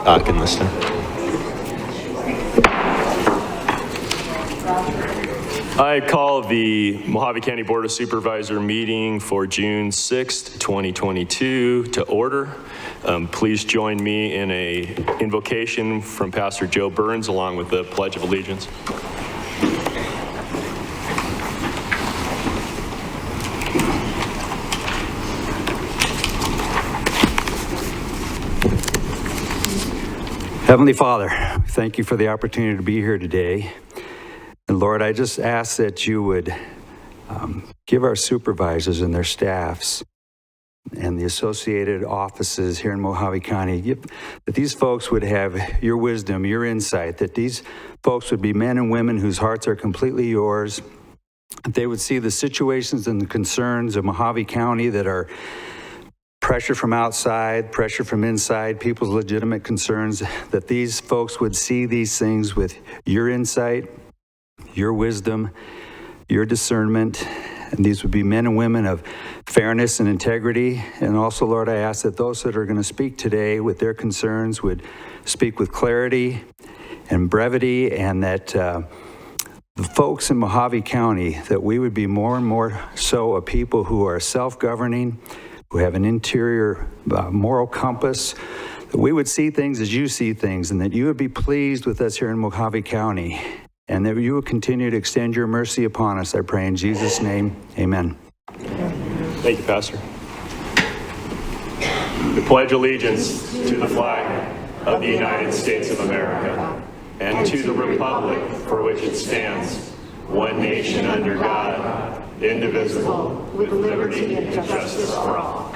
I can listen. I call the Mojave County Board of Supervisors meeting for June 6th, 2022 to order. Please join me in a invocation from Pastor Joe Burns along with the Pledge of Allegiance. Heavenly Father, thank you for the opportunity to be here today. And Lord, I just ask that you would give our supervisors and their staffs and the associated offices here in Mojave County, that these folks would have your wisdom, your insight, that these folks would be men and women whose hearts are completely yours, that they would see the situations and the concerns of Mojave County that are pressure from outside, pressure from inside, people's legitimate concerns, that these folks would see these things with your insight, your wisdom, your discernment, and these would be men and women of fairness and integrity. And also, Lord, I ask that those that are going to speak today with their concerns would speak with clarity and brevity, and that the folks in Mojave County, that we would be more and more so a people who are self-governing, who have an interior moral compass, that we would see things as you see things, and that you would be pleased with us here in Mojave County, and that you will continue to extend your mercy upon us, I pray in Jesus' name, amen. Thank you, Pastor. I pledge allegiance to the flag of the United States of America and to the republic for which it stands, one nation under God, indivisible, with liberty and justice for all.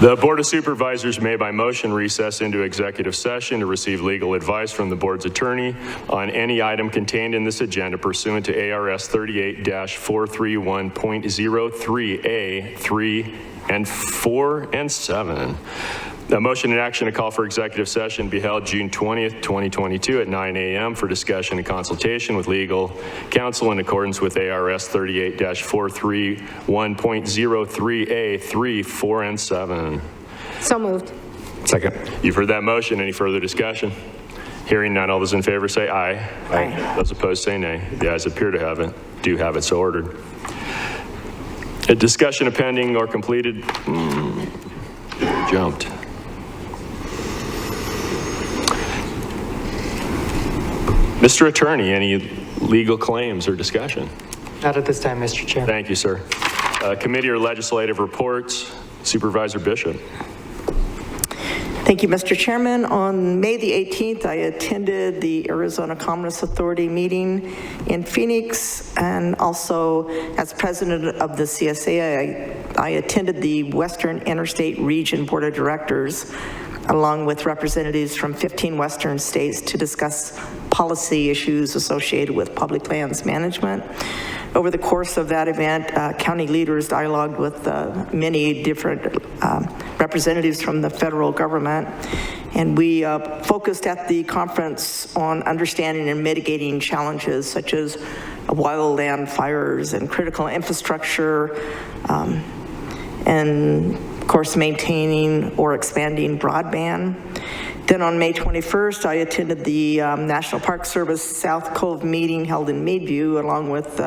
The Board of Supervisors may by motion recess into executive session to receive legal advice from the board's attorney on any item contained in this agenda pursuant to ARS 38-431.03A 3 and 4 and 7. The motion and action to call for executive session be held June 20th, 2022 at 9 a.m. for discussion and consultation with legal counsel in accordance with ARS 38-431.03A 3, 4, and 7. So moved. Second. You've heard that motion. Any further discussion? Hearing none, all those in favor say aye. Aye. Those opposed say nay. The ayes appear to have it. Do have it so ordered. A discussion of pending or completed. Jumped. Mr. Attorney, any legal claims or discussion? Not at this time, Mr. Chair. Thank you, sir. Committee or legislative reports, Supervisor Bishop. Thank you, Mr. Chairman. On May the 18th, I attended the Arizona Commerce Authority meeting in Phoenix, and also as president of the CSA, I attended the Western Interstate Region Board of Directors, along with representatives from 15 Western states to discuss policy issues associated with public lands management. Over the course of that event, county leaders dialogued with many different representatives from the federal government, and we focused at the conference on understanding and mitigating challenges such as wildland fires and critical infrastructure, and of course maintaining or expanding broadband. Then on May 21st, I attended the National Park Service South Cove meeting held in Meadview, along with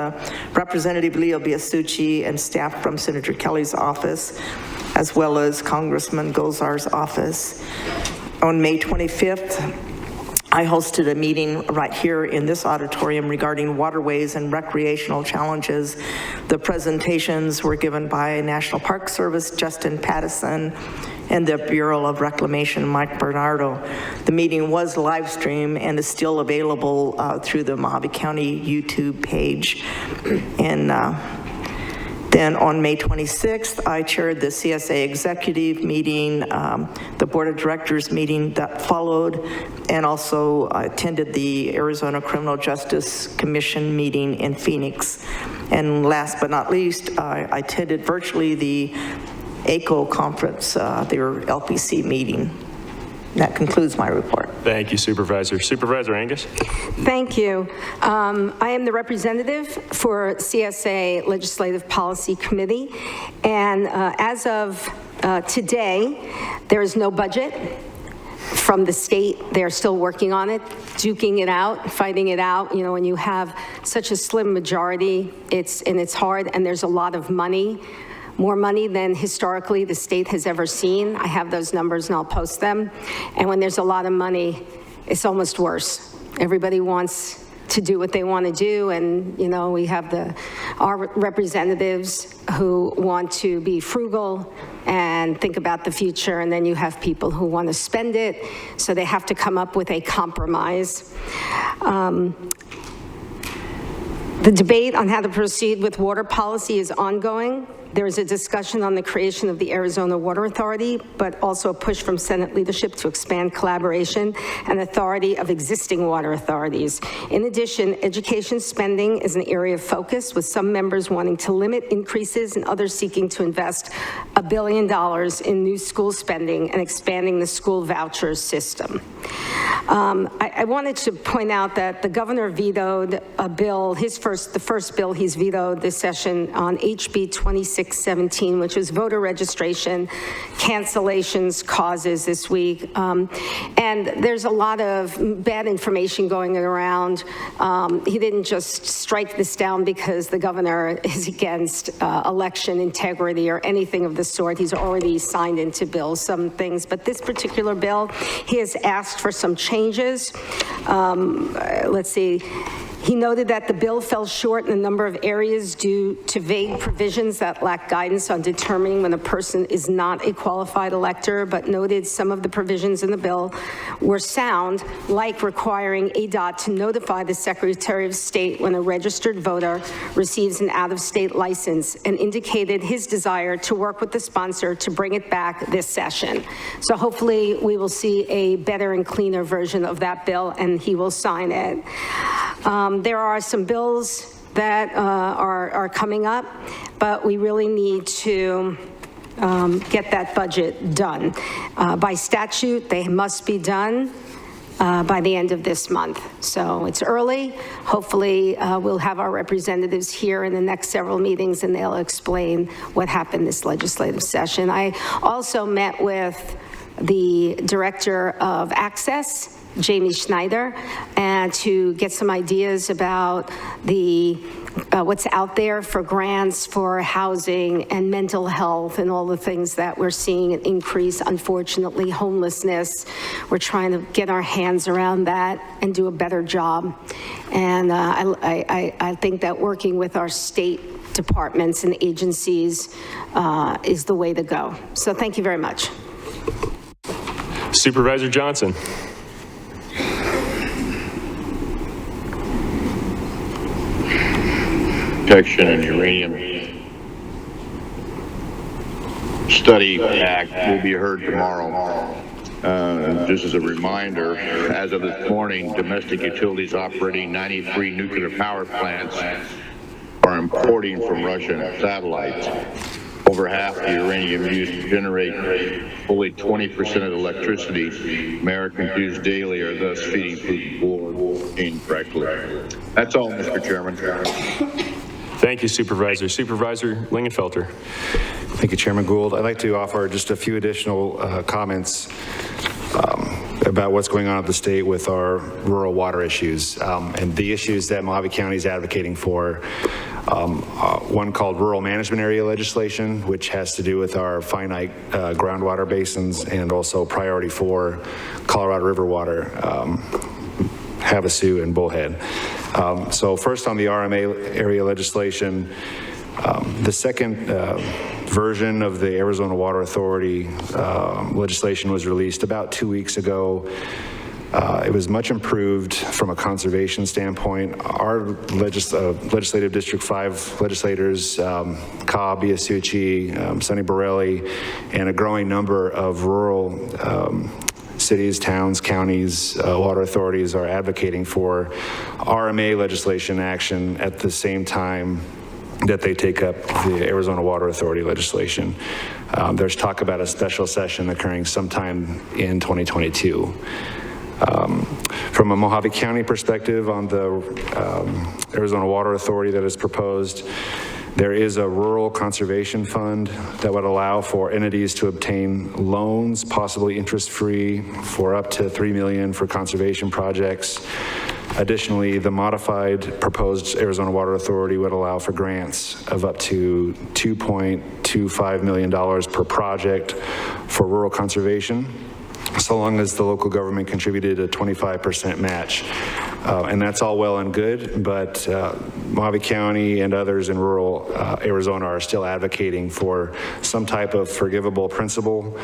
Representative Leo Biasucci and staff from Senator Kelly's office, as well as Congressman Gozar's office. On May 25th, I hosted a meeting right here in this auditorium regarding waterways and recreational challenges. The presentations were given by National Park Service, Justin Pattison, and the Bureau of Reclamation, Mike Bernardo. The meeting was live streamed and is still available through the Mojave County YouTube page. And then on May 26th, I chaired the CSA executive meeting, the board of directors meeting that followed, and also attended the Arizona Criminal Justice Commission meeting in Phoenix. And last but not least, I attended virtually the ACO conference, their LPC meeting. That concludes my report. Thank you, Supervisor. Supervisor Angus? Thank you. I am the representative for CSA Legislative Policy Committee, and as of today, there is no budget from the state. They're still working on it, duking it out, fighting it out. You know, when you have such a slim majority, it's hard, and there's a lot of money, more money than historically the state has ever seen. I have those numbers and I'll post them. And when there's a lot of money, it's almost worse. Everybody wants to do what they want to do, and you know, we have our representatives who want to be frugal and think about the future, and then you have people who want to spend it, so they have to come up with a compromise. The debate on how to proceed with water policy is ongoing. There is a discussion on the creation of the Arizona Water Authority, but also a push from Senate leadership to expand collaboration and authority of existing water authorities. In addition, education spending is an area of focus, with some members wanting to limit increases and others seeking to invest $1 billion in new school spending and expanding the school voucher system. I wanted to point out that the governor vetoed a bill, the first bill he's vetoed this session, on HB 2617, which was voter registration cancellations causes this week. And there's a lot of bad information going around. He didn't just strike this down because the governor is against election integrity or anything of the sort. He's already signed into bill some things, but this particular bill, he has asked for some changes. Let's see. He noted that the bill fell short in a number of areas due to vague provisions that lack guidance on determining when a person is not a qualified elector, but noted some of the provisions in the bill were sound, like requiring ADOT to notify the Secretary of State when a registered voter receives an out-of-state license, and indicated his desire to work with the sponsor to bring it back this session. So hopefully we will see a better and cleaner version of that bill, and he will sign it. There are some bills that are coming up, but we really need to get that budget done. By statute, they must be done by the end of this month. So it's early. Hopefully we'll have our representatives here in the next several meetings, and they'll explain what happened this legislative session. I also met with the Director of Access, Jamie Schneider, and to get some ideas about what's out there for grants for housing and mental health and all the things that we're seeing an increase. Unfortunately, homelessness. We're trying to get our hands around that and do a better job. And I think that working with our state departments and agencies is the way to go. So thank you very much. Supervisor Johnson. Protection and Uranium Study Act will be heard tomorrow. Just as a reminder, as of this morning, domestic utilities operating 93 nuclear power plants are importing from Russian satellites. Over half the uranium used to generate fully 20% of the electricity Americans use daily are thus feeding Putin's war incorrectly. That's all, Mr. Chairman. Thank you, Supervisor. Supervisor Lingenfelter. Thank you, Chairman Gould. I'd like to offer just a few additional comments about what's going on at the state with our rural water issues and the issues that Mojave County is advocating for. One called Rural Management Area Legislation, which has to do with our finite groundwater basins, and also Priority 4 Colorado River water, Havasu and Bullhead. So first on the RMA area legislation, the second version of the Arizona Water Authority legislation was released about 2 weeks ago. It was much improved from a conservation standpoint. Our legislative District 5 legislators, Cobb, Biasucci, Sonny Borelli, and a growing number of rural cities, towns, counties, water authorities are advocating for RMA legislation action at the same time that they take up the Arizona Water Authority legislation. There's talk about a special session occurring sometime in 2022. From a Mojave County perspective on the Arizona Water Authority that is proposed, there is a rural conservation fund that would allow for entities to obtain loans, possibly interest-free, for up to $3 million for conservation projects. Additionally, the modified proposed Arizona Water Authority would allow for grants of up to $2.25 million per project for rural conservation, so long as the local government contributed a 25% match. And that's all well and good, but Mojave County and others in rural Arizona are still advocating for some type of forgivable principle,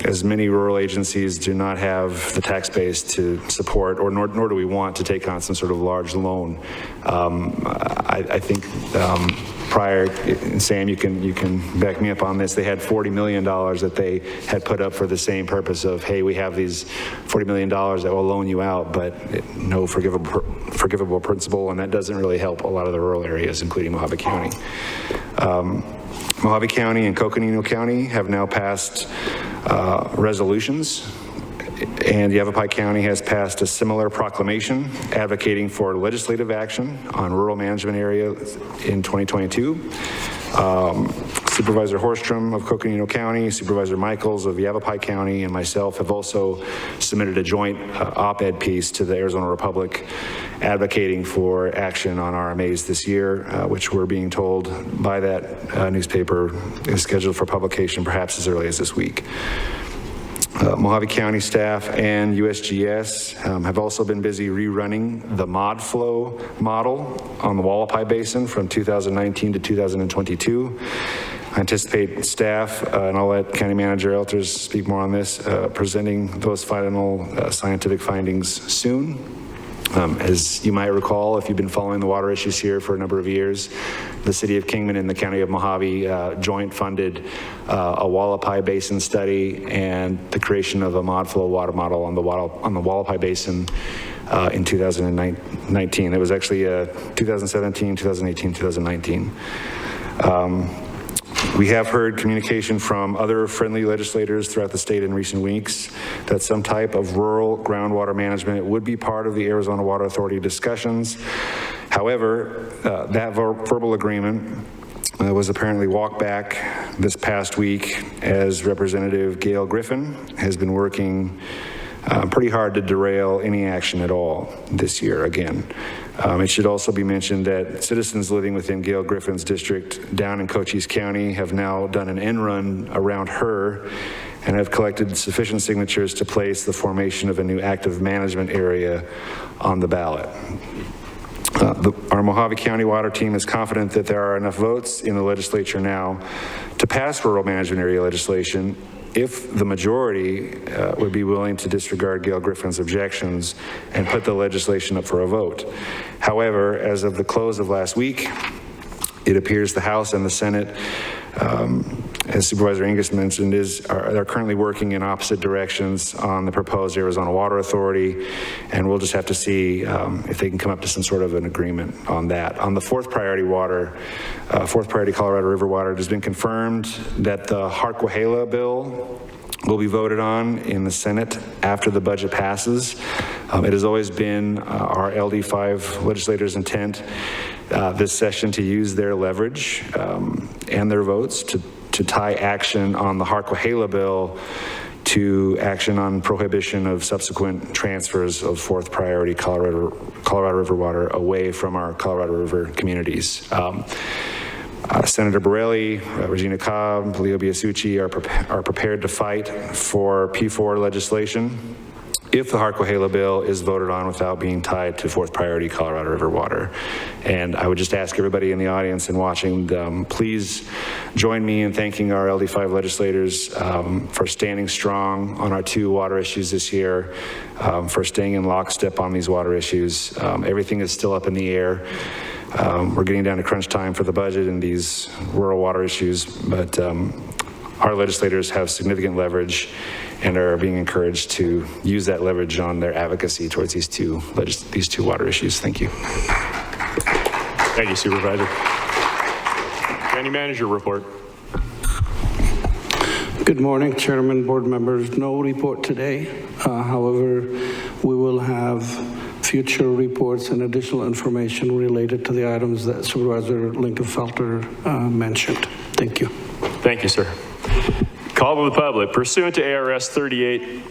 as many rural agencies do not have the tax base to support, or nor do we want to take on some sort of large loan. I think prior, and Sam, you can back me up on this, they had $40 million that they had put up for the same purpose of, hey, we have these $40 million that will loan you out, but no forgivable principle, and that doesn't really help a lot of the rural areas, including Mojave County. Mojave County and Coconino County have now passed resolutions, and Yavapai County has passed a similar proclamation advocating for legislative action on rural management area in 2022. Supervisor Horstrom of Coconino County, Supervisor Michaels of Yavapai County, and myself have also submitted a joint op-ed piece to the Arizona Republic advocating for action on RMAs this year, which we're being told by that newspaper is scheduled for publication perhaps as early as this week. Mojave County staff and USGS have also been busy rerunning the mod flow model on the Wallapai Basin from 2019 to 2022. I anticipate staff, and I'll let County Manager Elters speak more on this, presenting those final scientific findings soon. As you might recall, if you've been following the water issues here for a number of years, the City of Kingman and the County of Mojave joint funded a Wallapai Basin study and the creation of a mod flow water model on the Wallapai Basin in 2019. It was actually 2017, 2018, 2019. We have heard communication from other friendly legislators throughout the state in recent weeks that some type of rural groundwater management would be part of the Arizona Water Authority discussions. However, that verbal agreement was apparently walked back this past week as Representative Gail Griffin has been working pretty hard to derail any action at all this year again. It should also be mentioned that citizens living within Gail Griffin's district down in Cochise County have now done an end run around her and have collected sufficient signatures to place the formation of a new active management area on the ballot. Our Mojave County water team is confident that there are enough votes in the legislature now to pass rural management area legislation if the majority would be willing to disregard Gail Griffin's objections and put the legislation up for a vote. However, as of the close of last week, it appears the House and the Senate, as Supervisor Angus mentioned, are currently working in opposite directions on the proposed Arizona Water Authority, and we'll just have to see if they can come up to some sort of an agreement on that. On the fourth priority water, fourth priority Colorado River water, it has been confirmed that the Harquahala bill will be voted on in the Senate after the budget passes. It has always been our LD5 legislators' intent this session to use their leverage and their votes to tie action on the Harquahala bill to action on prohibition of subsequent transfers of fourth priority Colorado River water away from our Colorado River communities. Senator Borelli, Regina Cobb, Leo Biasucci are prepared to fight for P4 legislation if the Harquahala bill is voted on without being tied to fourth priority Colorado River water. And I would just ask everybody in the audience and watching, please join me in thanking our LD5 legislators for standing strong on our two water issues this year, for staying in lockstep on these water issues. Everything is still up in the air. We're getting down to crunch time for the budget and these rural water issues, but our legislators have significant leverage and are being encouraged to use that leverage on their advocacy towards these two water issues. Thank you. Thank you, Supervisor. County Manager report. Good morning, Chairman, board members. No report today. However, we will have future reports and additional information related to the items that Supervisor Lincoln-Felter mentioned. Thank you. Thank you, sir. Call to the public. Pursuant to ARS 38.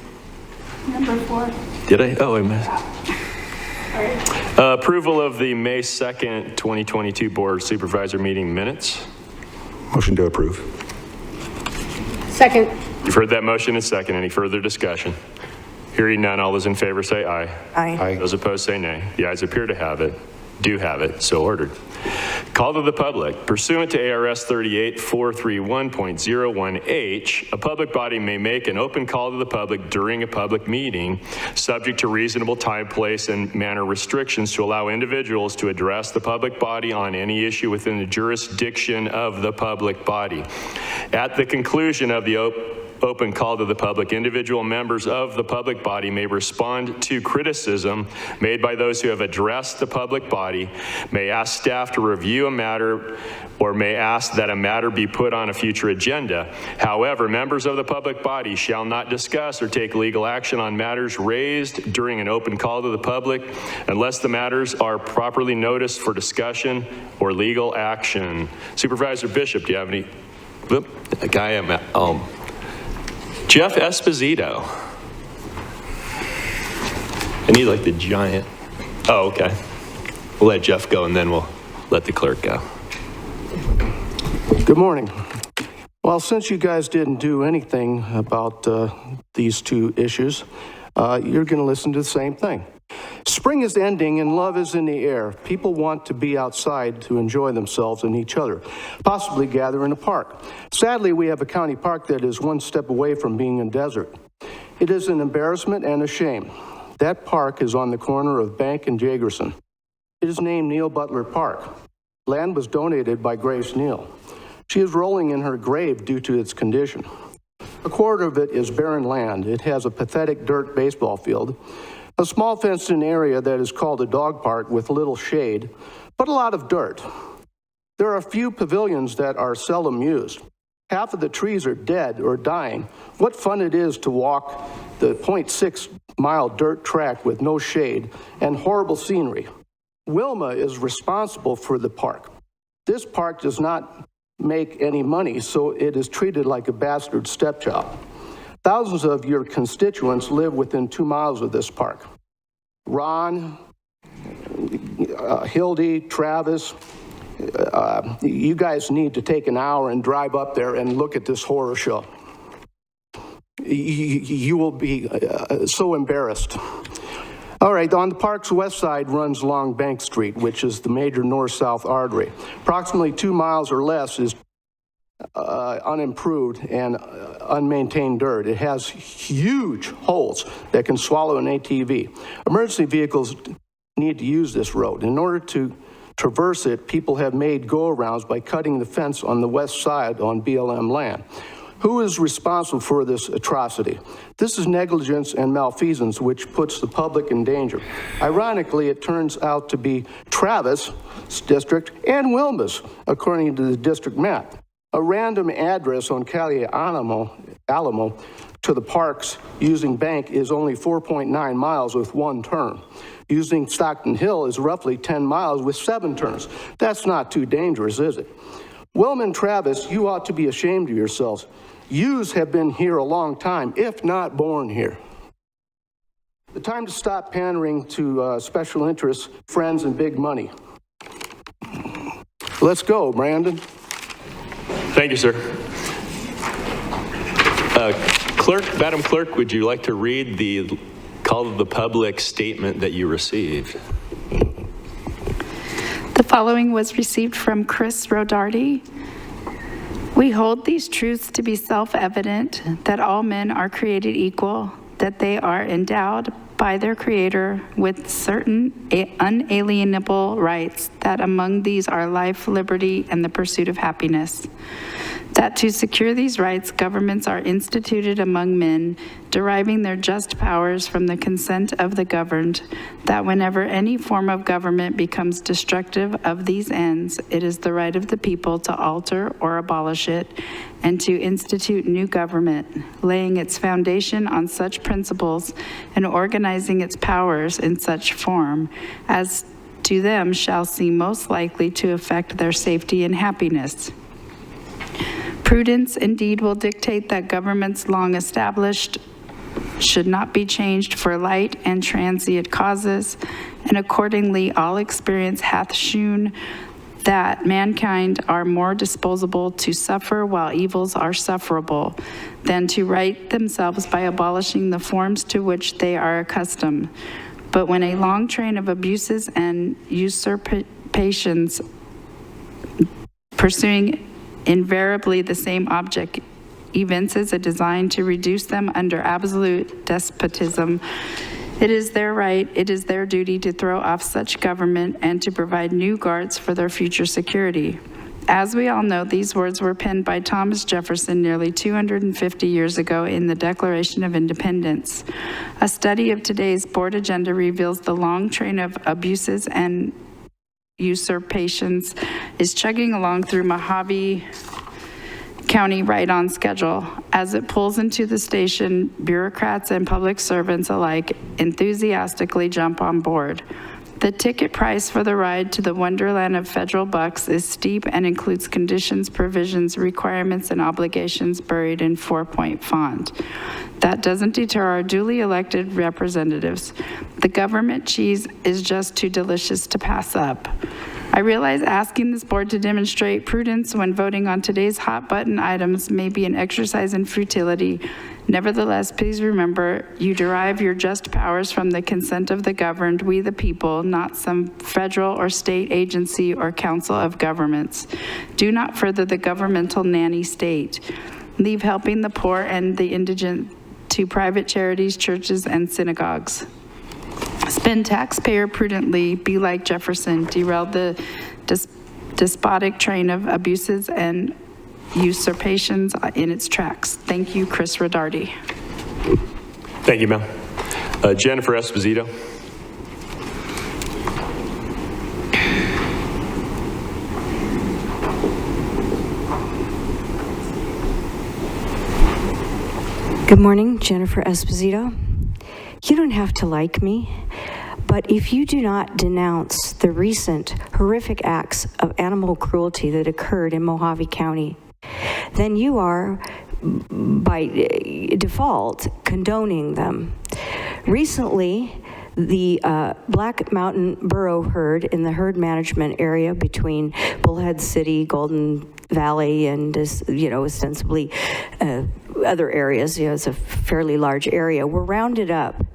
Number 4. Did I? Oh, I missed. Approval of the May 2nd, 2022 Board Supervisor meeting minutes. Motion to approve. Second. You've heard that motion and second. Any further discussion? Hearing none, all those in favor say aye. Aye. Those opposed say nay. The ayes appear to have it, do have it, so ordered. Call to the public. Pursuant to ARS 38-431.01H, a public body may make an open call to the public during a public meeting, subject to reasonable time, place, and manner restrictions to allow individuals to address the public body on any issue within the jurisdiction of the public body. At the conclusion of the open call to the public, individual members of the public body may respond to criticism made by those who have addressed the public body, may ask staff to review a matter, or may ask that a matter be put on a future agenda. However, members of the public body shall not discuss or take legal action on matters raised during an open call to the public unless the matters are properly noticed for discussion or legal action. Supervisor Bishop, do you have any? A guy Jeff Esposito. I need like the giant. Oh, okay. We'll let Jeff go and then we'll let the clerk go. Good morning. Well, since you guys didn't do anything about these two issues, you're going to listen to the same thing. Spring is ending and love is in the air. People want to be outside to enjoy themselves and each other, possibly gather in a park. Sadly, we have a county park that is one step away from being a desert. It is an embarrassment and a shame. That park is on the corner of Bank and Jagerson. It is named Neil Butler Park. Land was donated by Grace Neal. She is rolling in her grave due to its condition. A quarter of it is barren land. It has a pathetic dirt baseball field, a small fenced-in area that is called a dog park with little shade, but a lot of dirt. There are a few pavilions that are seldom used. Half of the trees are dead or dying. What fun it is to walk the 0.6-mile dirt track with no shade and horrible scenery. Wilma is responsible for the park. This park does not make any money, so it is treated like a bastard stepchild. Thousands of your constituents live within 2 miles of this park. Ron, Hildy, Travis, you guys need to take an hour and drive up there and look at this horror show. You will be so embarrassed. All right, on the park's west side runs along Bank Street, which is the major north-south artery. Approximately 2 miles or less is unimproved and unmaintained dirt. It has huge holes that can swallow an ATV. Emergency vehicles need to use this road. In order to traverse it, people have made go-arounds by cutting the fence on the west side on BLM land. Who is responsible for this atrocity? This is negligence and malfeasance, which puts the public in danger. Ironically, it turns out to be Travis' district and Wilma's, according to the district map. A random address on Calle Alamo to the parks using Bank is only 4.9 miles with one turn. Using Stockton Hill is roughly 10 miles with 7 turns. That's not too dangerous, is it? Wilma and Travis, you ought to be ashamed of yourselves. Yous have been here a long time, if not born here. The time to stop pandering to special interests, friends, and big money. Let's go, Brandon. Thank you, sir. Madam Clerk, would you like to read the call to the public statement that you received? The following was received from Chris Rodarty. We hold these truths to be self-evident, that all men are created equal, that they are endowed by their Creator with certain unalienable rights, that among these are life, liberty, and the pursuit of happiness. That to secure these rights, governments are instituted among men, deriving their just powers from the consent of the governed, that whenever any form of government becomes destructive of these ends, it is the right of the people to alter or abolish it, and to institute new government, laying its foundation on such principles and organizing its powers in such form as to them shall seem most likely to affect their safety and happiness. Prudence indeed will dictate that governments long established should not be changed for light and transient causes, and accordingly all experience hath shewn that mankind are more disposable to suffer while evils are sufferable than to right themselves by abolishing the forms to which they are accustomed. But when a long train of abuses and usurpations pursuing invariably the same object evinces a design to reduce them under absolute despotism, it is their right, it is their duty to throw off such government and to provide new guards for their future security. As we all know, these words were penned by Thomas Jefferson nearly 250 years ago in the Declaration of Independence. A study of today's board agenda reveals the long train of abuses and usurpations is chugging along through Mojave County right on schedule. As it pulls into the station, bureaucrats and public servants alike enthusiastically jump on board. The ticket price for the ride to the wonderland of federal bucks is steep and includes conditions, provisions, requirements, and obligations buried in 4-point font. That doesn't deter our duly elected representatives. The government cheese is just too delicious to pass up. I realize asking this board to demonstrate prudence when voting on today's hot button items may be an exercise in futility. Nevertheless, please remember, you derive your just powers from the consent of the governed, we the people, not some federal or state agency or council of governments. Do not further the governmental nanny state. Leave helping the poor and the indigent to private charities, churches, and synagogues. Spend taxpayer prudently, be like Jefferson, derail the despotic train of abuses and usurpations in its tracks. Thank you, Chris Rodardi. Thank you, ma'am. Jennifer Esposito. Good morning, Jennifer Esposito. You don't have to like me, but if you do not denounce the recent horrific acts of animal cruelty that occurred in Mojave County, then you are, by default, condoning them. Recently, the Black Mountain Burro herd in the herd management area between Bullhead City, Golden Valley, and ostensibly other areas, it's a fairly large area, were rounded up.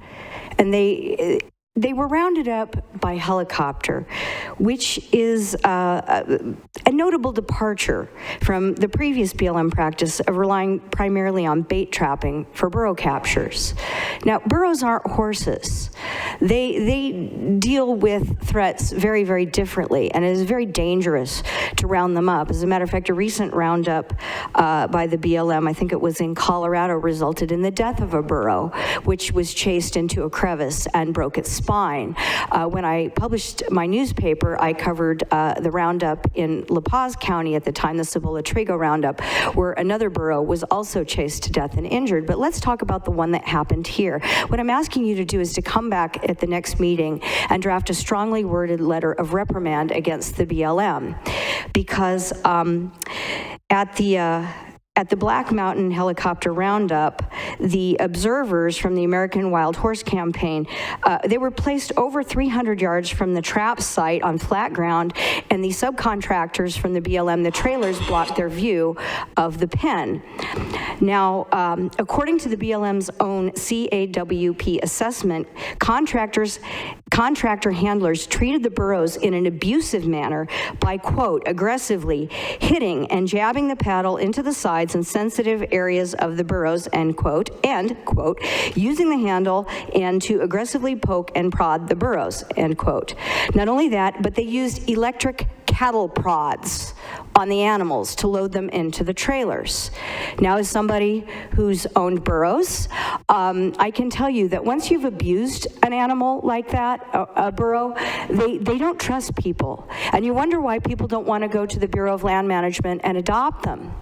And they were rounded up by helicopter, which is a notable departure from the previous BLM practice of relying primarily on bait trapping for burro captures. Now, burros aren't horses. They deal with threats very, very differently, and it is very dangerous to round them up. As a matter of fact, a recent roundup by the BLM, I think it was in Colorado, resulted in the death of a burro, which was chased into a crevice and broke its spine. When I published my newspaper, I covered the roundup in La Paz County at the time, the Cibola Trigo roundup, where another burro was also chased to death and injured. But let's talk about the one that happened here. What I'm asking you to do is to come back at the next meeting and draft a strongly worded letter of reprimand against the BLM, because at the Black Mountain helicopter roundup, the observers from the American Wild Horse Campaign, they were placed over 300 yards from the trap site on flat ground, and the subcontractors from the BLM, the trailers, blocked their view of the pen. Now, according to the BLM's own CAWP assessment, contractor handlers treated the burros in an abusive manner by, quote, aggressively hitting and jabbing the paddle into the sides and sensitive areas of the burros, end quote, and, quote, using the handle and to aggressively poke and prod the burros, end quote. Not only that, but they used electric cattle prods on the animals to load them into the trailers. Now, as somebody who's owned burros, I can tell you that once you've abused an animal like that, a burro, they don't trust people. And you wonder why people don't want to go to the Bureau of Land Management and adopt them.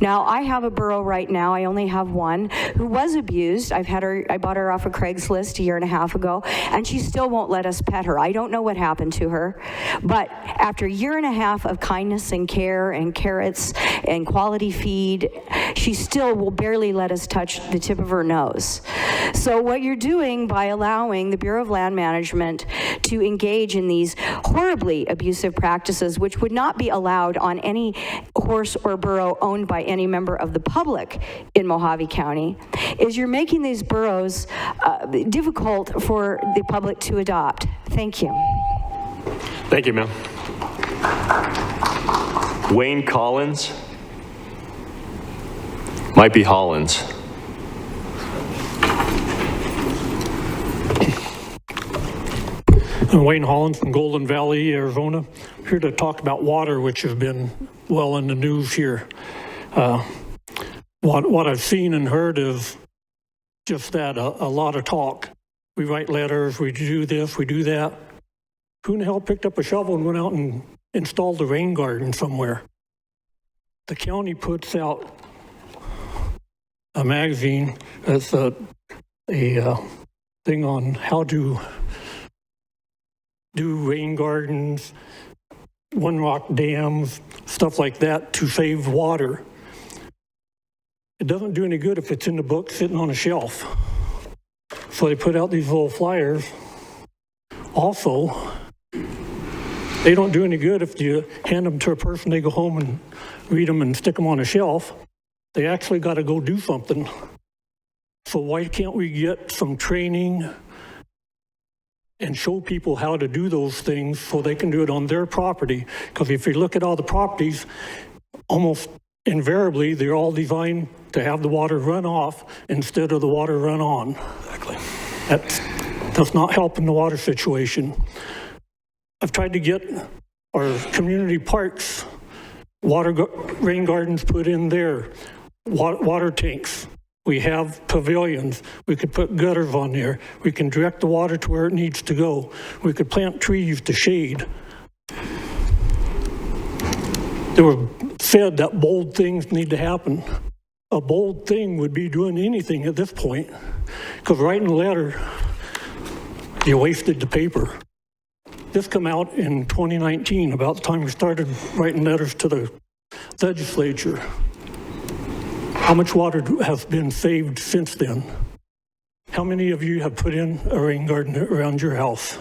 Now, I have a burro right now, I only have one, who was abused. I bought her off of Craigslist a year and a half ago, and she still won't let us pet her. I don't know what happened to her, but after a year and a half of kindness and care and carrots and quality feed, she still will barely let us touch the tip of her nose. So what you're doing by allowing the Bureau of Land Management to engage in these horribly abusive practices, which would not be allowed on any horse or burro owned by any member of the public in Mojave County, is you're making these burros difficult for the public to adopt. Thank you. Thank you, ma'am. Wayne Collins. Might be Hollins. I'm Wayne Hollins from Golden Valley, Arizona. I'm here to talk about water, which has been well in the news here. What I've seen and heard is just that, a lot of talk. We write letters, we do this, we do that. Who in the hell picked up a shovel and went out and installed a rain garden somewhere? The county puts out a magazine that's a thing on how to do rain gardens, one rock dams, stuff like that to save water. It doesn't do any good if it's in the book sitting on a shelf. So they put out these little flyers. Also, they don't do any good if you hand them to a person, they go home and read them and stick them on a shelf. They actually got to go do something. So why can't we get some training and show people how to do those things so they can do it on their property? Because if you look at all the properties, almost invariably, they're all designed to have the water run off instead of the water run on. Exactly. That's not helping the water situation. I've tried to get our community parks, rain gardens put in there, water tanks. We have pavilions. We could put gutters on there. We can direct the water to where it needs to go. We could plant trees to shade. They were said that bold things need to happen. A bold thing would be doing anything at this point, because writing a letter, you wasted the paper. This came out in 2019, about the time we started writing letters to the legislature. How much water has been saved since then? How many of you have put in a rain garden around your house?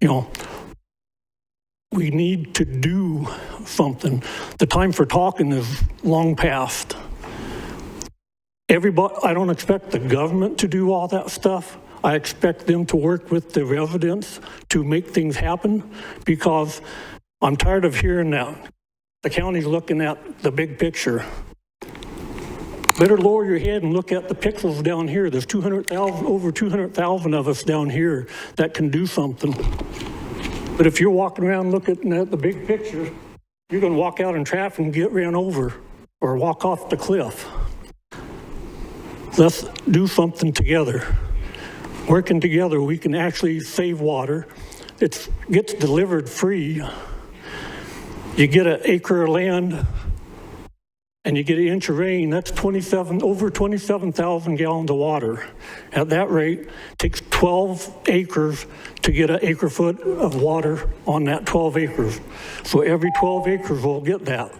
You know, we need to do something. The time for talking is long past. I don't expect the government to do all that stuff. I expect them to work with the residents to make things happen, because I'm tired of hearing that the county's looking at the big picture. Better lower your head and look at the pixels down here. There's over 200,000 of us down here that can do something. But if you're walking around looking at the big picture, you're going to walk out in traffic and get ran over or walk off the cliff. Let's do something together. Working together, we can actually save water. It gets delivered free. You get an acre of land and you get an inch of rain, that's over 27,000 gallons of water. At that rate, it takes 12 acres to get an acre foot of water on that 12 acres. So every 12 acres will get that.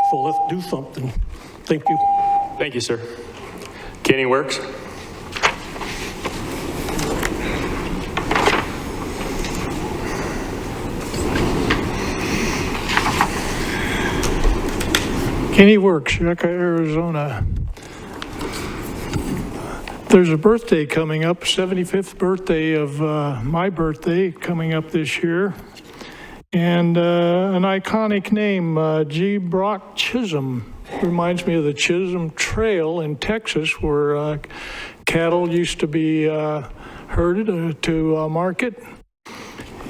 So let's do something. Thank you. Thank you, sir. Kenny Works. Kenny Works, Yucca, Arizona. There's a birthday coming up, 75th birthday of my birthday coming up this year. And an iconic name, G. Brock Chisholm, reminds me of the Chisholm Trail in Texas, where cattle used to be herded to market.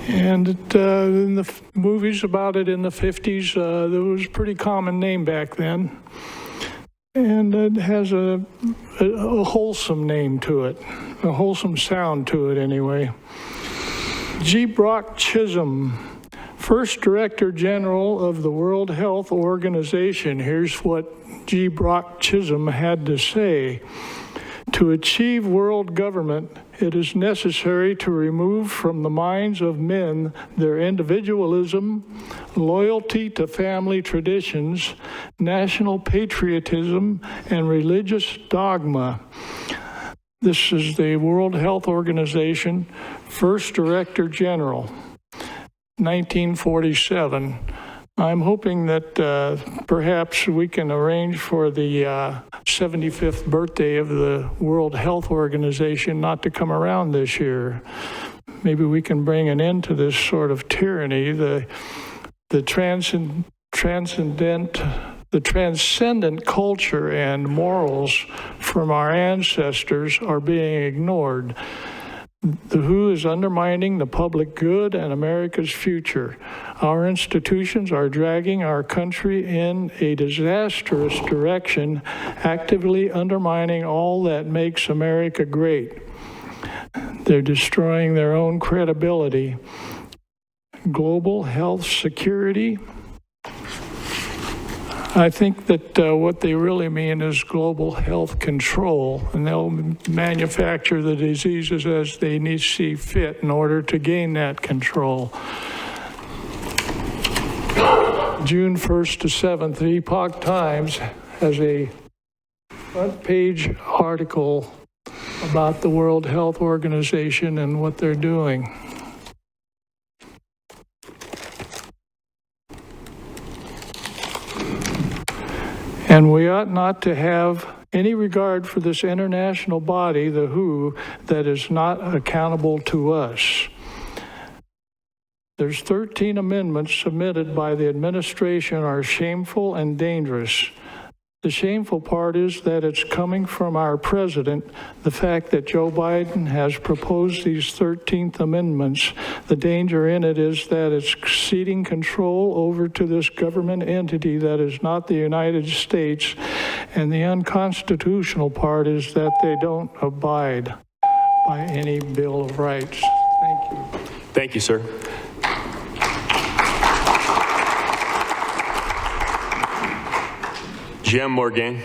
And in the movies about it in the 50s, there was a pretty common name back then. And it has a wholesome name to it, a wholesome sound to it anyway. G. Brock Chisholm, first Director General of the World Health Organization. Here's what G. Brock Chisholm had to say. To achieve world government, it is necessary to remove from the minds of men their individualism, loyalty to family traditions, national patriotism, and religious dogma. This is the World Health Organization, first Director General, 1947. I'm hoping that perhaps we can arrange for the 75th birthday of the World Health Organization not to come around this year. Maybe we can bring an end to this sort of tyranny. The transcendent culture and morals from our ancestors are being ignored. The WHO is undermining the public good and America's future. Our institutions are dragging our country in a disastrous direction, actively undermining all that makes America great. They're destroying their own credibility. Global health security. I think that what they really mean is global health control, and they'll manufacture the diseases as they need to see fit in order to gain that control. June 1st to 7th, the Epoch Times has a front page article about the World Health Organization and what they're doing. And we ought not to have any regard for this international body, the WHO, that is not accountable to us. There's 13 amendments submitted by the administration are shameful and dangerous. The shameful part is that it's coming from our president. The fact that Joe Biden has proposed these 13th amendments, the danger in it is that it's ceding control over to this government entity that is not the United States. And the unconstitutional part is that they don't abide by any Bill of Rights. Thank you. Thank you, sir. Jim Morgan.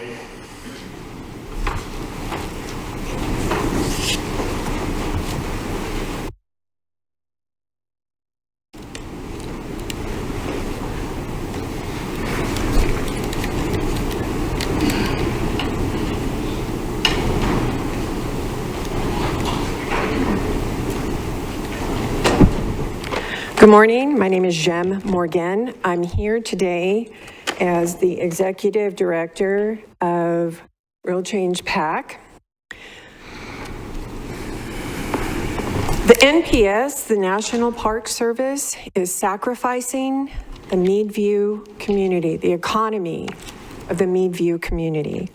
Good morning. My name is Jem Morgan. I'm here today as the Executive Director of Real Change PAC. The NPS, the National Park Service, is sacrificing the Meadview community, the economy of the Meadview community.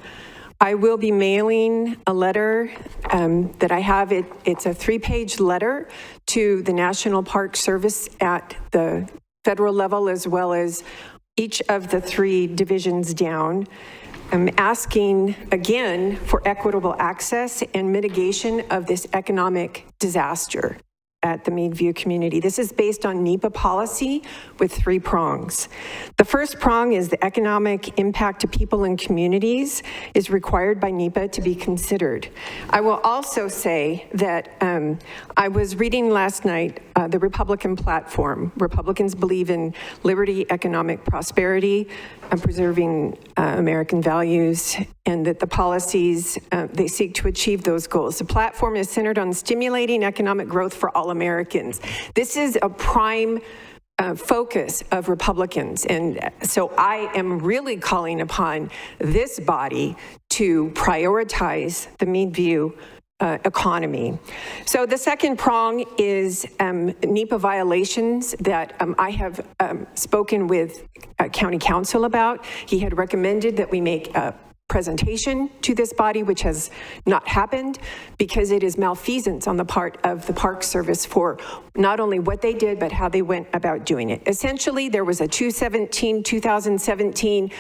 I will be mailing a letter that I have. It's a 3-page letter to the National Park Service at the federal level, as well as each of the 3 divisions down. I'm asking again for equitable access and mitigation of this economic disaster at the Meadview community. This is based on NEPA policy with 3 prongs. The first prong is the economic impact to people and communities is required by NEPA to be considered. I will also say that I was reading last night the Republican platform. Republicans believe in liberty, economic prosperity, and preserving American values, and that the policies, they seek to achieve those goals. The platform is centered on stimulating economic growth for all Americans. This is a prime focus of Republicans, and so I am really calling upon this body to prioritize the Meadview economy. So the second prong is Nepa violations that I have spoken with County Council about. He had recommended that we make presentation to this body, which has not happened, because it is malfeasance on the part of the Park Service for not only what they did, but how they went about doing it. Essentially, there was a 2017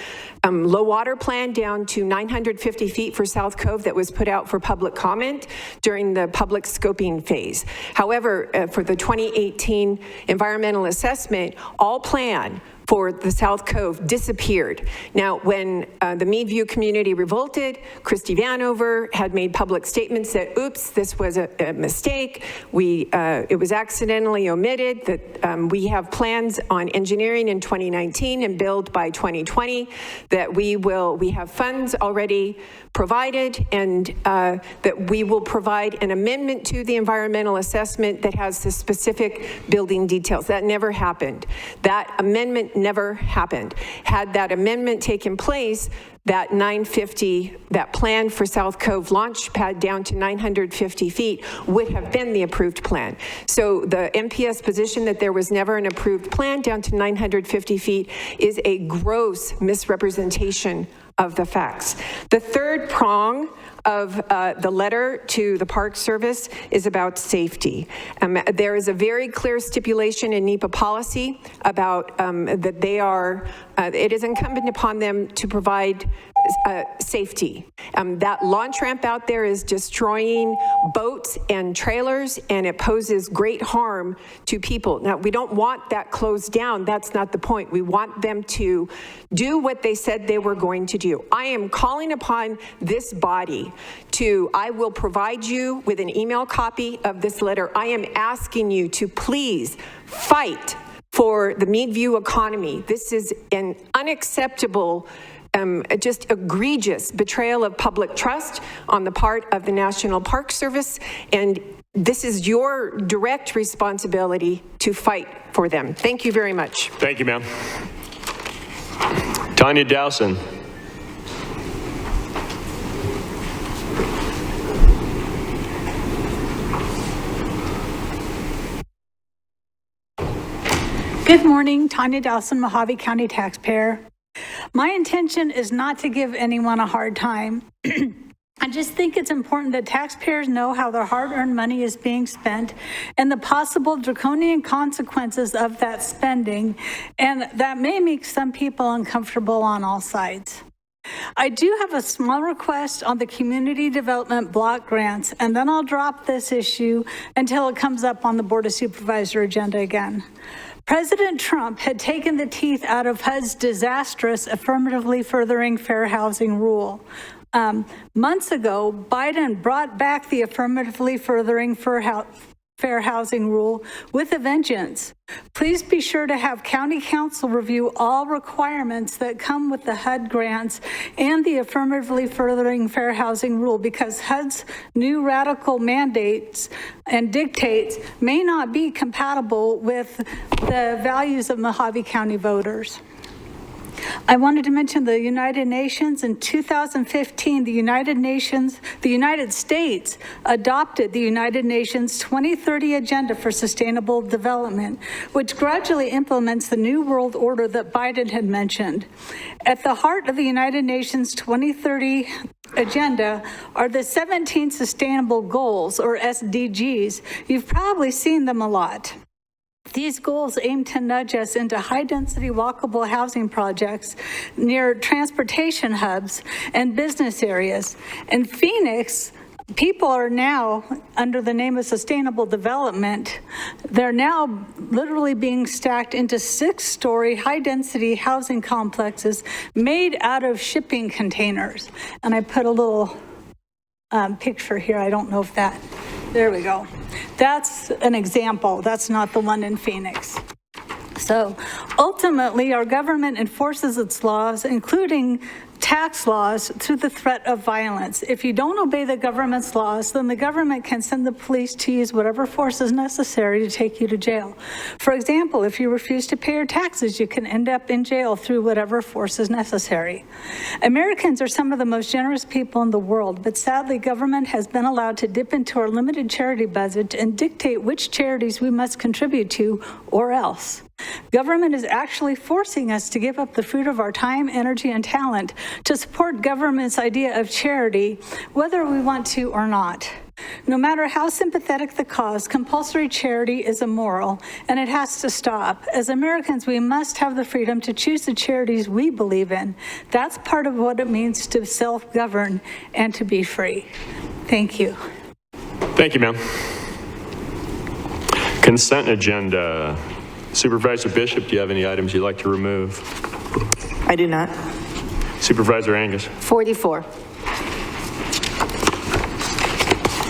low water plan down to 950 feet for South Cove that was put out for public comment during the public scoping phase. However, for the 2018 environmental assessment, all plan for the South Cove disappeared. Now, when the Meadview community revolted, Christy Vanover had made public statements that, oops, this was a mistake. It was accidentally omitted, that we have plans on engineering in 2019 and build by 2020, that we have funds already provided, and that we will provide an amendment to the environmental assessment that has the specific building details. That never happened. That amendment never happened. Had that amendment taken place, that 950, that plan for South Cove launch pad down to 950 feet would have been the approved plan. So the MPS position that there was never an approved plan down to 950 feet is a gross misrepresentation of the facts. The third prong of the letter to the Park Service is about safety. There is a very clear stipulation in NEPA policy about that they are, it is incumbent upon them to provide safety. That launch ramp out there is destroying boats and trailers, and it poses great harm to people. Now, we don't want that closed down. That's not the point. We want them to do what they said they were going to do. I am calling upon this body I will provide you with an email copy of this letter. I am asking you to please fight for the Meadview economy. This is an unacceptable, just egregious betrayal of public trust on the part of the National Park Service, and this is your direct responsibility to fight for them. Thank you very much. Thank you, ma'am. Tanya Dowson. Good morning, Tanya Dawson, Mojave County taxpayer. My intention is not to give anyone a hard time. I just think it's important that taxpayers know how their hard-earned money is being spent and the possible draconian consequences of that spending, and that may make some people uncomfortable on all sides. I do have a small request on the community development block grants, and then I'll drop this issue until it comes up on the Board of Supervisors agenda again. President Trump had taken the teeth out of HUD's disastrous affirmatively furthering fair housing rule. Months ago, Biden brought back the affirmatively furthering fair housing rule with a vengeance. Please be sure to have County Council review all requirements that come with the HUD grants and the affirmatively furthering fair housing rule, because HUD's new radical mandates and dictates may not be compatible with the values of Mojave County voters. I wanted to mention the United Nations. In 2015, the United States adopted the United Nations 2030 Agenda for Sustainable Development, which gradually implements the New World Order that Biden had mentioned. At the heart of the United Nations 2030 Agenda are the 17 Sustainable Goals, or SDGs. You've probably seen them a lot. These goals aim to nudge us into high-density walkable housing projects near transportation hubs and business areas. In Phoenix, people are now, under the name of sustainable development, they're now literally being stacked into 6-story high-density housing complexes made out of shipping containers. And I put a little picture here. I don't know if that, there we go. That's an example. That's not the one in Phoenix. So ultimately, our government enforces its laws, including tax laws, through the threat of violence. If you don't obey the government's laws, then the government can send the police to use whatever force is necessary to take you to jail. For example, if you refuse to pay your taxes, you can end up in jail through whatever force is necessary. Americans are some of the most generous people in the world, but sadly, government has been allowed to dip into our limited charity budget and dictate which charities we must contribute to, or else. Government is actually forcing us to give up the fruit of our time, energy, and talent to support government's idea of charity, whether we want to or not. No matter how sympathetic the cause, compulsory charity is immoral, and it has to stop. As Americans, we must have the freedom to choose the charities we believe in. That's part of what it means to self-govern and to be free. Thank you. Thank you, ma'am. Consent agenda. Supervisor Bishop, do you have any items you'd like to remove? I do not. Supervisor Angus. 44.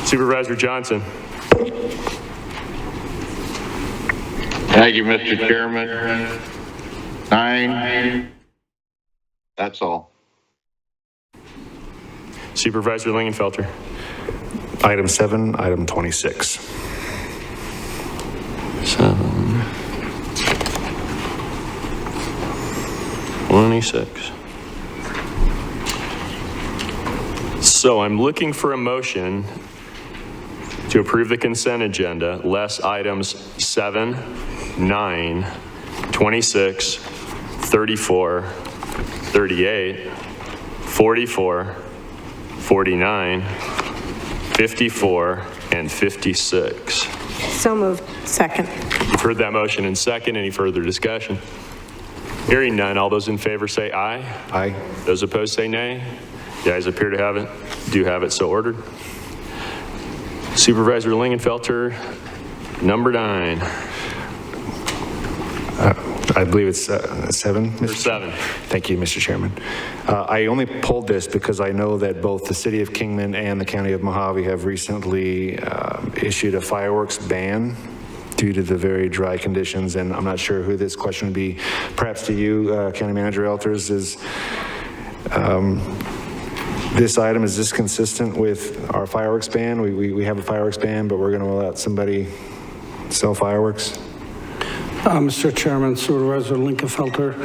Supervisor Johnson. Thank you, Mr. Chairman. 9. That's all. Supervisor Lingenfelter. Item 7, item 26. 7. 26. So I'm looking for a motion to approve the consent agenda, less items 7, 9, 26, 34, 38, 44, 49, 54, and 56. So moved. Second. You've heard that motion in second. Any further discussion? Hearing none, all those in favor say aye. Aye. Those opposed say nay. The ayes appear to have it. Do have it so ordered. Supervisor Lingenfelter, number 9. I believe it's 7. Number 7. Thank you, Mr. Chairman. I only pulled this because I know that both the City of Kingman and the County of Mojave have recently issued a fireworks ban due to the very dry conditions, and I'm not sure who this question would be. Perhaps to you, County Manager Elters, is this item, is this consistent with our fireworks ban? We have a fireworks ban, but we're going to let somebody sell fireworks? Mr. Chairman, Supervisor Lingenfelter,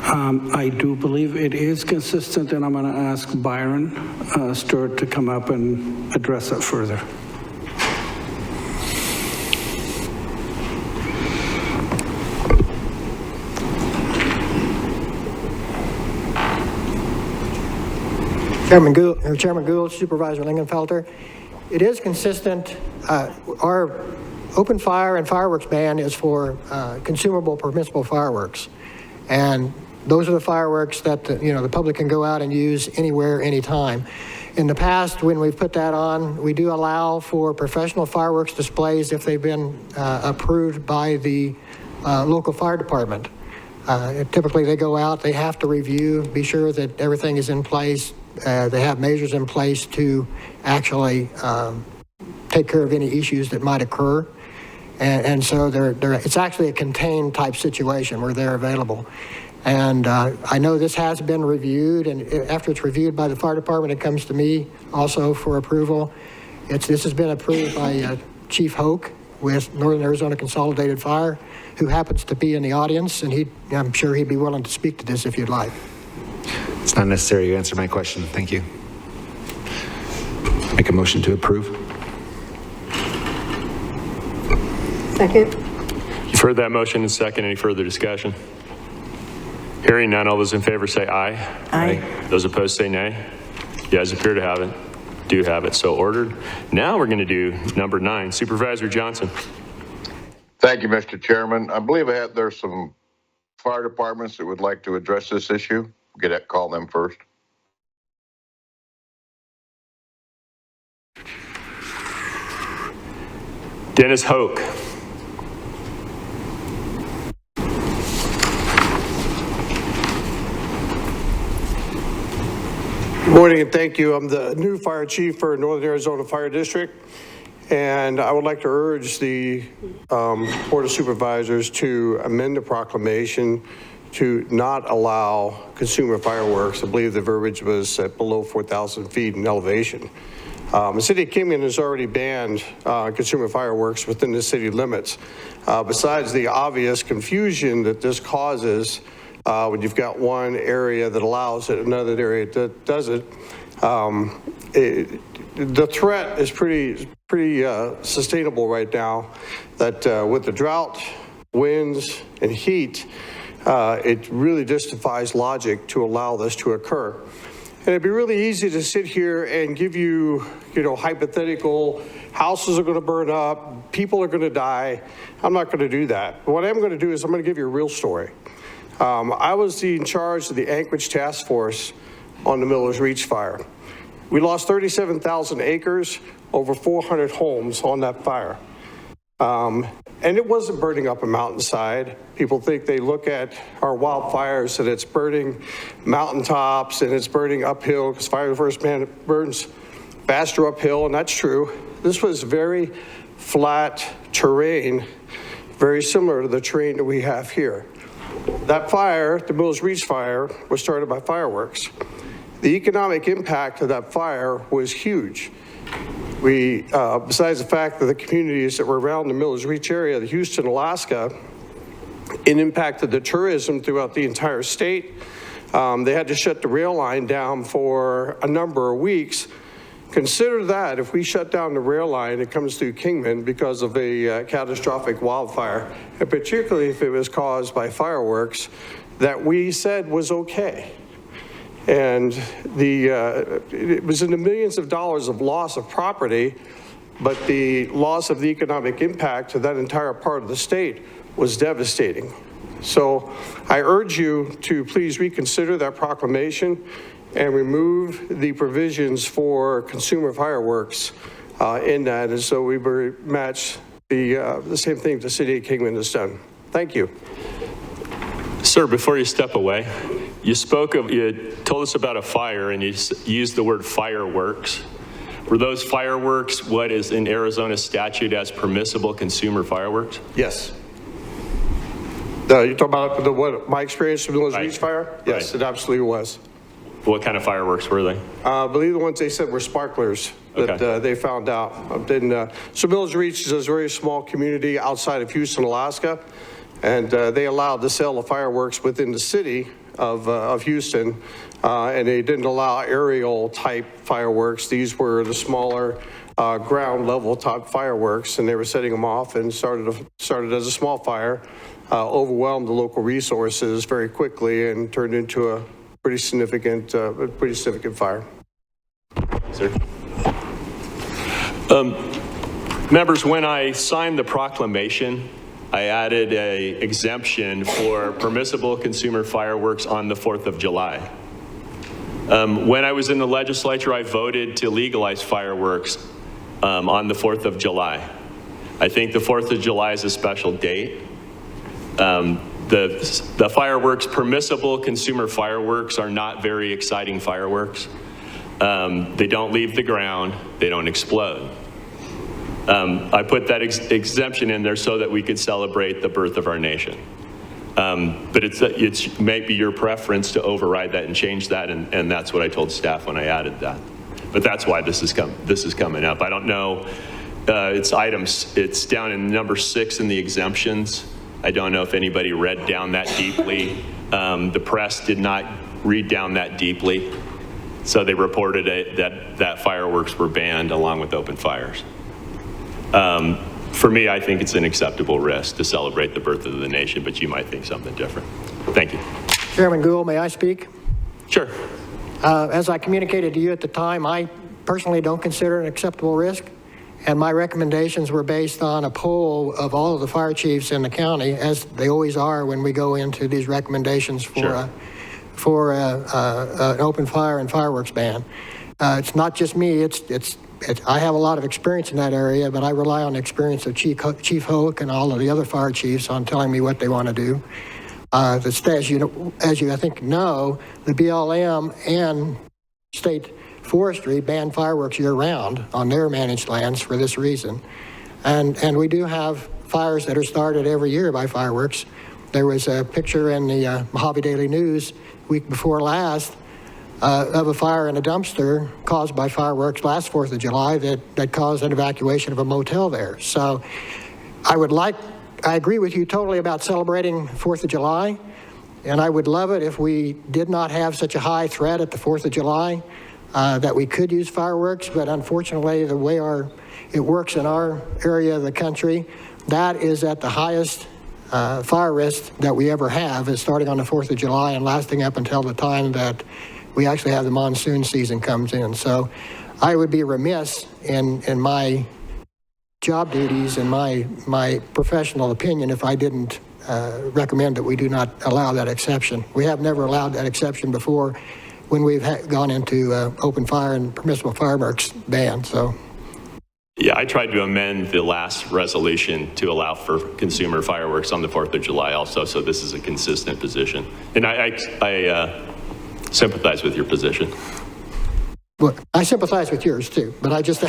I do believe it is consistent, and I'm going to ask Byron Stewart to come up and address that further. Chairman Gould, Supervisor Lingenfelter, it is consistent. Our open fire and fireworks ban is for consumable, permissible fireworks, and those are the fireworks that the public can go out and use anywhere, anytime. In the past, when we've put that on, we do allow for professional fireworks displays if they've been approved by the local fire department. Typically, they go out, they have to review, be sure that everything is in place. They have measures in place to actually take care of any issues that might occur. And so it's actually a contained type situation where they're available. And I know this has been reviewed, and after it's reviewed by the fire department, it comes to me also for approval. This has been approved by Chief Hoke with Northern Arizona Consolidated Fire, who happens to be in the audience, and I'm sure he'd be willing to speak to this if you'd like. It's not necessary. You answered my question. Thank you. Make a motion to approve. Second. You've heard that motion in second. Any further discussion? Hearing none, all those in favor say aye. Aye. Those opposed say nay. The ayes appear to have it. Do have it so ordered. Now we're going to do number 9. Supervisor Johnson. Thank you, Mr. Chairman. I believe there's some fire departments that would like to address this issue. Call them first. Dennis Hoke. Good morning and thank you. I'm the new fire chief for Northern Arizona Fire District, and I would like to urge the Board of Supervisors to amend the proclamation to not allow consumer fireworks. I believe the verbiage was at below 4,000 feet in elevation. The city of Kingman has already banned consumer fireworks within the city limits. Besides the obvious confusion that this causes when you've got one area that allows it, another area that doesn't, the threat is pretty sustainable right now, that with the drought winds, and heat, it really just defies logic to allow this to occur. And it'd be really easy to sit here and give you, hypothetical, houses are going to burn up, people are going to die. I'm not going to do that. But what I'm going to do is I'm going to give you a real story. I was in charge of the Anchorage Task Force on the Miller's Reach fire. We lost 37,000 acres, over 400 homes on that fire. And it wasn't burning up a mountainside. People think they look at our wildfires and it's burning mountaintops and it's burning uphill because fire first man burns faster uphill, and that's true. This was very flat terrain, very similar to the terrain that we have here. That fire, the Miller's Reach fire, was started by fireworks. The economic impact of that fire was huge. We, besides the fact that the communities that were around the Miller's Reach area, the Houston, Alaska, it impacted the tourism throughout the entire state. They had to shut the rail line down for a number of weeks. Consider that if we shut down the rail line, it comes through Kingman because of a catastrophic wildfire, and particularly if it was caused by fireworks that we said was okay. And it was in the millions of dollars of loss of property, but the loss of the economic impact to that entire part of the state was devastating. So I urge you to please reconsider that proclamation and remove the provisions for consumer fireworks in that, and so we match the same thing the city of Kingman has done. Thank you. Sir, before you step away, you told us about a fire and you used the word fireworks. Were those fireworks what is in Arizona statute as permissible consumer fireworks? Yes. You're talking about my experience with the Miller's Reach fire? Yes, it absolutely was. What kind of fireworks were they? I believe the ones they said were sparklers that they found out. So Miller's Reach is a very small community outside of Houston, Alaska, and they allowed the sale of fireworks within the city of Houston, and they didn't allow aerial type fireworks. These were the smaller ground level type fireworks, and they were setting them off and started as a small fire, overwhelmed the local resources very quickly and turned into a pretty significant fire. Sir. Members, when I signed the proclamation, I added an exemption for permissible consumer fireworks on the 4th of July. When I was in the legislature, I voted to legalize fireworks on the 4th of July. I think the 4th of July is a special date. The fireworks, permissible consumer fireworks, are not very exciting fireworks. They don't leave the ground, they don't explode. I put that exemption in there so that we could celebrate the birth of our nation. But it's maybe your preference to override that and change that, and that's what I told staff when I added that. But that's why this is coming up. I don't know, it's down in number 6 in the exemptions. I don't know if anybody read down that deeply. The press did not read down that deeply, so they reported that fireworks were banned along with open fires. For me, I think it's an acceptable risk to celebrate the birth of the nation, but you might think something different. Thank you. Chairman Gould, may I speak? Sure. As I communicated to you at the time, I personally don't consider it an acceptable risk, and my recommendations were based on a poll of all of the fire chiefs in the county, as they always are when we go into these recommendations for an open fire and fireworks ban. It's not just me, I have a lot of experience in that area, but I rely on the experience of Chief Hoke and all of the other fire chiefs on telling me what they want to do. As you I think know, the BLM and state forestry ban fireworks year-round on their managed lands for this reason. And we do have fires that are started every year by fireworks. There was a picture in the Mojave Daily News week before last of a fire in a dumpster caused by fireworks last 4th of July that caused an evacuation of a motel there. So I agree with you totally about celebrating 4th of July, and I would love it if we did not have such a high threat at the 4th of July that we could use fireworks, but unfortunately the way it works in our area of the country, that is at the highest fire risk that we ever have is starting on the 4th of July and lasting up until the time that we actually have the monsoon season comes in. So I would be remiss in my job duties and my professional opinion if I didn't recommend that we do not allow that exception. We have never allowed that exception before when we've gone into open fire and permissible fireworks ban. So. Yeah, I tried to amend the last resolution to allow for consumer fireworks on the 4th of July also, so this is a consistent position. And I sympathize with your position. Well, I sympathize with yours too, but I just...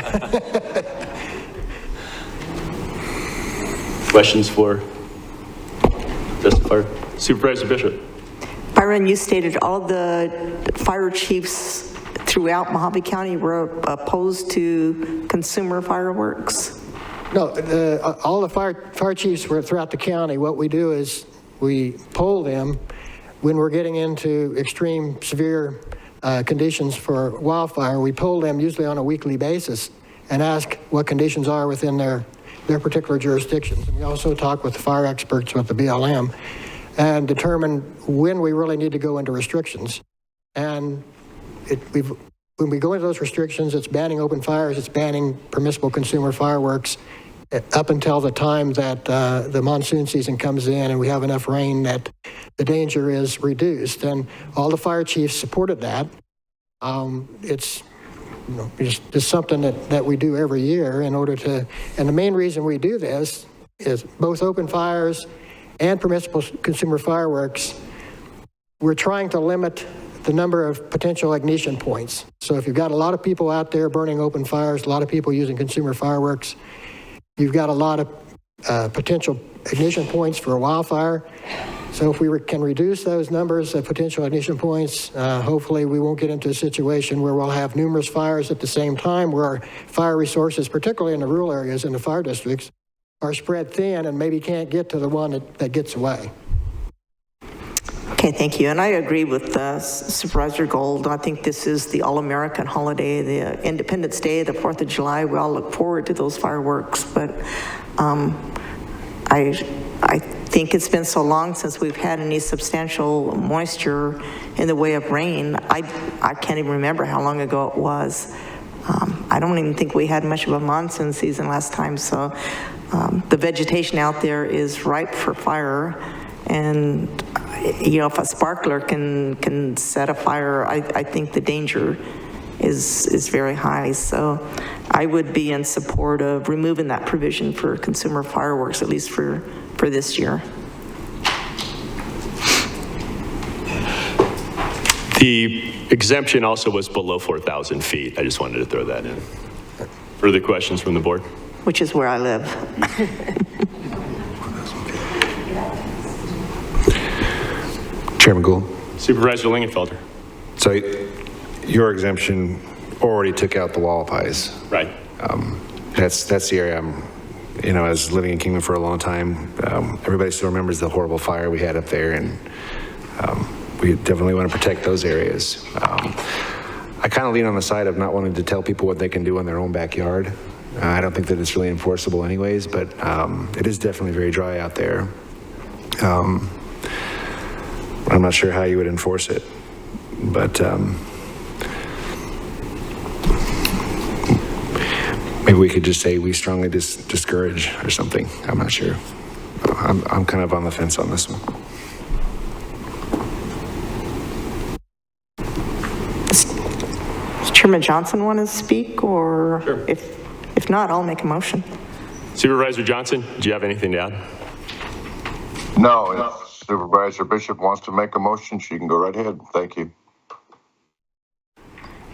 Questions for Testifier? Supervisor Bishop. Byron, you stated all the fire chiefs throughout Mojave County were opposed to consumer fireworks? No, all the fire chiefs were throughout the county. What we do is we poll them when we're getting into extreme severe conditions for wildfire. We poll them usually on a weekly basis and ask what conditions are within their particular jurisdictions. And we also talk with the fire experts with the BLM and determine when we really need to go into restrictions. And when we go into those restrictions, it's banning open fires, it's banning permissible consumer fireworks up until the time that the monsoon season comes in and we have enough rain that the danger is reduced. And all the fire chiefs supported that. It's just something that we do every year in order to, and the main reason we do this is both open fires and permissible consumer fireworks, we're trying to limit the number of potential ignition points. So if you've got a lot of people out there burning open fires, a lot of people using consumer fireworks, you've got a lot of potential ignition points for a wildfire. So if we can reduce those numbers of potential ignition points, hopefully we won't get into a situation where we'll have numerous fires at the same time, where our fire resources, particularly in the rural areas in the fire districts, are spread thin and maybe can't get to the one that gets away. Okay, thank you. And I agree with Supervisor Gold. I think this is the all-American holiday, the Independence Day, the 4th of July. We all look forward to those fireworks, but I think it's been so long since we've had any substantial moisture in the way of rain. I can't even remember how long ago it was. I don't even think we had much of a monsoon season last time, so the vegetation out there is ripe for fire. And if a sparkler can set a fire, I think the danger is very high. So I would be in support of removing that provision for consumer fireworks, at least for this year. The exemption also was below 4,000 feet. I just wanted to throw that in. Further questions from the board? Which is where I live. Chairman Gould. Supervisor Lingenfelter. So your exemption already took out the Wallapies. Right. That's the area I'm, I was living in Kingman for a long time. Everybody still remembers the horrible fire we had up there, and we definitely want to protect those areas. I kind of lean on the side of not wanting to tell people what they can do in their own backyard. I don't think that it's really enforceable anyways, but it is definitely very dry out there. I'm not sure how you would enforce it, but maybe we could just say we strongly discourage or something. I'm not sure. I'm kind of on the fence on this one. Does Chairman Johnson want to speak, or sure. If not, I'll make a motion. Supervisor Johnson, do you have anything to add? No, if Supervisor Bishop wants to make a motion, she can go right ahead. Thank you.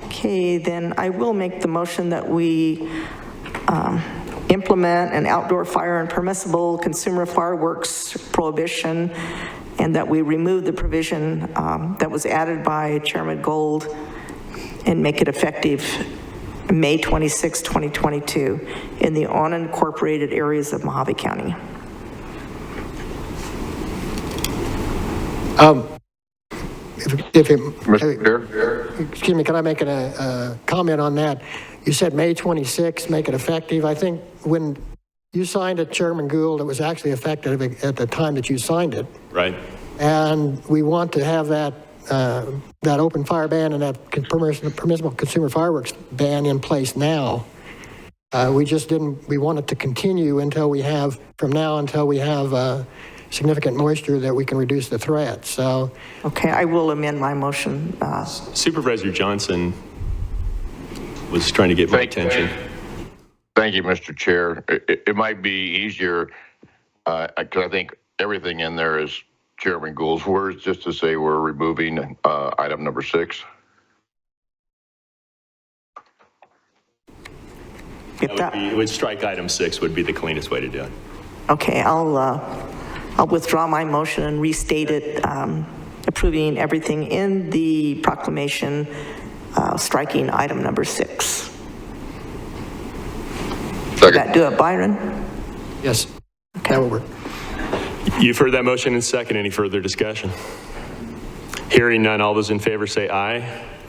Okay, then I will make the motion that we implement an outdoor fire and permissible consumer fireworks prohibition, and that we remove the provision that was added by Chairman Gold and make it effective May 26, 2022 in the unincorporated areas of Mojave County. Excuse me, can I make a comment on that? You said May 26, make it effective. I think when you signed it, Chairman Gould. It was actually effective at the time that you signed it. Right. And we want to have that open fire ban and that permissible consumer fireworks ban in place now. We want it to continue until we have, from now until we have significant moisture that we can reduce the threat, so. Okay, I will amend my motion. Supervisor Johnson was trying to get my attention. Thank you, Mr. Chair. It might be easier, because I think everything in there is Chairman Gould's words, just to say we're removing item number 6. It would strike item 6 would be the cleanest way to do it. Okay, I'll withdraw my motion and restate it, approving everything in the proclamation, striking item number 6. Did that do it, Byron? Yes, that will work. You've heard that motion in second. Any further discussion? Hearing none, all those in favor say aye.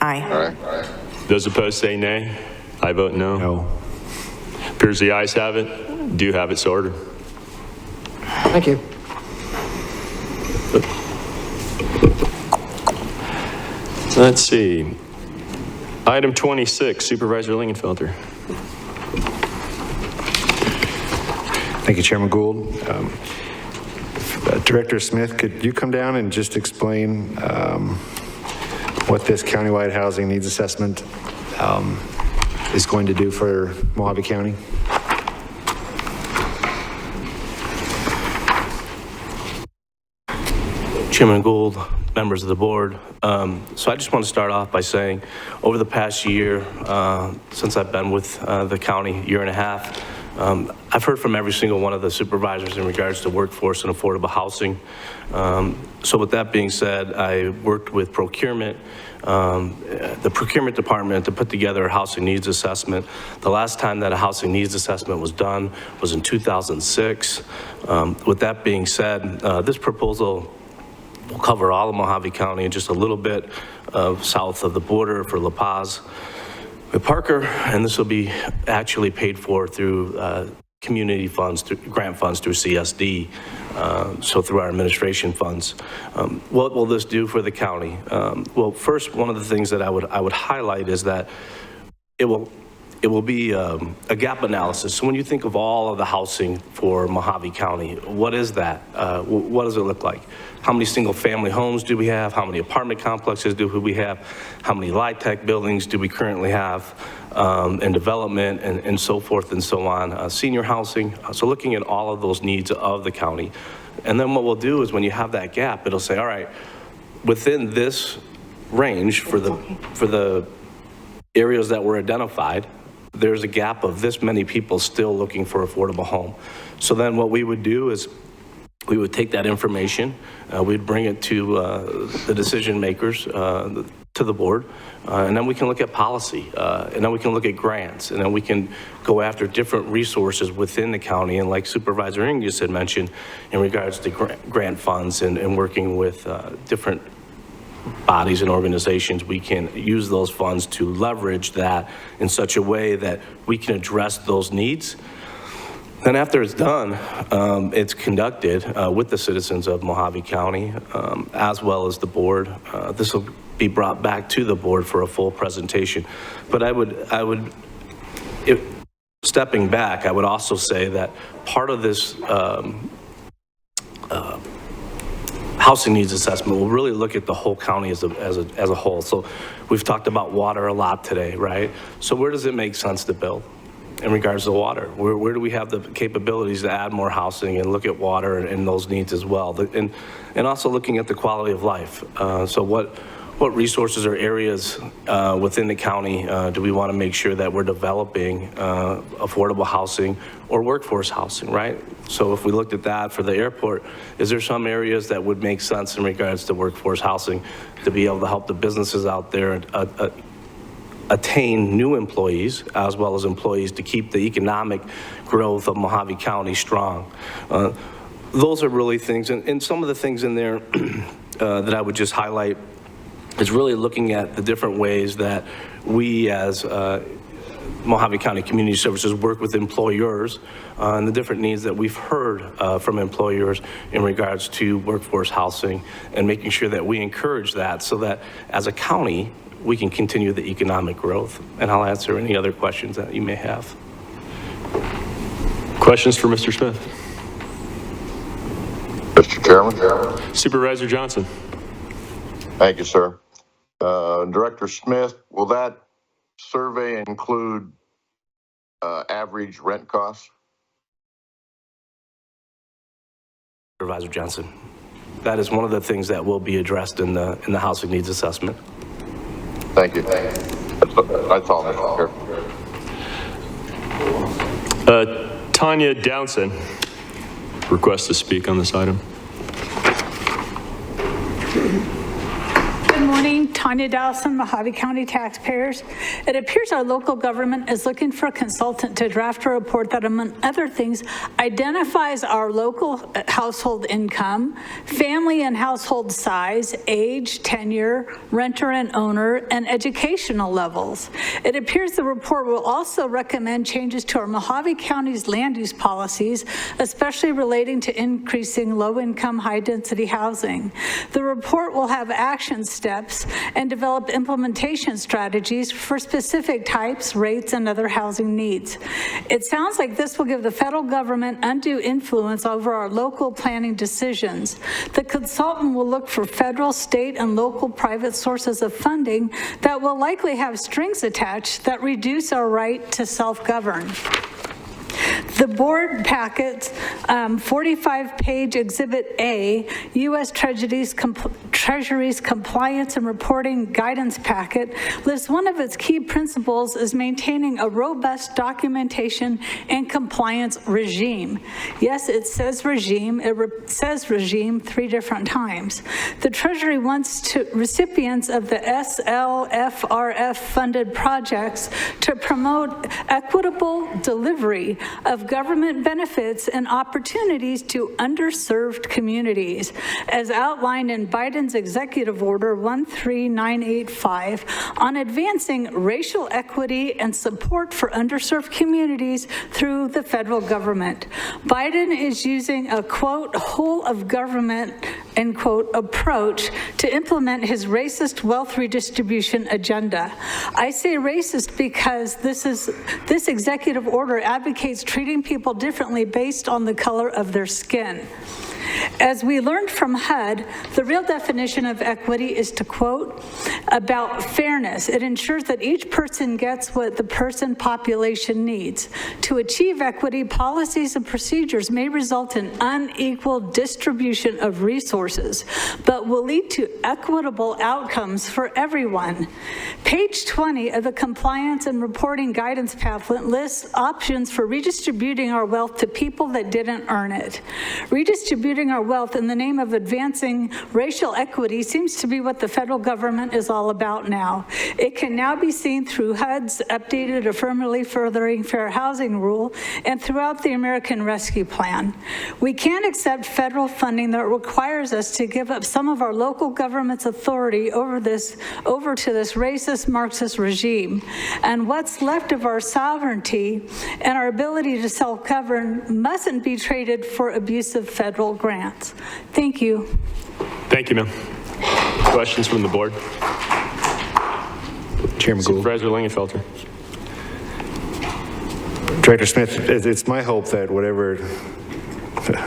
Aye. Aye. Those opposed say nay. I vote no. No. Appears the ayes have it. Do have it, so ordered. Thank you. Let's see. Item 26, Supervisor Lingenfelter. Thank you, Chairman Gould. Director Smith, could you come down and just explain what this countywide housing needs assessment is going to do for Mojave County? Chairman Gould, members of the board. So I just want to start off by saying over the past year, since I've been with the county, year and a half, I've heard from every single one of the supervisors in regards to workforce and affordable housing. So with that being said, I worked with procurement, the procurement department to put together a housing needs assessment. The last time that a housing needs assessment was done was in 2006. With that being said, this proposal will cover all of Mojave County and just a little bit of south of the border for La Paz with Parker, and this will be actually paid for through community funds, through grant funds through CSD, so through our administration funds. What will this do for the county? Well, first, one of the things that I would highlight is that it will be a gap analysis. So when you think of all of the housing for Mojave County, what is that? What does it look like? How many single family homes do we have? How many apartment complexes do we have? How many LIHTC buildings do we currently have in development and so forth and so on? Senior housing. So looking at all of those needs of the county. And then what we'll do is when you have that gap, it'll say, all right, within this range for the areas that were identified, there's a gap of this many people still looking for affordable home. So then what we would do is we would take that information, we'd bring it to the decision makers, to the board, and then we can look at policy, and then we can look at grants, and then we can go after different resources within the county. And like Supervisor Ingis had mentioned in regards to grant funds and working with different bodies and organizations, we can use those funds to leverage that in such a way that we can address those needs. Then after it's done, it's conducted with the citizens of Mojave County, as well as the board. This will be brought back to the board for a full presentation. But stepping back, I would also say that part of this housing needs assessment will really look at the whole county as a whole. So we've talked about water a lot today, right? So where does it make sense to build in regards to water? Where do we have the capabilities to add more housing and look at water and those needs as well? And also looking at the quality of life. So what resources or areas within the county do we want to make sure that we're developing affordable housing or workforce housing, right? So if we looked at that for the airport, is there some areas that would make sense in regards to workforce housing to be able to help the businesses out there attain new employees as well as employees to keep the economic growth of Mojave County strong? Those are really things, and some of the things in there that I would just highlight is really looking at the different ways that we as Mojave County Community Services work with employers and the different needs that we've heard from employers in regards to workforce housing, and making sure that we encourage that so that as a county, we can continue the economic growth. And I'll answer any other questions that you may have. Questions for Mr. Smith? Mr. Chairman. Supervisor Johnson. Thank you, sir. Director Smith, will that survey include average rent costs? Supervisor Johnson, that is one of the things that will be addressed in the housing needs assessment. Thank you. That's all, Mr. Chair. Tanya Downson requests to speak on this item. Good morning, Tanya Dawson, Mojave County taxpayers. It appears our local government is looking for a consultant to draft a report that, among other things, identifies our local household income, family and household size, age, tenure, renter and owner, and educational levels. It appears the report will also recommend changes to our Mojave County's land use policies, especially relating to increasing low-income, high-density housing. The report will have action steps and develop implementation strategies for specific types, rates, and other housing needs. It sounds like this will give the federal government undue influence over our local planning decisions. The consultant will look for federal, state, and local private sources of funding that will likely have strings attached that reduce our right to self-govern. The board packet's 45-page Exhibit A, U.S. Treasury's Compliance and Reporting Guidance Packet, lists one of its key principles as maintaining a robust documentation and compliance regime. Yes, it says regime. It says regime 3 different times. The Treasury wants recipients of the SLFRF-funded projects to promote equitable delivery of government benefits and opportunities to underserved communities, as outlined in Biden's Executive Order 13985 on advancing racial equity and support for underserved communities through the federal government. Biden is using a, quote, whole of government, end quote, approach to implement his racist wealth redistribution agenda. I say racist because this executive order advocates treating people differently based on the color of their skin. As we learned from HUD, the real definition of equity is to quote, about fairness. It ensures that each person gets what the person population needs. To achieve equity, policies and procedures may result in unequal distribution of resources, but will lead to equitable outcomes for everyone. Page 20 of the Compliance and Reporting Guidance Pamphlet lists options for redistributing our wealth to people that didn't earn it. Redistributing our wealth in the name of advancing racial equity seems to be what the federal government is all about now. It can now be seen through HUD's updated Affirmatively Furthering Fair Housing Rule and throughout the American Rescue Plan. We can't accept federal funding that requires us to give up some of our local government's authority over to this racist Marxist regime. And what's left of our sovereignty and our ability to self-govern mustn't be traded for abusive federal grants. Thank you. Thank you, ma'am. Questions from the board? Chairman Gould. Supervisor Lingenfelter. Director Smith, it's my hope that whatever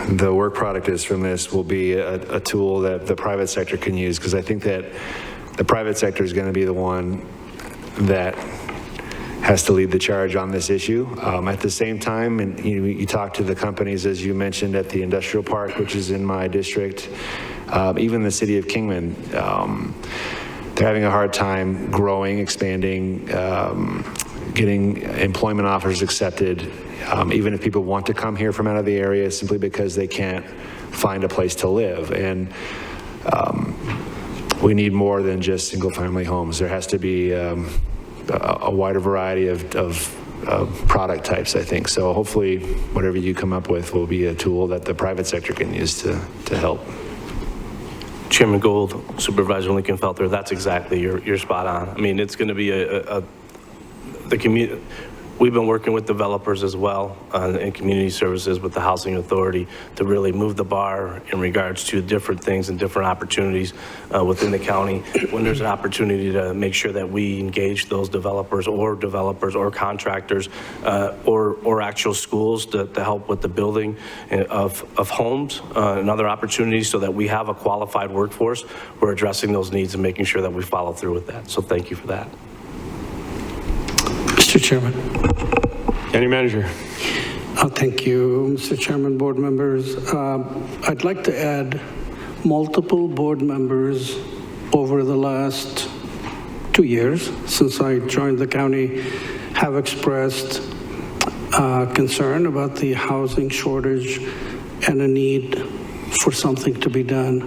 the work product is from this will be a tool that the private sector can use, because I think that the private sector is going to be the one that has to lead the charge on this issue. At the same time, and you talk to the companies, as you mentioned, at the industrial park, which is in my district, even the city of Kingman, they're having a hard time growing, expanding, getting employment offers accepted, even if people want to come here from out of the area, simply because they can't find a place to live. And we need more than just single-family homes. There has to be a wider variety of product types, I think. So hopefully whatever you come up with will be a tool that the private sector can use to help. Chairman Gould, Supervisor Lingenfelter, that's exactly, you're spot on. I mean, it's going to be the community, we've been working with developers as well in community services with the Housing Authority to really move the bar in regards to different things and different opportunities within the county. When there's an opportunity to make sure that we engage those developers or contractors or actual schools to help with the building of homes and other opportunities so that we have a qualified workforce, we're addressing those needs and making sure that we follow through with that. So thank you for that. Mr. Chairman. County Manager. Thank you, Mr. Chairman, board members. I'd like to add multiple board members over the last 2 years since I joined the county have expressed concern about the housing shortage and a need for something to be done.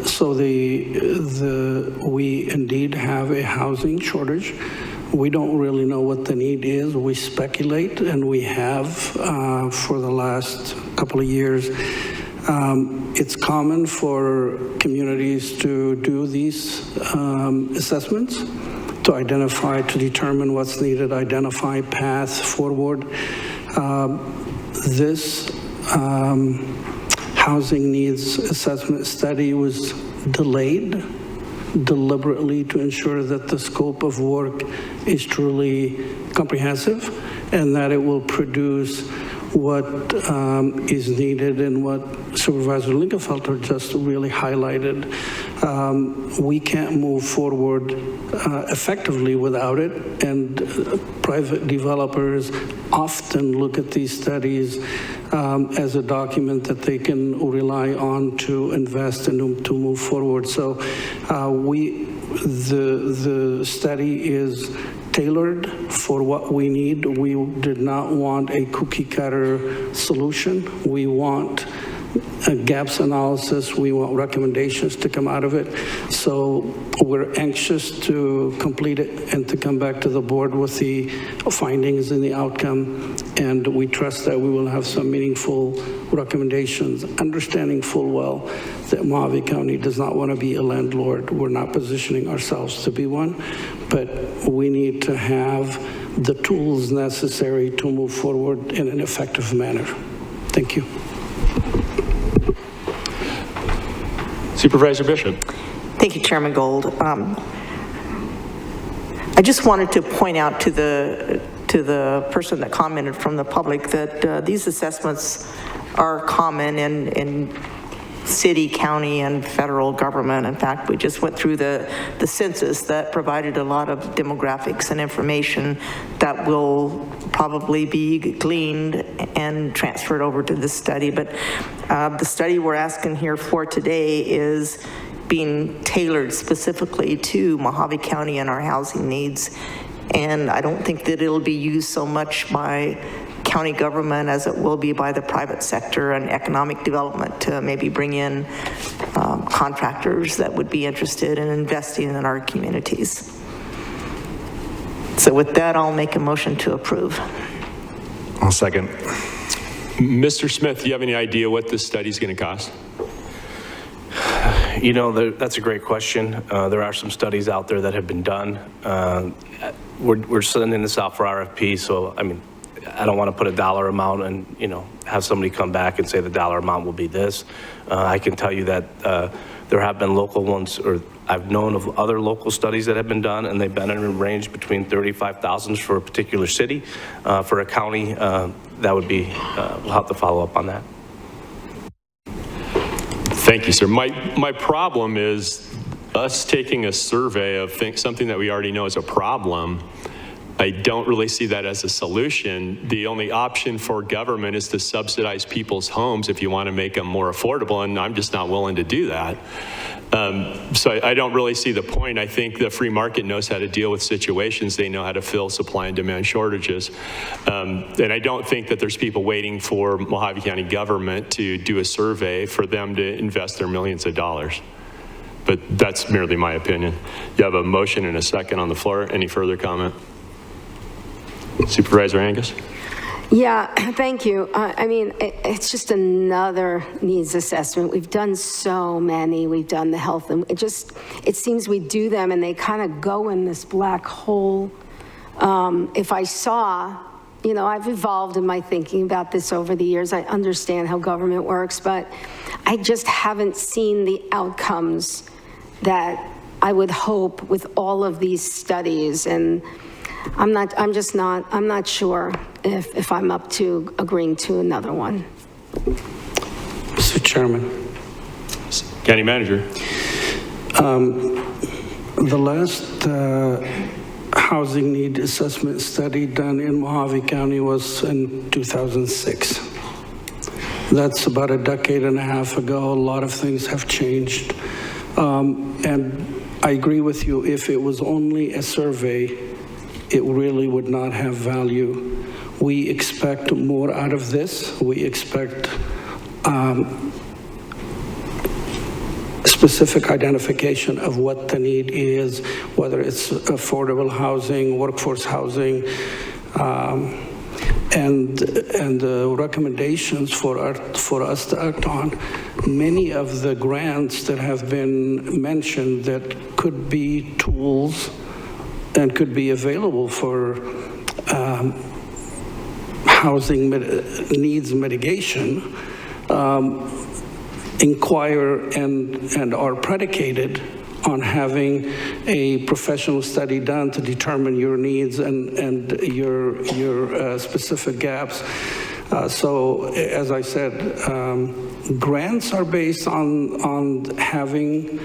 So we indeed have a housing shortage. We don't really know what the need is. We speculate, and we have for the last couple of years. It's common for communities to do these assessments to identify, to determine what's needed, identify path forward. This housing needs assessment study was delayed deliberately to ensure that the scope of work is truly comprehensive and that it will produce what is needed and what Supervisor Lingenfelter just really highlighted. We can't move forward effectively without it, and private developers often look at these studies as a document that they can rely on to invest and to move forward. So the study is tailored for what we need. We did not want a cookie cutter solution. We want a gaps analysis. We want recommendations to come out of it. So we're anxious to complete it and to come back to the board with the findings and the outcome. And we trust that we will have some meaningful recommendations, understanding full well that Mojave County does not want to be a landlord. We're not positioning ourselves to be one, but we need to have the tools necessary to move forward in an effective manner. Thank you. Supervisor Bishop. Thank you, Chairman Gold. I just wanted to point out to the person that commented from the public that these assessments are common in city, county, and federal government. In fact, we just went through the census that provided a lot of demographics and information that will probably be gleaned and transferred over to this study. But the study we're asking here for today is being tailored specifically to Mojave County and our housing needs. And I don't think that it'll be used so much by county government as it will be by the private sector and economic development to maybe bring in contractors that would be interested in investing in our communities. So with that, I'll make a motion to approve. I'll second. Mr. Smith, do you have any idea what this study is going to cost? You know, that's a great question. There are some studies out there that have been done. We're sending this out for RFP, so I mean, I don't want to put a dollar amount and, you know, have somebody come back and say the dollar amount will be this. I can tell you that there have been local ones, or I've known of other local studies that have been done, and they've been in a range between 35,000 for a particular city. For a county, that would be, we'll have to follow up on that. Thank you, sir. My problem is us taking a survey of something that we already know is a problem. I don't really see that as a solution. The only option for government is to subsidize people's homes if you want to make them more affordable, and I'm just not willing to do that. So I don't really see the point. I think the free market knows how to deal with situations. They know how to fill supply and demand shortages. And I don't think that there's people waiting for Mojave County government to do a survey for them to invest their millions of dollars. But that's merely my opinion. You have a motion and a second on the floor. Any further comment? Supervisor Angus? Yeah, thank you. I mean, it's just another needs assessment. We've done so many. We've done the health, and it seems we do them and they kind of go in this black hole if I saw, I've evolved in my thinking about this over the years. I understand how government works, but I just haven't seen the outcomes that I would hope with all of these studies. And I'm not sure if I'm up to agreeing to another one. Mr. Chairman. County Manager. The last housing need assessment study done in Mojave County was in 2006. That's about a decade and a half ago. A lot of things have changed. And I agree with you, if it was only a survey, it really would not have value. We expect more out of this. We expect specific identification of what the need is, whether it's affordable housing, workforce housing, and the recommendations for us to act on. Many of the grants that have been mentioned that could be tools and could be available for housing needs mitigation inquire and are predicated on having a professional study done to determine your needs and your specific gaps. So, as I said, grants are based on having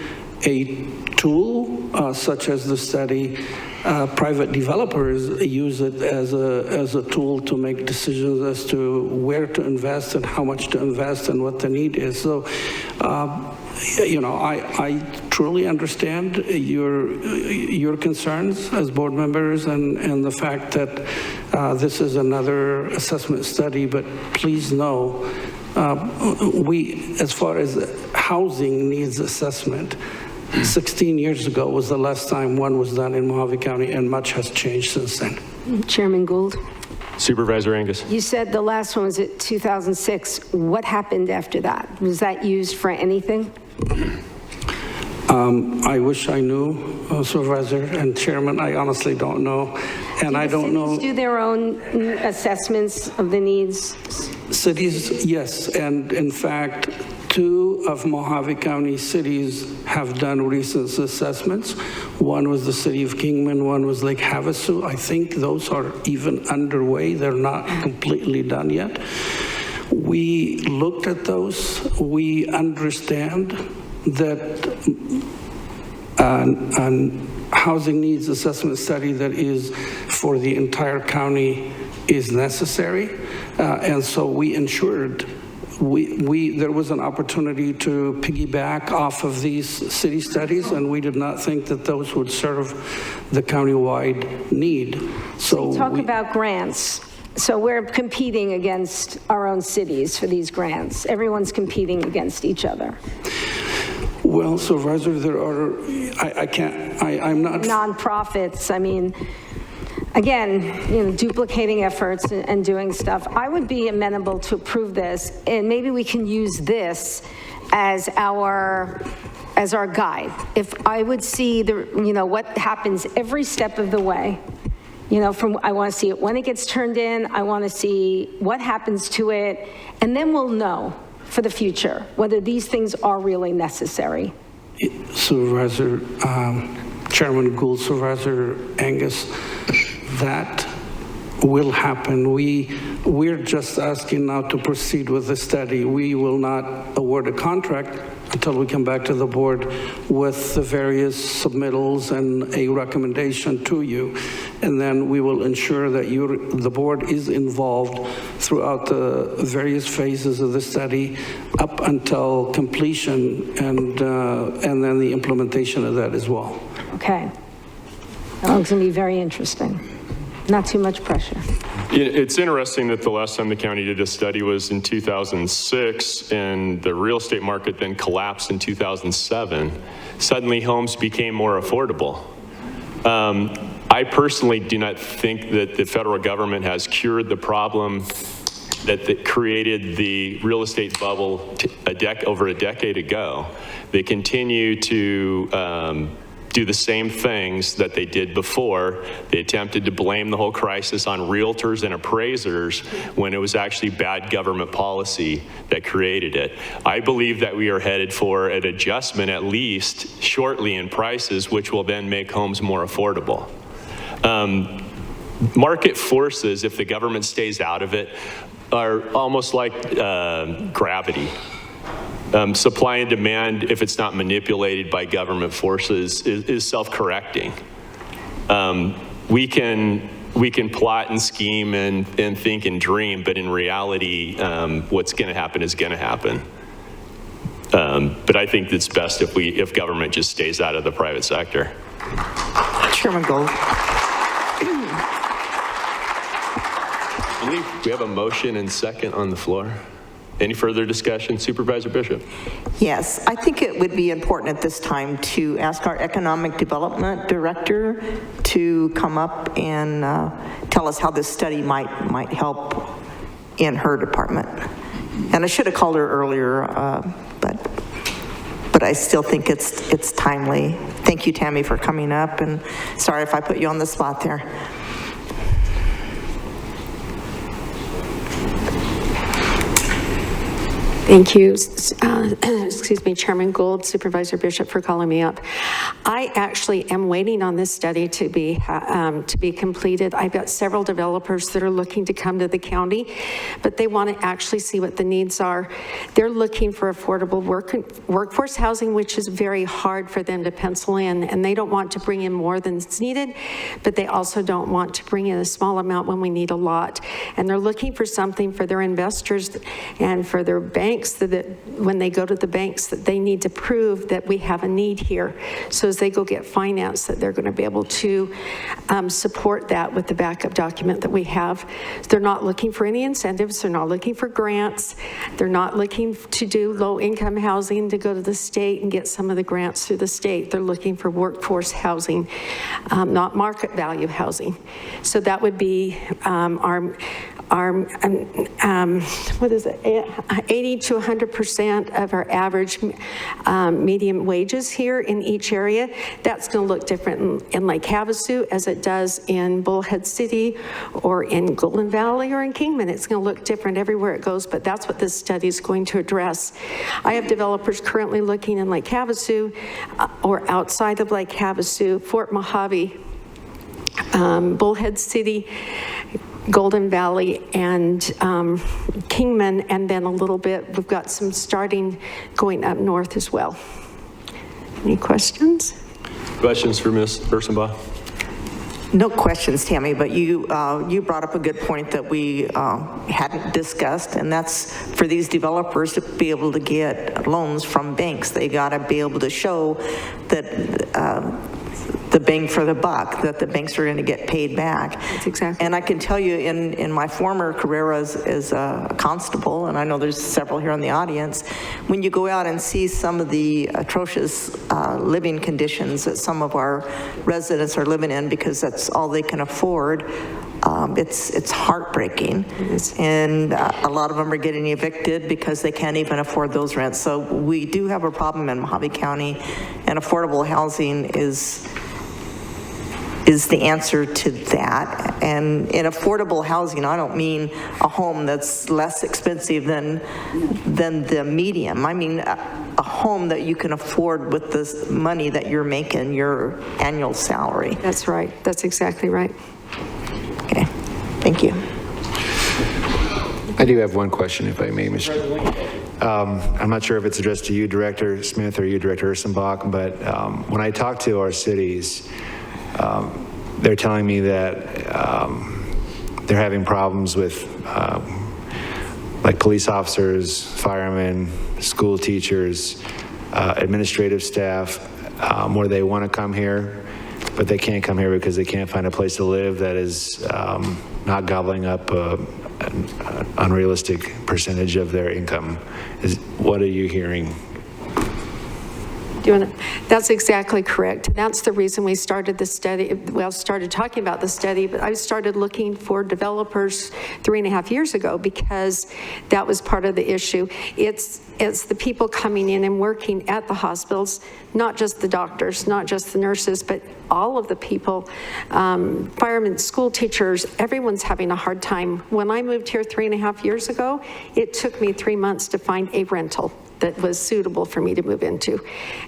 a tool such as the study. Private developers use it as a tool to make decisions as to where to invest and how much to invest and what the need is. So, I truly understand your concerns as board members and the fact that this is another assessment study, but please know, as far as housing needs assessment, 16 years ago was the last time one was done in Mojave County, and much has changed since then. Chairman Gould. Supervisor Angus. You said the last one was at 2006. What happened after that? Was that used for anything? I wish I knew, Supervisor and Chairman. I honestly don't know. And I don't know. Do their own assessments of the needs? Cities, yes. And in fact, 2 of Mojave County cities have done recent assessments. One was the city of Kingman, one was Lake Havasu. I think those are even underway. They're not completely done yet. We looked at those. We understand that an housing needs assessment study that is for the entire county is necessary. And so we ensured there was an opportunity to piggyback off of these city studies, and we did not think that those would serve the countywide need. So talk about grants. So we're competing against our own cities for these grants. Everyone's competing against each other. Well, Supervisor, there are, I'm not. Nonprofits, I mean, again, duplicating efforts and doing stuff. I would be amenable to approve this, and maybe we can use this as our guide. If I would see what happens every step of the way, I want to see it when it gets turned in. I want to see what happens to it, and then we'll know for the future whether these things are really necessary. Supervisor, Chairman Gould, Supervisor Angus, that will happen. We're just asking now to proceed with the study. We will not award a contract until we come back to the board with the various submittals and a recommendation to you. And then we will ensure that the board is involved throughout the various phases of the study up until completion and then the implementation of that as well. Okay. That's going to be very interesting. Not too much pressure. It's interesting that the last time the county did a study was in 2006, and the real estate market then collapsed in 2007. Suddenly homes became more affordable. I personally do not think that the federal government has cured the problem that created the real estate bubble over a decade ago. They continue to do the same things that they did before. They attempted to blame the whole crisis on realtors and appraisers when it was actually bad government policy that created it. I believe that we are headed for an adjustment, at least shortly, in prices, which will then make homes more affordable. Market forces, if the government stays out of it, are almost like gravity. Supply and demand, if it's not manipulated by government forces, is self-correcting. We can plot and scheme and think and dream, but in reality, what's going to happen is going to happen. But I think it's best if government just stays out of the private sector. Chairman Gold. I believe we have a motion and second on the floor. Any further discussion? Supervisor Bishop? Yes, I think it would be important at this time to ask our Economic Development Director to come up and tell us how this study might help in her department. And I should have called her earlier, but I still think it's timely. Thank you, Tammy, for coming up, and sorry if I put you on the spot there. Thank you, excuse me, Chairman Gould, Supervisor Bishop, for calling me up. I actually am waiting on this study to be completed. I've got several developers that are looking to come to the county, but they want to actually see what the needs are. They're looking for affordable workforce housing, which is very hard for them to pencil in, and they don't want to bring in more than is needed, but they also don't want to bring in a small amount when we need a lot. And they're looking for something for their investors and for their banks, so that when they go to the banks, that they need to prove that we have a need here. So as they go get finance, that they're going to be able to support that with the backup document that we have. They're not looking for any incentives. They're not looking for grants. They're not looking to do low-income housing to go to the state and get some of the grants through the state. They're looking for workforce housing, not market value housing. So that would be what is it, 80 to 100% of our average median wages here in each area. That's going to look different in Lake Havasu as it does in Bullhead City or in Golden Valley or in Kingman. It's going to look different everywhere it goes, but that's what this study is going to address. I have developers currently looking in Lake Havasu or outside of Lake Havasu, Fort Mojave, Bullhead City, Golden Valley, and Kingman, and then a little bit, we've got some starting going up north as well. Any questions? Questions for Ms. Ursenbaugh? No questions, Tammy, but you brought up a good point that we hadn't discussed, and that's for these developers to be able to get loans from banks. They got to be able to show that the bang for the buck, that the banks are going to get paid back. That's exactly. And I can tell you in my former career as a constable, and I know there's several here in the audience, when you go out and see some of the atrocious living conditions that some of our residents are living in because that's all they can afford, it's heartbreaking. And a lot of them are getting evicted because they can't even afford those rents. So we do have a problem in Mojave County, and affordable housing is the answer to that. And in affordable housing, I don't mean a home that's less expensive than the medium. I mean a home that you can afford with the money that you're making, your annual salary. That's right. That's exactly right. Okay, thank you. I do have one question, if I may, Mr. I'm not sure if it's addressed to you, Director Smith, or you, Director Ursenbach, but when I talk to our cities, they're telling me that they're having problems with like police officers, firemen, school teachers, administrative staff, where they want to come here, but they can't come here because they can't find a place to live that is not gobbling up an unrealistic percentage of their income. What are you hearing? That's exactly correct. That's the reason we started the study, well, started talking about the study, but I started looking for developers 3.5 years ago because that was part of the issue. It's the people coming in and working at the hospitals, not just the doctors, not just the nurses, but all of the people, firemen, school teachers, everyone's having a hard time. When I moved here 3.5 years ago, it took me 3 months to find a rental that was suitable for me to move into.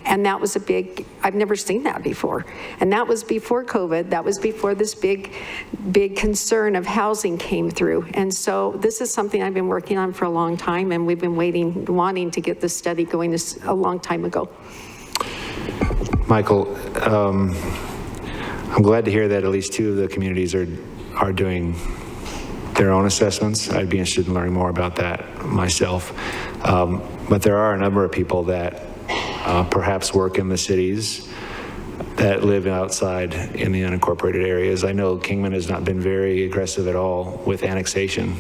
And that was a big, I've never seen that before. And that was before COVID. That was before this big concern of housing came through. And so this is something I've been working on for a long time, and we've been wanting to get this study going a long time ago. Michael, I'm glad to hear that at least 2 of the communities are doing their own assessments. I'd be interested in learning more about that myself. But there are a number of people that perhaps work in the cities that live outside in the unincorporated areas. I know Kingman has not been very aggressive at all with annexation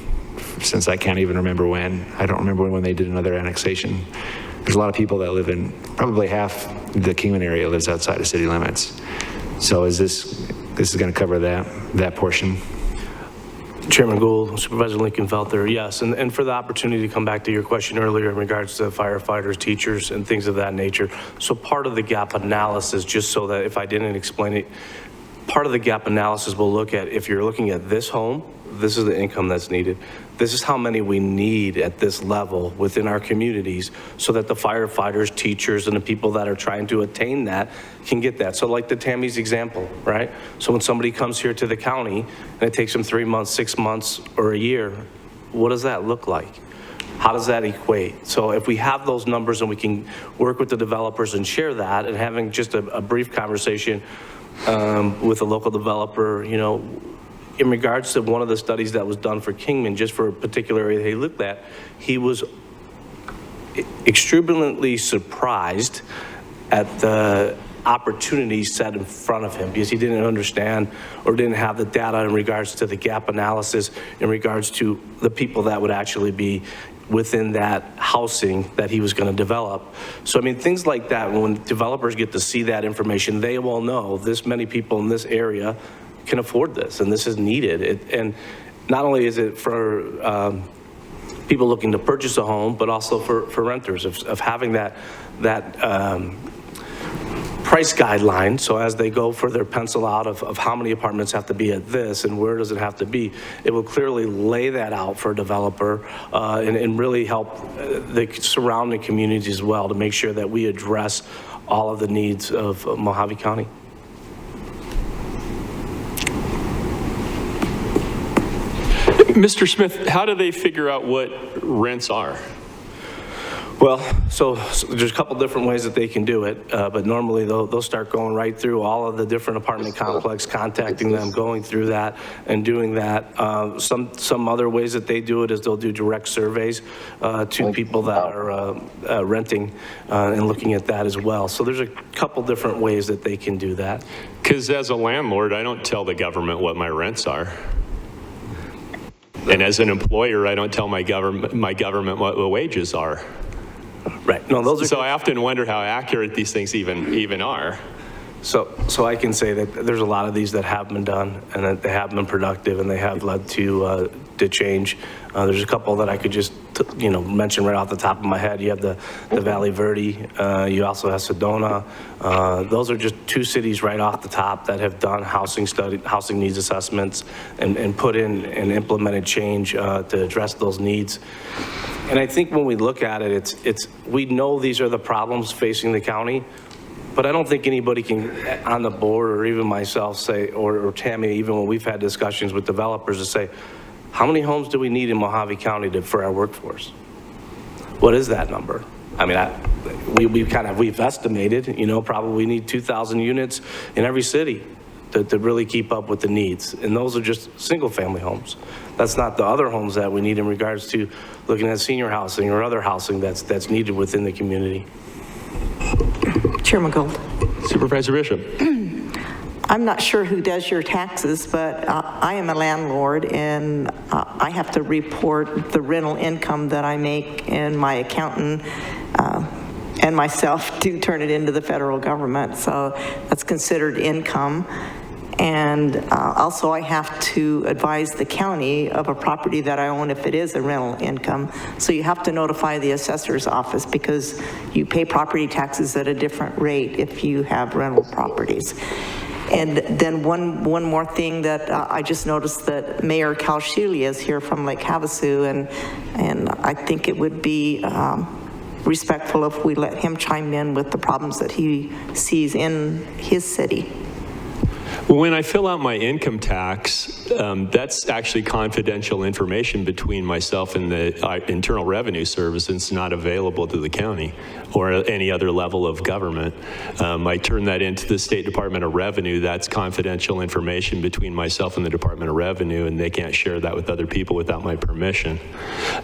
since I can't even remember when. I don't remember when they did another annexation. There's a lot of people that live in, probably half the Kingman area lives outside of city limits. So is this is going to cover that portion? Chairman Gould, Supervisor Lincoln-Felter, yes, and for the opportunity to come back to your question earlier in regards to firefighters, teachers, and things of that nature. So part of the gap analysis, just so that if I didn't explain it, part of the gap analysis will look at, if you're looking at this home, this is the income that's needed. This is how many we need at this level within our communities so that the firefighters, teachers, and the people that are trying to attain that can get that. So like the Tammy's example, right? So when somebody comes here to the county and it takes them 3 months, 6 months, or a year, what does that look like? How does that equate? So if we have those numbers and we can work with the developers and share that, and having just a brief conversation with a local developer, you know, in regards to one of the studies that was done for Kingman, just for a particular area he looked at, he was extremely surprised at the opportunities set in front of him because he didn't understand or didn't have the data in regards to the gap analysis in regards to the people that would actually be within that housing that he was going to develop. So, I mean, things like that, when developers get to see that information, they will know this many people in this area can afford this, and this is needed. And not only is it for people looking to purchase a home, but also for renters of having that price guideline. So as they go for their pencil out of how many apartments have to be at this and where does it have to be, it will clearly lay that out for a developer and really help the surrounding communities as well to make sure that we address all of the needs of Mojave County. Mr. Smith, how do they figure out what rents are? Well, so there's a couple different ways that they can do it, but normally they'll start going right through all of the different apartment complex, contacting them, going through that and doing that. Some other ways that they do it is they'll do direct surveys to people that are renting and looking at that as well. So there's a couple different ways that they can do that. Because as a landlord, I don't tell the government what my rents are. And as an employer, I don't tell my government what the wages are. Right. No, those are. So I often wonder how accurate these things even are. So I can say that there's a lot of these that have been done and that they have been productive and they have led to change. There's a couple that I could just mention right off the top of my head. You have the Valley Verde. You also have Sedona. Those are just 2 cities right off the top that have done housing needs assessments and put in and implemented change to address those needs. And I think when we look at it, we know these are the problems facing the county, but I don't think anybody can, on the board or even myself say, or Tammy, even when we've had discussions with developers to say, how many homes do we need in Mojave County for our workforce? What is that number? I mean, we've estimated, probably we need 2,000 units in every city to really keep up with the needs. And those are just single family homes. That's not the other homes that we need in regards to looking at senior housing or other housing that's needed within the community. Chairman Gould. Supervisor Bishop. I'm not sure who does your taxes, but I am a landlord and I have to report the rental income that I make, and my accountant and myself do turn it into the federal government, so that's considered income. And also I have to advise the county of a property that I own if it is a rental income. So you have to notify the assessor's office because you pay property taxes at a different rate if you have rental properties. And then one more thing that I just noticed that Mayor Kalshili is here from Lake Havasu, and I think it would be respectful if we let him chime in with the problems that he sees in his city. Well, when I fill out my income tax, that's actually confidential information between myself and the Internal Revenue Service. It's not available to the county or any other level of government. I turn that into the State Department of Revenue. That's confidential information between myself and the Department of Revenue, and they can't share that with other people without my permission.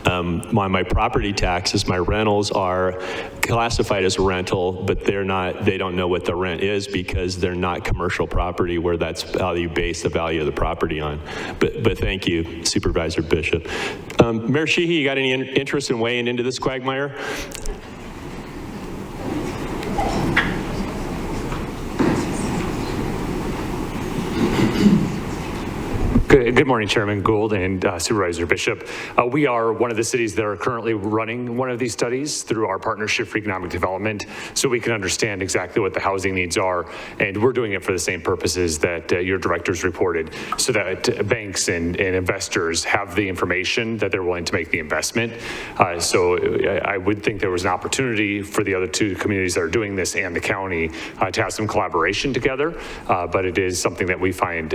My property taxes, my rentals are classified as rental, but they don't know what the rent is because they're not commercial property where that's how you base the value of the property on. But thank you, Supervisor Bishop. Mayor Sheehy, you got any interest in weighing into this quagmire? Good morning, Chairman Gould and Supervisor Bishop. We are one of the cities that are currently running one of these studies through our Partnership for Economic Development, so we can understand exactly what the housing needs are. And we're doing it for the same purposes that your directors reported, so that banks and investors have the information that they're willing to make the investment. So I would think there was an opportunity for the other two communities that are doing this and the county to have some collaboration together, but it is something that we find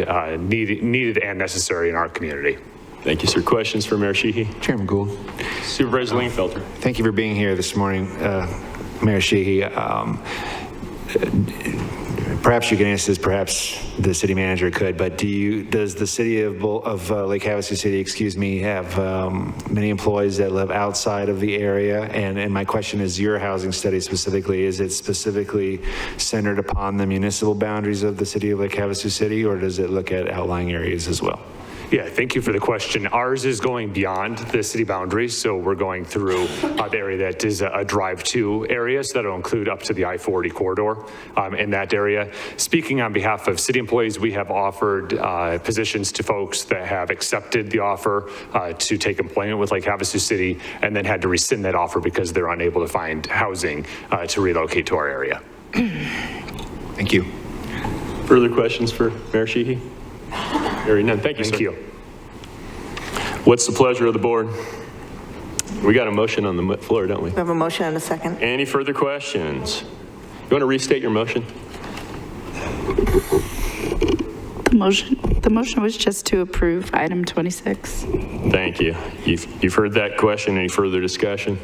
needed and necessary in our community. Thank you, sir. Questions for Mayor Sheehy? Chairman Gould. Supervisor Lingenfelter. Thank you for being here this morning, Mayor Sheehy. Perhaps you can answer this, perhaps the city manager could, but does the city of Lake Havasu City, have many employees that live outside of the area? And my question is, your housing study specifically, is it specifically centered upon the municipal boundaries of the city of Lake Havasu City, or does it look at outlying areas as well? Yeah, thank you for the question. Ours is going beyond the city boundaries, so we're going through the area that is a drive-to area, so that'll include up to the I-40 corridor in that area. Speaking on behalf of city employees, we have offered positions to folks that have accepted the offer to take employment with Lake Havasu City and then had to rescind that offer because they're unable to find housing to relocate to our area. Thank you. Further questions for Mayor Sheehy? Hearing none. Thank you, Thank sir. you. What's the pleasure of the board? We got a motion on the floor, don't we? We have a motion and a second. Any further questions? You want to restate your motion? The motion was just to approve item 26. Thank you. You've heard that question. Any further discussion?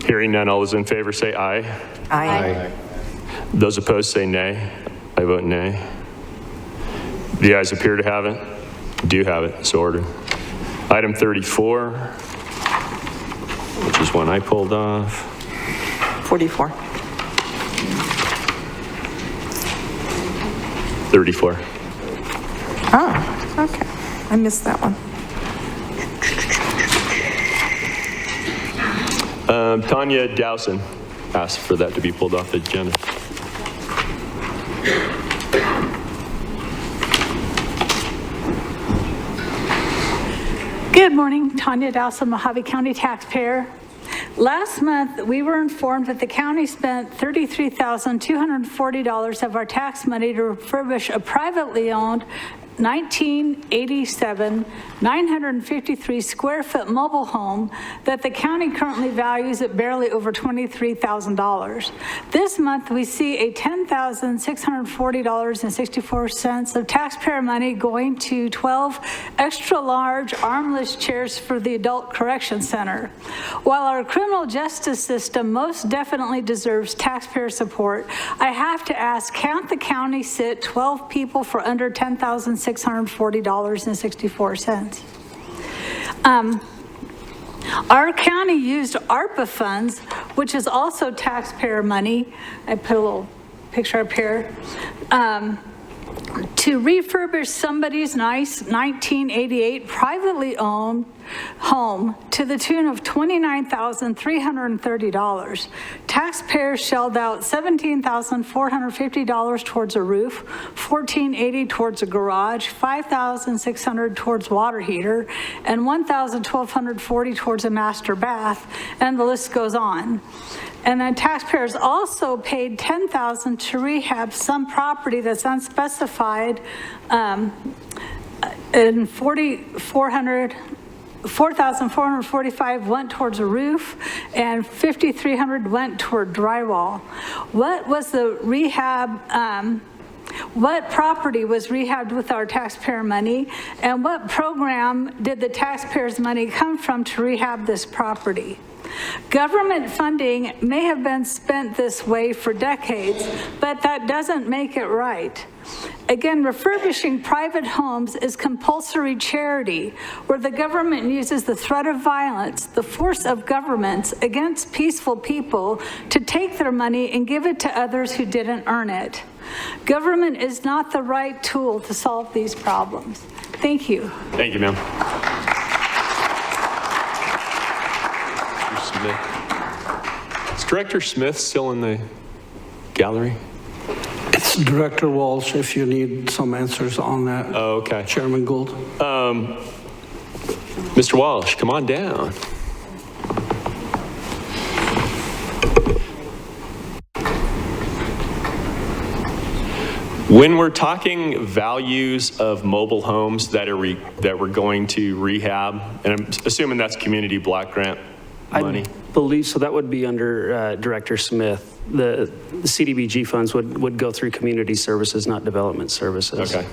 Hearing none, all those in favor say aye. Aye. Those opposed say nay. I vote nay. The ayes appear to have it. Do have it. So ordered. Item 34, which is one I pulled off. 44. 34. Oh, okay. I missed that one. Tanya Dowson asked for that to be pulled off the agenda. Good morning, Tanya Dowson, Mojave County taxpayer. Last month, we were informed that the county spent $33,240 of our tax money to refurbish a privately owned 1987, 953 square foot mobile home that the county currently values at barely over $23,000. This month, we see a $10,640.64 of taxpayer money going to 12 extra large armless chairs for the Adult Correction Center. While our criminal justice system most definitely deserves taxpayer support, I have to ask, can't the county sit 12 people for under $10,640.64? Our county used ARPA funds, which is also taxpayer money. I put a little picture up here. to refurbish somebody's nice 1988 privately owned home to the tune of $29,330. Taxpayers shelled out $17,450 towards a roof, $1,480 towards a garage, $5,600 towards water heater, and $1,240 towards a master bath, and the list goes on. And then taxpayers also paid $10,000 to rehab some property that's unspecified, and $4,445 went towards a roof, and $5,300 went toward drywall. What was the rehab? What property was rehabbed with our taxpayer money, and what program did the taxpayers' money come from to rehab this property? Government funding may have been spent this way for decades, but that doesn't make it right. Again, refurbishing private homes is compulsory charity, where the government uses the threat of violence, the force of governments against peaceful people to take their money and give it to others who didn't earn it. Government is not the right tool to solve these problems. Thank you. Thank you, ma'am. Is Director Smith still in the gallery? It's Director Walsh, if you need some answers on that. Oh, okay. Chairman Gould. Mr. Walsh, come on down. When we're talking values of mobile homes that we're going to rehab, and I'm assuming that's community block grant money? I believe so. That would be under Director Smith. The CDBG funds would go through community services, not development services. Okay.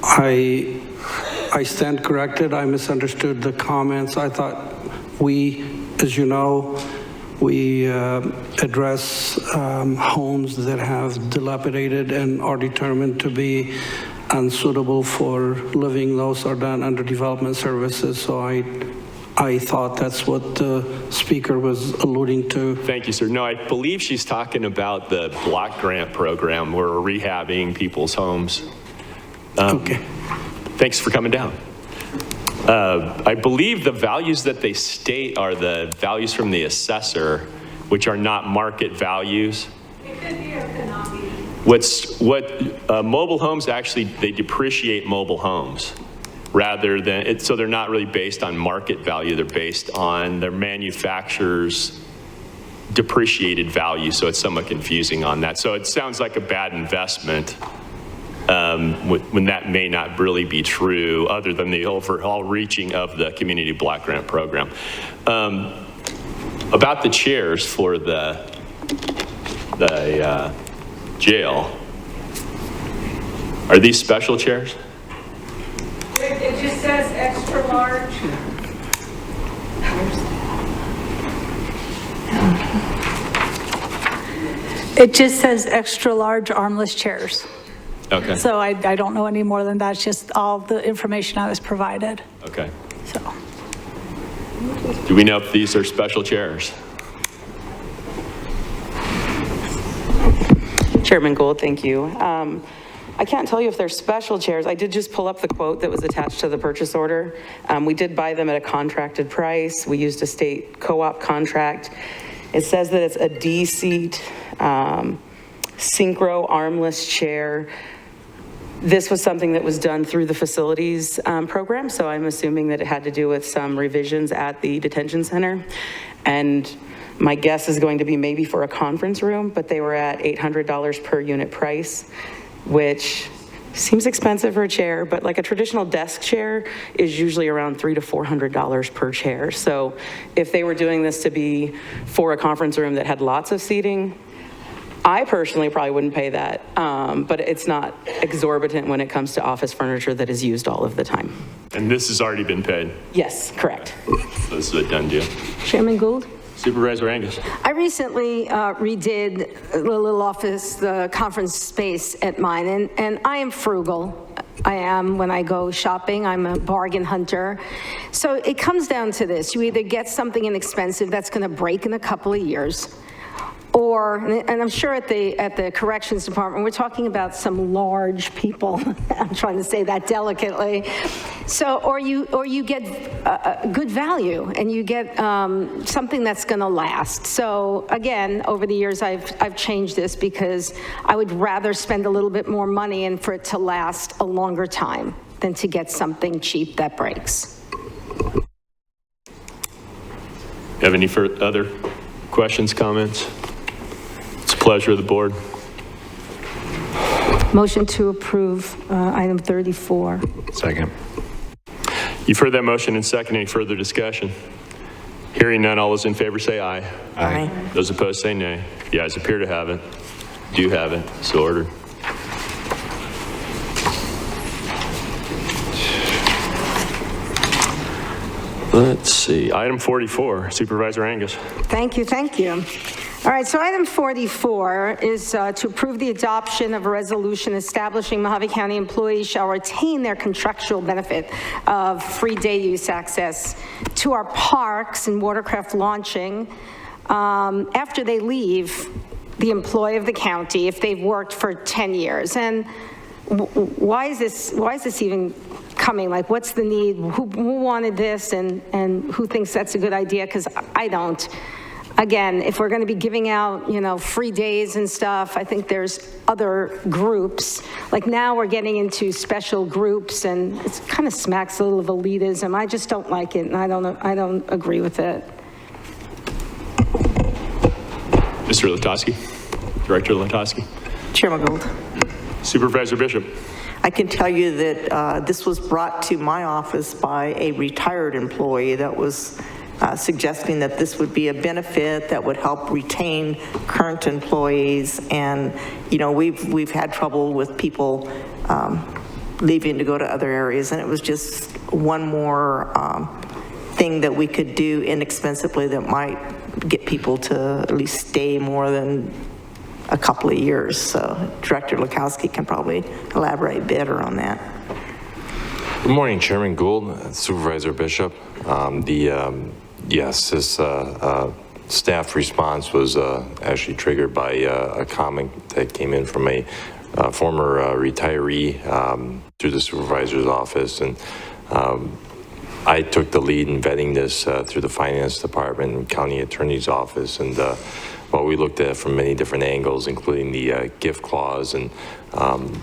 I stand corrected. I misunderstood the comments. I thought we, as you know, we address homes that have dilapidated and are determined to be unsuitable for living. Those are done under development services. So I thought that's what the speaker was alluding to. Thank you, sir. No, I believe she's talking about the block grant program where we're rehabbing people's homes. Okay. Thanks for coming down. I believe the values that they state are the values from the assessor, which are not market values. It could be or could not be. Mobile homes actually, they depreciate mobile homes rather than, so they're not really based on market value, they're based on their manufacturer's depreciated value, so it's somewhat confusing on that. So it sounds like a bad investment when that may not really be true, other than the overall reaching of the community block grant program. About the chairs for the jail, are these special chairs? It just says extra large. It just says extra large armless chairs. Okay. So I don't know any more than that. It's just all the information I was provided. Okay. So. Do we know if these are special chairs? Chairman Gould, thank you. I can't tell you if they're special chairs. I did just pull up the quote that was attached to the purchase order. We did buy them at a contracted price. We used a state co-op contract. It says that it's a D-seat, synchro armless chair. This was something that was done through the facilities program, so I'm assuming that it had to do with some revisions at the detention center. And my guess is going to be maybe for a conference room, but they were at $800 per unit price, which seems expensive for a chair, but like a traditional desk chair is usually around $300 to $400 per chair. So if they were doing this to be for a conference room that had lots of seating, I personally probably wouldn't pay that, but it's not exorbitant when it comes to office furniture that is used all of the time. And this has already been paid? Yes, correct. So this is a done deal. Chairman Gould? Supervisor Angus. I recently redid the little office, the conference space at mine, and I am frugal. I am when I go shopping. I'm a bargain hunter. So it comes down to this. You either get something inexpensive that's going to break in a couple of years, Or, and I'm sure at the corrections department, we're talking about some large people. I'm trying to say that delicately. So, or you get a good value and you get something that's going to last. So again, over the years, I've changed this because I would rather spend a little bit more money and for it to last a longer time than to get something cheap that breaks. Have any other questions, comments? It's a pleasure of the board. Motion to approve item 34. Second. You've heard that motion and second. Any further discussion? Hearing none, all those in favor say aye. Aye. Those opposed say nay. The ayes appear to have it. Do have it. So ordered. Let's see. Item 44, Supervisor Angus. Thank you, thank you. All right, so item 44 is to approve the adoption of a resolution establishing Mojave County employees shall retain their contractual benefit of free day use access to our parks and watercraft launching after they leave the employ of the county if they've worked for 10 years. And why is this even coming? Like, what's the need? Who wanted this and who thinks that's a good idea? Because I don't. Again, if we're going to be giving out, free days and stuff, I think there's other groups. Like now we're getting into special groups and it kind of smacks a little of elitism. I just don't like it and I don't agree with it. Mr. Latosky, Director Latosky. Chairman Gould. Supervisor Bishop. I can tell you that this was brought to my office by a retired employee that was suggesting that this would be a benefit that would help retain current employees. And, we've had trouble with people leaving to go to other areas. And it was just one more thing that we could do inexpensively that might get people to at least stay more than a couple of years. So Director Lukowski can probably elaborate better on that. Good morning, Chairman Gould, Supervisor Bishop. Yes, this staff response was actually triggered by a comment that came in from a former retiree through the supervisor's office, and I took the lead in vetting this through the finance department and county attorney's office, and well, we looked at it from many different angles, including the gift clause, and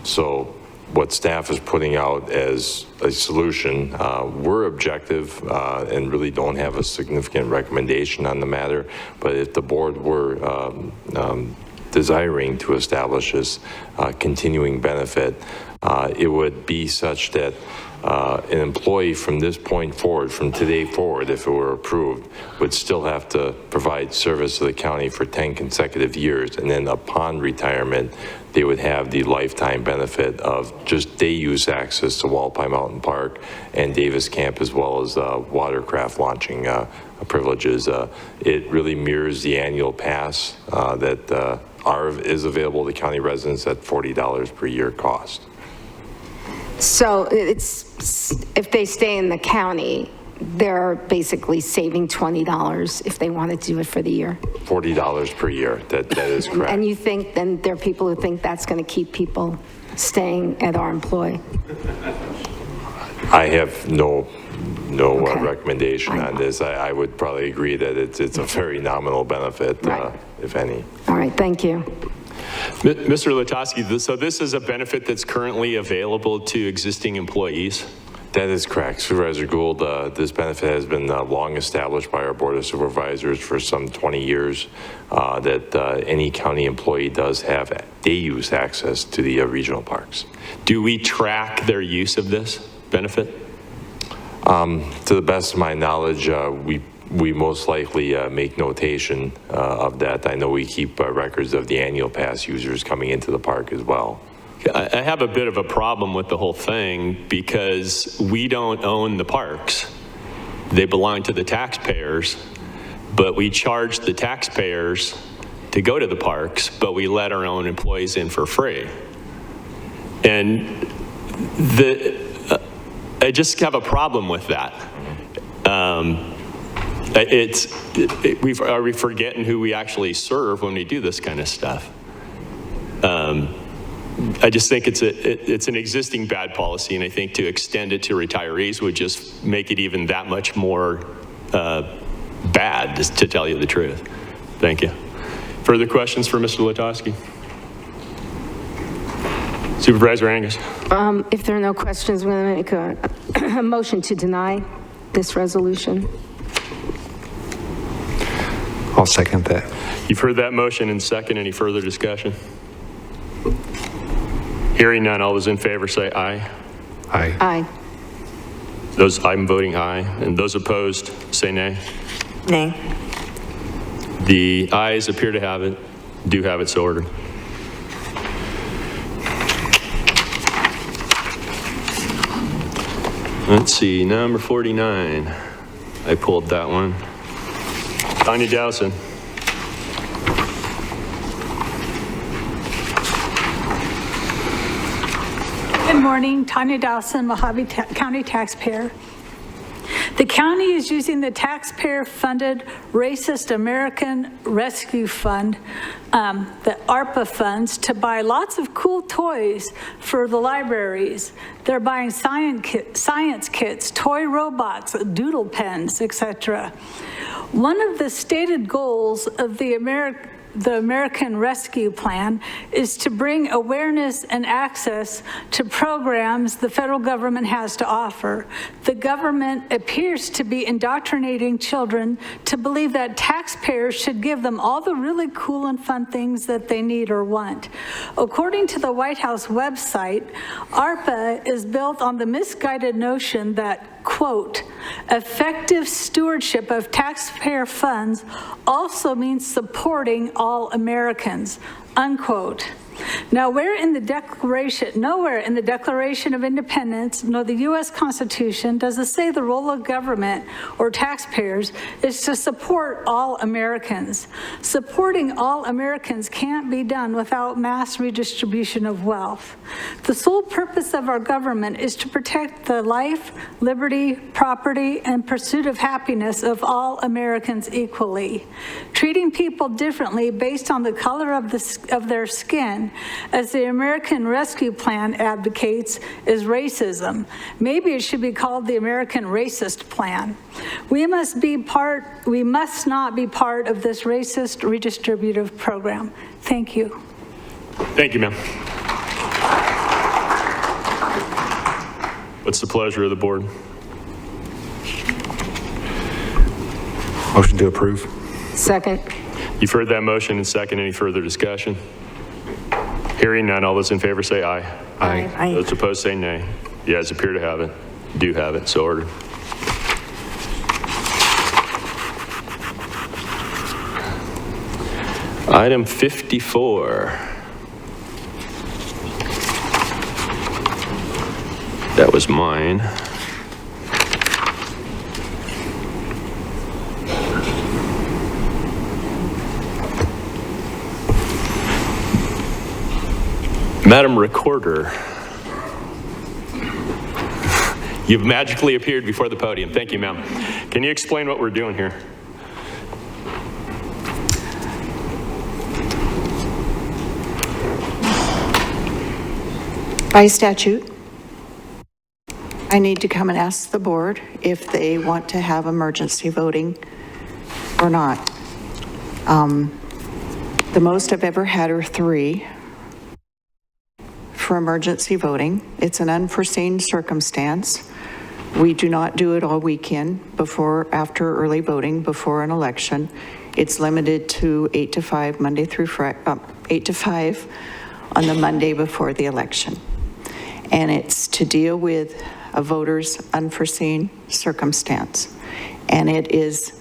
so what staff is putting out as a solution, we're objective and really don't have a significant recommendation on the matter, but if the board were desiring to establish this continuing benefit, it would be such that an employee from this point forward, from today forward, if it were approved, would still have to provide service to the county for 10 consecutive years, and then upon retirement, they would have the lifetime benefit of just day use access to Walpi Mountain Park and Davis Camp, as well as watercraft launching privileges. It really mirrors the annual pass that is available to county residents at $40 per year cost. So if they stay in the county, they're basically saving $20 if they wanted to do it for the year. $40 per year, that is correct. And you think then there are people who think that's going to keep people staying at our employ? I have no recommendation on this. I would probably agree that it's a very nominal benefit, right, if any. All right, thank you. Mr. Latosky, so this is a benefit that's currently available to existing employees? That is correct. Supervisor Gould, this benefit has been long established by our Board of Supervisors for some 20 years, that any county employee does have day use access to the regional parks. Do we track their use of this benefit? To the best of my knowledge, we most likely make notation of that. I know we keep records of the annual pass users coming into the park as well. I have a bit of a problem with the whole thing because we don't own the parks. They belong to the taxpayers, but we charge the taxpayers to go to the parks, but we let our own employees in for free. And I just have a problem with that. Are we forgetting who we actually serve when we do this kind of stuff? I just think it's an existing bad policy, and I think to extend it to retirees would just make it even that much more bad, to tell you the truth. Thank you. Further questions for Mr. Latosky? Supervisor Angus. If there are no questions, I'm going to make a motion to deny this resolution. I'll second that. You've heard that motion and second. Any further discussion? Hearing none, all those in favor say aye. Aye. Aye. I'm voting aye. And those opposed say nay. Nay. The ayes appear to do have it so ordered. Let's see, number 49. I pulled that one. Tanya Dowson. Good morning, Tanya Dowson, Mojave County taxpayer. The county is using the taxpayer-funded Racist American Rescue Fund, the ARPA funds, to buy lots of cool toys for the libraries. They're buying science kits, toy robots, doodle pens, etc. One of the stated goals of the American Rescue Plan is to bring awareness and access to programs the federal government has to offer. The government appears to be indoctrinating children to believe that taxpayers should give them all the really cool and fun things that they need or want. According to the White House website, ARPA is built on the misguided notion that, quote, effective stewardship of taxpayer funds also means supporting all Americans, unquote. Now, nowhere in the Declaration of Independence, nor the U.S. Constitution does it say the role of government or taxpayers is to support all Americans. Supporting all Americans can't be done without mass redistribution of wealth. The sole purpose of our government is to protect the life, liberty, property, and pursuit of happiness of all Americans equally. Treating people differently based on the color of their skin, as the American Rescue Plan advocates, is racism. Maybe it should be called the American Racist Plan. We must not be part of this racist redistributive program. Thank you. Thank you, ma'am. What's the pleasure of the board? Motion to approve. Second. You've heard that motion and second. Any further discussion? Hearing none, all those in favor say aye. Aye. Aye. Those opposed say nay. The ayes appear to have it, do have it, so ordered. Item 54. That was mine. Madam Recorder, you've magically appeared before the podium. Thank you, ma'am. Can you explain what we're doing here? By statute, I need to come and ask the board if they want to have emergency voting or not. The most I've ever had are 3 for emergency voting. It's an unforeseen circumstance. We do not do it all weekend after early voting, before an election. It's limited to 8 to 5 Monday through Friday, 8 to 5 on the Monday before the election. And it's to deal with a voter's unforeseen circumstance. And it is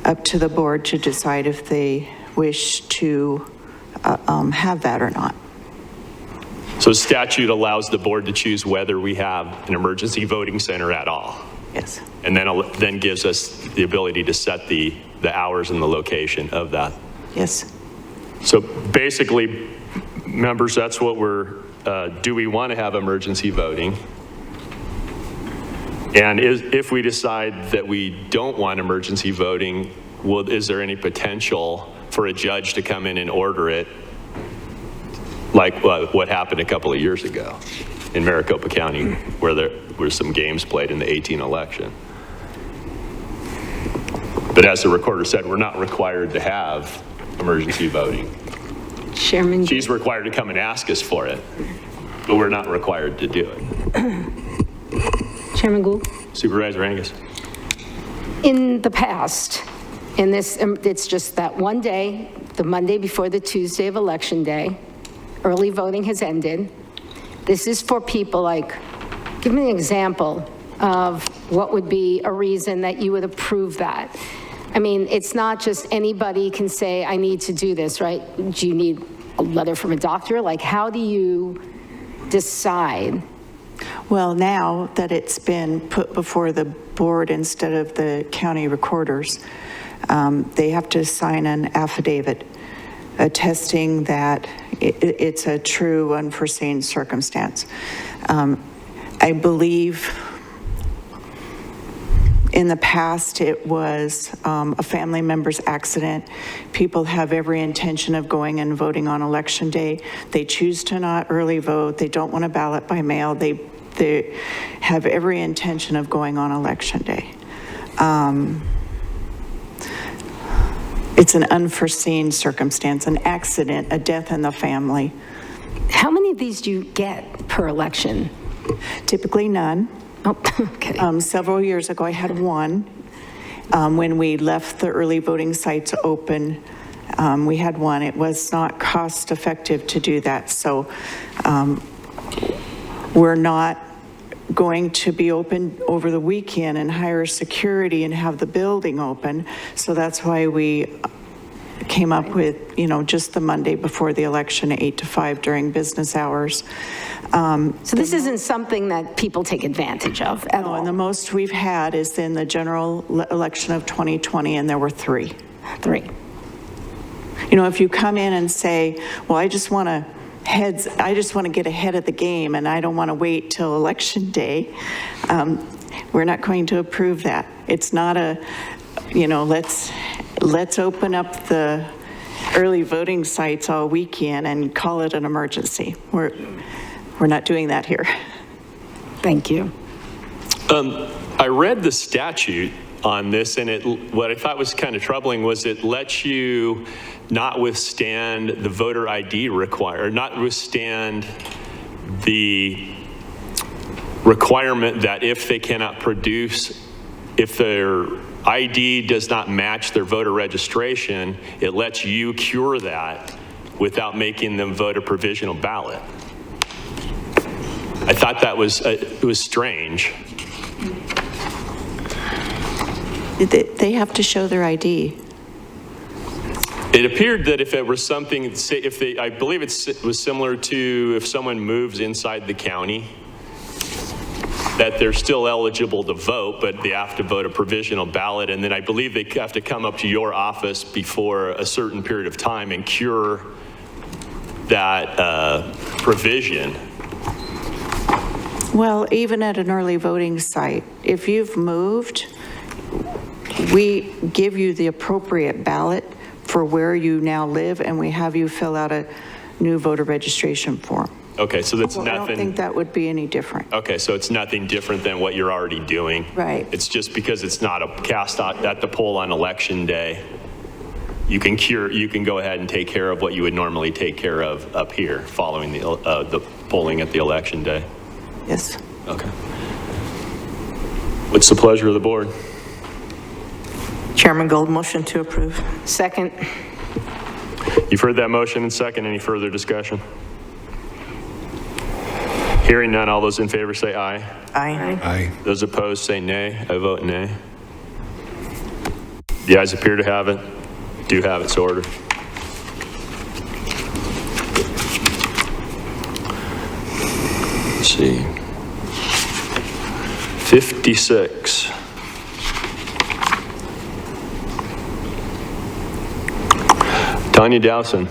up to the board to decide if they wish to have that or not. So statute allows the board to choose whether we have an emergency voting center at all. Yes. And then gives us the ability to set the hours and the location of that. Yes. So basically, members, that's what do we want to have emergency voting? And if we decide that we don't want emergency voting, is there any potential for a judge to come in and order it, like what happened a couple of years ago in Maricopa County, where there were some games played in the 2018 election? But as the recorder said, we're not required to have emergency voting. Chairman. She's required to come and ask us for it, but we're not required to do it. Chairman Gould? Supervisor Angus. In the past, in this, it's just that one day, the Monday before the Tuesday of Election Day, early voting has ended. This is for people like, give me an example of what would be a reason that you would approve that. I mean, it's not just anybody can say, I need to do this, right? Do you need a letter from a doctor? Like, how do you decide? Well, now that it's been put before the board instead of the county recorders, they have to sign an affidavit attesting that it's a true unforeseen circumstance. I believe in the past it was a family member's accident. People have every intention of going and voting on election day. They choose to not early vote. They don't want a ballot by mail. They have every intention of going on election day. It's an unforeseen circumstance, an accident, a death in the family. How many of these do you get per election? Typically none. Oh, okay. Several years ago, I had one. When we left the early voting sites open, we had one. It was not cost effective to do that. So we're not going to be open over the weekend and hire security and have the building open. So that's why we came up with, just the Monday before the election, 8 to 5 during business hours. So this isn't something that people take advantage of at all? And the most we've had is in the general election of 2020, and there were 3. 3. If you come in and say, well, I just want to get ahead of the game and I don't want to wait till election day, we're not going to approve that. It's not let's open up the early voting sites all weekend and call it an emergency. We're not doing that here. Thank you. I read the statute on this, and what I thought was kind of troubling was it lets you notwithstand the voter ID notwithstand the requirement that if they cannot produce, if their ID does not match their voter registration, it lets you cure that without making them vote a provisional ballot. I thought that was, it was strange. They have to show their ID. It appeared that if it were something, I believe it was similar to if someone moves inside the county, that they're still eligible to vote, but they have to vote a provisional ballot. And then I believe they have to come up to your office before a certain period of time and cure that provision. Well, even at an early voting site, if you've moved, we give you the appropriate ballot for where you now live, and we have you fill out a new voter registration form. Okay, so that's nothing. I don't think that would be any different. Okay, so it's nothing different than what you're already doing. Right. It's just because it's not a cast at the poll on election day, you can go ahead and take care of what you would normally take care of up here following the polling at the election day. Yes. Okay. What's the pleasure of the board? Chairman Gold, motion to approve. Second. You've heard that motion and second. Any further discussion? Hearing none, all those in favor say aye. Aye. Aye. Those opposed say nay. I vote nay. The ayes appear to have it. Do have it, so ordered. Let's see. 56. Tanya Dowson.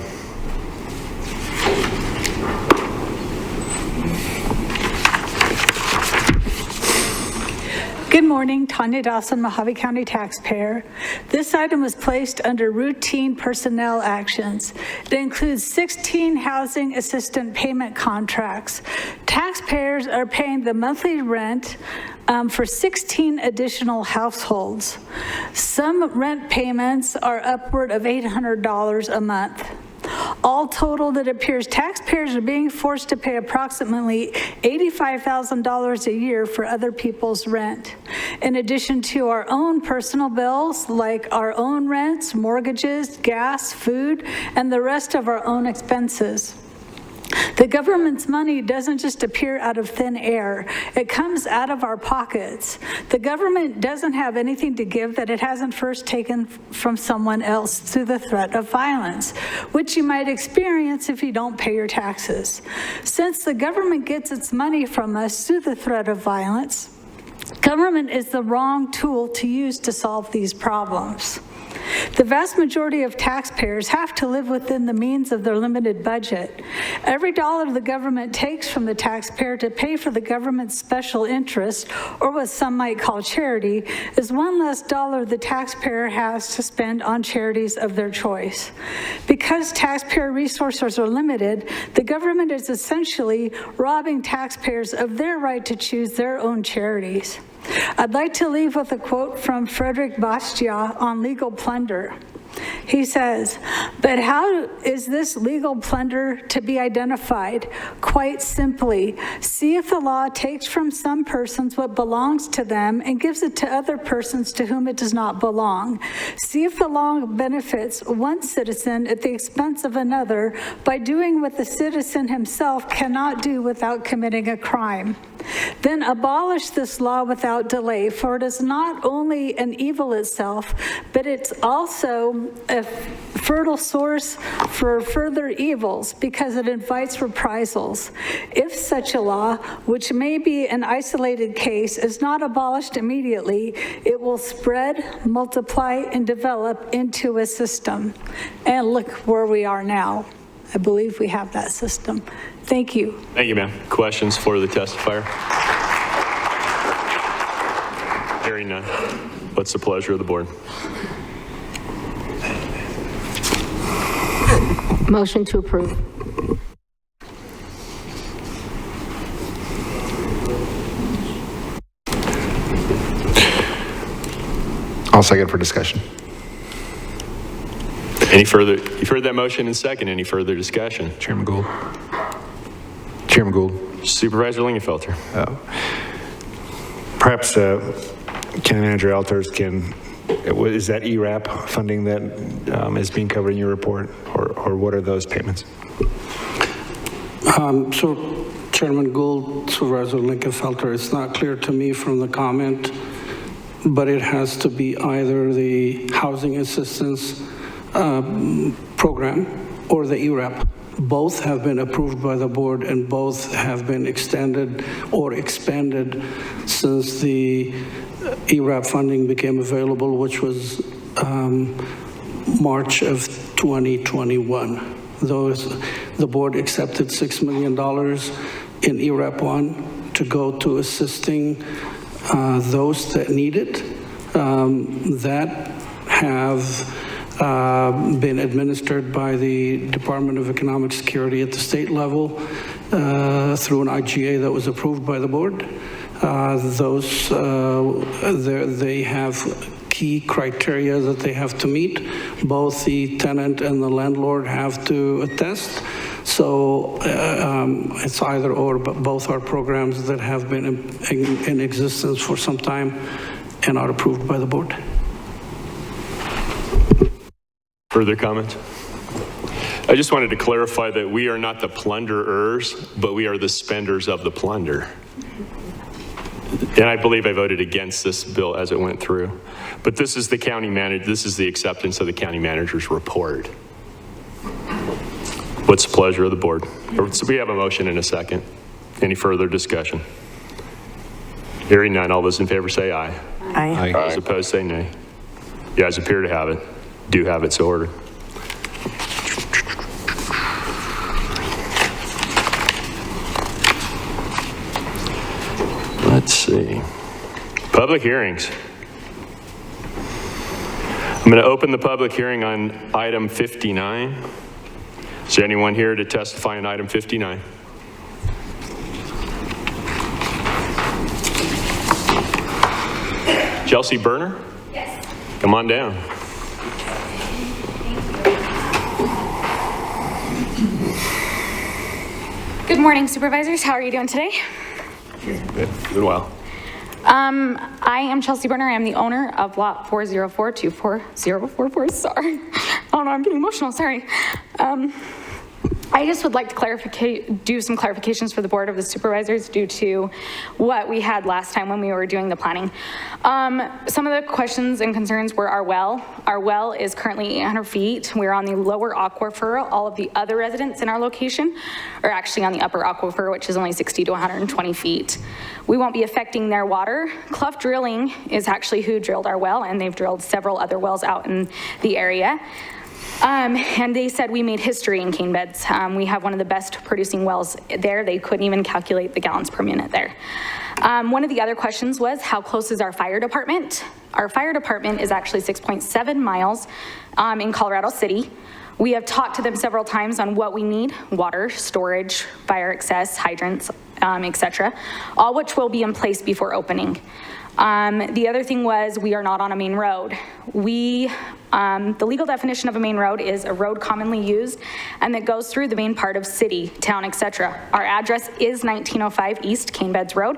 Good morning, Tanya Dawson, Mojave County taxpayer. This item was placed under routine personnel actions. It includes 16 housing assistant payment contracts. Taxpayers are paying the monthly rent for 16 additional households. Some rent payments are upward of $800 a month. All totaled, it appears taxpayers are being forced to pay approximately $85,000 a year for other people's rent. In addition to our own personal bills, like our own rents, mortgages, gas, food, and the rest of our own expenses. The government's money doesn't just appear out of thin air. It comes out of our pockets. The government doesn't have anything to give that it hasn't first taken from someone else through the threat of violence, which you might experience if you don't pay your taxes. Since the government gets its money from us through the threat of violence, government is the wrong tool to use to solve these problems. The vast majority of taxpayers have to live within the means of their limited budget. Every dollar the government takes from the taxpayer to pay for the government's special interest, or what some might call charity, is one less dollar the taxpayer has to spend on charities of their choice. Because taxpayer resources are limited, the government is essentially robbing taxpayers of their right to choose their own charities. I'd like to leave with a quote from Frederick Bastiat on legal plunder. He says, "But how is this legal plunder to be identified? Quite simply, see if the law takes from some persons what belongs to them and gives it to other persons to whom it does not belong. See if the law benefits one citizen at the expense of another by doing what the citizen himself cannot do without committing a crime. Then abolish this law without delay, for it is not only an evil itself, but it's also a fertile source for further evils because it invites reprisals. If such a law, which may be an isolated case, is not abolished immediately, it will spread, multiply, and develop into a system." And look where we are now. I believe we have that system. Thank you. Thank you, ma'am. Questions for the testifier? Hearing none. What's the pleasure of the board? Motion to approve. I'll second for discussion. Any further, you've heard that motion and second. Any further discussion? Chairman Gould. Chairman Gould. Supervisor Lingenfelter. Perhaps County Manager Alters can, is that ERAP funding that is being covered in your report, or what are those payments? So Chairman Gould, Supervisor Lingenfelter, it's not clear to me from the comment, but it has to be either the housing assistance program or the ERAP. Both have been approved by the board and both have been extended or expanded since the ERAP funding became available, which was March of 2021. The board accepted $6 million in ERAP 1 to go to assisting those that need it, that have been administered by the Department of Economic Security at the state level through an IGA that was approved by the board. They have key criteria that they have to meet. Both the tenant and the landlord have to attest. So it's either or, but both are programs that have been in existence for some time and are approved by the board. Further comments? I just wanted to clarify that we are not the plunderers, but we are the spenders of the plunder. And I believe I voted against this bill as it went through. But this is the county manager, this is the acceptance of the county manager's report. What's the pleasure of the board? So we have a motion in a second. Any further discussion? Hearing none, all those in favor say aye. Aye. Those opposed say nay. You guys appear to have it. Do have it, so ordered. Let's see. Public hearings. I'm going to open the public hearing on item 59. Is there anyone here to testify on item 59? Chelsea Berner? Yes. Come on down. Good morning, supervisors. How are you doing today? Good. Doing well. I am Chelsea Berner. I am the owner of lot 404-24044. Sorry. Oh no, I'm getting emotional. Sorry. I just would like to do some clarifications for the Board of the Supervisors due to what we had last time when we were doing the planning. Some of the questions and concerns were our well. Our well is currently 800 feet. We're on the lower aquifer. All of the other residents in our location are actually on the upper aquifer, which is only 60 to 120 feet. We won't be affecting their water. Clough Drilling is actually who drilled our well, and they've drilled several other wells out in the area. And they said we made history in cane beds. We have one of the best producing wells there. They couldn't even calculate the gallons per minute there. One of the other questions was, how close is our fire department? Our fire department is actually 6.7 miles in Colorado City. We have talked to them several times on what we need: water, storage, fire access, hydrants, etc., all which will be in place before opening. The other thing was, we are not on a main road. The legal definition of a main road is a road commonly used and that goes through the main part of city, town, etc. Our address is 1905 East Cane Beds Road,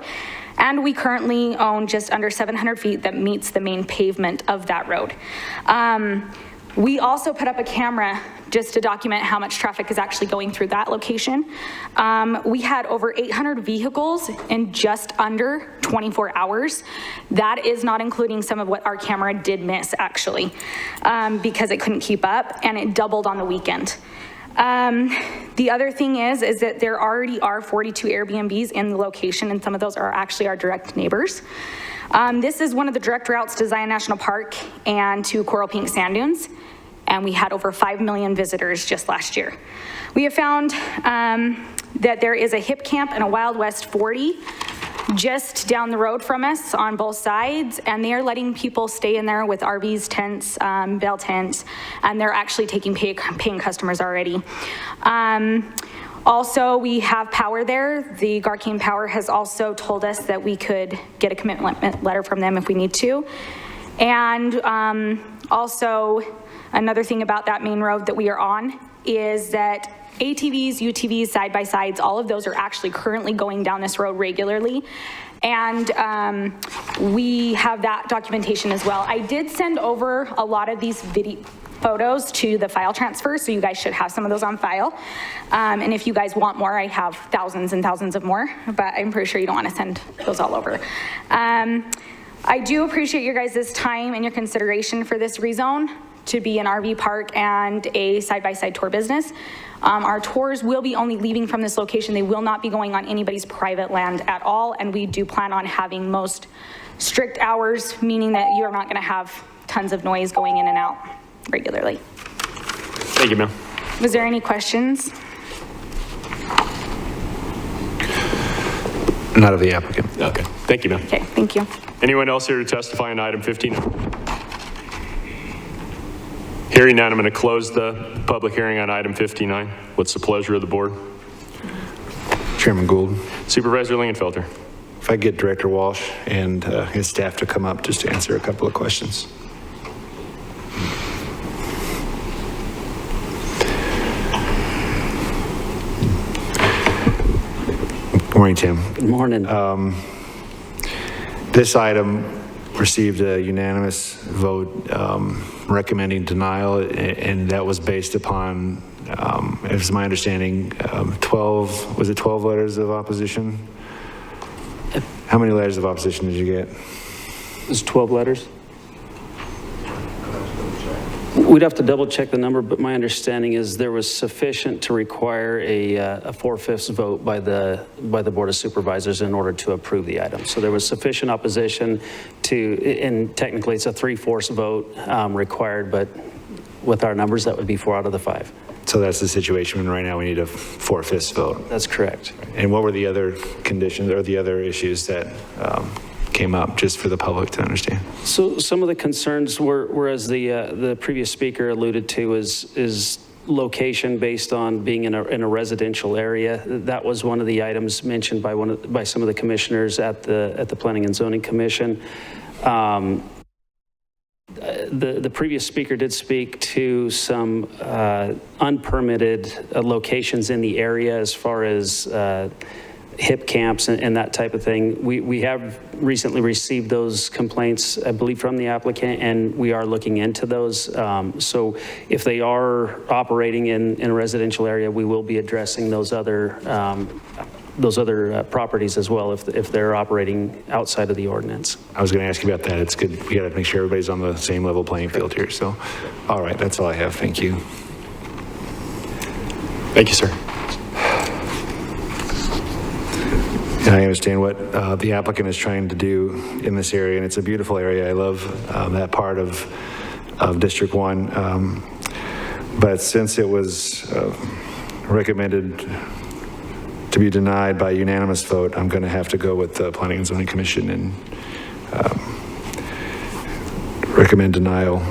and we currently own just under 700 feet that meets the main pavement of that road. We also put up a camera just to document how much traffic is actually going through that location. We had over 800 vehicles in just under 24 hours. That is not including some of what our camera did miss, actually, because it couldn't keep up, and it doubled on the weekend. The other thing is that there already are 42 Airbnbs in the location, and some of those are actually our direct neighbors. This is one of the direct routes to Zion National Park and to Coral Pink Sand Dunes, and we had over 5 million visitors just last year. We have found that there is a hip camp and a Wild West 40 just down the road from us on both sides, and they are letting people stay in there with RVs, tents, bell tents, and they're actually taking paying customers already. Also, we have power there. The Garcane Power has also told us that we could get a commitment letter from them if we need to. And also, another thing about that main road that we are on is that ATVs, UTVs, side-by-sides, all of those are actually currently going down this road regularly. And we have that documentation as well. I did send over a lot of these photos to the file transfer, so you guys should have some of those on file. And if you guys want more, I have thousands and thousands of more, but I'm pretty sure you don't want to send those all over. I do appreciate your guys' time and your consideration for this rezone to be an RV park and a side-by-side tour business. Our tours will be only leaving from this location. They will not be going on anybody's private land at all, and we do plan on having most strict hours, meaning that you're not going to have tons of noise going in and out regularly. Thank you, ma'am. Was there any questions? Not of the applicant. Okay, thank you, ma'am. Okay, thank you. Anyone else here to testify on item 15? Hearing none, I'm going to close the public hearing on item 59. What's the pleasure of the board? Chairman Gould. Supervisor Lingenfelter. If I get Director Walsh and his staff to come up just to answer a couple of questions. Good morning, Tim. Good morning. This item received a unanimous vote recommending denial, and that was based upon, it was my understanding, 12 letters of opposition? How many letters of opposition did you get? It was 12 letters. We'd have to double check the number, but my understanding is there was sufficient to require a 4/5 vote by the Board of Supervisors in order to approve the item. So there was sufficient opposition to, and technically it's a 3/4 vote required, but with our numbers, that would be 4 out of the 5. So that's the situation when right now we need a 4/5 vote. That's correct. And what were the other conditions or the other issues that came up, just for the public to understand. So some of the concerns were as the previous speaker alluded to, is location based on being in a residential area. That was one of the items mentioned by some of the commissioners at the Planning and Zoning Commission. The previous speaker did speak to some unpermitted locations in the area as far as hip camps and that type of thing. We have recently received those complaints, I believe, from the applicant, and we are looking into those. So if they are operating in a residential area, we will be addressing those other properties as well if they're operating outside of the ordinance. I was going to ask you about that. It's good. We got to make sure everybody's on the same level playing field here. So, all right, that's all I have. Thank you. Thank you, sir. And I understand what the applicant is trying to do in this area, and it's a beautiful area. I love that part of District 1. But since it was recommended to be denied by unanimous vote, I'm going to have to go with the Planning and Zoning Commission and recommend denial.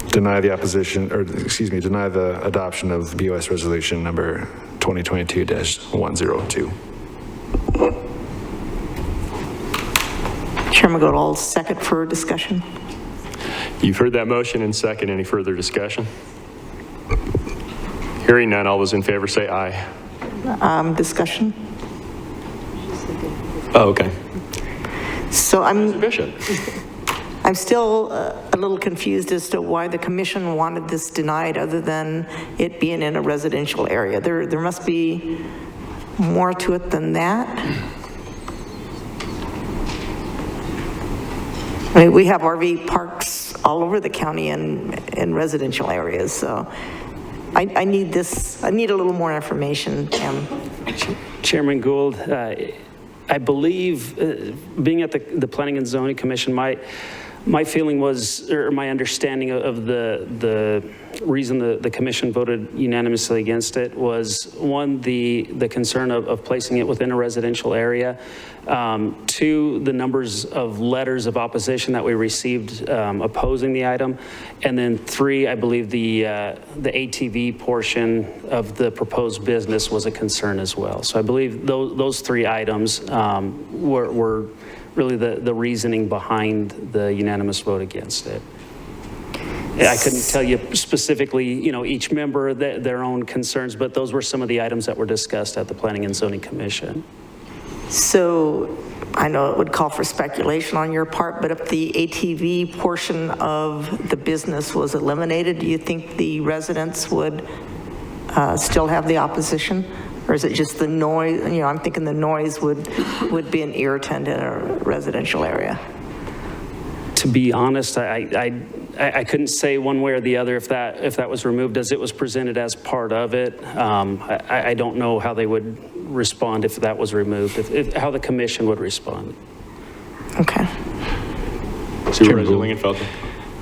Deny the opposition, or excuse me, deny the adoption of BOS resolution number 2022-102. Chairman Goodall, second for discussion. You've heard that motion and second. Any further discussion? Hearing none, all those in favor say aye. Discussion. Oh, okay. So Bishop. I'm still a little confused as to why the commission wanted this denied other than it being in a residential area. There must be more to it than that. I mean, we have RV parks all over the county in residential areas, so I need this, I need a little more information, Tim. Chairman Gould, I believe, being at the Planning and Zoning Commission, my feeling was, or my understanding of the reason the commission voted unanimously against it was, one, the concern of placing it within a residential area, two, the numbers of letters of opposition that we received opposing the item, and then three, I believe the ATV portion of the proposed business was a concern as well. So I believe those three items were really the reasoning behind the unanimous vote against it. I couldn't tell you specifically, each member, their own concerns, but those were some of the items that were discussed at the Planning and Zoning Commission. So I know it would call for speculation on your part, but if the ATV portion of the business was eliminated, do you think the residents would still have the opposition? Or is it just the noise? I'm thinking the noise would be an irritant in a residential area. To be honest, I couldn't say one way or the other if that was removed, as it was presented as part of it. I don't know how they would respond if that was removed, how the commission would respond. Okay. Supervisor Lingenfelter.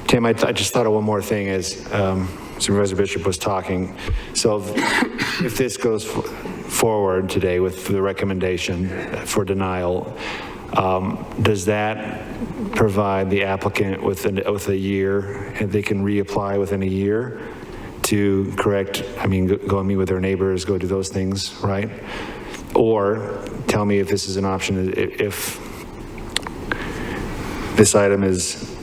Tim, I just thought of one more thing as Supervisor Bishop was talking. So if this goes forward today with the recommendation for denial, does that provide the applicant with a year, and they can reapply within a year to correct, go and meet with their neighbors, go do those things, right? Or tell me if this is an option, if this item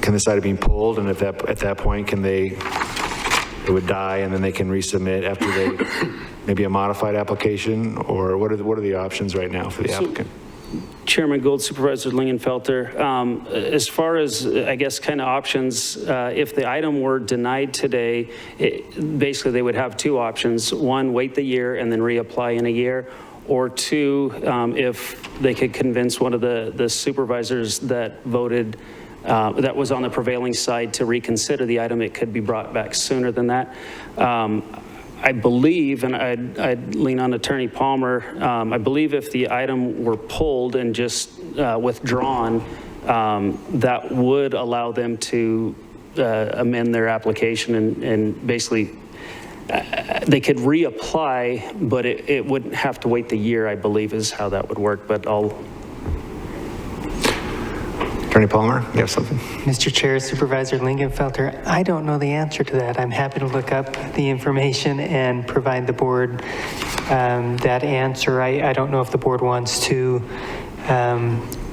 can this item be pulled, and at that point, it would die and then they can resubmit after maybe a modified application, or what are the options right now for the applicant? Chairman Gould, Supervisor Lingenfelter, as far as, I guess, kind of options, if the item were denied today, basically they would have two options. One, wait the year and then reapply in a year, or two, if they could convince one of the supervisors that voted, that was on the prevailing side to reconsider the item, it could be brought back sooner than that. I believe, and I'd lean on Attorney Palmer, I believe if the item were pulled and just withdrawn, that would allow them to amend their application and basically they could reapply, but it wouldn't have to wait the year, I believe is how that would work, but Attorney Palmer, you have something? Mr. Chair, Supervisor Lingenfelter, I don't know the answer to that. I'm happy to look up the information and provide the board that answer. I don't know if the board wants to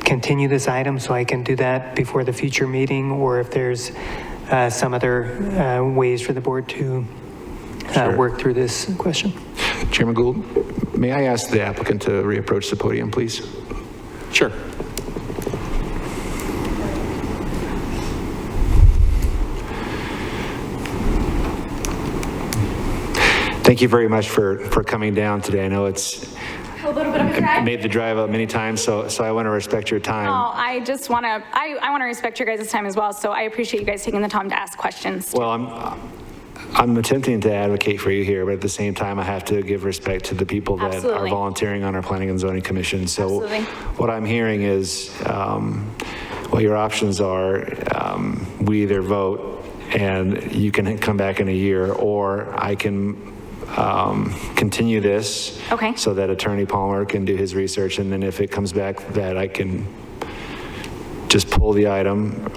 continue this item, so I can do that before the future meeting, or if there's some other ways for the board to work through this question. Chairman Gould, may I ask the applicant to reapproach the podium, please? Sure. Thank you very much for coming down today. I know it's A little bit of a drag. made the drive up many times, so I want to respect your time. Oh, I just want to, I want to respect your guys' time as well, so I appreciate you guys taking the time to ask questions. Well, I'm attempting to advocate for you here, but at the same time, I have to give respect to the people that Absolutely. are volunteering on our Planning and Zoning Commission. So Absolutely. what I'm hearing is, what your options are, we either vote and you can come back in a year, or I can continue this. Okay. So that Attorney Palmer can do his research, and then if it comes back that I can just pull the item,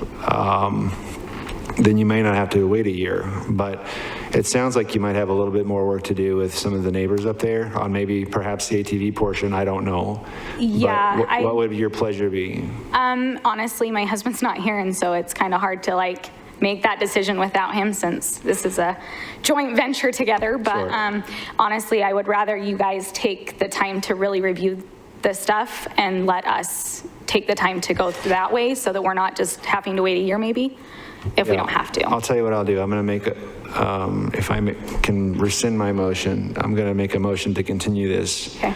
then you may not have to wait a year. But it sounds like you might have a little bit more work to do with some of the neighbors up there on maybe perhaps the ATV portion, I don't know. Yeah. But what would your pleasure be? Honestly, my husband's not here, and so it's kind of hard to like make that decision without him, since this is a joint venture together. But Sure. Honestly, I would rather you guys take the time to really review the stuff and let us take the time to go through that way, so that we're not just having to wait a year maybe, if we Yeah. don't have to. I'll tell you what I'll do. I'm going to make a, if I can rescind my motion, I'm going to make a motion to continue this. Okay.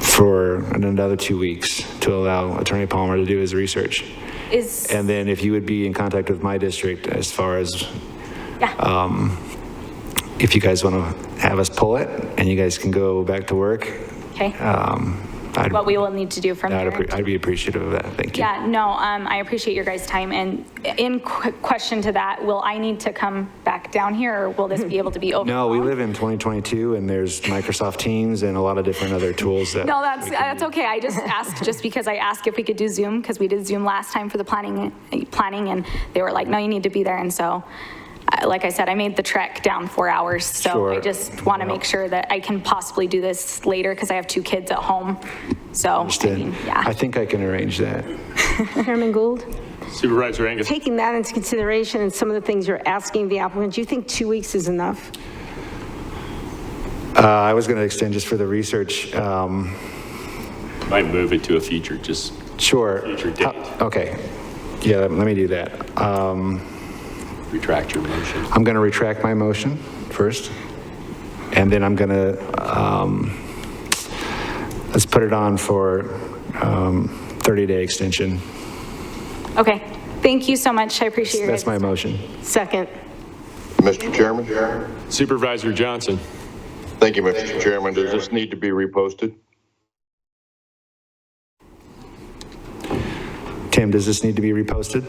For another 2 weeks to allow Attorney Palmer to do his research. And then if you would be in contact with my district as far as, if you guys want to have us pull it and you guys can go back to work. Okay. What we will need to do from there. I'd be appreciative of that. Thank you. Yeah, no, I appreciate your guys' time. And in question to that, will I need to come back down here, or will this be able to be over? No, we live in 2022 and there's Microsoft Teams and a lot of different other tools that. No, that's okay. I just asked just because I asked if we could do Zoom, because we did Zoom last time for the planning, and they were like, no, you need to be there. And so, like I said, I made the trek down 4 hours. So Sure. I just want to make sure that I can possibly do this later, because I have 2 kids at home. So, Understood. I think I can arrange that. Chairman Gould? Supervisor Angus. Taking that into consideration and some of the things you're asking the applicant, do you think 2 weeks is enough? I was going to extend just for the research. Might move it to a future, just Sure. future date. Okay. Yeah, let me do that. Retract your motion. I'm going to retract my motion first, and then I'm going to, let's put it on for 30-day extension. okay. Thank you so much. I appreciate your That's guys' my motion. Second. Mr. Chairman? Supervisor Johnson. Thank you, Mr. Chairman. Does this need to be reposted? Tim, does this need to be reposted?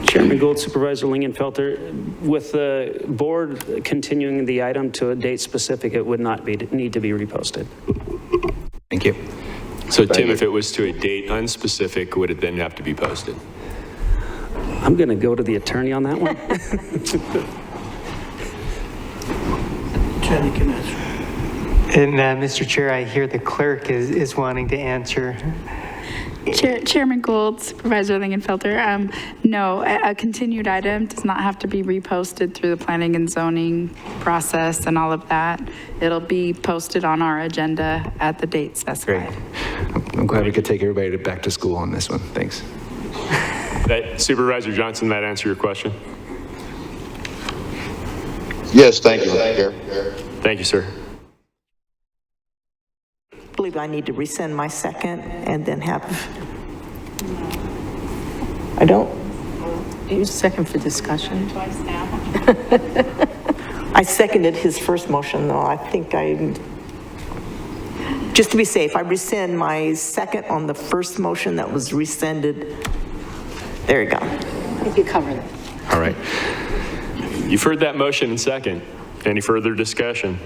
Chairman Gould, Supervisor Lingenfelter, with the board continuing the item to a date specific, it would not need to be reposted. Thank you. So Tim, if it was to a date unspecific, would it then have to be posted? I'm going to go to the attorney on that one. Attorney can answer. And Mr. Chair, I hear the clerk is wanting to answer. Chairman Gould, Supervisor Lingenfelter, no, a continued item does not have to be reposted through the planning and zoning process and all of that. It'll be posted on our agenda at the date specified. Great. I'm glad we could take everybody back to school on this one. Thanks. Supervisor Johnson, that answer your question? Yes, thank you, Mr. Chair. Thank you, sir. I believe I need to rescind my second and then have, I don't. You second for discussion. Twice now. I seconded his first motion, though. I think just to be safe, I rescind my second on the first motion that was rescinded. There you go. I think you covered it. All right. You've heard that motion in second. Any further discussion?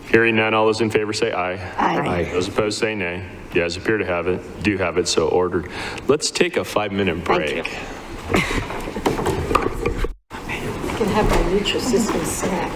Hearing none, all those in favor say aye. Aye. Those opposed say nay. The ayes appear to have it, do have it, so ordered. Let's take a 5-minute break. You can have my Nutrisystem snack.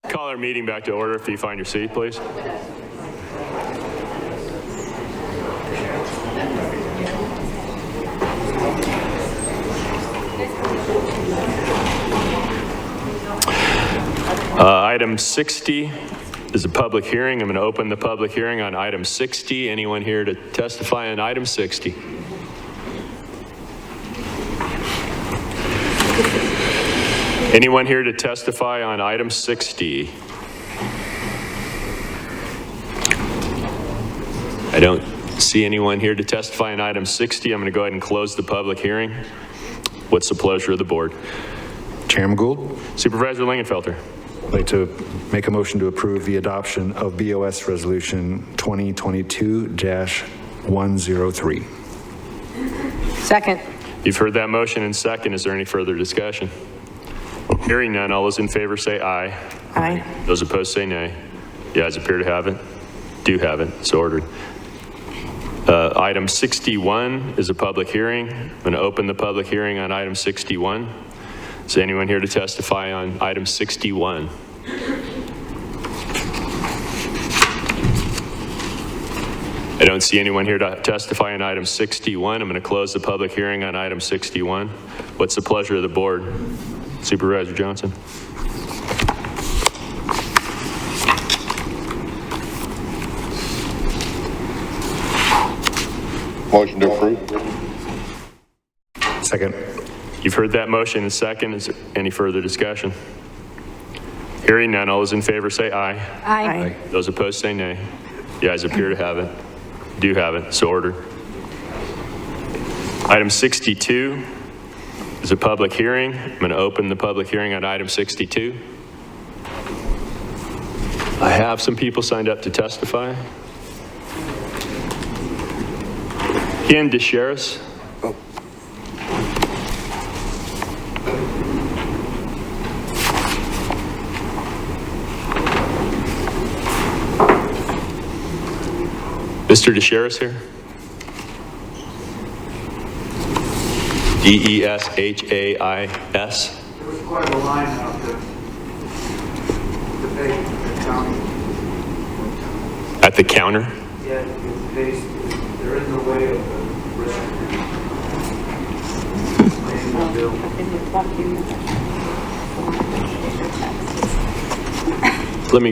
Call our meeting back to order if you find your seat, please. Item 60, is a public hearing. I'm going to open the public hearing on item 60. Anyone here to testify on item 60? Anyone here to testify on item 60? I don't see anyone here to testify on item 60. I'm going to go ahead and close the public hearing. What's the pleasure of the board? Chairman Gould? Supervisor Lingenfelter. I'd like to make a motion to approve the adoption of BOS Resolution 2022-103. Second. You've heard that motion and second. Is there any further discussion? Hearing none, all those in favor say aye. Aye. Those opposed say nay. The ayes appear to have it. Do have it. So ordered. Item 61 is a public hearing. I'm going to open the public hearing on item 61. Is anyone here to testify on item 61? I don't see anyone here to testify on item 61. I'm going to close the public hearing on item 61. What's the pleasure of the board? Supervisor Johnson. Motion to approve. Second. You've heard that motion and second. Is there any further discussion? Hearing none, all those in favor say aye. Aye. Those opposed say nay. The ayes appear to have it. Do have it. So ordered. Item 62 is a public hearing. I'm going to open the public hearing on item 62. I have some people signed up to testify. Ken DeSharis. Mr. DeSharis here? D-E-S-H-A-I-S. There was quite a line out there. Debate at the county. At the counter? Yeah, they're in the way of the Let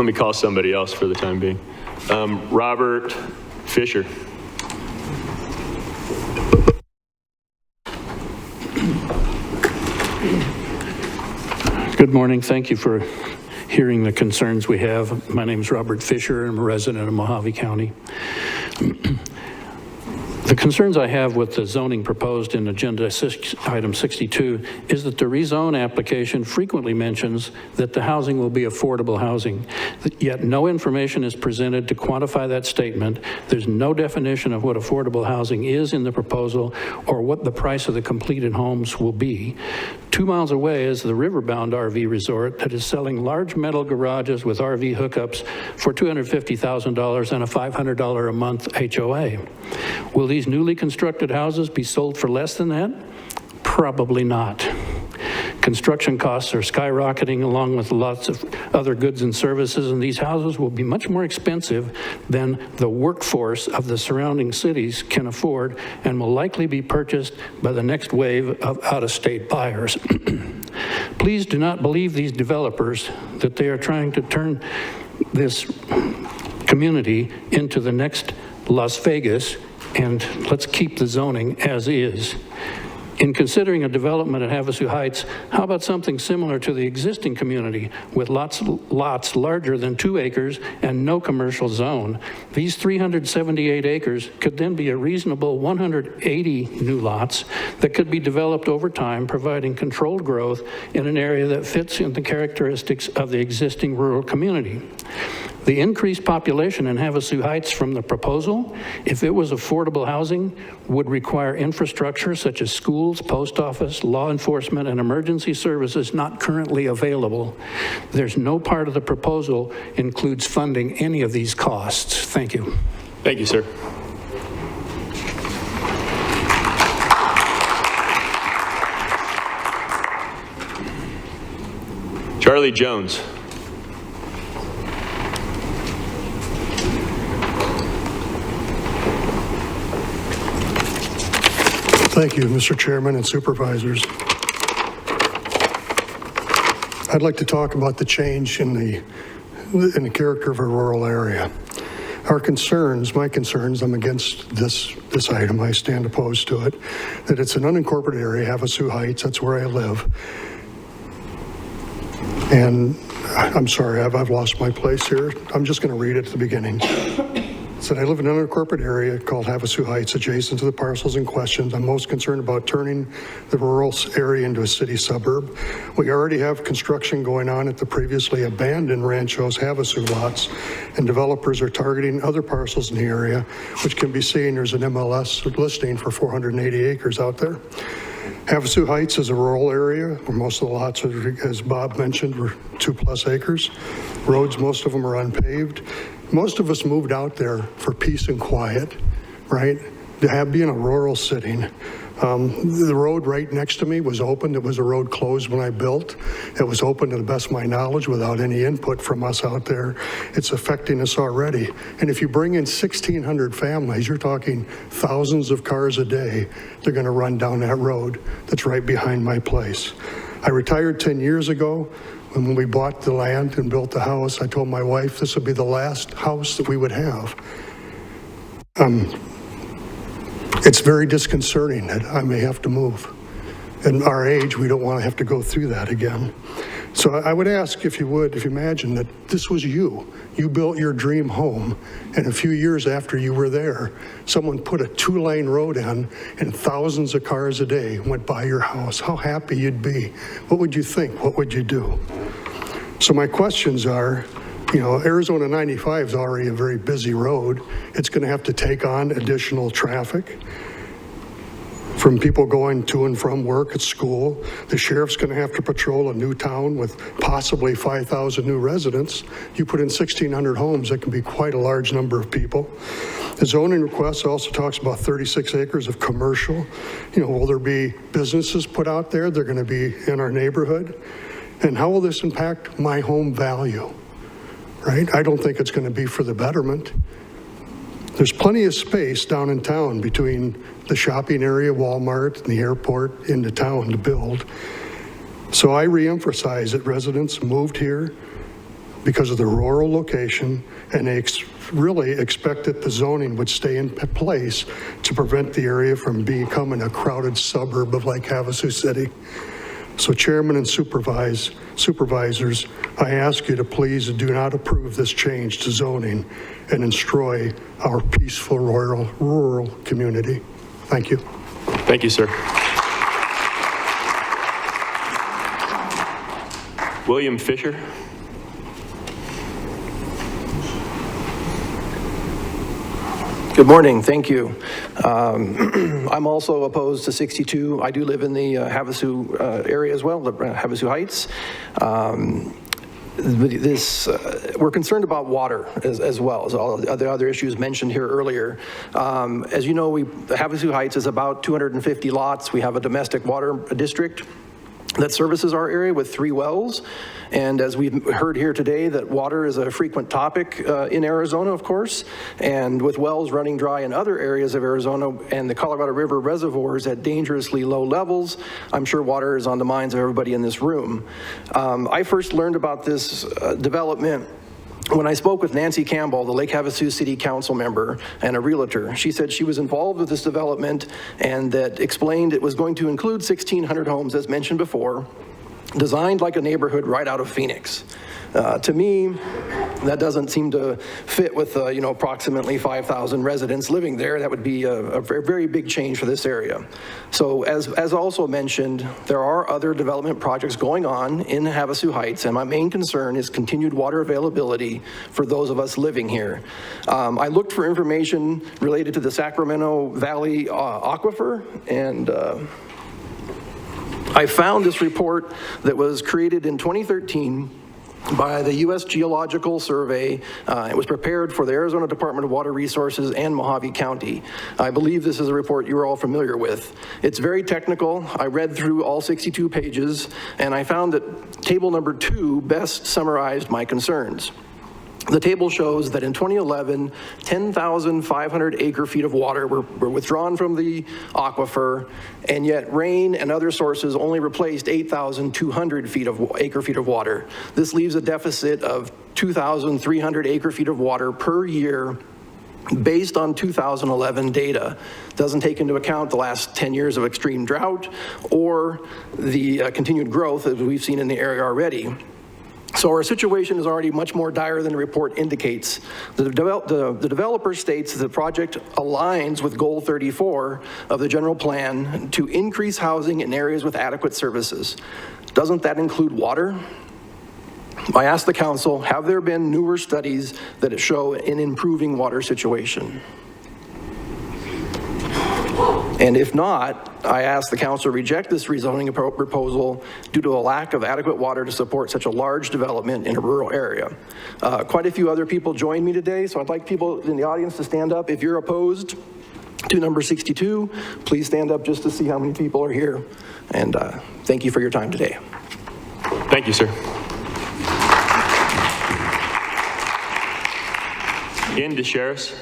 me call somebody else for the time being. Robert Fisher. Good morning. Thank you for hearing the concerns we have. My name is Robert Fisher. I'm a resident of Mojave County. The concerns I have with the zoning proposed in Agenda Item 62 is that the rezone application frequently mentions that the housing will be affordable housing, yet no information is presented to quantify that statement. There's no definition of what affordable housing is in the proposal or what the price of the completed homes will be. 2 miles away is the Riverbound RV Resort that is selling large metal garages with RV hookups for $250,000 and a $500 a month HOA. Will these newly constructed houses be sold for less than that? Probably not. Construction costs are skyrocketing along with lots of other goods and services, and these houses will be much more expensive than the workforce of the surrounding cities can afford and will likely be purchased by the next wave of out-of-state buyers. Please do not believe these developers that they are trying to turn this community into the next Las Vegas, and let's keep the zoning as is. In considering a development at Havasu Heights, how about something similar to the existing community with lots larger than 2 acres and no commercial zone? These 378 acres could then be a reasonable 180 new lots that could be developed over time, providing controlled growth in an area that fits in the characteristics of the existing rural community. The increased population in Havasu Heights from the proposal, if it was affordable housing, would require infrastructure such as schools, post office, law enforcement, and emergency services not currently available. There's no part of the proposal includes funding any of these costs. Thank you. Thank you, sir. Charlie Jones. Thank you, Mr. Chairman and Supervisors. I'd like to talk about the change in the in the character of a rural area. Our concerns, my concerns, I'm against this item, I stand opposed to it, that it's an unincorporated area, Havasu Heights, that's where I live. And I'm sorry, I've lost my place here. I'm just going to read it at the beginning. It said, I live in an unincorporated area called Havasu Heights, adjacent to the parcels in question. I'm most concerned about turning the rural area into a city suburb. We already have construction going on at the previously abandoned Ranchos Havasu lots, and developers are targeting other parcels in the area, which can be seen. There's an MLS listing for 480 acres out there. Havasu Heights is a rural area where most of the lots, as Bob mentioned, were 2+ acres. Roads, most of them are unpaved. Most of us moved out there for peace and quiet, right? To be in a rural setting. The road right next to me was open. It was a road closed when I built. It was open to the best of my knowledge without any input from us out there. It's affecting us already. And if you bring in 1,600 families, you're talking thousands of cars a day. They're going to run down that road that's right behind my place. I retired 10 years ago. And when we bought the land and built the house, I told my wife this would be the last house that we would have. It's very disconcerting that I may have to move. At our age, we don't want to have to go through that again. So I would ask if you imagine that this was you. You built your dream home, and a few years after you were there, someone put a 2-lane road in, and thousands of cars a day went by your house. How happy you'd be. What would you think? What would you do? So my questions are, Arizona 95 is already a very busy road. It's going to have to take on additional traffic from people going to and from work at school. The sheriff's going to have to patrol a new town with possibly 5,000 new residents. You put in 1,600 homes, that can be quite a large number of people. The zoning request also talks about 36 acres of commercial. Will there be businesses put out there? They're going to be in our neighborhood. And how will this impact my home value? Right? I don't think it's going to be for the betterment. There's plenty of space down in town between the shopping area, Walmart, and the airport into town to build. So I reemphasize that residents moved here because of the rural location, and they really expect that the zoning would stay in place to prevent the area from becoming a crowded suburb of Lake Havasu City. So Chairman and Supervisors, I ask you to please do not approve this change to zoning and destroy our peaceful rural community. Thank you. Thank you, sir. William Fisher. Good morning, thank you. I'm also opposed to 62. I do live in the Havasu area as well, Havasu Heights. We're concerned about water as well as all the other issues mentioned here earlier. As you know, Havasu Heights is about 250 lots. We have a domestic water district that services our area with 3 wells. And as we've heard here today, that water is a frequent topic in Arizona, of course, and with wells running dry in other areas of Arizona and the Colorado River reservoirs at dangerously low levels, I'm sure water is on the minds of everybody in this room. I first learned about this development when I spoke with Nancy Campbell, the Lake Havasu City Council member and a realtor. She said she was involved with this development and that explained it was going to include 1,600 homes, as mentioned before, designed like a neighborhood right out of Phoenix. To me, that doesn't seem to fit with approximately 5,000 residents living there. That would be a very big change for this area. So as also mentioned, there are other development projects going on in Havasu Heights, and my main concern is continued water availability for those of us living here. I looked for information related to the Sacramento Valley Aquifer, and I found this report that was created in 2013 by the U.S. Geological Survey. It was prepared for the Arizona Department of Water Resources and Mojave County. I believe this is a report you're all familiar with. It's very technical. I read through all 62 pages, and I found that table number 2 best summarized my concerns. The table shows that in 2011, 10,500 acre-feet of water were withdrawn from the aquifer, and yet rain and other sources only replaced 8,200 acre-feet of water. This leaves a deficit of 2,300 acre-feet of water per year based on 2011 data. Doesn't take into account the last 10 years of extreme drought or the continued growth that we've seen in the area already. So our situation is already much more dire than the report indicates. The developer states that the project aligns with Goal 34 of the general plan to increase housing in areas with adequate services. Doesn't that include water? I asked the council, have there been newer studies that show an improving water situation? And if not, I asked the council to reject this rezoning proposal due to a lack of adequate water to support such a large development in a rural area. Quite a few other people joined me today, so I'd like people in the audience to stand up. If you're opposed to number 62, please stand up just to see how many people are here. And thank you for your time today. Thank you, sir. In DeSharis.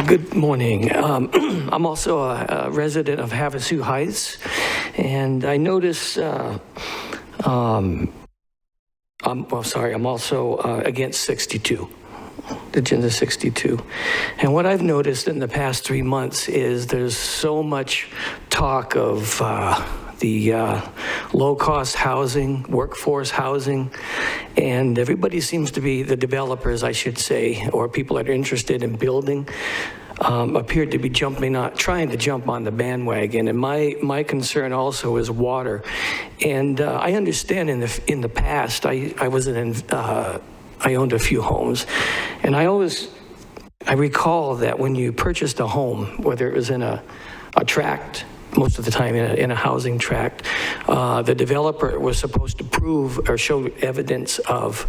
Good morning. I'm also a resident of Havasu Heights, and I notice, I'm also against 62, Agenda 62. And what I've noticed in the past 3 months is there's so much talk of the low-cost housing, workforce housing, and everybody seems to be, the developers, I should say, or people that are interested in building, appear to be trying to jump on the bandwagon. And my concern also is water. And I understand in the past, I owned a few homes, and I recall that when you purchased a home, whether it was in a tract, most of the time in a housing tract, the developer was supposed to prove or show evidence of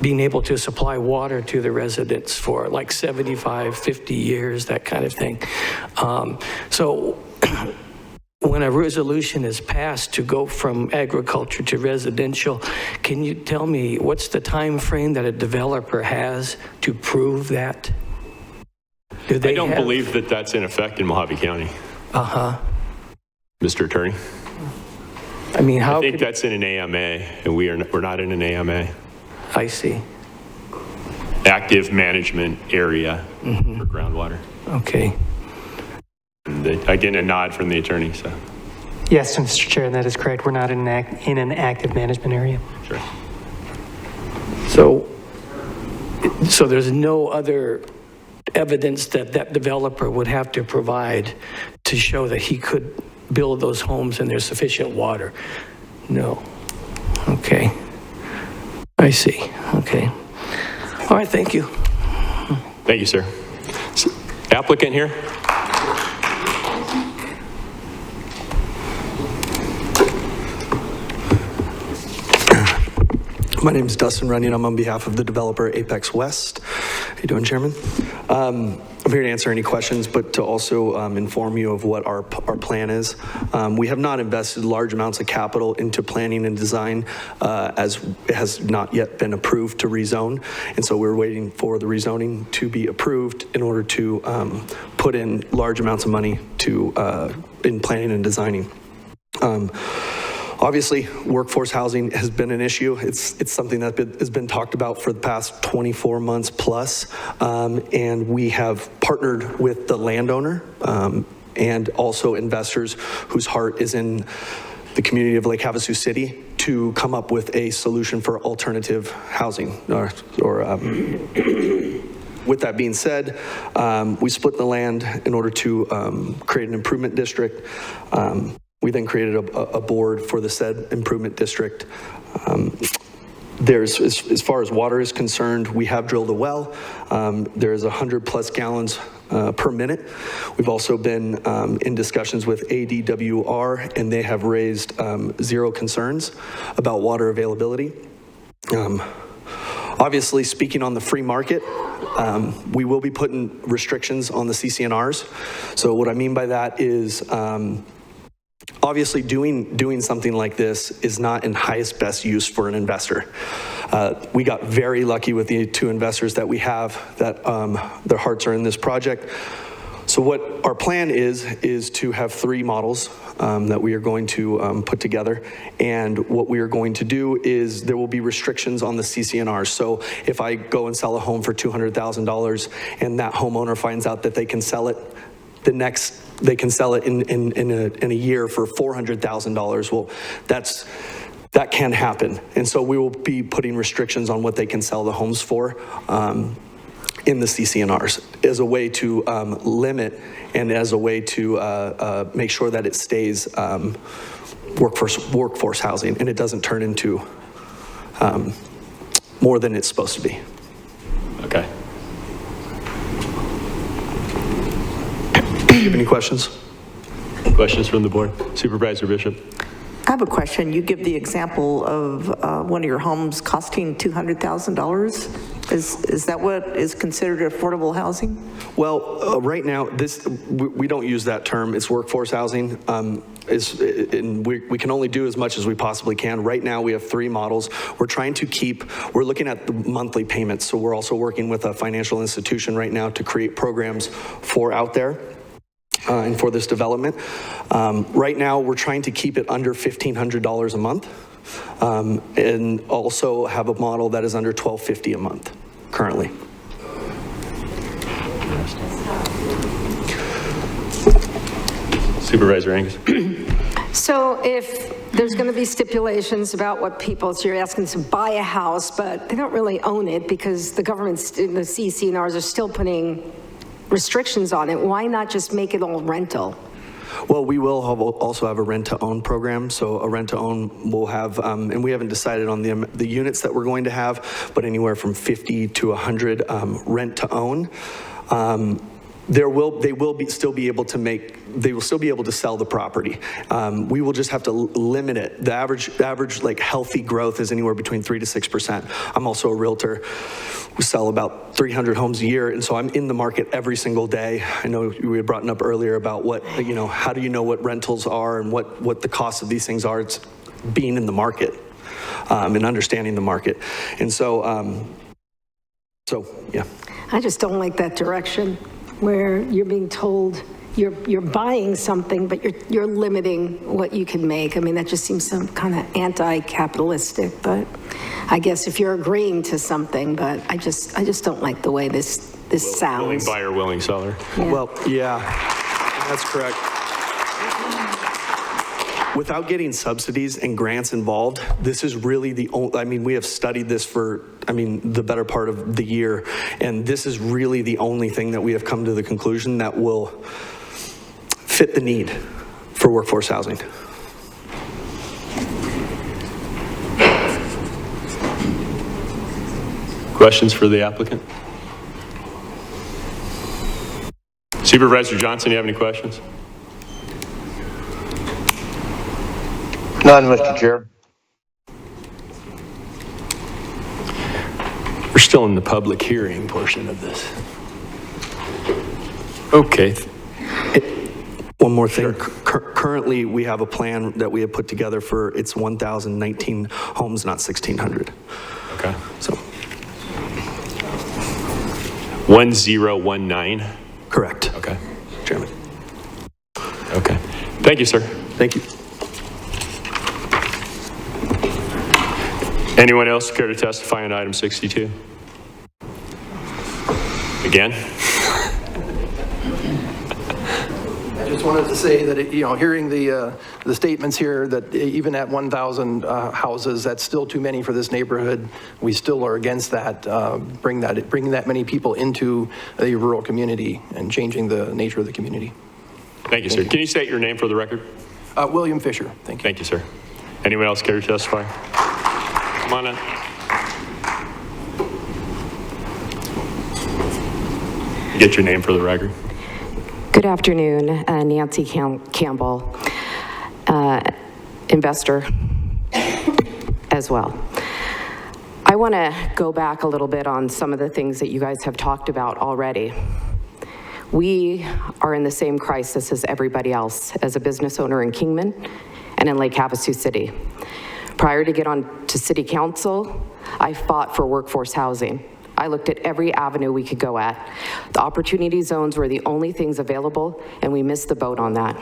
being able to supply water to the residents for like 75, 50 years, that kind of thing. So when a resolution is passed to go from agriculture to residential, can you tell me what's the time frame that a developer has to prove that? I don't believe that that's in effect in Mojave County. Mr. Attorney. I mean, I think that's in an AMA, and we're not in an AMA. I see. Active management area for groundwater. Okay. And again, a nod from the attorney. So. Yes, Mr. Chair, that is correct. We're not in an active management area. Sure. So there's no other evidence that developer would have to provide to show that he could build those homes and there's sufficient water? No. Okay. I see. Okay. All right, thank you. Thank you, sir. Applicant here? My name is Dustin Runyon. I'm on behalf of the developer Apex West. How you doing, Chairman? I'm here to answer any questions, but to also inform you of what our plan is. We have not invested large amounts of capital into planning and design as it has not yet been approved to rezone. And so we're waiting for the rezoning to be approved in order to put in large amounts of money to in planning and designing. Obviously, workforce housing has been an issue. It's something that has been talked about for the past 24 months plus, and we have partnered with the landowner and also investors whose heart is in the community of Lake Havasu City to come up with a solution for alternative housing. With that being said, we split the land in order to create an improvement district. We then created a board for the said improvement district. As far as water is concerned, we have drilled a well. There's 100+ gallons per minute. We've also been in discussions with ADWR, and they have raised zero concerns about water availability. Obviously, speaking on the free market, we will be putting restrictions on the CCNRs. So what I mean by that is Obviously, doing something like this is not in highest best use for an investor. We got very lucky with the 2 investors that we have that their hearts are in this project. So what our plan is to have 3 models that we are going to put together. And what we are going to do is there will be restrictions on the CCNRs. So if I go and sell a home for $200,000 and that homeowner finds out that they can sell it, they can sell it in a year for $400,000. Well, that can happen. And so we will be putting restrictions on what they can sell the homes for in the CCNRs as a way to limit and as a way to make sure that it stays workforce housing and it doesn't turn into more than it's supposed to be. Okay. Do you have any questions? Questions from the board? Supervisor Bishop. I have a question. You give the example of one of your homes costing $200,000. Is that what is considered affordable housing? Well, right now, we don't use that term. It's workforce housing. And we can only do as much as we possibly can. Right now, we have 3 models. We're looking at the monthly payments. So we're also working with a financial institution right now to create programs for out there. And for this development. Right now, we're trying to keep it under $1,500 a month and also have a model that is under $1,250 a month currently. Supervisor Angus. So if there's going to be stipulations about what people, so you're asking to buy a house, but they don't really own it because the government's, the CCNRs are still putting restrictions on it, why not just make it all rental? Well, we will also have a rent-to-own program. So a rent-to-own will have, and we haven't decided on the units that we're going to have, but anywhere from 50 to 100 rent-to-own. They will still be able to sell the property. We will just have to limit it. The average like healthy growth is anywhere between 3 to 6%. I'm also a realtor. We sell about 300 homes a year, and so I'm in the market every single day. I know we had brought up earlier about how do you know what rentals are and what the cost of these things are? It's being in the market and understanding the market. And so yeah. I just don't like that direction where you're being told you're buying something, but you're limiting what you can make. I mean, that just seems some kind of anti-capitalistic, but I guess if you're agreeing to something, but I just don't like the way this sounds. Willing buyer, willing seller. Yeah. Well, yeah, that's correct. Without getting subsidies and grants involved, this is really the only, we have studied this for, the better part of the year, and this is really the only thing that we have come to the conclusion that will fit the need for workforce housing. Questions for the applicant? Supervisor Johnson, you have any questions? None, Mr. Chair. We're still in the public hearing portion of this. Okay. One more thing. Currently, we have a plan that we have put together for it's 1,019 homes, not 1,600. Okay. So. 1019? Correct. Okay. Chairman. Okay. Thank you, sir. Thank you. Anyone else care to testify on item 62? Again? I just wanted to say that, hearing the statements here that even at 1,000 houses, that's still too many for this neighborhood. We still are against that, bringing that many people into a rural community and changing the nature of the community. Thank you, sir. Can you state your name for the record? William Fisher. Thank you. Thank you, sir. Anyone else care to testify? Come on in. Get your name for the record. Good afternoon, Nancy Campbell, investor as well. I want to go back a little bit on some of the things that you guys have talked about already. We are in the same crisis as everybody else, as a business owner in Kingman and in Lake Havasu City. Prior to get on to City Council, I fought for workforce housing. I looked at every avenue we could go at. The opportunity zones were the only things available, and we missed the boat on that.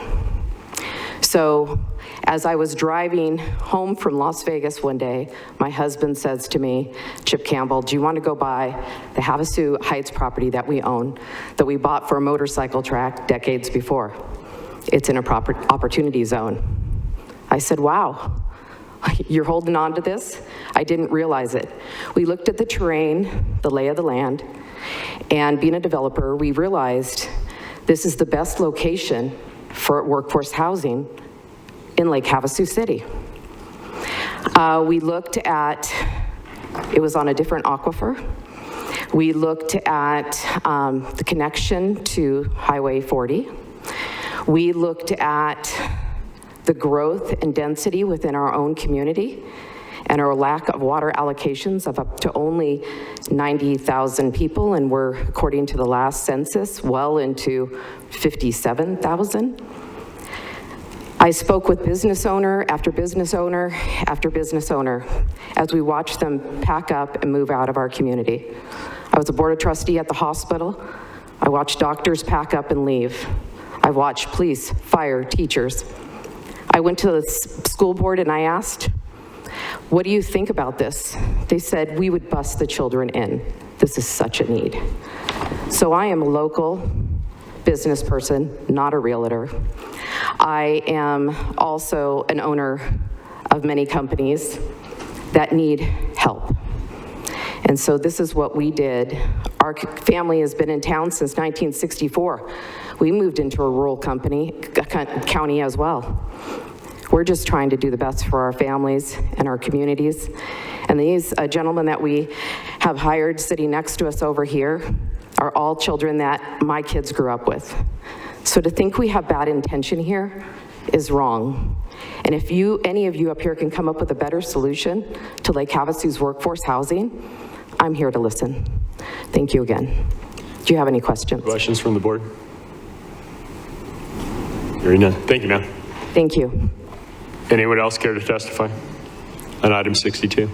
So as I was driving home from Las Vegas one day, my husband says to me, Chip Campbell, do you want to go buy the Havasu Heights property that we own, that we bought for a motorcycle track decades before? It's in a proper opportunity zone. I said, wow, you're holding on to this? I didn't realize it. We looked at the terrain, the lay of the land, and being a developer, we realized this is the best location for workforce housing in Lake Havasu City. We looked at, it was on a different aquifer. We looked at the connection to Highway 40. We looked at the growth and density within our own community and our lack of water allocations of up to only 90,000 people, and we're, according to the last census, well into 57,000. I spoke with business owner after business owner after business owner as we watched them pack up and move out of our community. I was a board of trustee at the hospital. I watched doctors pack up and leave. I watched police, fire, teachers. I went to the school board and I asked, what do you think about this? They said, we would bus the children in. This is such a need. So I am a local business person, not a realtor. I am also an owner of many companies that need help. And so this is what we did. Our family has been in town since 1964. We moved into a rural county as well. We're just trying to do the best for our families and our communities. And these gentlemen that we have hired sitting next to us over here are all children that my kids grew up with. So to think we have bad intention here is wrong. And if any of you up here can come up with a better solution to Lake Havasu's workforce housing, I'm here to listen. Thank you again. Do you have any questions? Questions from the board? Hearing none. Thank you, ma'am. Thank you. Anyone else care to testify on item 62?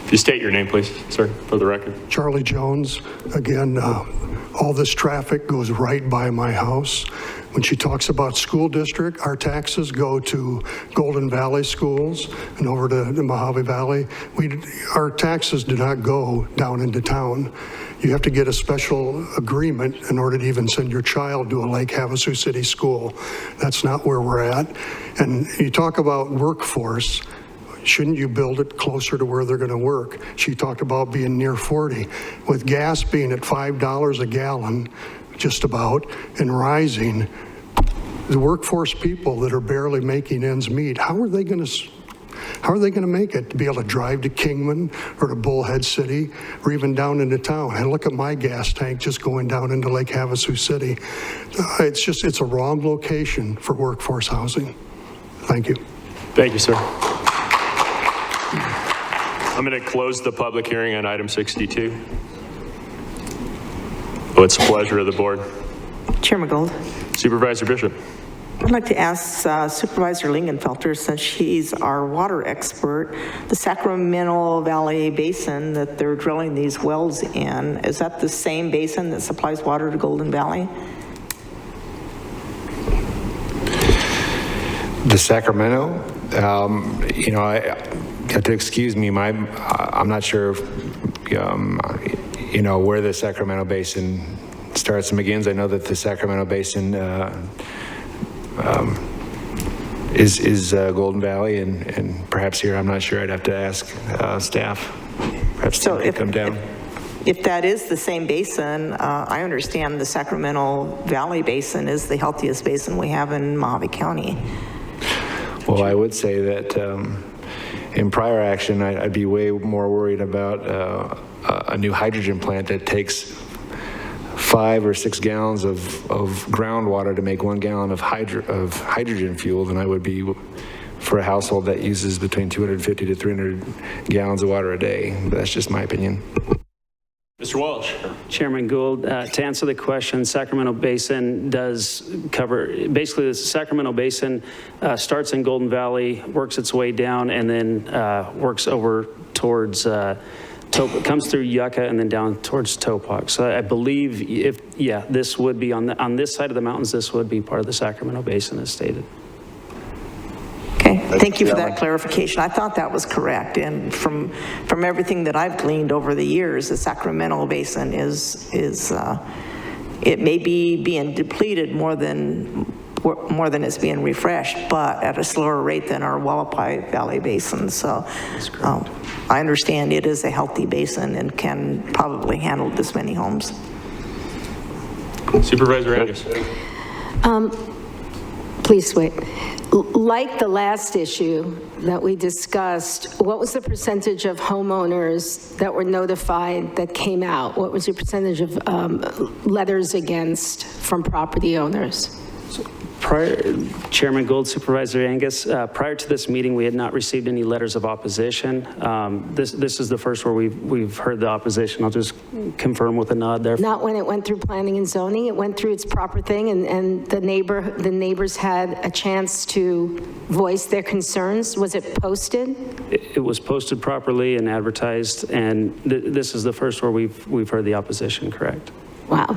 If you state your name, please, sir, for the record. Charlie Jones, again, all this traffic goes right by my house. When she talks about school district, our taxes go to Golden Valley schools and over to the Mojave Valley. Our taxes do not go down into town. You have to get a special agreement in order to even send your child to a Lake Havasu City school. That's not where we're at. And you talk about workforce. Shouldn't you build it closer to where they're going to work? She talked about being near 40. With gas being at $5 a gallon, just about, and rising, the workforce people that are barely making ends meet, how are they going to make it to be able to drive to Kingman or to Bullhead City or even down into town? And look at my gas tank just going down into Lake Havasu City. It's a wrong location for workforce housing. Thank you. Thank you, sir. I'm going to close the public hearing on item 62. What's the pleasure of the board? Chairman Gold. Supervisor Bishop. I'd like to ask Supervisor Lingenfelter, since she's our water expert, the Sacramento Valley Basin that they're drilling these wells in, is that the same basin that supplies water to Golden Valley? The Sacramento, I have to excuse me, I'm not sure if, where the Sacramento Basin starts and begins. I know that the Sacramento Basin is Golden Valley, and perhaps here, I'm not sure. I'd have to ask staff. Perhaps so if come down. If that is the same basin, I understand the Sacramento Valley Basin is the healthiest basin we have in Mojave County. Well, I would say that in prior action, I'd be way more worried about a new hydrogen plant that takes 5 or 6 gallons of groundwater to make 1 gallon of hydrogen fuel than I would be for a household that uses between 250 to 300 gallons of water a day. But that's just my opinion. Mr. Mr. Walsh. Chairman Gould, to answer the question, Sacramento Basin does cover, basically the Sacramento Basin starts in Golden Valley, works its way down, and then works over towards, comes through Yucca and then down towards Topok. So I believe this would be on this side of the mountains, this would be part of the Sacramento Basin as stated. Okay, thank you for that clarification. I thought that was correct, and from everything that I've gleaned over the years, the Sacramento Basin is it may be being depleted more than it's being refreshed, but at a slower rate than our Wallapai Valley Basin. So I understand it is a healthy basin and can probably handle this many homes. Supervisor Angus. Please wait. Like the last issue that we discussed, what was the percentage of homeowners that were notified that came out? What was the percentage of letters against from property owners? Chairman Gould, Supervisor Angus, prior to this meeting, we had not received any letters of opposition. This is the first where we've heard the opposition. I'll just confirm with a nod there. Not when it went through planning and zoning. It went through its proper thing, and the neighbors had a chance to voice their concerns. Was it posted? It was posted properly and advertised, and this is the first where we've heard the opposition, correct? Wow.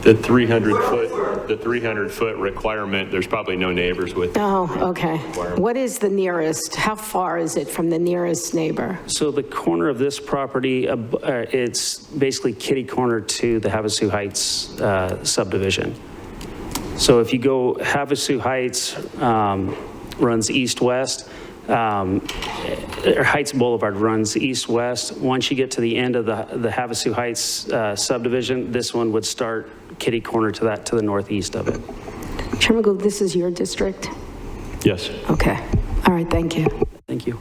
The 300-foot requirement, there's probably no neighbors with. Oh, okay. What is the nearest? How far is it from the nearest neighbor? So the corner of this property, it's basically kitty corner to the Havasu Heights subdivision. So if you go, Havasu Heights runs east-west, Heights Boulevard runs east-west. Once you get to the end of the Havasu Heights subdivision, this one would start kitty corner to the northeast of it. Chairman Gould, this is your district? Yes. Okay. All right, thank you. Thank you.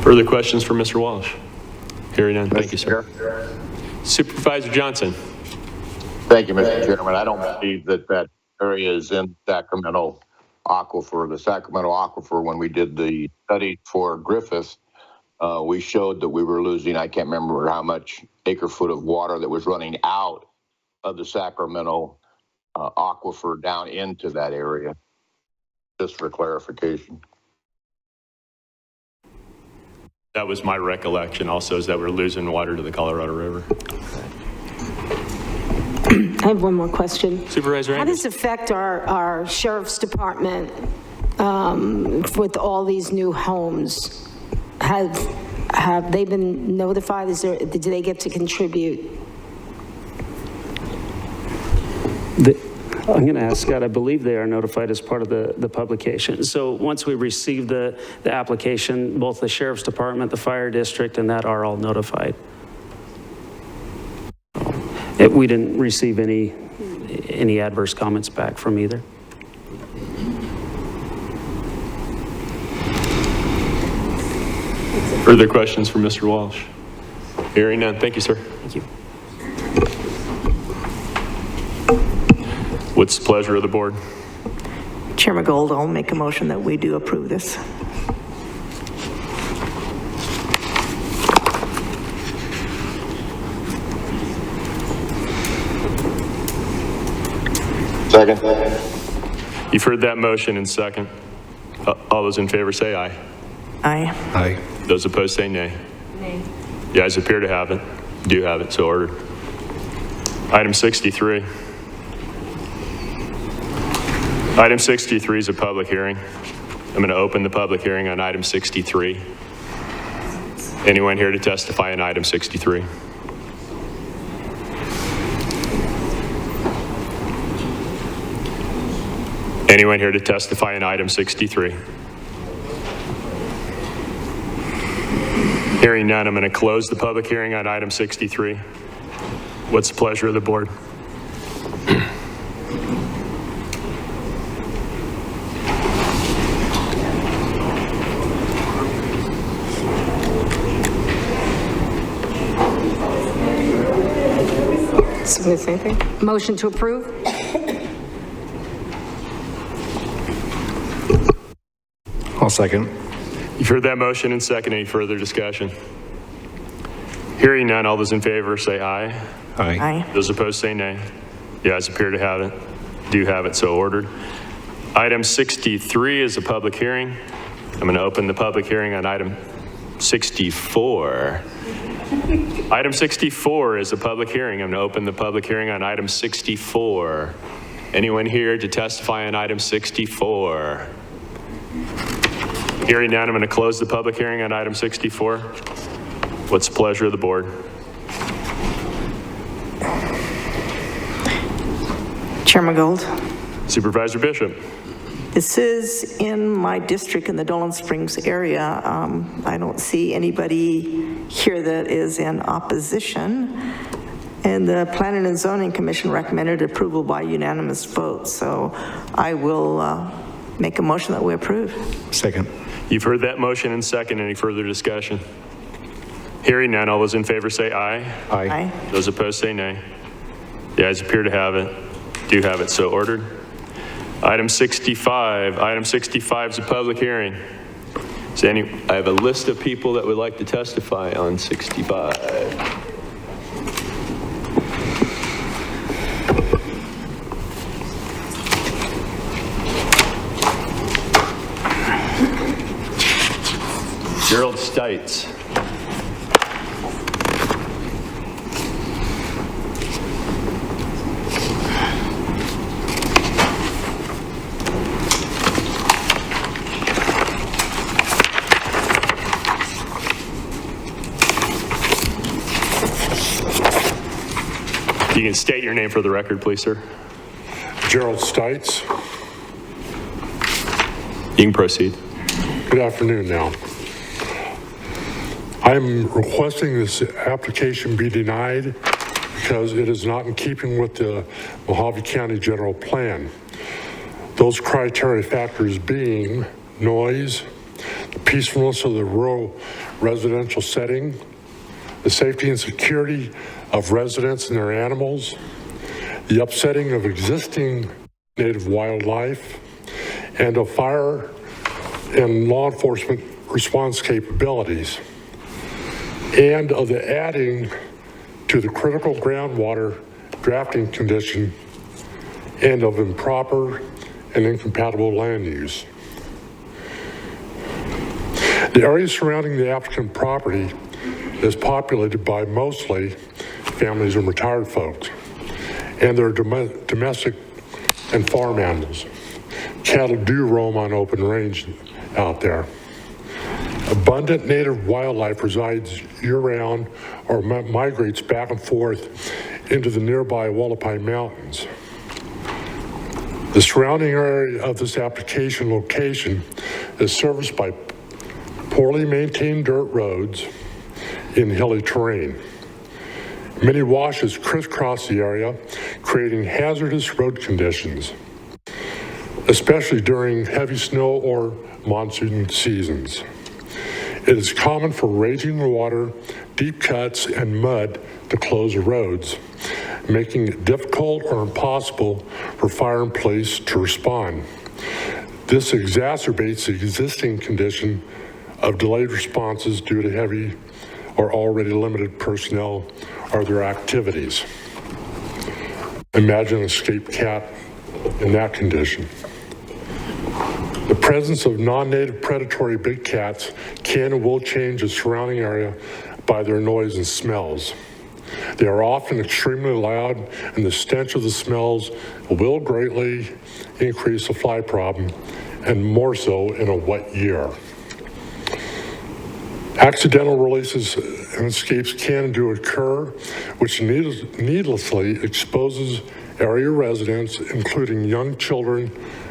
Further questions for Mr. Walsh? Hearing none. Thank you, sir. Supervisor Johnson. Thank you, Mr. Chairman. I don't believe that area is in Sacramento aquifer. The Sacramento aquifer, when we did the study for Griffith, we showed that we were losing, I can't remember how much acre foot of water that was running out of the Sacramento aquifer down into that area, just for clarification. That was my recollection also, is that we're losing water to the Colorado River. I have one more question. Supervisor How Angus. does it affect our sheriff's department with all these new homes? Have they been notified? Do they get to contribute? I'm going to ask Scott. I believe they are notified as part of the publication. So once we receive the application, both the sheriff's department, the fire district, and that are all notified. We didn't receive any adverse comments back from either. Further questions for Mr. Walsh? Hearing none. Thank you, sir. Thank you. What's the pleasure of the board? Chairman Gould, I'll make a motion that we do approve this. Second. You've heard that motion in second. All those in favor say aye. Aye. Aye. Those opposed say nay. Nay. The ayes appear to have it. Do have it, so ordered. Item 63. Item 63 is a public hearing. I'm going to open the public hearing on item 63. Anyone here to testify on item 63? Anyone here to testify on item 63? Hearing none, I'm going to close the public hearing on item 63. What's the pleasure of the board? Same thing. Motion to approve? I'll second. You've heard that motion and second. Any further discussion? Hearing none, all those in favor say aye. Aye. Aye. Those opposed say nay. The ayes appear to have it. Do have it, so ordered. Item 63 is a public hearing. I'm going to open the public hearing on item 64. Item 64 is a public hearing. I'm going to open the public hearing on item 64. Anyone here to testify on item 64? Hearing none, I'm going to close the public hearing on item 64. What's the pleasure of the board? Chairman Gold. Supervisor Bishop. This is in my district in the Dolan Springs area. I don't see anybody here that is in opposition. And the Planning and Zoning Commission recommended approval by unanimous vote. So I will make a motion that we approve. Second. You've heard that motion and second. Any further discussion? Hearing none, all those in favor say aye. Aye. Aye. Those opposed say nay. The ayes appear to have it. Do have it, so ordered. Item 65. Item 65 is a public hearing. I have a list of people that would like to testify on 65. Gerald Stites. You can state your name for the record, please, sir. Gerald Stites. You can proceed. Good afternoon now. I'm requesting this application be denied because it is not in keeping with the Mojave County General Plan. Those criteria factors being noise, the peacefulness of the rural residential setting, the safety and security of residents and their animals, the upsetting of existing native wildlife, and of fire and law enforcement response capabilities, and of the adding to the critical groundwater drafting condition, and of improper and incompatible land use. The area surrounding the applicant property is populated by mostly families and retired folks, and their domestic and farm animals. Cattle do roam on open range out there. Abundant native wildlife resides year-round or migrates back and forth into the nearby Wallapai Mountains. The surrounding area of this application location is serviced by poorly maintained dirt roads in hilly terrain. Many washes crisscross the area, creating hazardous road conditions, especially during heavy snow or monsoon seasons. It is common for raging water, deep cuts, and mud to close the roads, making it difficult or impossible for fire and police to respond. This exacerbates the existing condition of delayed responses due to heavy or already limited personnel or their activities. Imagine an escaped cat in that condition. The presence of non-native predatory big cats can and will change the surrounding area by their noise and smells. They are often extremely loud, and the stench of the smells will greatly increase the fly problem, and more so in a wet year. Accidental releases and escapes can and do occur, which needlessly exposes area residents, including young children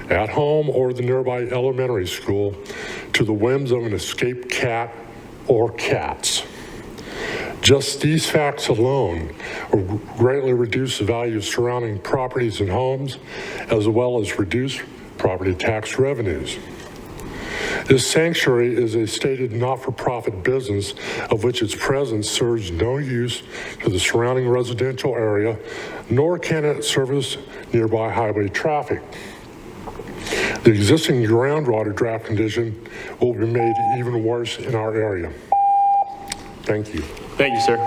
at home or the nearby elementary school, to the whims of an escaped cat or cats. Just these facts alone will greatly reduce the value of surrounding properties and homes, as well as reduce property tax revenues. This sanctuary is a stated not-for-profit business of which its presence serves no use to the surrounding residential area, nor can it service nearby highway traffic. The existing groundwater draft condition will be made even worse in our area. Thank you. Thank you, sir.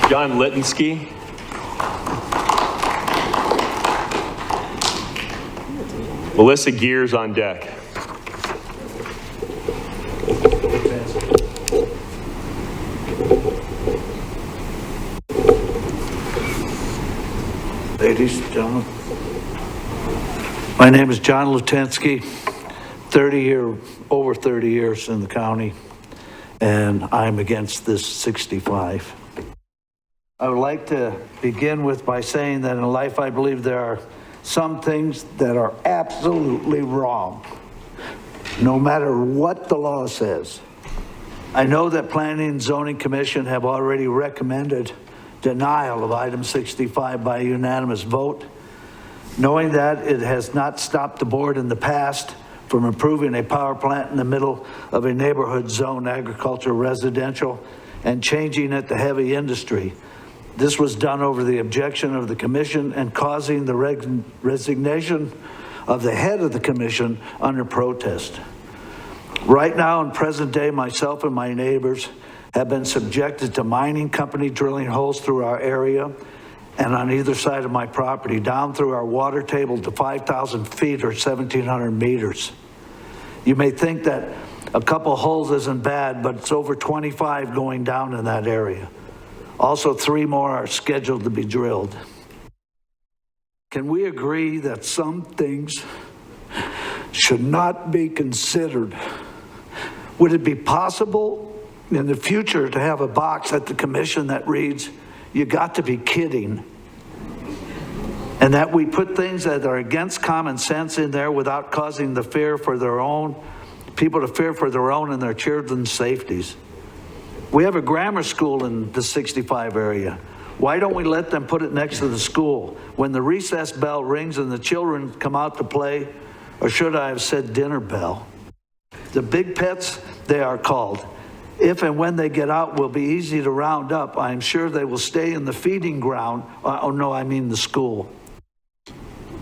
John Littensky. Melissa Gears on deck. Ladies and gentlemen, my name is John Lutensky, over 30 years in the county, and I'm against this 65. I would like to begin by saying that in life I believe there are some things that are absolutely wrong, no matter what the law says. I know that Planning and Zoning Commission have already recommended denial of item 65 by unanimous vote. Knowing that, it has not stopped the board in the past from approving a power plant in the middle of a neighborhood zone agriculture residential and changing it to heavy industry. This was done over the objection of the commission and causing the resignation of the head of the commission under protest. Right now, in present day, myself and my neighbors have been subjected to mining company drilling holes through our area and on either side of my property, down through our water table to 5,000 feet or 1,700 meters. You may think that a couple holes isn't bad, but it's over 25 going down in that area. Also, 3 more are scheduled to be drilled. Can we agree that some things should not be considered? Would it be possible in the future to have a box at the commission that reads, "You got to be kidding," and that we put things that are against common sense in there without causing the fear for people to fear for their own and their children's safeties? We have a grammar school in the 65 area. Why don't we let them put it next to the school? When the recess bell rings and the children come out to play, or should I have said dinner bell? The big pets, they are called. If and when they get out, will be easy to round up. I am sure they will stay in the feeding ground. The school.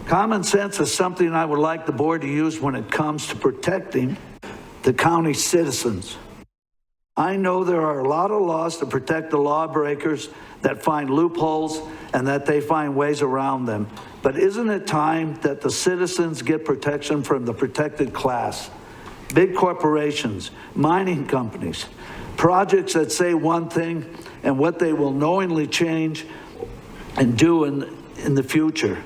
Common sense is something I would like the board to use when it comes to protecting the county citizens. I know there are a lot of laws to protect the lawbreakers that find loopholes and that they find ways around them. But isn't it time that the citizens get protection from the protected class? Big corporations, mining companies, projects that say one thing and what they will knowingly change and do in the future.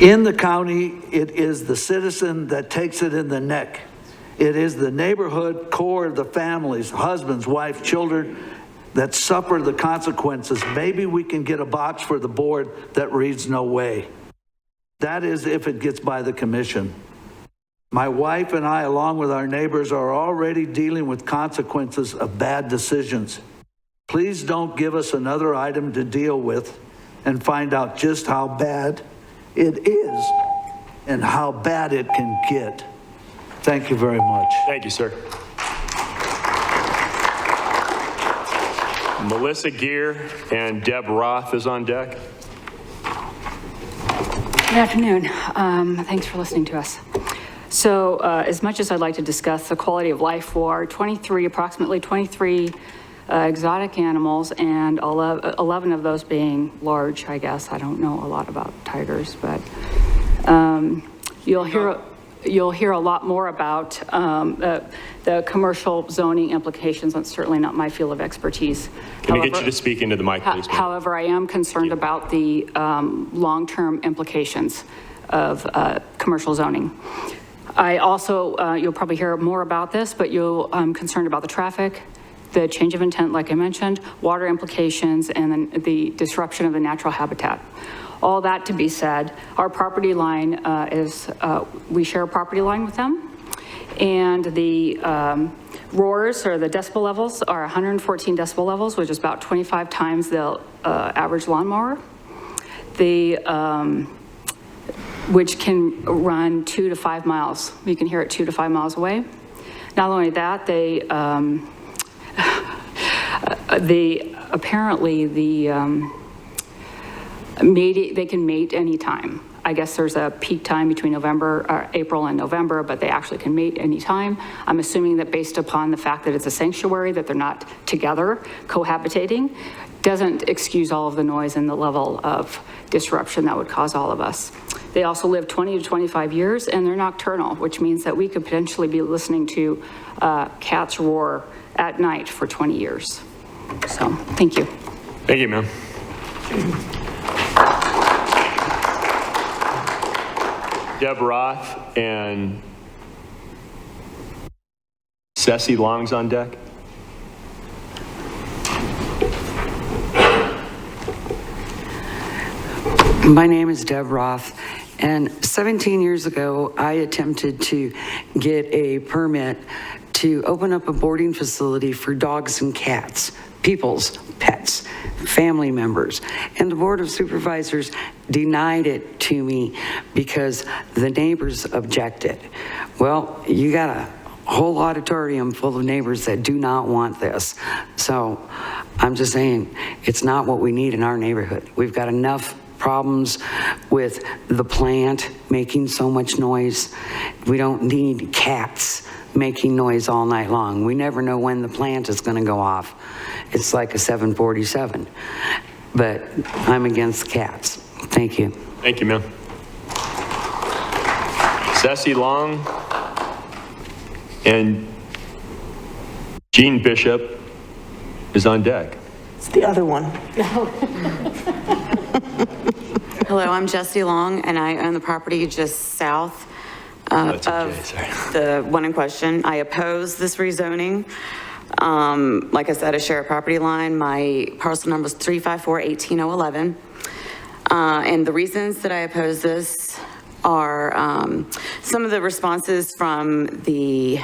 In the county, it is the citizen that takes it in the neck. It is the neighborhood core of the families, husbands, wives, children that suffer the consequences. Maybe we can get a box for the board that reads "no way." That is if it gets by the commission. My wife and I, along with our neighbors, are already dealing with consequences of bad decisions. Please don't give us another item to deal with and find out just how bad it is and how bad it can get. Thank you very much. Thank you, sir. Melissa Gear and Deb Roth is on deck. Good afternoon. Thanks for listening to us. So as much as I'd like to discuss the quality of life for approximately 23 exotic animals, and 11 of those being large, I guess. I don't know a lot about tigers, but you'll hear a lot more about the commercial zoning implications. That's certainly not my field of expertise. Can I get you to speak into the mic, please? However, I am concerned about the long-term implications of commercial zoning. I also, you'll probably hear more about this, but I'm concerned about the traffic, the change of intent, like I mentioned, water implications, and then the disruption of the natural habitat. All that to be said, our property line we share a property line with them, and the roars, or the decibel levels, are 114 decibel levels, which is about 25 times the average lawnmower. Which can run 2 to 5 miles. You can hear it 2 to 5 miles away. Not only that, they can mate anytime. I guess there's a peak time between April and November, but they actually can mate anytime. I'm assuming that based upon the fact that it's a sanctuary, that they're not together cohabitating, doesn't excuse all of the noise and the level of disruption that would cause all of us. They also live 20 to 25 years, and they're nocturnal, which means that we could potentially be listening to cats roar at night for 20 years. So, thank you. Thank you, ma'am. Deb Roth and Ceci Long's on deck. My name is Deb Roth, and 17 years ago, I attempted to get a permit to open up a boarding facility for dogs and cats, people's pets, family members. And the Board of Supervisors denied it to me because the neighbors objected. Well, you got a whole auditorium full of neighbors that do not want this. So I'm just saying, it's not what we need in our neighborhood. We've got enough problems with the plant making so much noise. We don't need cats making noise all night long. We never know when the plant is going to go off. It's like a 747. But I'm against cats. Thank you. Thank you, ma'am. Ceci Long and Jean Bishop is on deck. It's the other one. Hello, I'm Jessie Long, and I own the property just south of the one in question. I oppose this rezoning. Like I said, I share a property line. My parcel number is 354-18011. And the reasons that I oppose this are some of the responses from the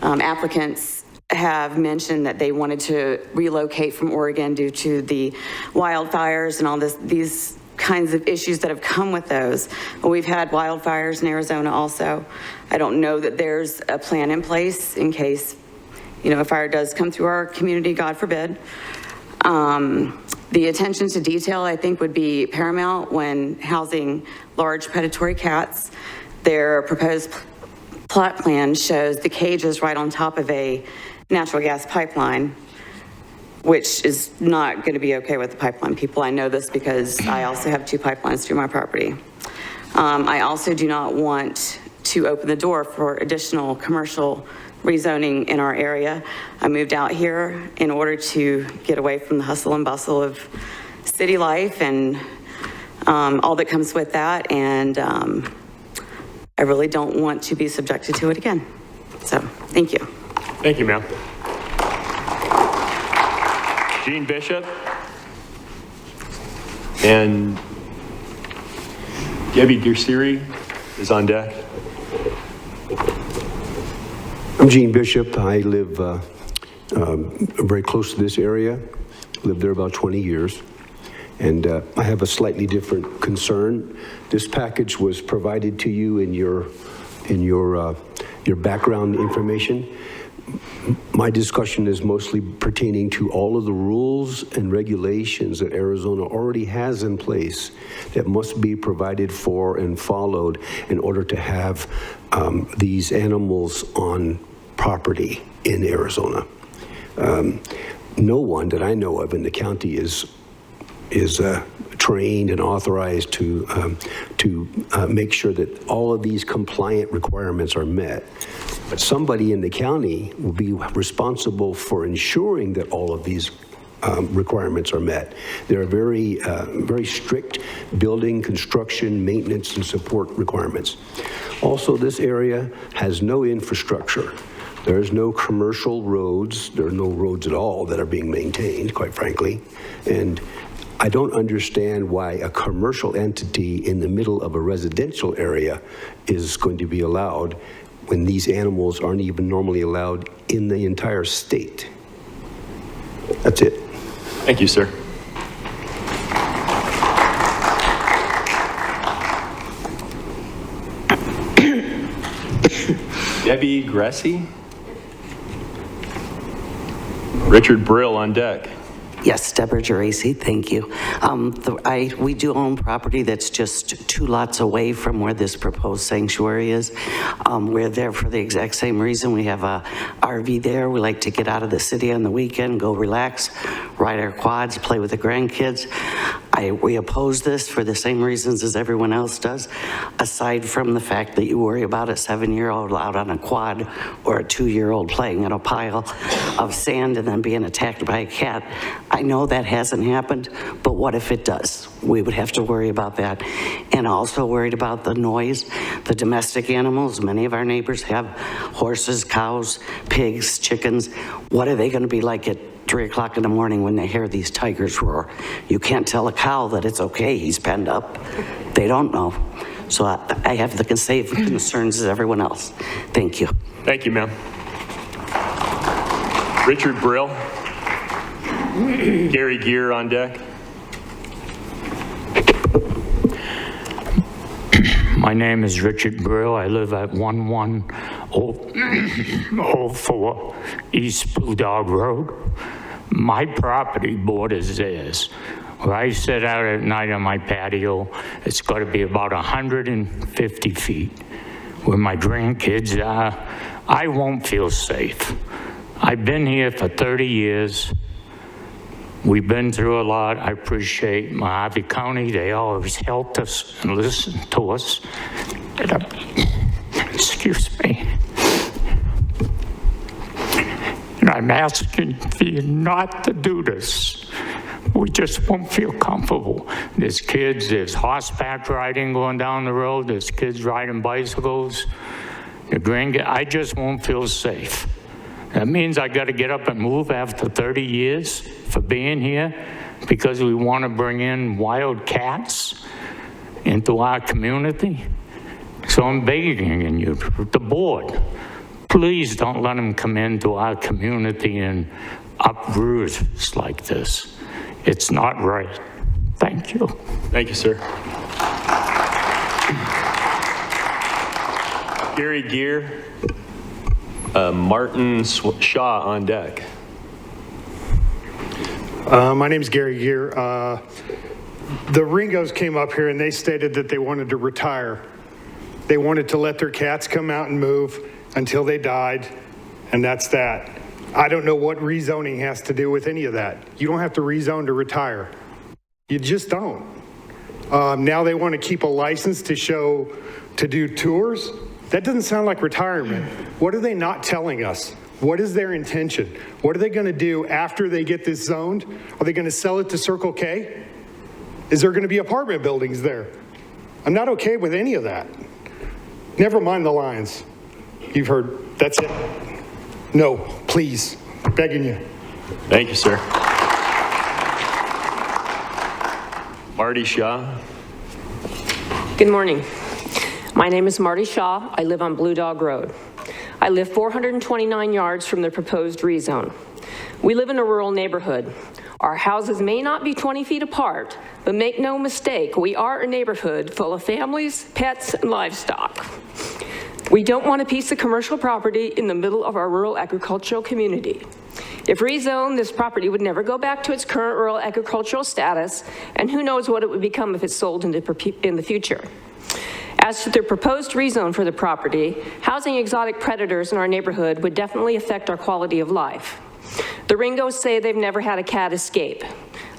applicants have mentioned that they wanted to relocate from Oregon due to the wildfires and all these kinds of issues that have come with those. Well, we've had wildfires in Arizona also. I don't know that there's a plan in place in case, you know, a fire does come through our community, God forbid. The attention to detail, I think, would be paramount when housing large predatory cats. Their proposed plot plan shows the cages right on top of a natural gas pipeline, which is not going to be okay with the pipeline people. I know this because I also have 2 pipelines through my property. I also do not want to open the door for additional commercial rezoning in our area. I moved out here in order to get away from the hustle and bustle of city life and all that comes with that. And I really don't want to be subjected to it again. So, thank you. Thank you, ma'am. Jean Bishop and Debbie Gersiri is on deck. I'm Gene Bishop. I live very close to this area. Lived there about 20 years. And I have a slightly different concern. This package was provided to you in your background information. My discussion is mostly pertaining to all of the rules and regulations that Arizona already has in place that must be provided for and followed in order to have these animals on property in Arizona. No one that I know of in the county is trained and authorized to make sure that all of these compliant requirements are met. But somebody in the county will be responsible for ensuring that all of these requirements are met. There are very strict building, construction, maintenance, and support requirements. Also, this area has no infrastructure. There's no commercial roads. There are no roads at all that are being maintained, quite frankly. And I don't understand why a commercial entity in the middle of a residential area is going to be allowed when these animals aren't even normally allowed in the entire state. That's it. Thank you, sir. Debbie Gressy? Richard Brill on deck. Yes, Deborah Geraci, thank you. We do own property that's just 2 lots away from where this proposed sanctuary is. We're there for the exact same reason. We have a RV there. We like to get out of the city on the weekend, go relax, ride our quads, play with the grandkids. We oppose this for the same reasons as everyone else does, aside from the fact that you worry about a 7-year-old out on a quad or a 2-year-old playing in a pile of sand and then being attacked by a cat. I know that hasn't happened, but what if it does? We would have to worry about that. And also worried about the noise, the domestic animals. Many of our neighbors have horses, cows, pigs, chickens. What are they going to be like at 3 o'clock in the morning when they hear these tigers roar? You can't tell a cow that it's okay, he's penned up. They don't know. So I have the same concerns as everyone else. Thank you. Thank you, ma'am. Richard Brill. Gary Gear on deck. My name is Richard Brill. I live at 1104 East Blue Dog Road. My property borders theirs. Where I sit out at night on my patio, it's got to be about 150 feet. Where my grandkids are, I won't feel safe. I've been here for 30 years. We've been through a lot. I appreciate Mojave County. They always helped us and listened to us. Excuse me. And I'm asking for you not to do this. We just won't feel comfortable. There's kids, there's horseback riding going down the road, there's kids riding bicycles. I just won't feel safe. That means I got to get up and move after 30 years for being here because we want to bring in wild cats into our community. So I'm begging you, the board, please don't let them come into our community and uproot us like this. It's not right. Thank you. Thank you, sir. Gary Gear. Martin Shaw on deck. My name's Gary Gear. The Ringos came up here and they stated that they wanted to retire. They wanted to let their cats come out and move until they died, and that's that. I don't know what rezoning has to do with any of that. You don't have to rezone to retire. You just don't. Now they want to keep a license to do tours. That doesn't sound like retirement. What are they not telling us? What is their intention? What are they going to do after they get this zoned? Are they going to sell it to Circle K? Is there going to be apartment buildings there? I'm not okay with any of that. Never mind the lines. You've heard. That's it. No, please. Begging you. Thank you, sir. Marty Shaw. Good morning. My name is Marty Shaw. I live on Blue Dog Road. I live 429 yards from the proposed rezone. We live in a rural neighborhood. Our houses may not be 20 feet apart, but make no mistake, we are a neighborhood full of families, pets, and livestock. We don't want a piece of commercial property in the middle of our rural agricultural community. If rezoned, this property would never go back to its current rural agricultural status, and who knows what it would become if it's sold in the future. As to the proposed rezone for the property, housing exotic predators in our neighborhood would definitely affect our quality of life. The Ringos say they've never had a cat escape.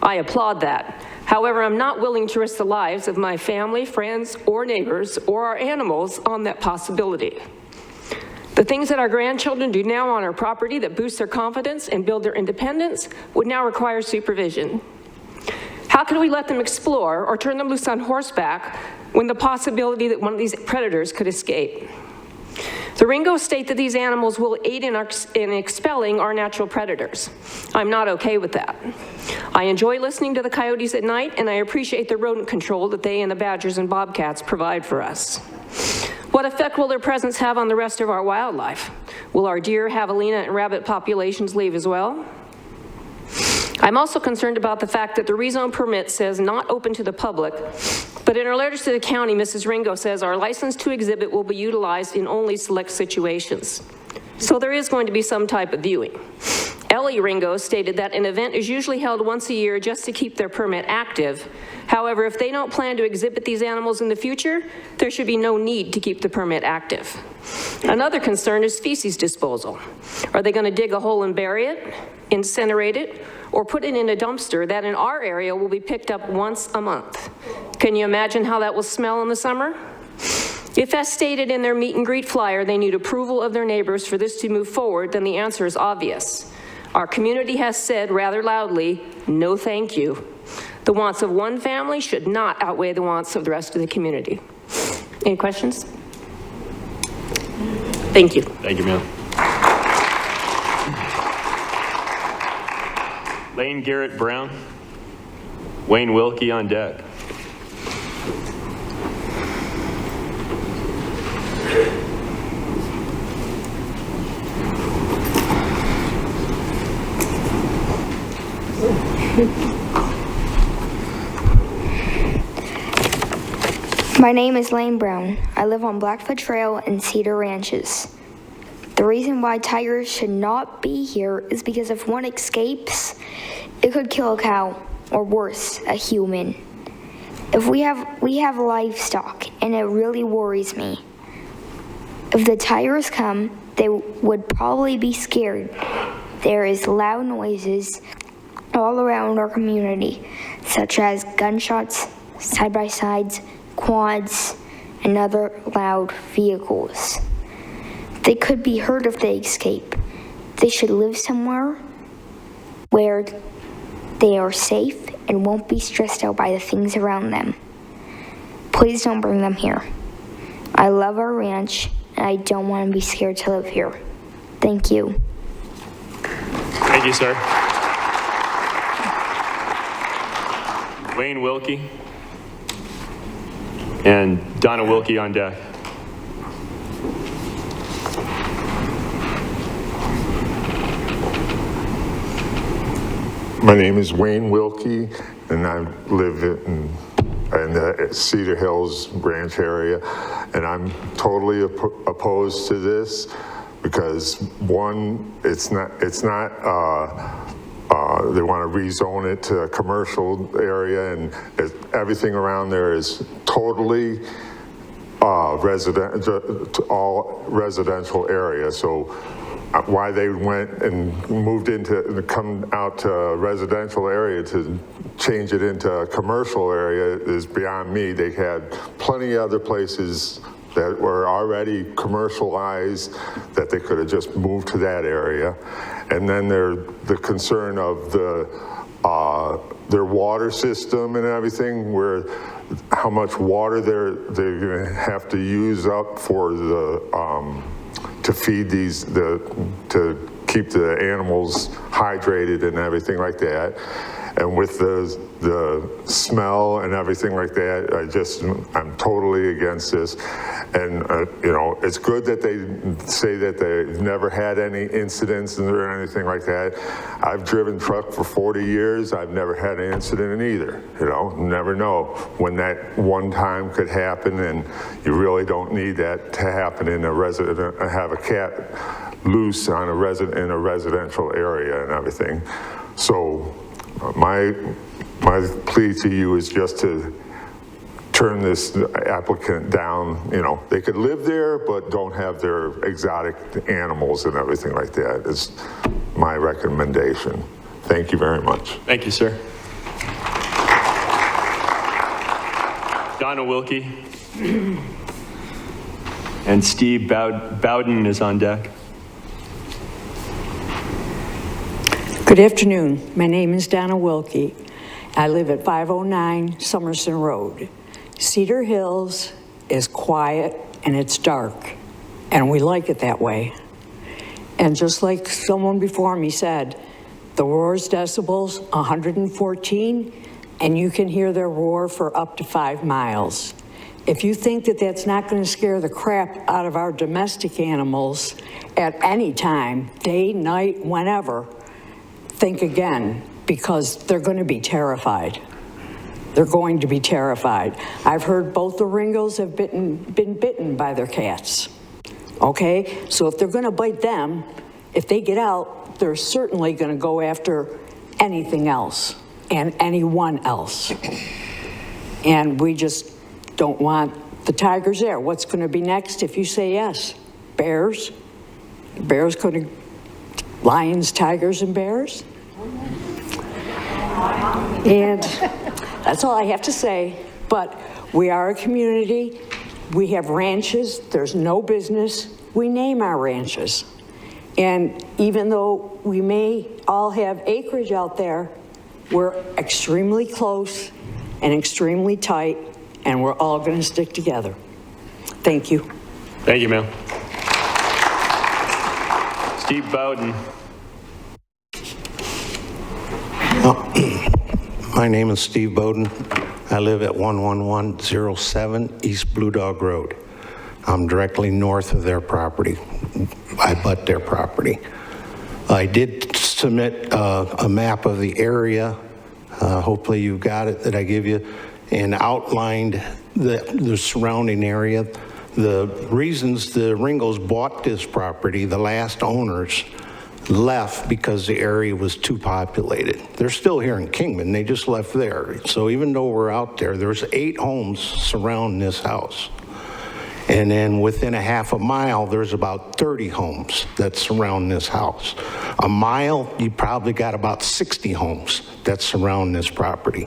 I applaud that. However, I'm not willing to risk the lives of my family, friends, or neighbors, or our animals on that possibility. The things that our grandchildren do now on our property that boost their confidence and build their independence would now require supervision. How can we let them explore or turn them loose on horseback when the possibility that one of these predators could escape? The Ringos state that these animals will aid in expelling our natural predators. I'm not okay with that. I enjoy listening to the coyotes at night, and I appreciate the rodent control that they and the badgers and bobcats provide for us. What effect will their presence have on the rest of our wildlife? Will our deer, javelina, and rabbit populations leave as well? I'm also concerned about the fact that the rezone permit says not open to the public, but in her letters to the county, Mrs. Ringo says our license to exhibit will be utilized in only select situations. So there is going to be some type of viewing. Ellie Ringo stated that an event is usually held once a year just to keep their permit active. However, if they don't plan to exhibit these animals in the future, there should be no need to keep the permit active. Another concern is feces disposal. Are they going to dig a hole and bury it, incinerate it, or put it in a dumpster that in our area will be picked up once a month? Can you imagine how that will smell in the summer? If, as stated in their meet and greet flyer, they need approval of their neighbors for this to move forward, then the answer is obvious. Our community has said rather loudly, no thank you. The wants of one family should not outweigh the wants of the rest of the community. Any questions? Thank you. Thank you, ma'am. Lane Garrett Brown. Wayne Wilkie on deck. My name is Lane Brown. I live on Blackfoot Trail and Cedar Ranches. The reason why tigers should not be here is because if one escapes, it could kill a cow, or worse, a human. If we have livestock, and it really worries me. If the tigers come, they would probably be scared. There is loud noises all around our community, such as gunshots, side-by-sides, quads, and other loud vehicles. They could be hurt if they escape. They should live somewhere where they are safe and won't be stressed out by the things around them. Please don't bring them here. I love our ranch, and I don't want to be scared to live here. Thank you. Thank you, sir. Wayne Wilkie. And Donna Wilkie on deck. My name is Wayne Wilkie, and I live in the Cedar Hills Ranch area, and I'm totally opposed to this because one, it's not they want to rezone it to a commercial area, and everything around there is totally all residential area. So why they went and moved into, come out to a residential area to change it into a commercial area is beyond me. They had plenty of other places that were already commercialized that they could have just moved to that area. And then the concern of their water system and everything, where how much water they're going to have to use up for the to feed these to keep the animals hydrated and everything like that. And with the smell and everything like that, I'm totally against this. And, you know, it's good that they say that they've never had any incidents or anything like that. I've driven truck for 40 years. I've never had an incident either, you know, never know when that one time could happen, and you really don't need that to happen in a have a cat loose on in a residential area and everything. So my plea to you is just to turn this applicant down. You know, they could live there, but don't have their exotic animals and everything like that is my recommendation. Thank you very much. Thank you, sir. Donna Wilkie. And Steve Bowden is on deck. Good afternoon. My name is Donna Wilkie. I live at 509 Somerson Road. Cedar Hills is quiet and it's dark, and we like it that way. And just like someone before me said, the roar's decibels 114, and you can hear their roar for up to 5 miles. If you think that that's not going to scare the crap out of our domestic animals at any time, day, night, whenever, think again, because they're going to be terrified. They're going to be terrified. I've heard both the Ringos have been bitten by their cats. Okay, so if they're going to bite them, if they get out, they're certainly going to go after anything else and anyone else. And we just don't want the tigers there. What's going to be next if you say yes? Bears? Bears going to, lions, tigers, and bears? And that's all I have to say. But we are a community. We have ranches. There's no business. We name our ranches. And even though we may all have acreage out there, we're extremely close and extremely tight, and we're all going to stick together. Thank you. Thank you, ma'am. Steve Bowden. My name is Steve Bowden. I live at 11107 East Blue Dog Road. I'm directly north of their property. I butt their property. I did submit a map of the area. Hopefully you got it that I give you, and outlined the surrounding area. The reasons the Ringos bought this property, the last owners left because the area was too populated. They're still here in Kingman, they just left there. So even though we're out there, there's 8 homes surrounding this house. And then within a half a mile, there's about 30 homes that surround this house. A mile, you probably got about 60 homes that surround this property.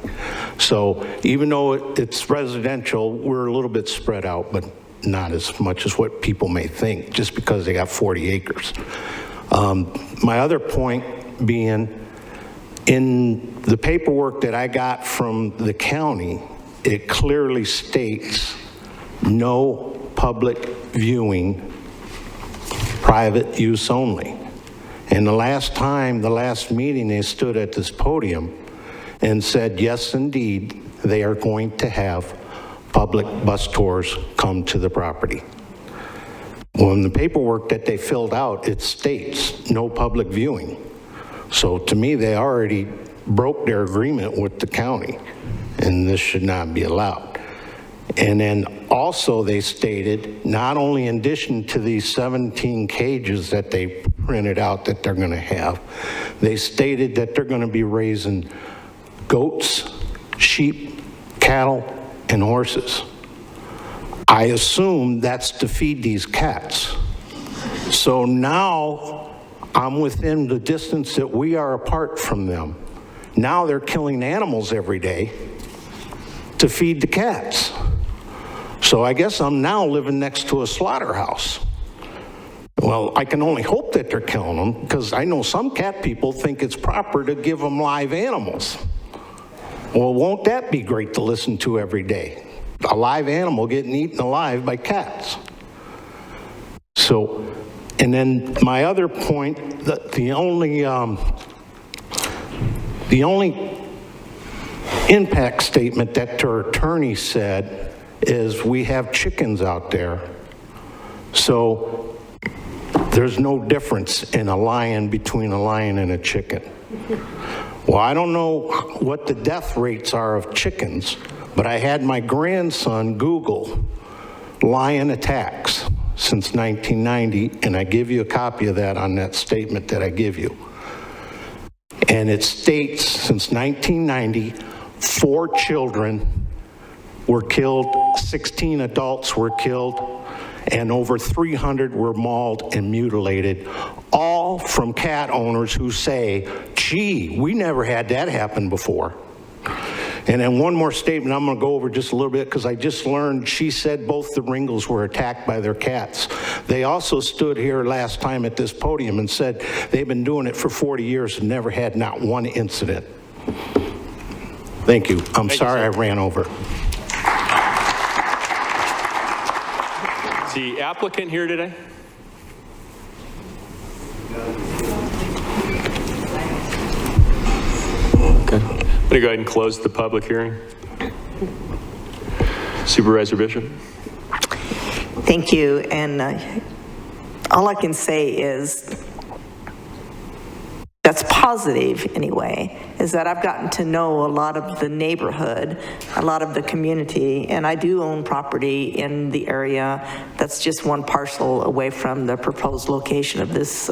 So even though it's residential, we're a little bit spread out, but not as much as what people may think, just because they got 40 acres. My other point being, in the paperwork that I got from the county, it clearly states no public viewing, private use only. And the last meeting, they stood at this podium and said, yes, indeed, they are going to have public bus tours come to the property. Well, in the paperwork that they filled out, it states no public viewing. So to me, they already broke their agreement with the county, and this should not be allowed. And then also they stated, not only in addition to these 17 cages that they printed out that they're gonna have, they stated that they're gonna be raising goats, sheep, cattle, and horses. I assume that's to feed these cats. So now I'm within the distance that we are apart from them. Now they're killing animals every day to feed the cats. So I guess I'm now living next to a slaughterhouse. Well, I can only hope that they're killing them, because I know some cat people think it's proper to give them live animals. Well, won't that be great to listen to every day? A live animal getting eaten alive by cats. So, and then my other point, the only impact statement that their attorney said is, we have chickens out there. So there's no difference in a lion between a lion and a chicken. Well, I don't know what the death rates are of chickens, but I had my grandson Google lion attacks since 1990, and I give you a copy of that on that statement that I give you. And it states since 1990, 4 children were killed, 16 adults were killed, and over 300 were mauled and mutilated, all from cat owners who say, gee, we never had that happen before. And then one more statement I'm going to go over just a little bit, because I just learned she said both the Ringles were attacked by their cats. They also stood here last time at this podium and said they've been doing it for 40 years and never had not one incident. Thank you. I'm sorry I ran over. Is the applicant here today? Okay. I'm going to go ahead and close the public hearing. Supervisor Bishop. Thank you. And all I can say is, that's positive anyway, is that I've gotten to know a lot of the neighborhood, a lot of the community, and I do own property in the area that's just one parcel away from the proposed location of this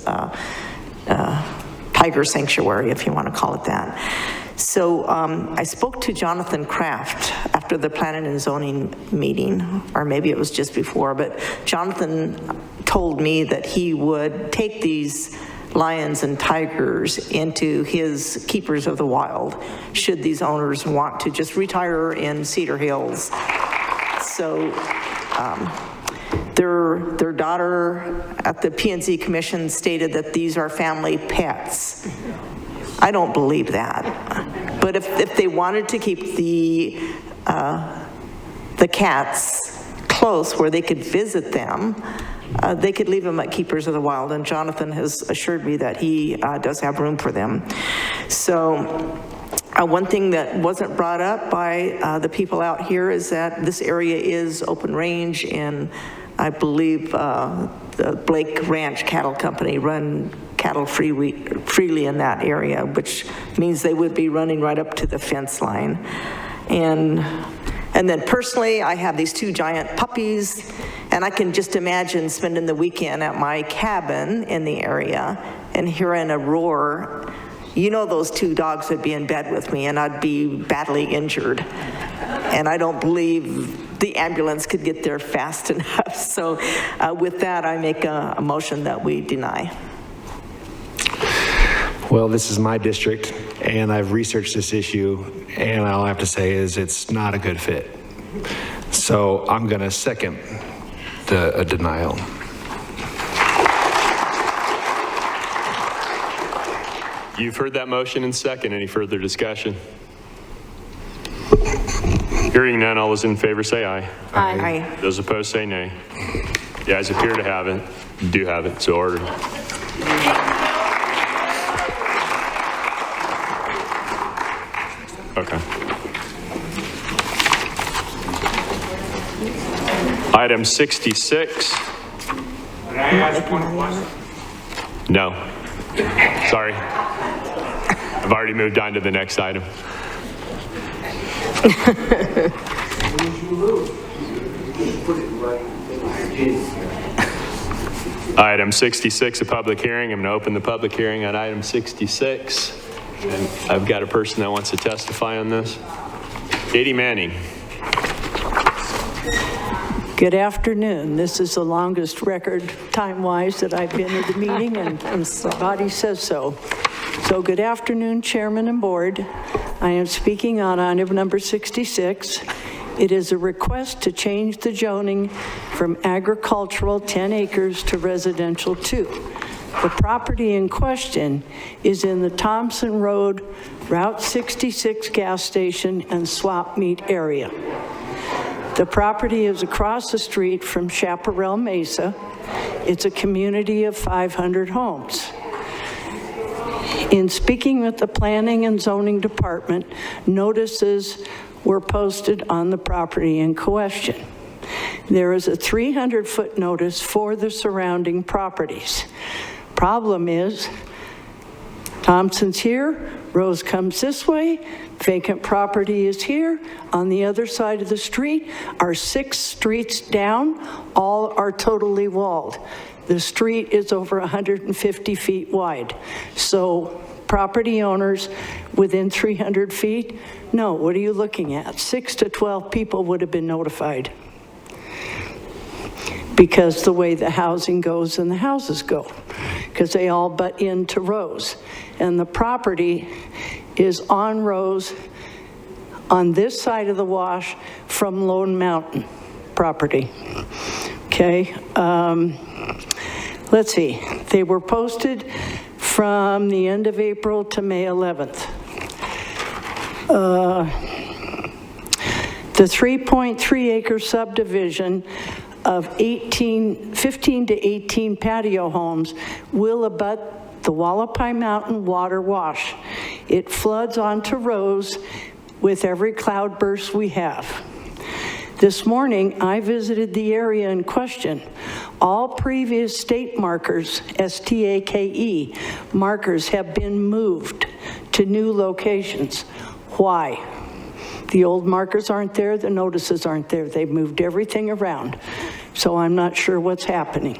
tiger sanctuary, if you want to call it that. So I spoke to Jonathan Kraft after the planning and zoning meeting, or maybe it was just before, but Jonathan told me that he would take these lions and tigers into his keepers of the wild, should these owners want to just retire in Cedar Hills. So their daughter at the P&Z Commission stated that these are family pets. I don't believe that. But if they wanted to keep the cats close where they could visit them, they could leave them at Keepers of the Wild, and Jonathan has assured me that he does have room for them. So one thing that wasn't brought up by the people out here is that this area is open range, and I believe the Blake Ranch Cattle Company run cattle freely in that area, which means they would be running right up to the fence line. And then personally, I have these two giant puppies, and I can just imagine spending the weekend at my cabin in the area and hearing a roar. You know those two dogs would be in bed with me, and I'd be badly injured. And I don't believe the ambulance could get there fast enough. So with that, I make a motion that we deny. Well, this is my district, and I've researched this issue, and all I have to say is it's not a good fit. So I'm going to second the denial. You've heard that motion and second. Any further discussion? Hearing none, all those in favor say aye. Aye. Those opposed say nay. The ayes appear to have it. Do have it, so ordered. Okay. Item 66. Can I ask one question? No. Sorry. I've already moved on to the next item. Item 66, a public hearing. I'm going to open the public hearing on item 66. And I've got a person that wants to testify on this. Katie Manning. Good afternoon. This is the longest record time-wise that I've been at the meeting, and my body says so. So good afternoon, Chairman and Board. I am speaking on item number 66. It is a request to change the zoning from agricultural 10 acres to residential 2. The property in question is in the Thompson Road, Route 66 gas station and swap meet area. The property is across the street from Chaparral Mesa. It's a community of 500 homes. In speaking with the Planning and Zoning Department, notices were posted on the property in question. There is a 300-foot notice for the surrounding properties. Problem is, Thompson's here, Rose comes this way, vacant property is here. On the other side of the street are 6 streets down, all are totally walled. The street is over 150 feet wide. So property owners within 300 feet, no, what are you looking at? 6 to 12 people would have been notified, because the way the housing goes and the houses go, because they all butt into Rose. And the property is on Rose on this side of the wash from Lone Mountain property. Okay, let's see. They were posted from the end of April to May 11th. The 3.3 acre subdivision of 15 to 18 patio homes will abut the Wallapai Mountain water wash. It floods onto Rose with every cloudburst we have. This morning, I visited the area in question. All previous state markers, STAKE markers, have been moved to new locations. Why? The old markers aren't there, the notices aren't there. They've moved everything around. So I'm not sure what's happening.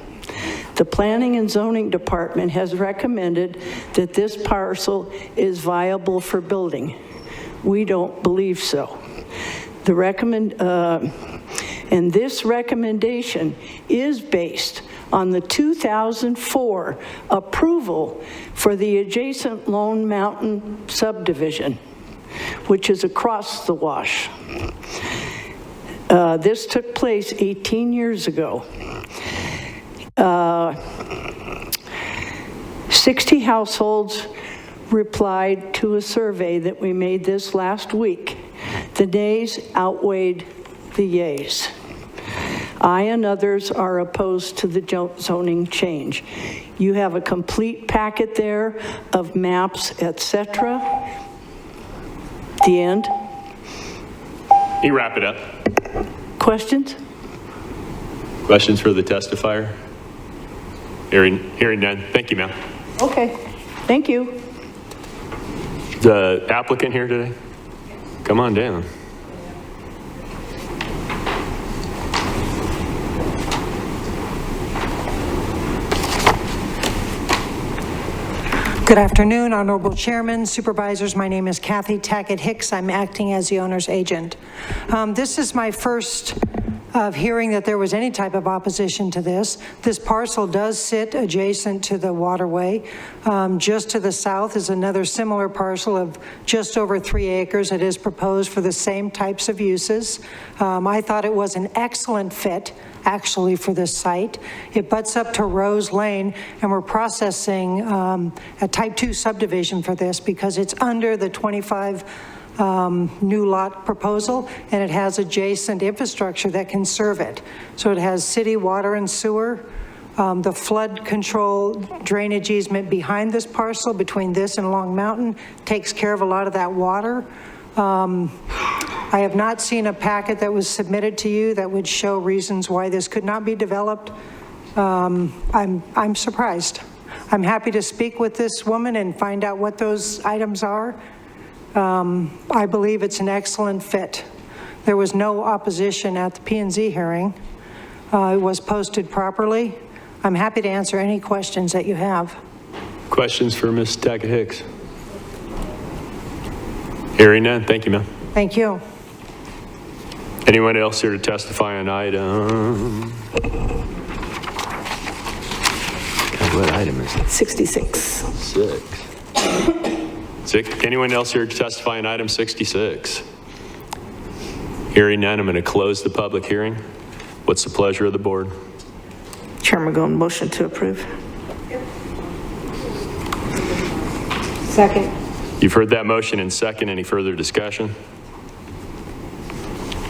The Planning and Zoning Department has recommended that this parcel is viable for building. We don't believe so. And this recommendation is based on the 2004 approval for the adjacent Lone Mountain subdivision, which is across the wash. This took place 18 years ago. 60 households replied to a survey that we made this last week. The nays outweighed the yays. I and others are opposed to the zoning change. You have a complete packet there of maps, etc. The end. You wrap it up. Questions? Questions for the testifier? Hearing none. Thank you, ma'am. Okay, thank you. The applicant here today? Come on down. Good afternoon, Honorable Chairman, Supervisors. My name is Kathy Tackett Hicks. I'm acting as the owner's agent. This is my first of hearing that there was any type of opposition to this. This parcel does sit adjacent to the waterway. Just to the south is another similar parcel of just over 3 acres. It is proposed for the same types of uses. I thought it was an excellent fit actually for this site. It butts up to Rose Lane, and we're processing a type 2 subdivision for this because it's under the 25 new lot proposal, and it has adjacent infrastructure that can serve it. So it has city water and sewer, the flood control drainage easement behind this parcel between this and Long Mountain takes care of a lot of that water. I have not seen a packet that was submitted to you that would show reasons why this could not be developed. I'm surprised. I'm happy to speak with this woman and find out what those items are. I believe it's an excellent fit. There was no opposition at the P&Z hearing. It was posted properly. I'm happy to answer any questions that you have. Questions for Ms. Tackett Hicks? Hearing none. Thank you, ma'am. Thank you. Anyone else here to testify on item? God, what item is it? 66. 6. Anyone else here to testify on item 66? Hearing none, I'm going to close the public hearing. What's the pleasure of the board? Chairman Gold, motion to approve. Second. You've heard that motion in second. Any further discussion?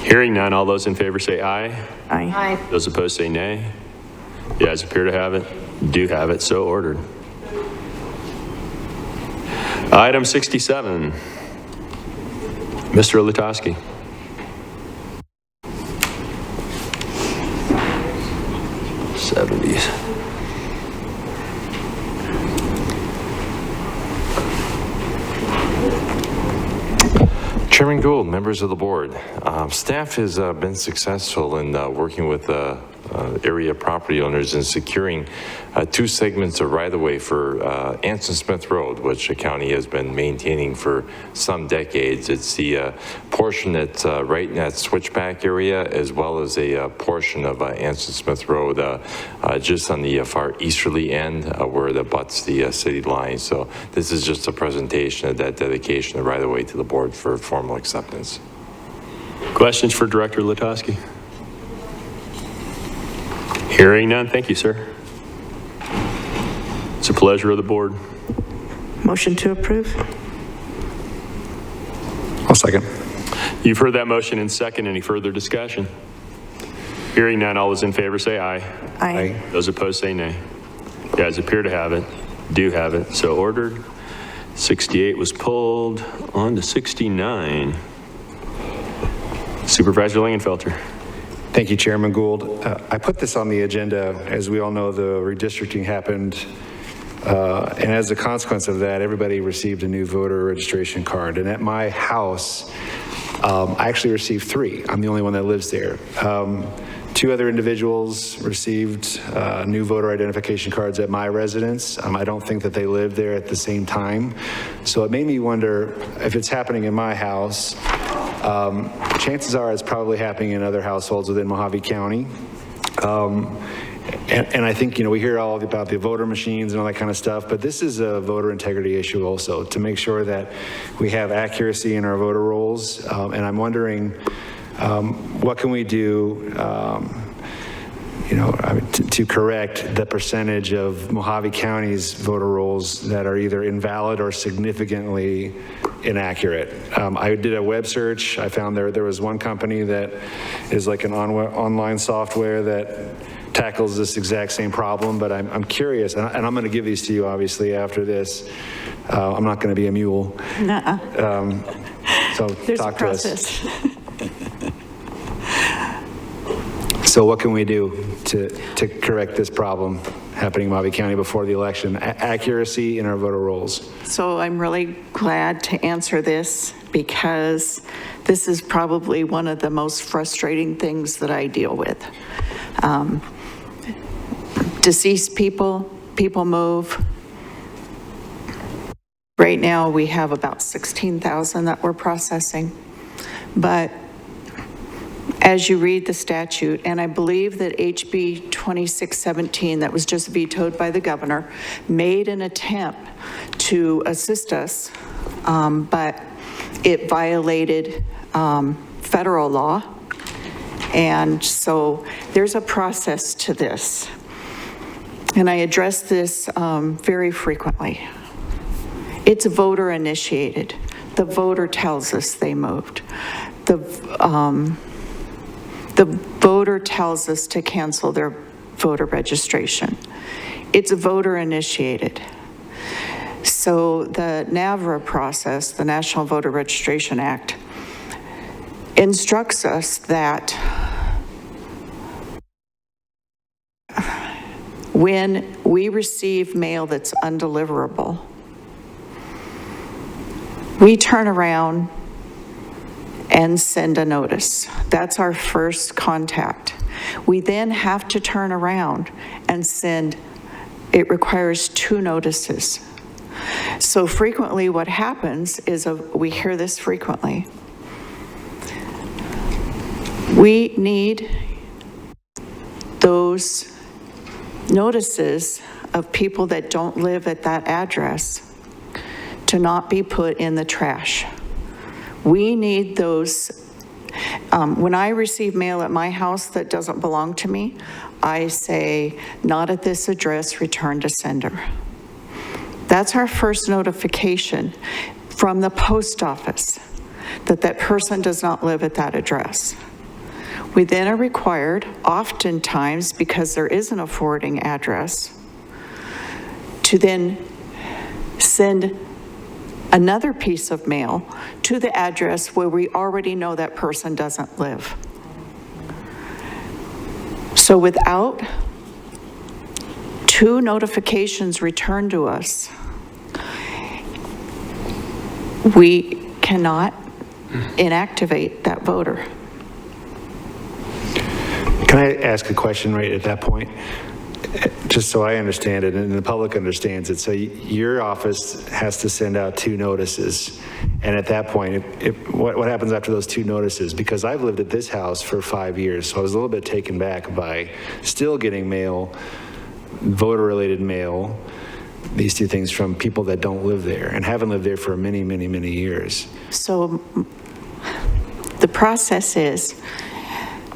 Hearing none, all those in favor say aye. Aye. Aye. Those opposed say nay. The ayes appear to have it. Do have it. So ordered. Item 67. Mr. Lutowski. Chairman Gould, members of the board, staff has been successful in working with area property owners in securing 2 segments of right-of-way for Anson Smith Road, which the county has been maintaining for some decades. It's the portion that's right in that switchback area, as well as a portion of Anson Smith Road just on the far easterly end where it abuts the city line. So this is just a presentation of that dedication of right-of-way to the board for formal acceptance. Questions for Director Lutowski? Hearing none, thank you, sir. It's a pleasure of the board. Motion to approve. I'll second. You've heard that motion in second. Any further discussion? Hearing none, all those in favor say aye. Aye. Those opposed say nay. The ayes appear to have it, do have it, so ordered. 68 was pulled. On to 69. Supervisor Lingenfelter. Thank you, Chairman Gould. I put this on the agenda. As we all know, the redistricting happened, and as a consequence of that, everybody received a new voter registration card. And at my house, I actually received 3. I'm the only one that lives there. Two other individuals received new voter identification cards at my residence. I don't think that they lived there at the same time. So it made me wonder if it's happening in my house, chances are it's probably happening in other households within Mojave County. And I think, we hear all about the voter machines and all that kind of stuff, but this is a voter integrity issue also, to make sure that we have accuracy in our voter rolls. And I'm wondering, what can we do, to correct the percentage of Mojave County's voter rolls that are either invalid or significantly inaccurate. I did a web search. I found there was one company that is like an online software that tackles this exact same problem, but I'm curious, and I'm going to give these to you obviously after this. I'm not going to be a mule. So There's talk a to process. us. So what can we do to correct this problem happening in Mojave County before the election? Accuracy in our voter rolls. So I'm really glad to answer this because this is probably one of the most frustrating things that I deal with. Deceased people move. Right now we have about 16,000 that we're processing, but as you read the statute, and I believe that HB 2617 that was just vetoed by the governor made an attempt to assist us, but it violated federal law. And so there's a process to this. And I address this very frequently. It's voter initiated. The voter tells us they moved. The voter tells us to cancel their voter registration. It's voter initiated. So the NAVRA process, the National Voter Registration Act, instructs us that when we receive mail that's undeliverable, we turn around and send a notice. That's our first contact. We then have to turn around and send, it requires 2 notices. So frequently what happens is, we hear this frequently, we need those notices of people that don't live at that address to not be put in the trash. We need those. When I receive mail at my house that doesn't belong to me, I say, not at this address, return to sender. That's our first notification from the post office that that person does not live at that address. We then are required, oftentimes because there isn't a forwarding address, to then send another piece of mail to the address where we already know that person doesn't live. So without 2 notifications returned to us, we cannot inactivate that voter. Can I ask a question right at that point? Just so I understand it and the public understands it. So your office has to send out 2 notices. And at that point, what happens after those 2 notices? Because I've lived at this house for 5 years, so I was a little bit taken back by still getting mail, voter-related mail, these 2 things from people that don't live there and haven't lived there for many, many, many years. So the process is,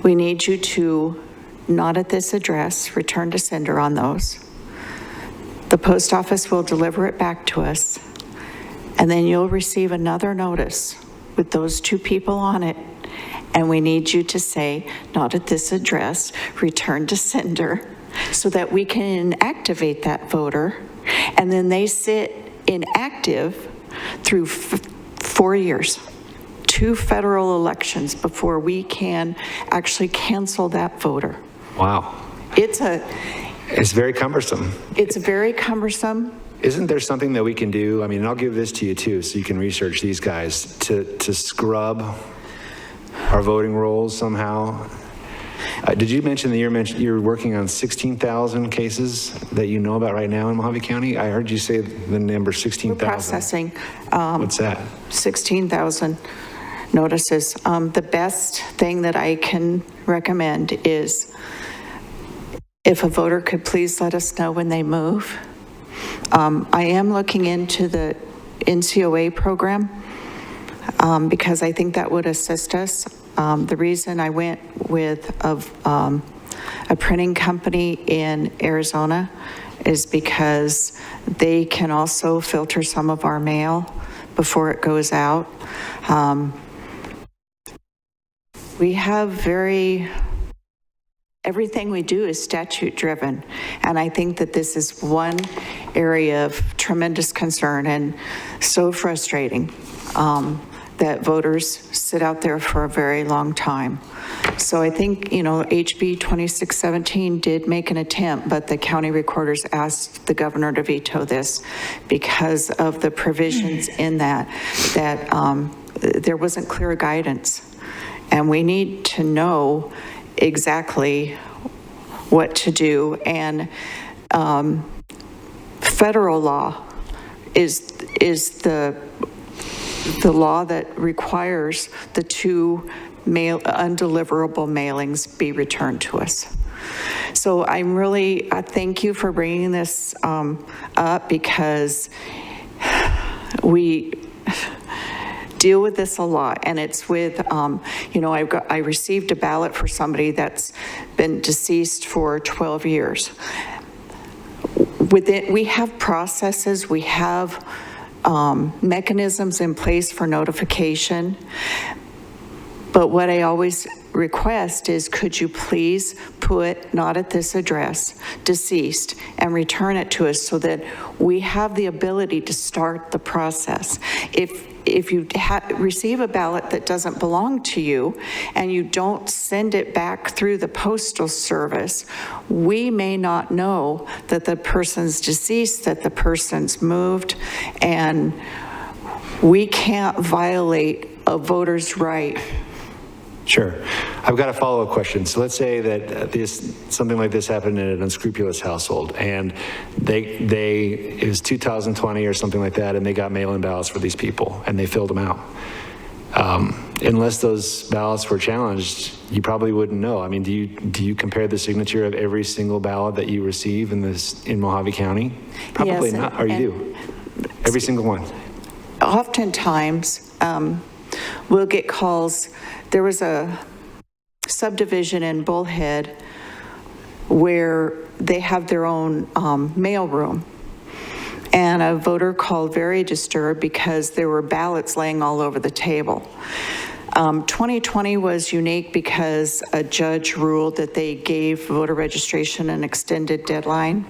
we need you to, not at this address, return to sender on those. The post office will deliver it back to us, and then you'll receive another notice with those 2 people on it, and we need you to say, not at this address, return to sender, so that we can inactivate that voter, and then they sit inactive through 4 years. 2 federal elections before we can actually cancel that voter. Wow. It's very cumbersome. It's very cumbersome. Isn't there something that we can do? I mean, and I'll give this to you too, so you can research these guys, to scrub our voting rolls somehow? Did you mention that you're working on 16,000 cases that you know about right now in Mojave County? I heard you say the number 16,000. We're processing. What's that? 16,000 notices. The best thing that I can recommend is if a voter could please let us know when they move. I am looking into the NCOA program because I think that would assist us. The reason I went with a printing company in Arizona is because they can also filter some of our mail before it goes out. We have everything we do is statute driven. And I think that this is one area of tremendous concern and so frustrating that voters sit out there for a very long time. So I think, HB 2617 did make an attempt, but the county recorders asked the governor to veto this because of the provisions in that there wasn't clear guidance. And we need to know exactly what to do. And federal law is the law that requires the 2 undeliverable mailings be returned to us. So I thank you for bringing this up because we deal with this a lot, and it's with, I received a ballot for somebody that's been deceased for 12 years. With it, we have processes, we have mechanisms in place for notification, but what I always request is, could you please put not at this address, deceased, and return it to us so that we have the ability to start the process. If you receive a ballot that doesn't belong to you and you don't send it back through the postal service, we may not know that the person's deceased, that the person's moved, and we can't violate a voter's right. Sure. I've got a follow-up question. So let's say that something like this happened in an unscrupulous household, and it was 2020 or something like that, and they got mail-in ballots for these people, and they filled them out. Unless those ballots were challenged, you probably wouldn't know. I mean, do you compare the signature of every single ballot that you receive in Mojave County? Probably yes, not. Or you do? Every single one? Oftentimes, we'll get calls. There was a subdivision in Bullhead where they have their own mail room. And a voter called very disturbed because there were ballots laying all over the table. 2020 was unique because a judge ruled that they gave voter registration an extended deadline.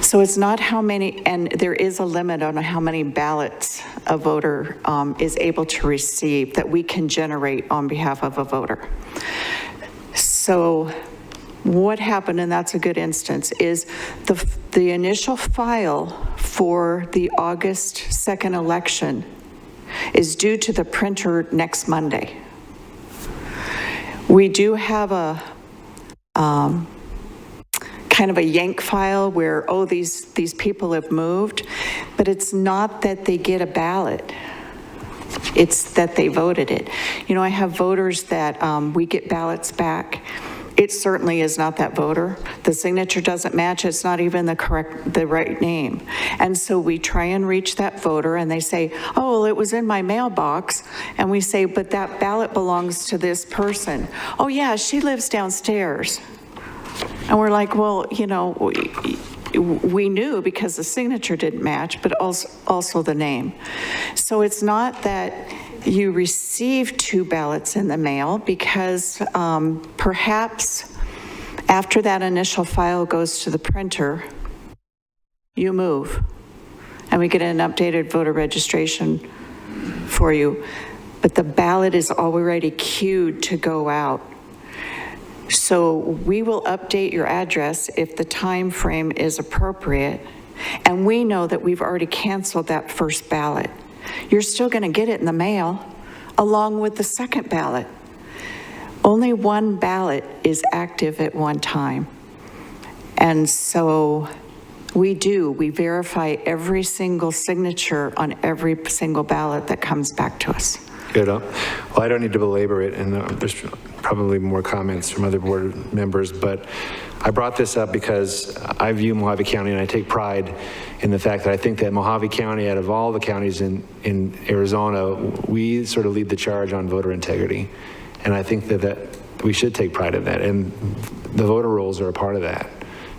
So it's not how many, and there is a limit on how many ballots a voter is able to receive that we can generate on behalf of a voter. So what happened, and that's a good instance, is the initial file for the August 2nd election is due to the printer next Monday. We do have a kind of a yank file where, oh, these people have moved, but it's not that they get a ballot. It's that they voted it. I have voters that we get ballots back. It certainly is not that voter. The signature doesn't match. It's not even the right name. And so we try and reach that voter and they say, oh, well, it was in my mailbox. And we say, but that ballot belongs to this person. Oh yeah, she lives downstairs. And we're like, well, we knew because the signature didn't match, but also the name. So it's not that you receive 2 ballots in the mail because perhaps after that initial file goes to the printer, you move and we get an updated voter registration for you. But the ballot is already queued to go out. So we will update your address if the time frame is appropriate, and we know that we've already canceled that first ballot. You're still going to get it in the mail along with the second ballot. only one ballot is active at one time. And so we verify every single signature on every single ballot that comes back to us. Good. Well, I don't need to belabor it, and there's probably more comments from other board members, but I brought this up because I view Mojave County, and I take pride in the fact that I think that Mojave County, out of all the counties in Arizona, we sort of lead the charge on voter integrity. And I think that we should take pride in that, and the voter rolls are a part of that.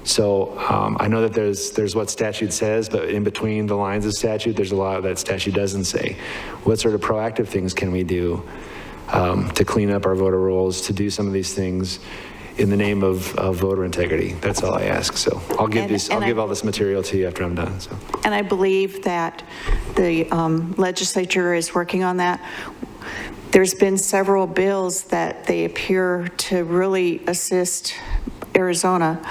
So I know that there's what statute says, but in between the lines of statute, there's a lot that statute doesn't say. What sort of proactive things can we do to clean up our voter rolls, to do some of these things in the name of voter integrity? That's all I ask. So I'll give all this material to you after I'm done. So. And I believe that the legislature is working on that. There's been several bills that they appear to really assist Arizona,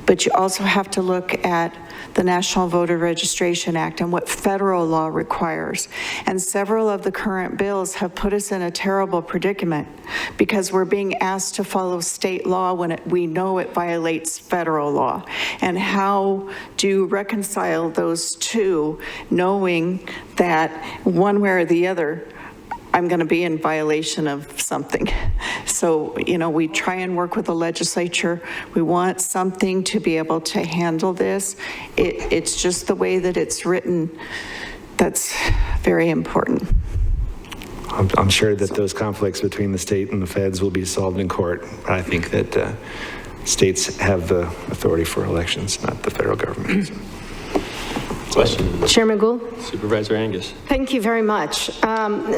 but you also have to look at the National Voter Registration Act and what federal law requires. And several of the current bills have put us in a terrible predicament because we're being asked to follow state law when we know it violates federal law. And how do you reconcile those two, knowing that one way or the other, I'm going to be in violation of something? So, you know, we try and work with the legislature. We want something to be able to handle this. It's just the way that it's written that's very important. I'm sure that those conflicts between the state and the feds will be solved in court. I think that states have the authority for elections, not the federal government. So. Question? Chairman Gould? Supervisor Angus. Thank you very much.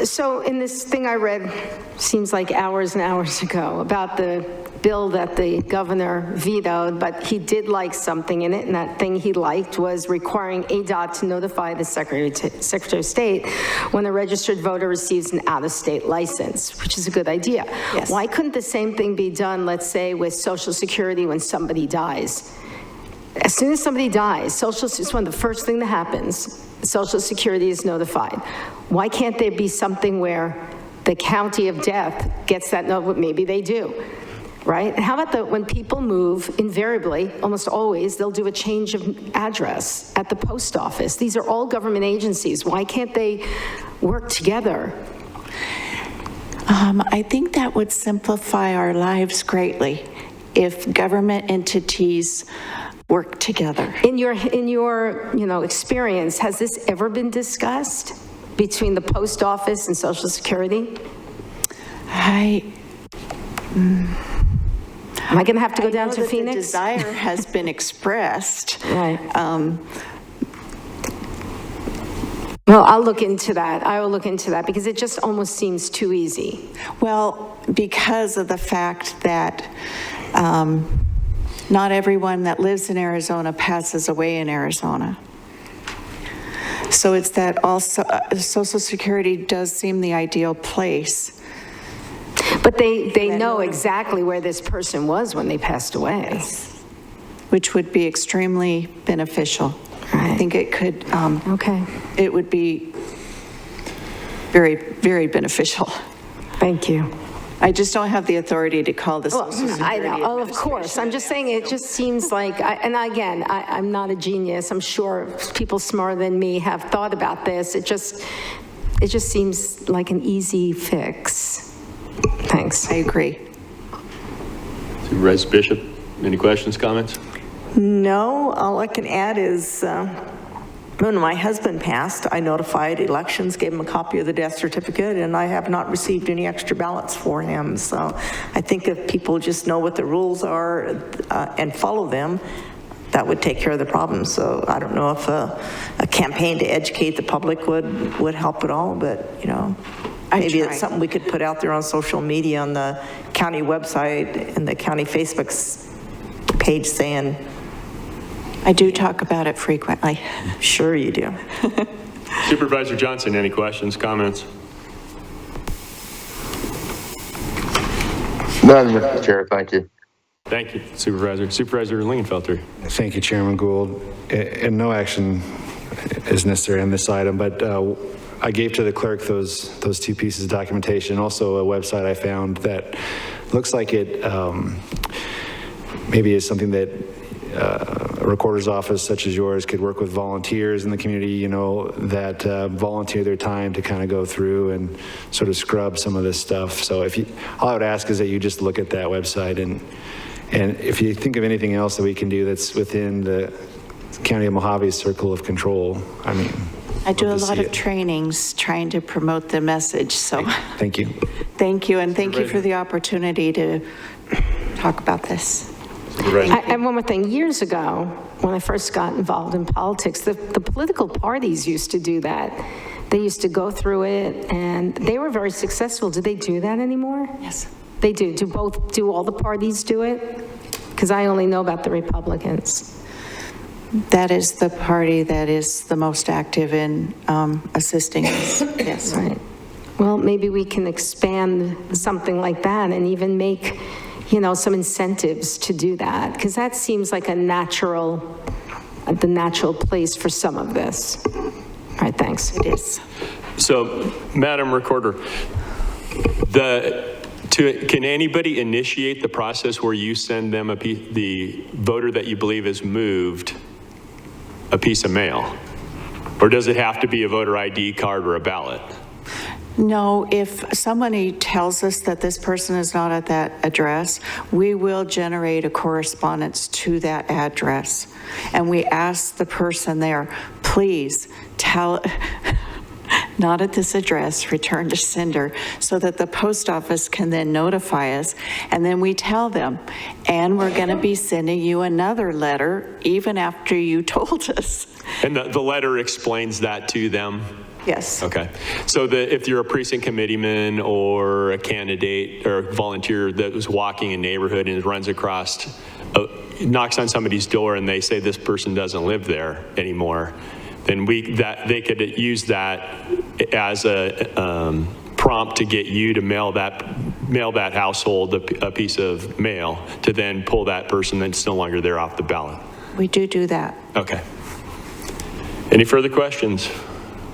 So in this thing I read, seems like hours and hours ago, about the bill that the governor vetoed, but he did like something in it, and that thing he liked was requiring ADOT to notify the Secretary of State when a registered voter receives an out-of-state license, which is a good idea. Yes. Why couldn't the same thing be done, let's say, with Social Security when somebody dies? As soon as somebody dies, it's one of the first thing that happens. Social Security is notified. Why can't there be something where the county of death gets that note? Maybe they do, right? And how about when people move, invariably, almost always, they'll do a change of address at the post office. These are all government agencies. Why can't they work together? I think that would simplify our lives greatly if government entities work together. In your experience, has this ever been discussed between the post office and Social Security? Am I going to have to go down to Phoenix? The desire has been expressed. Right. Well, I'll look into that. I will look into that because it just almost seems too easy. Well, because of the fact that not everyone that lives in Arizona passes away in Arizona. So it's that also Social Security does seem the ideal place. But they know exactly where this person was when they passed away. Yes. Which would be extremely beneficial. Right. I think it could, okay. It would be very, very beneficial. Thank you. I just don't have the authority to call the Social Security. I know, oh, of course. I'm just saying it just seems like, and again, I'm not a genius. I'm sure people smarter than me have thought about this. It just seems like an easy fix. Thanks. I agree. Supervisor Bishop, any questions, comments? No, all I can add is when my husband passed, I notified elections, gave him a copy of the death certificate, and I have not received any extra ballots for him. So I think if people just know what the rules are and follow them, that would take care of the problem. So I don't know if a campaign to educate the public would help at all, but you know, maybe it's something we could put out there on social media, on the county website and the county Facebook page saying, I do talk about it frequently. Sure you do. Supervisor Johnson, any questions, comments? None, Mr. Chair, thank you. Thank you, Supervisor. Supervisor Lingenfelter. Thank you, Chairman Gould. And no action is necessary on this item, but I gave to the clerk those two pieces of documentation, also a website I found that looks like it maybe is something that a recorder's office such as yours could work with volunteers in the community, you know, that volunteer their time to kind of go through and sort of scrub some of this stuff. So if you, all I would ask is that you just look at that website, and if you think of anything else that we can do that's within the County of Mojave's circle of control, I mean, I do a lot of trainings trying to promote the message, so. Thank you. Thank you, and thank you for the opportunity to talk about this. And one more thing, years ago, when I first got involved in politics, the political parties used to do that. They used to go through it, and they were very successful. Do they do that anymore? Yes. They do. Do all the parties do it? Because I only know about the Republicans. That is the party that is the most active in assisting us. Yes. Right. Well, maybe we can expand something like that and even make, you know, some incentives to do that, because that seems like the natural place for some of this. All right, thanks. It is. So, Madam Recorder, can anybody initiate the process where you send them the voter that you believe has moved a piece of mail? Or does it have to be a voter ID card or a ballot? No, if somebody tells us that this person is not at that address, we will generate a correspondence to that address. And we ask the person there, please tell, not at this address, return to sender, so that the post office can then notify us. And then we tell them, and we're going to be sending you another letter even after you told us. And the letter explains that to them? Yes. Okay. So if you're a precinct committeeman or a candidate or a volunteer that was walking a neighborhood and runs across, knocks on somebody's door and they say this person doesn't live there anymore, then they could use that as a prompt to get you to mail that household a piece of mail to then pull that person that's no longer there off the ballot. We do that. Okay. Any further questions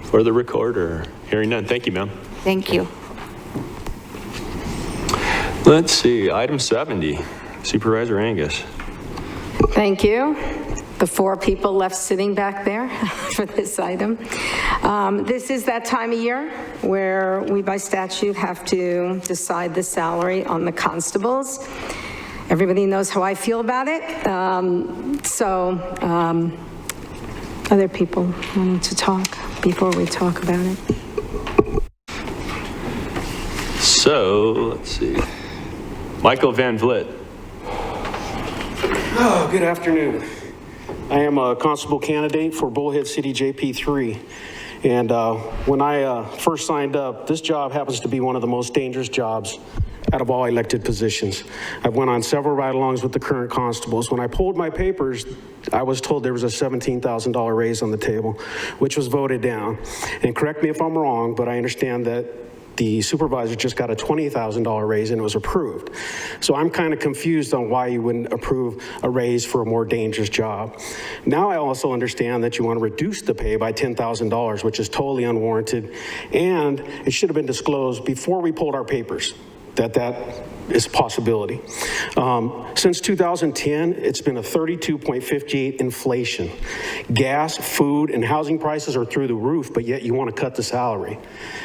for the recorder? Hearing none. Thank you, ma'am. Thank you. Let's see, item 70, Supervisor Angus. Thank you. The 4 people left sitting back there for this item. This is that time of year where we by statute have to decide the salary on the constables. Everybody knows how I feel about it. Other people wanting to talk before we talk about it? So, let's see. Michael Van Vliet. Oh, good afternoon. I am a constable candidate for Bullhead City JP3. And when I first signed up, this job happens to be one of the most dangerous jobs out of all elected positions. I've went on several ride-alongs with the current constables. When I pulled my papers, I was told there was a $17,000 raise on the table, which was voted down. And correct me if I'm wrong, but I understand that the supervisor just got a $20,000 raise and it was approved. So I'm kind of confused on why you wouldn't approve a raise for a more dangerous job. Now I also understand that you want to reduce the pay by $10,000, which is totally unwarranted, and it should have been disclosed before we pulled our papers that is a possibility. Since 2010, it's been a 32.58 inflation. Gas, food, and housing prices are through the roof, but yet you want to cut the salary.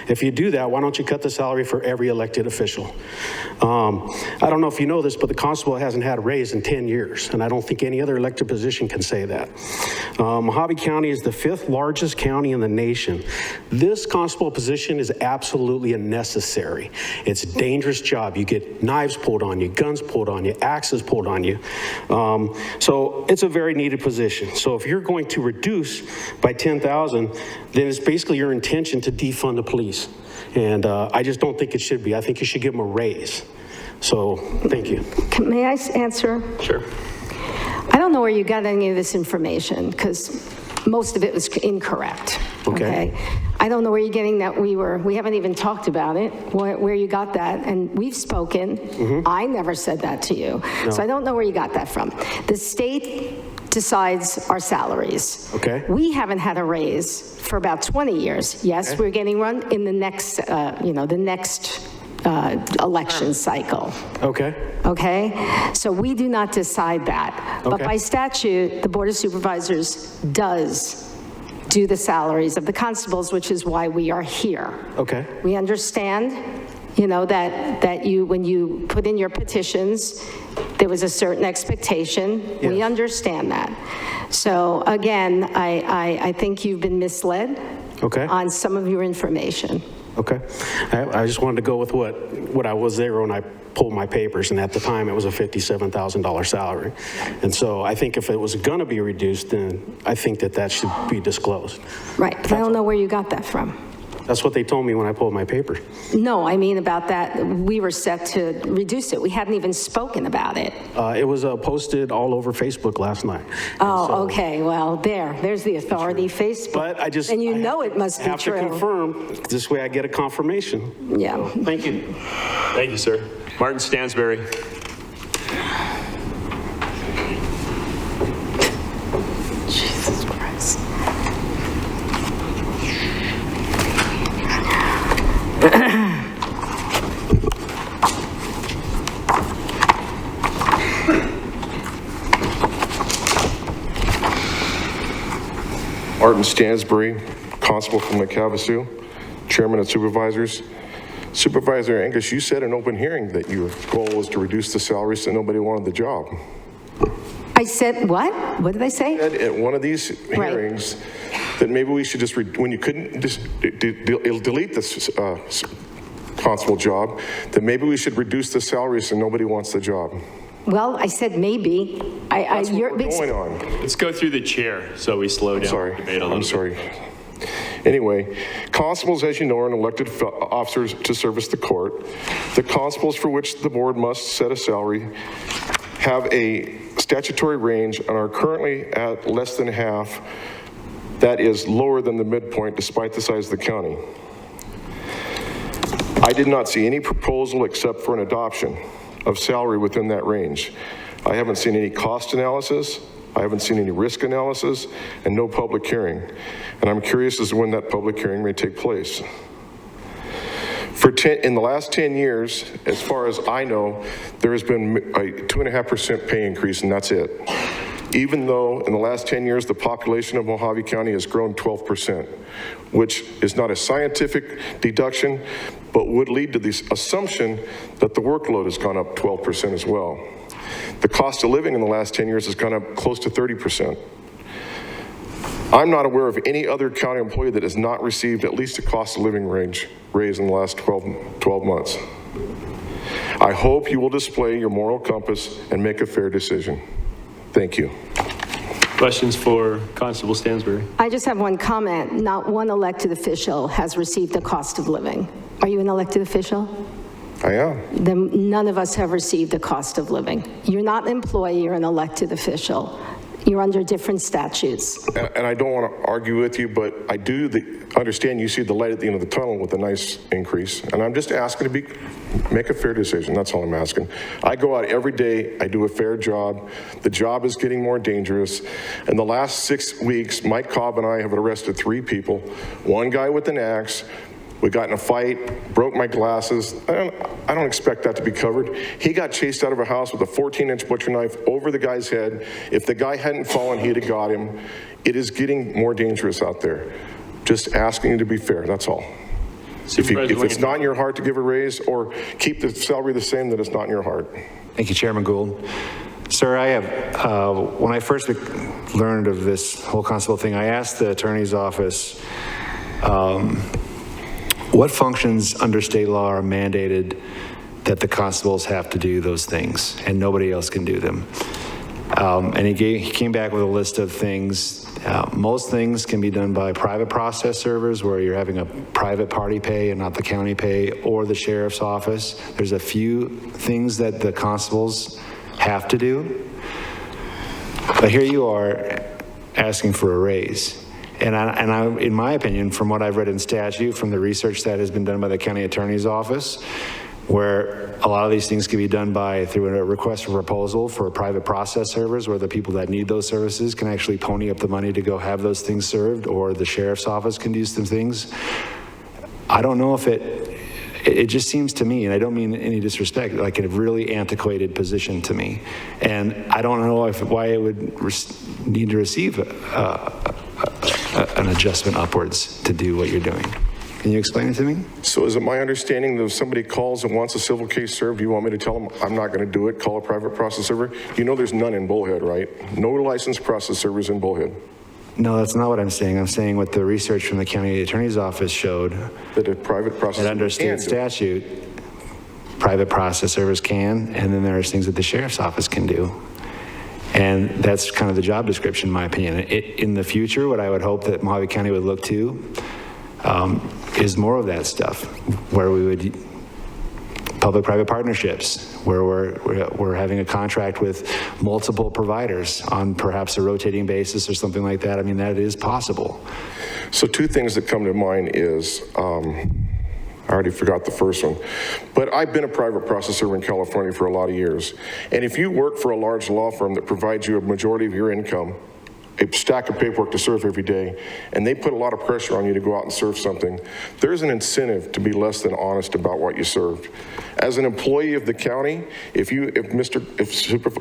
If you do that, why don't you cut the salary for every elected official? I don't know if you know this, but the constable hasn't had a raise in 10 years, and I don't think any other elected position can say that. Mojave County is the 5th largest county in the nation. This constable position is absolutely unnecessary. It's a dangerous job. You get knives pulled on you, guns pulled on you, axes pulled on you. So it's a very needed position. So if you're going to reduce by 10,000, then it's basically your intention to defund the police. And I just don't think it should be. I think you should give them a raise. So thank you. May I answer? Sure. I don't know where you got any of this information, because most of it was incorrect. Okay. I don't know where you're getting that. We haven't even talked about it, where you got that, and we've spoken. Mm-hmm. I never said that to you. No. So I don't know where you got that from. The state decides our salaries. Okay. We haven't had a raise for about 20 years. Yes, we're getting one in the next, the next election cycle. Okay. Okay? So we do not decide that. But Okay. by statute, the Board of Supervisors does do the salaries of the constables, which is why we are here. Okay. We understand, you know, that you, when you put in your petitions, there was a certain expectation. We Yes. understand that. So again, I think you've been misled Okay. on some of your information. Okay. I just wanted to go with what I was there when I pulled my papers, and at the time, it was a $57,000 salary. And so I think if it was going to be reduced, then I think that should be disclosed. Right, but I don't know where you got that from. That's what they told me when I pulled my papers. No, I mean about that, we were set to reduce it. We hadn't even spoken about it. It was posted all over Facebook last night. Oh, okay, well, there's the authority, Facebook. But I just... And you know it must be have to true. confirm, this way I get a confirmation. Yeah. So, thank you. Thank you, sir. Martin Stansberry. Jesus Christ. Martin Stansbury, Constable from Lake Havasu, Chairman of Supervisors. Supervisor Angus, you said in open hearing that your goal was to reduce the salaries so nobody wanted the job. I said, what? What did I say? You said at one of these hearings that maybe we should just, when you couldn't just delete this constable job, that maybe we should reduce the salaries so nobody wants the job. Well, I said maybe. That's what we're going on. Let's go through the chair so we slow down the debate a little I'm bit. sorry. Anyway, constables, as you know, are an elected officers to service the court. The constables for which the board must set a salary have a statutory range and are currently at less than half. That is lower than the midpoint despite the size of the county. I did not see any proposal except for an adoption of salary within that range. I haven't seen any cost analysis, I haven't seen any risk analysis, and no public hearing. And I'm curious as to when that public hearing may take place. In the last 10 years, as far as I know, there has been a 2.5% pay increase, and that's it. Even though in the last 10 years, the population of Mojave County has grown 12%, which is not a scientific deduction, but would lead to this assumption that the workload has gone up 12% as well. The cost of living in the last 10 years has gone up close to 30%. I'm not aware of any other county employee that has not received at least a cost of living raise in the last 12 months. I hope you will display your moral compass and make a fair decision. Thank you. Questions for Constable Stansbury? I just have one comment. Not one elected official has received a cost of living. Are you an elected official? I am. Then none of us have received a cost of living. You're not an employee, you're an elected official. You're under different statutes. And I don't want to argue with you, but I do understand you see the light at the end of the tunnel with a nice increase. And I'm just asking to make a fair decision. That's all I'm asking. I go out every day. I do a fair job. The job is getting more dangerous. In the last 6 weeks, Mike Cobb and I have arrested 3 people. One guy with an axe. We got in a fight, broke my glasses. I don't expect that to be covered. He got chased out of a house with a 14-inch butcher knife over the guy's head. If the guy hadn't fallen, he'd have got him. It is getting more dangerous out there. Just asking you to be fair, that's all. If it's not in your heart to give a raise or keep the salary the same, then it's not in your heart. Thank you, Chairman Gould. Sir, I have, when I first learned of this whole constable thing, I asked the attorney's office, what functions under state law are mandated that the constables have to do those things and nobody else can do them? And he came back with a list of things. Most things can be done by private process servers where you're having a private party pay and not the county pay, or the sheriff's office. There's a few things that the constables have to do. But here you are asking for a raise. And I, in my opinion, from what I've read in statute, from the research that has been done by the county attorney's office, where a lot of these things can be done through a request for proposal for private process servers, where the people that need those services can actually pony up the money to go have those things served, or the sheriff's office can do some things. I don't know if it just seems to me, and I don't mean any disrespect, like a really antiquated position to me. And I don't know why it would need to receive an adjustment upwards to do what you're doing. Can you explain it to me? So is it my understanding that if somebody calls and wants a civil case served, you want me to tell them I'm not going to do it, call a private process server? You know there's none in Bullhead, right? No licensed process servers in Bullhead. No, that's not what I'm saying. I'm saying what the research from the county attorney's office showed. That a private process that under state statute, private process servers can, and then there's things that the sheriff's office can do. And that's kind of the job description, in my opinion. In the future, what I would hope that Mojave County would look to is more of that stuff, where we would public-private partnerships, where we're having a contract with multiple providers on perhaps a rotating basis or something like that. I mean, that is possible. So two things that come to mind is, I already forgot the first one, but I've been a private processor in California for a lot of years. And if you work for a large law firm that provides you a majority of your income, a stack of paperwork to serve every day, and they put a lot of pressure on you to go out and serve something, there's an incentive to be less than honest about what you served. As an employee of the county, if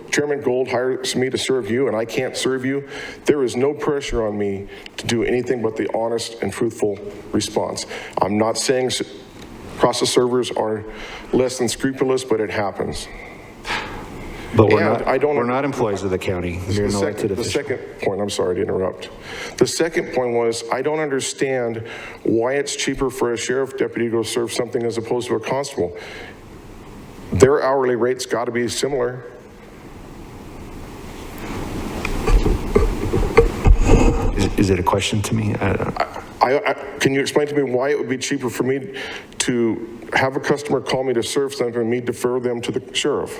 Chairman Gold hires me to serve you and I can't serve you, there is no pressure on me to do anything but the honest and truthful response. I'm not saying process servers are less than scrupulous, but it happens. But we're not employees of the county. You're an elected official. The second point, I'm sorry to interrupt. The second point was, I don't understand why it's cheaper for a sheriff deputy to go serve something as opposed to a constable. Their hourly rate's got to be similar. Is it a question to me? Can you explain to me why it would be cheaper for me to have a customer call me to serve something and me defer them to the sheriff?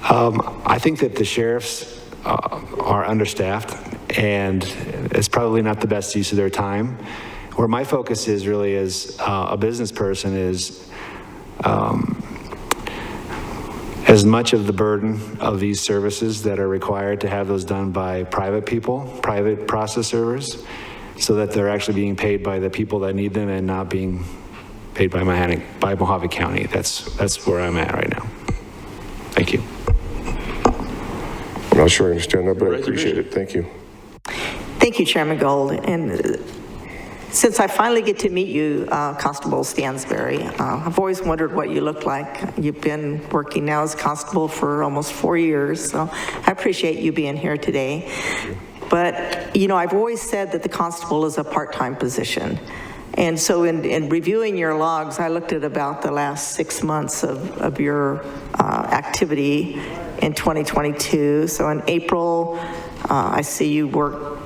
I think that the sheriffs are understaffed, and it's probably not the best use of their time. Where my focus is really as a business person is as much of the burden of these services that are required to have those done by private people, private process servers, so that they're actually being paid by the people that need them and not being paid by Mojave County. That's where I'm at right now. Thank you. I'm not sure I understand that, but I appreciate it. Thank you. Thank you, Chairman Gold. And since I finally get to meet you, Constable Stansberry, I've always wondered what you look like. You've been working now as constable for almost 4 years, so I appreciate you being here today. But, you know, I've always said that the constable is a part-time position. And so in reviewing your logs, I looked at about the last 6 months of your activity in 2022. So in April, I see you work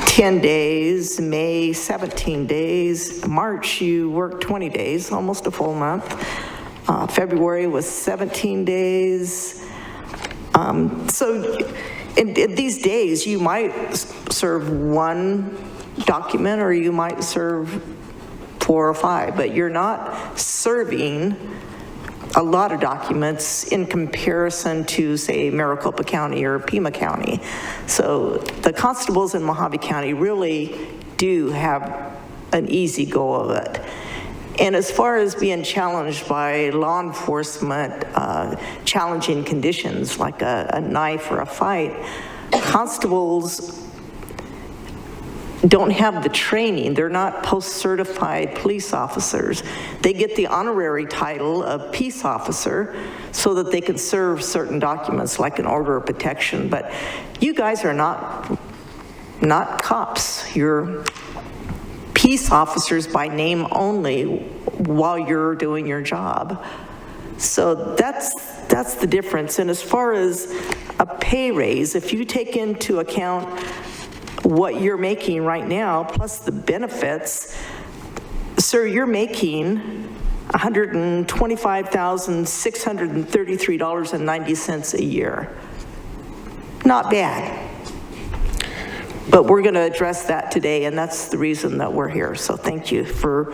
10 days, May 17 days, March you worked 20 days, almost a full month. February was 17 days. So in these days, you might serve one document or you might serve 4 or 5, but you're not serving a lot of documents in comparison to, say, Maricopa County or Pima County. So the constables in Mojave County really do have an easy go of it. And as far as being challenged by law enforcement, challenging conditions like a knife or a fight, constables don't have the training. They're not post-certified police officers. They get the honorary title of peace officer so that they can serve certain documents like an order of protection. But you guys are not cops. You're peace officers by name only while you're doing your job. So that's the difference. And as far as a pay raise, if you take into account what you're making right now, plus the benefits, sir, you're making $125,633.90 a year. Not bad. But we're going to address that today, and that's the reason that we're here. So thank you for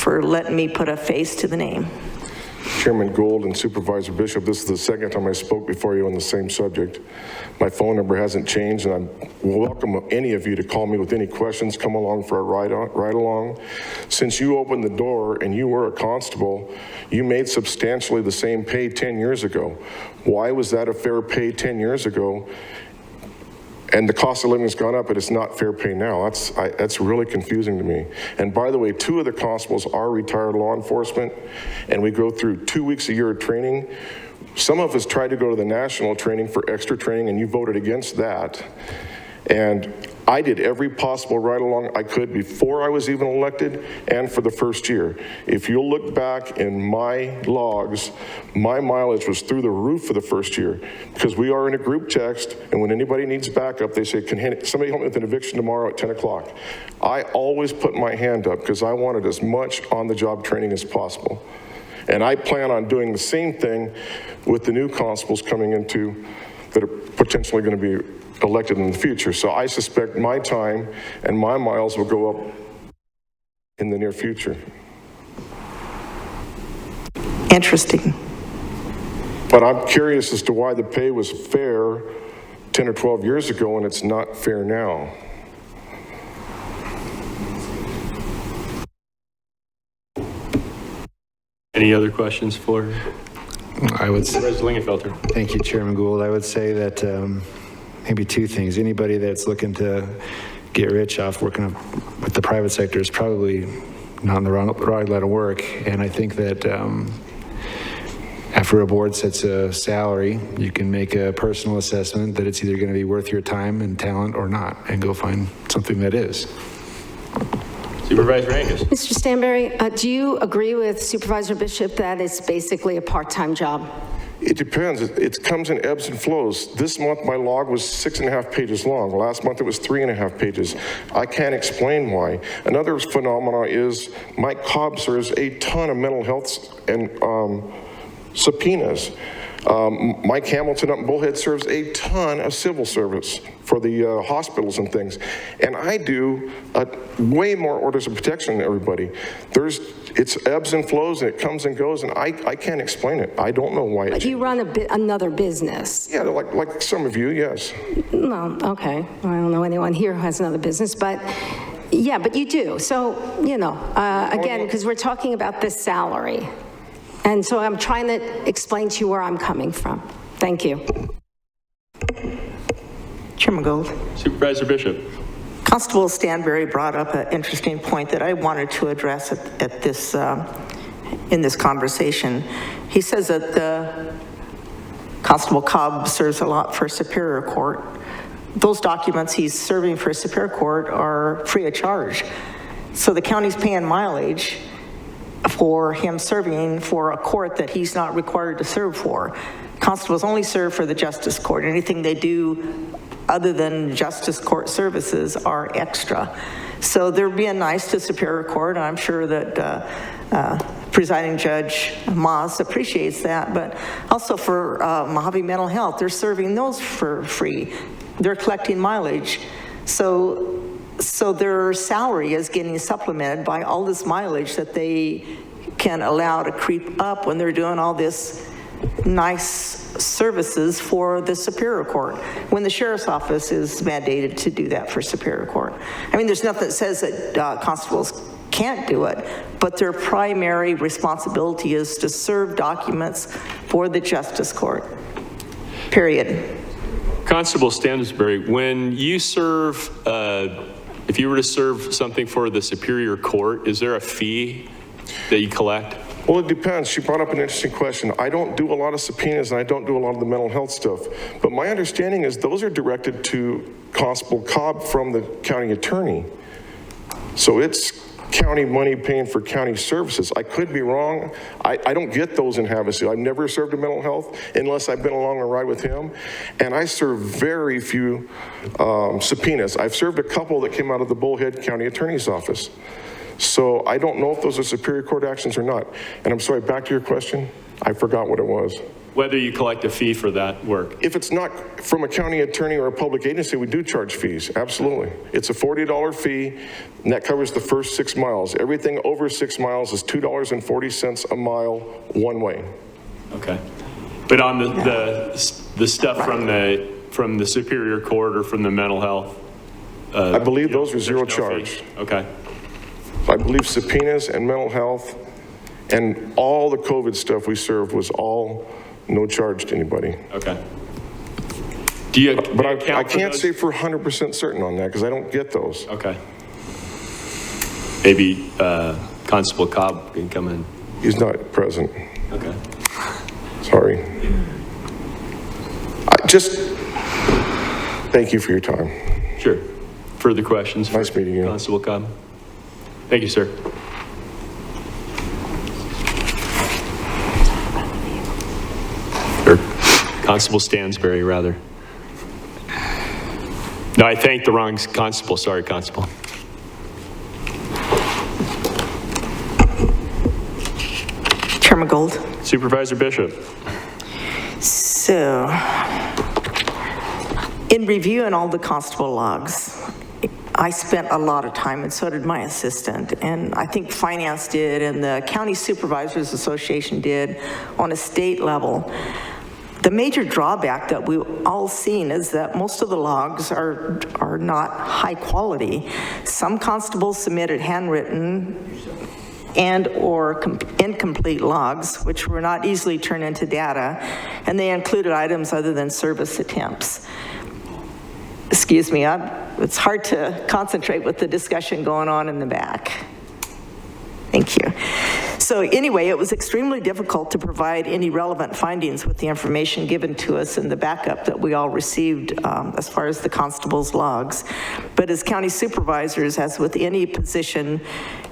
letting me put a face to the name. Chairman Gould and Supervisor Bishop, this is the second time I spoke before you on the same subject. My phone number hasn't changed, and I welcome any of you to call me with any questions. Come along for a ride along. Since you opened the door and you were a constable, you made substantially the same pay 10 years ago. Why was that a fair pay 10 years ago? And the cost of living has gone up, but it's not fair pay now. That's really confusing to me. And by the way, 2 of the constables are retired law enforcement, and we go through 2 weeks a year of training. Some of us tried to go to the national training for extra training, and you voted against that. And I did every possible ride-along I could before I was even elected and for the first year. If you look back in my logs, my mileage was through the roof for the first year because we are in a group text, and when anybody needs backup, they say, can somebody help me with an eviction tomorrow at 10 o'clock? I always put my hand up because I wanted as much on-the-job training as possible. And I plan on doing the same thing with the new constables coming into that are potentially going to be elected in the future. So I suspect my time and my miles will go up in the near future. Interesting. But I'm curious as to why the pay was fair 10 or 12 years ago and it's not fair now. Any other questions for I would say, Lingenfelter? Thank you, Chairman Gould. I would say that maybe 2 things. Anybody that's looking to get rich off working with the private sector is probably not in the right line of work. And I think that after a board sets a salary, you can make a personal assessment that it's either going to be worth your time and talent or not, and go find something that is. Supervisor Angus. Mr. Stanberry, do you agree with Supervisor Bishop that it's basically a part-time job? It depends. It comes in ebbs and flows. This month, my log was 6.5 pages long. Last month, it was 3.5 pages. I can't explain why. Another phenomenon is Mike Cobb serves a ton of mental health and subpoenas. Mike Hamilton up in Bullhead serves a ton of civil service for the hospitals and things. And I do way more orders of protection than everybody. It's ebbs and flows, and it comes and goes, and I can't explain it. I don't know why. But you run another business. Yeah, like some of you, yes. No, okay. I don't know anyone here who has another business, but yeah, but you do. So, again, because we're talking about this salary. And so I'm trying to explain to you where I'm coming from. Thank you. Chairman Gould. Supervisor Bishop. Constable Stanberry brought up an interesting point that I wanted to address at this, in this conversation. He says that the Constable Cobb serves a lot for Superior Court. Those documents he's serving for Superior Court are free of charge. So the county's paying mileage for him serving for a court that he's not required to serve for. Constables only serve for the Justice Court. Anything they do other than Justice Court services are extra. So they're being nice to Superior Court, and I'm sure that Presiding Judge Maas appreciates that, but also for Mojave Mental Health, they're serving those for free. They're collecting mileage. So their salary is getting supplemented by all this mileage that they can allow to creep up when they're doing all this nice services for the Superior Court, when the Sheriff's Office is mandated to do that for Superior Court. I mean, there's nothing that says that constables can't do it, but their primary responsibility is to serve documents for the Justice Court, period. Constable Stanberry, when you serve, if you were to serve something for the Superior Court, is there a fee that you collect? Well, it depends. She brought up an interesting question. I don't do a lot of subpoenas and I don't do a lot of the mental health stuff, but my understanding is those are directed to Constable Cobb from the county attorney. So it's county money paying for county services. I could be wrong. I don't get those in Havasu. I've never served a mental health unless I've been along a ride with him. And I serve very few subpoenas. I've served a couple that came out of the Bullhead County Attorney's Office. So I don't know if those are Superior Court actions or not. And I'm sorry, back to your question. I forgot what it was. Whether you collect a fee for that work. If it's not from a county attorney or a public agency, we do charge fees, absolutely. It's a $40 fee, and that covers the first 6 miles. Everything over 6 miles is $2.40 a mile one way. Okay. But on the stuff from the Superior Court or from the mental health? I believe those are zero no charge. fee. Okay. I believe subpoenas and mental health and all the COVID stuff we served was all no charge to anybody. Okay. Do you? But I can't say for 100% certain on that because I don't get those. Okay. Maybe Constable Cobb can come in. He's not present. Okay. Sorry. Thank you for your time. Sure. Further questions? Nice meeting you. Constable Cobb. Thank you, sir. Or Constable Stansberry, rather. No, I thanked the wrong constable. Sorry, Constable. Chairman Gold. Supervisor Bishop. So, in reviewing all the constable logs, I spent a lot of time, and so did my assistant, and I think finance did, and the County Supervisors Association did on a state level. The major drawback that we've all seen is that most of the logs are not high quality. Some constables submitted handwritten and or incomplete logs, which were not easily turned into data, and they included items other than service attempts. Excuse me, it's hard to concentrate with the discussion going on in the back. Thank you. So anyway, it was extremely difficult to provide any relevant findings with the information given to us in the backup that we all received as far as the constable's logs. But as county supervisors, as with any position,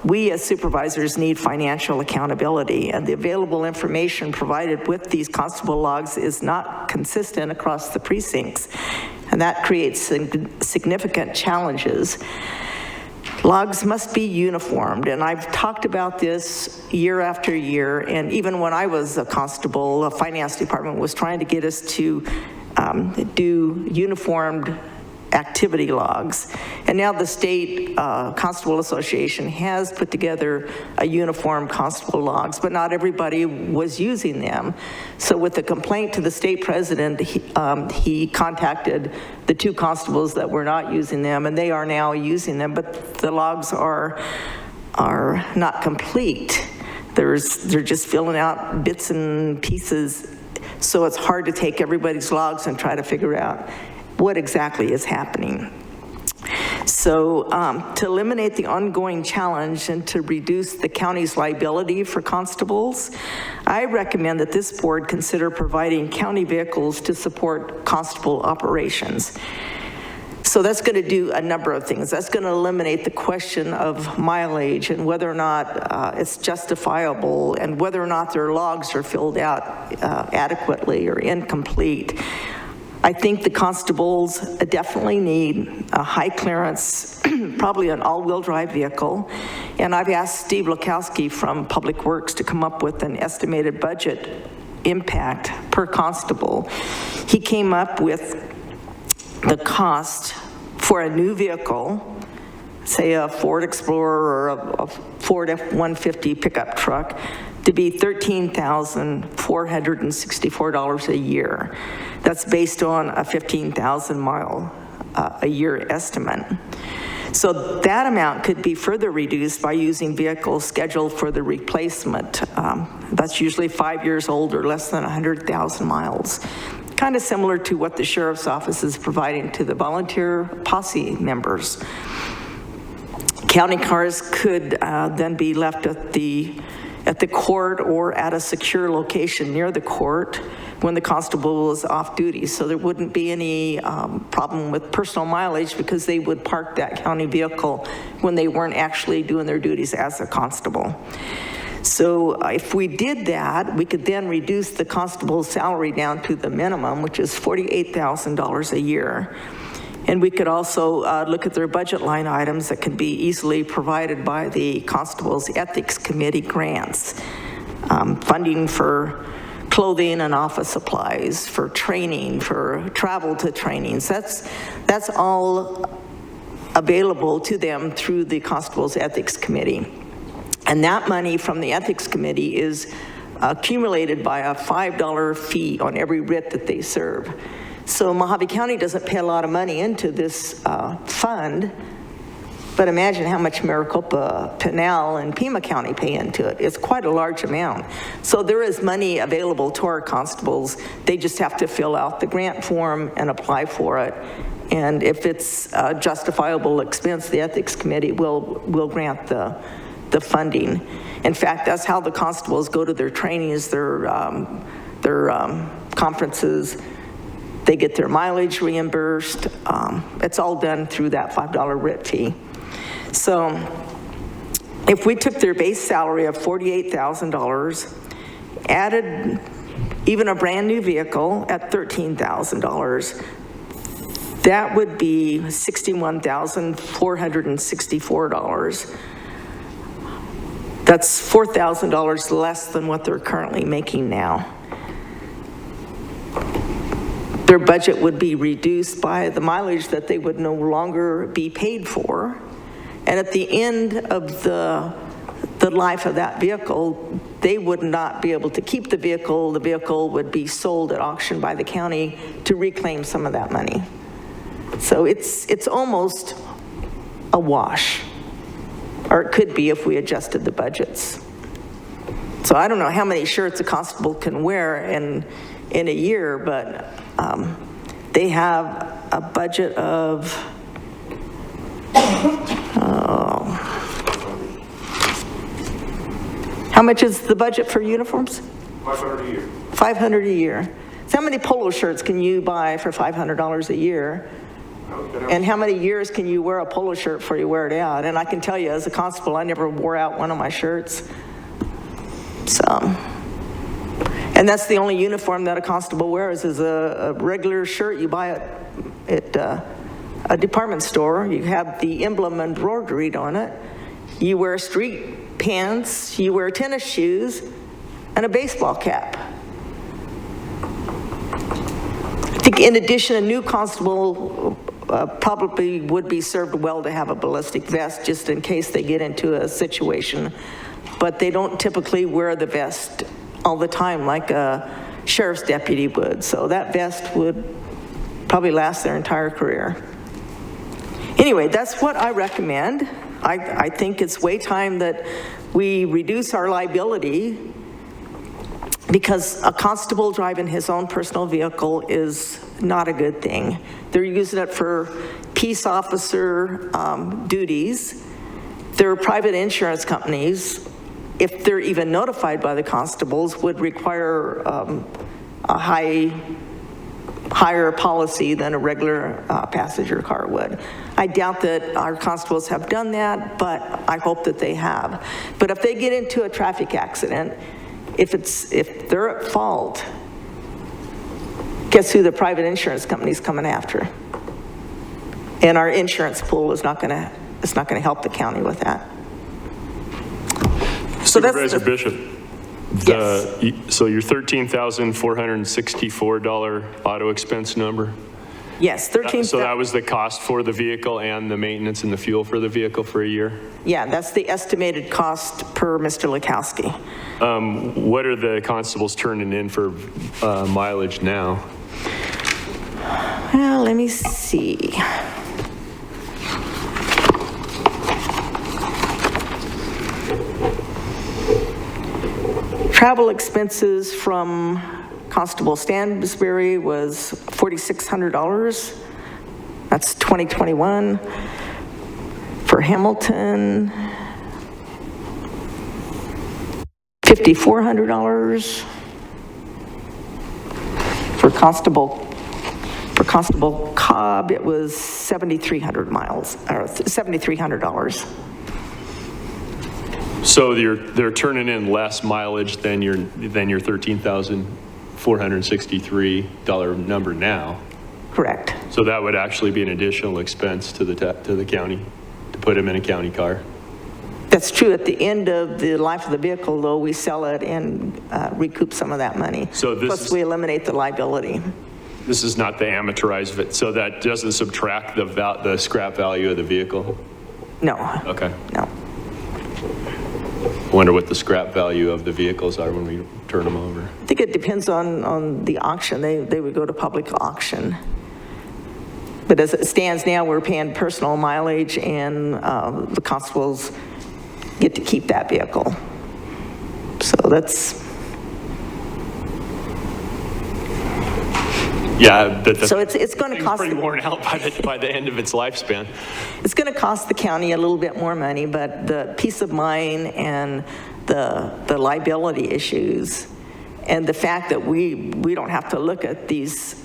we as supervisors need financial accountability, and the available information provided with these constable logs is not consistent across the precincts, and that creates significant challenges. Logs must be uniformed, and I've talked about this year after year, and even when I was a constable, the finance department was trying to get us to do uniformed activity logs. And now the state Constable Association has put together a uniform constable logs, but not everybody was using them. So with the complaint to the state president, he contacted the 2 constables that were not using them, and they are now using them, but the logs are not complete. They're just filling out bits and pieces, so it's hard to take everybody's logs and try to figure out what exactly is happening. So to eliminate the ongoing challenge and to reduce the county's liability for constables, I recommend that this board consider providing county vehicles to support constable operations. So that's going to do a number of things. That's going to eliminate the question of mileage and whether or not it's justifiable and whether or not their logs are filled out adequately or incomplete. I think the constables definitely need a high clearance, probably an all-wheel drive vehicle. And I've asked Steve Lukowski from Public Works to come up with an estimated budget impact per constable. He came up with the cost for a new vehicle, say a Ford Explorer or a Ford F-150 pickup truck, to be $13,464 a year. That's based on a 15,000 mile a year estimate. So that amount could be further reduced by using vehicles scheduled for the replacement. That's usually 5 years old or less than 100,000 miles. Kind of similar to what the sheriff's office is providing to the volunteer posse members. County cars could then be left at the court or at a secure location near the court when the constable is off duty. So there wouldn't be any problem with personal mileage because they would park that county vehicle when they weren't actually doing their duties as a constable. So if we did that, we could then reduce the constable's salary down to the minimum, which is $48,000 a year. And we could also look at their budget line items that can be easily provided by the Constable's Ethics Committee grants. Funding for clothing and office supplies, for training, for travel to trainings. That's all available to them through the Constable's Ethics Committee. And that money from the Ethics Committee is accumulated by a $5 fee on every writ that they serve. So Mojave County doesn't pay a lot of money into this fund, but imagine how much Maricopa, Pinal, and Pima County pay into it. It's quite a large amount. So there is money available to our constables. They just have to fill out the grant form and apply for it. And if it's a justifiable expense, the Ethics Committee will grant the funding. In fact, that's how the constables go to their trainings, their conferences. They get their mileage reimbursed. It's all done through that $5 writ fee. So if we took their base salary of $48,000, added even a brand new vehicle at $13,000, that would be $61,464. That's $4,000 less than what they're currently making now. Their budget would be reduced by the mileage that they would no longer be paid for. And at the end of the life of that vehicle, they would not be able to keep the vehicle. The vehicle would be sold at auction by the county to reclaim some of that money. So it's almost a wash, or it could be if we adjusted the budgets. So I don't know how many shirts a constable can wear in a year, but they have a budget of, how much is the budget for uniforms? $500 a year. $500 a year. So how many polo shirts can you buy for $500 a year? And how many years can you wear a polo shirt before you wear it out? And I can tell you, as a constable, I never wore out one of my shirts. So, and that's the only uniform that a constable wears, is a regular shirt you buy at a department store. You have the emblem embroidered on it. You wear street pants, you wear tennis shoes, and a baseball cap. I think in addition, a new constable probably would be served well to have a ballistic vest just in case they get into a situation, but they don't typically wear the vest all the time like a sheriff's deputy would. So that vest would probably last their entire career. Anyway, that's what I recommend. I think it's way time that we reduce our liability, because a constable driving his own personal vehicle is not a good thing. They're using it for peace officer duties. Their private insurance companies, if they're even notified by the constables, would require a higher policy than a regular passenger car would. I doubt that our constables have done that, but I hope that they have. But if they get into a traffic accident, if they're at fault, guess who the private insurance company's coming after? And our insurance pool is not going to help the county with that. So Supervisor Bishop, yes. So your $13,464 auto expense number? Yes, 13. So that was the cost for the vehicle and the maintenance and the fuel for the vehicle for a year? Yeah, that's the estimated cost per Mr. Lukowski. What are the constables turning in for mileage now? Well, let me see. Travel expenses from Constable Stansbury was $4,600. That's 2021. For Hamilton, $5,400. For Constable Cobb, it was 7,300 miles, or $7,300. So they're turning in less mileage than your $13,463 number now. Correct. So that would actually be an additional expense to the county to put them in a county car. That's true. At the end of the life of the vehicle, though, we sell it and recoup some of that money. So this Plus, is- we eliminate the liability. This is not the amortized, so that doesn't subtract the scrap value of the vehicle? No. Okay. No. Wonder what the scrap value of the vehicles are when we turn them over. I think it depends on the auction. They would go to public auction. But as it stands now, we're paying personal mileage, and the constables get to keep that vehicle. So that's... Yeah, So it's going to cost... pretty worn out by the end of its lifespan. It's going to cost the county a little bit more money, but the peace of mind and the liability issues and the fact that we don't have to look at these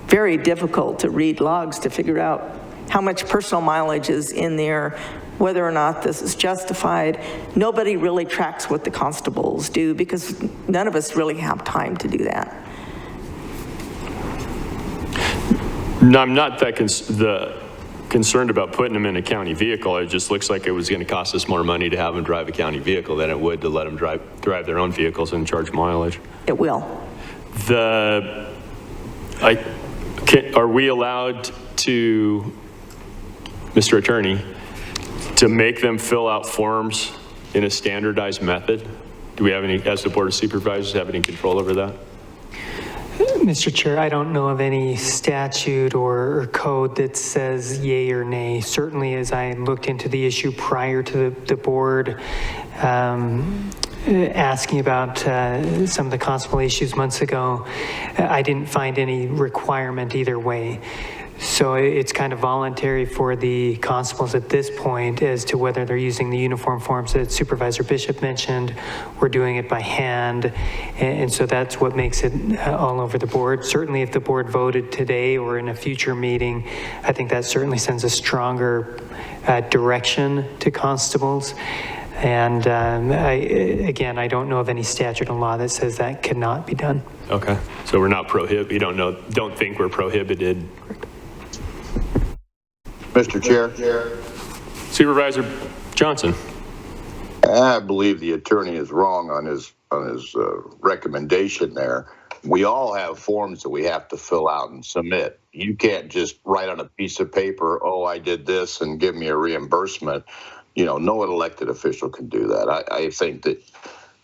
very difficult to read logs to figure out how much personal mileage is in there, whether or not this is justified. Nobody really tracks what the constables do because none of us really have time to do that. No, I'm not that concerned about putting them in a county vehicle. It just looks like it was going to cost us more money to have them drive a county vehicle than it would to let them drive their own vehicles and charge mileage. It will. Are we allowed to, Mr. Attorney, to make them fill out forms in a standardized method? Do we have any, as the Board of Supervisors, have any control over that? Mr. Chair, I don't know of any statute or code that says yay or nay. Certainly, as I looked into the issue prior to the board asking about some of the constable issues months ago, I didn't find any requirement either way. So it's kind of voluntary for the constables at this point as to whether they're using the uniform forms that Supervisor Bishop mentioned or doing it by hand. And so that's what makes it all over the board. Certainly if the board voted today or in a future meeting, I think that certainly sends a stronger direction to constables. And again, I don't know of any statute or law that says that cannot be done. Okay, so we're not prohibited. You don't think we're prohibited. Mr. Chair. Supervisor Johnson. I believe the attorney is wrong on his recommendation there. We all have forms that we have to fill out and submit. You can't just write on a piece of paper, oh, I did this and give me a reimbursement. You know, no elected official can do that. I think that,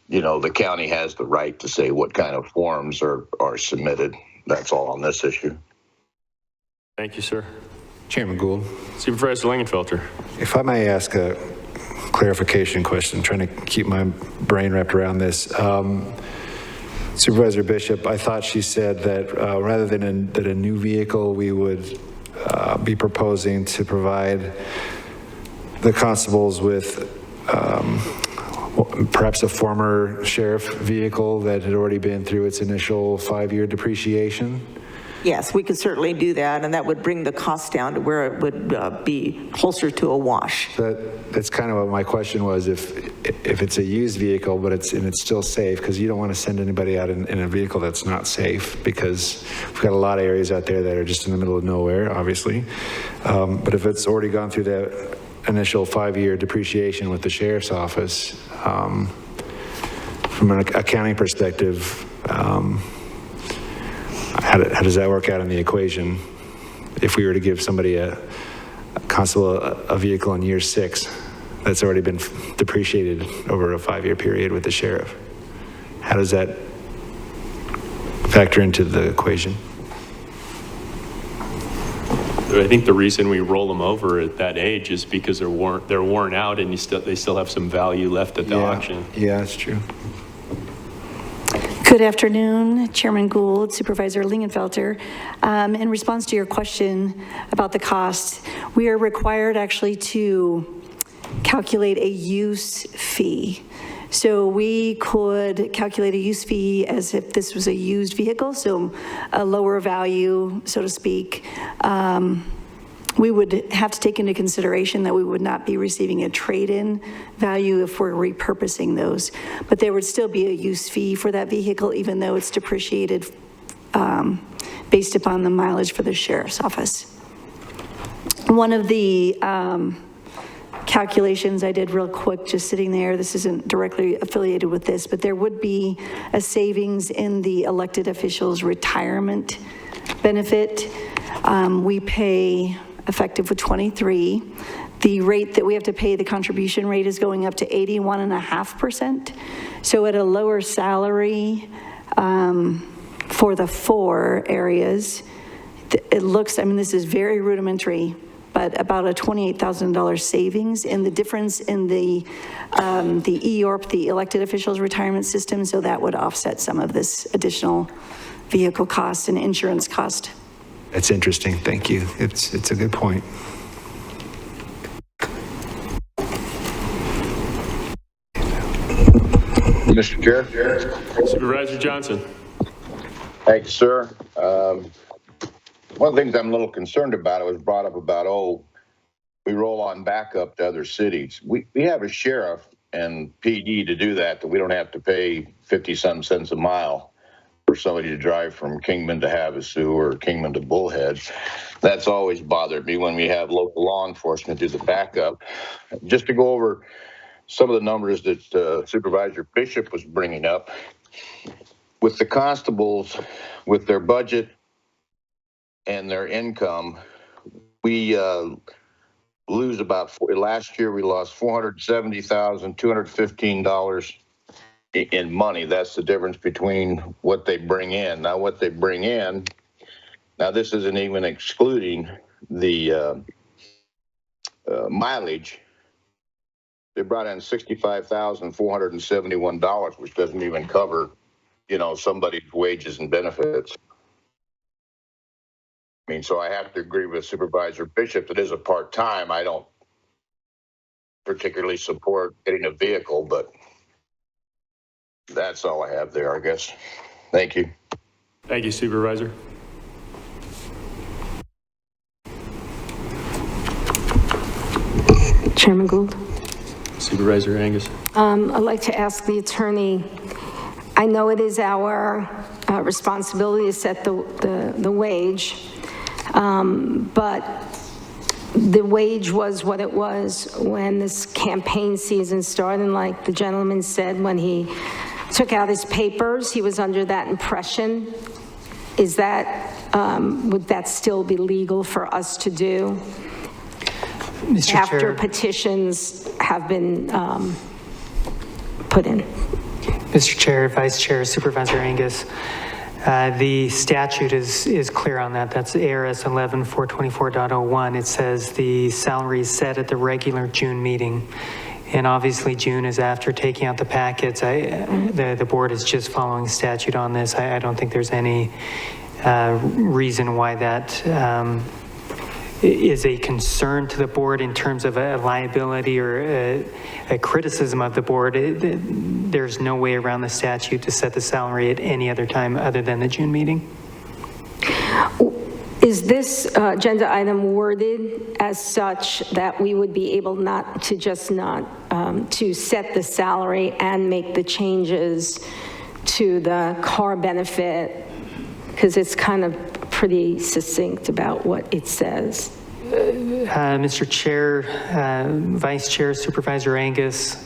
you know, the county has the right to say what kind of forms are submitted. That's all on this issue. Thank you, sir. Chairman Gould. Supervisor Lingenfelter. If I may ask a clarification question, trying to keep my brain wrapped around this. Supervisor Bishop, I thought she said that rather than a new vehicle, we would be proposing to provide the constables with perhaps a former sheriff vehicle that had already been through its initial 5-year depreciation. Yes, we could certainly do that, and that would bring the cost down to where it would be closer to a wash. That's kind of what my question was. If it's a used vehicle, but it's still safe, because you don't want to send anybody out in a vehicle that's not safe, because we've got a lot of areas out there that are just in the middle of nowhere, obviously. But if it's already gone through the initial 5-year depreciation with the sheriff's office, from an accounting perspective, how does that work out in the equation? If we were to give somebody a constable a vehicle in year 6 that's already been depreciated over a 5-year period with the sheriff, how does that factor into the equation? I think the reason we roll them over at that age is because they're worn out and they still have some value left at the auction. Yeah, that's true. Good afternoon, Chairman Gould, Supervisor Lingenfelter. In response to your question about the cost, we are required actually to calculate a use fee. So we could calculate a use fee as if this was a used vehicle, so a lower value, so to speak. We would have to take into consideration that we would not be receiving a trade-in value if we're repurposing those, but there would still be a use fee for that vehicle, even though it's depreciated based upon the mileage for the sheriff's office. One of the calculations I did real quick, just sitting there, this isn't directly affiliated with this, but there would be a savings in the elected officials' retirement benefit. We pay, effective with 23, the rate that we have to pay, the contribution rate is going up to 81.5%. So at a lower salary for the 4 areas, it looks, I mean, this is very rudimentary, but about a $28,000 savings in the difference in the EORP, the elected officials retirement system, so that would offset some of this additional vehicle cost and insurance cost. That's interesting, thank you. It's a good point. Mr. Chair. Supervisor Johnson. Thank you, sir. One of the things I'm a little concerned about, it was brought up about, we roll on back up to other cities. We have a sheriff and PD to do that we don't have to pay 50-some cents a mile for somebody to drive from Kingman to Havasu or Kingman to Bullhead. That's always bothered me when we have local law enforcement do the backup. Just to go over some of the numbers that Supervisor Bishop was bringing up, with the constables, with their budget and their income, we lose about, last year we lost $470,215 in money. That's the difference between what they bring in. Now what they bring in, now this isn't even excluding the mileage. They brought in $65,471, which doesn't even cover, somebody's wages and benefits. I mean, so I have to agree with Supervisor Bishop that is a part-time. I don't particularly support getting a vehicle, but that's all I have there, I guess. Thank you. Thank you, Supervisor. Chairman Gould. Supervisor Angus. I'd like to ask the attorney, I know it is our responsibility to set the wage, but the wage was what it was when this campaign season started, and like the gentleman said, when he took out his papers, he was under that impression. Is that, would that still be legal for us to do? Mr. After Chair. petitions have been put in. Mr. Chair, Vice Chair, Supervisor Angus, the statute is clear on that. That's ARS 11424.01. It says the salary is set at the regular June meeting. And obviously June is after taking out the packets. The board is just following statute on this. I don't think there's any reason why that is a concern to the board in terms of a liability or a criticism of the board. There's no way around the statute to set the salary at any other time other than the June meeting. Is this agenda item worded as such that we would be able to set the salary and make the changes to the car benefit? Because it's kind of pretty succinct about what it says. Mr. Chair, Vice Chair, Supervisor Angus,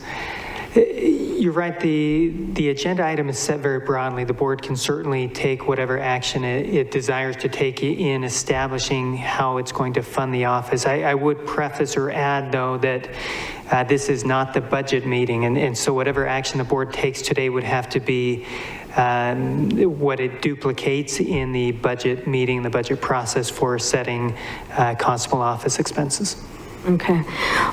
you're right, the agenda item is set very broadly. The board can certainly take whatever action it desires to take in establishing how it's going to fund the office. I would preface or add, though, that this is not the budget meeting, and so whatever action the board takes today would have to be what it duplicates in the budget meeting, the budget process for setting constable office expenses. Okay.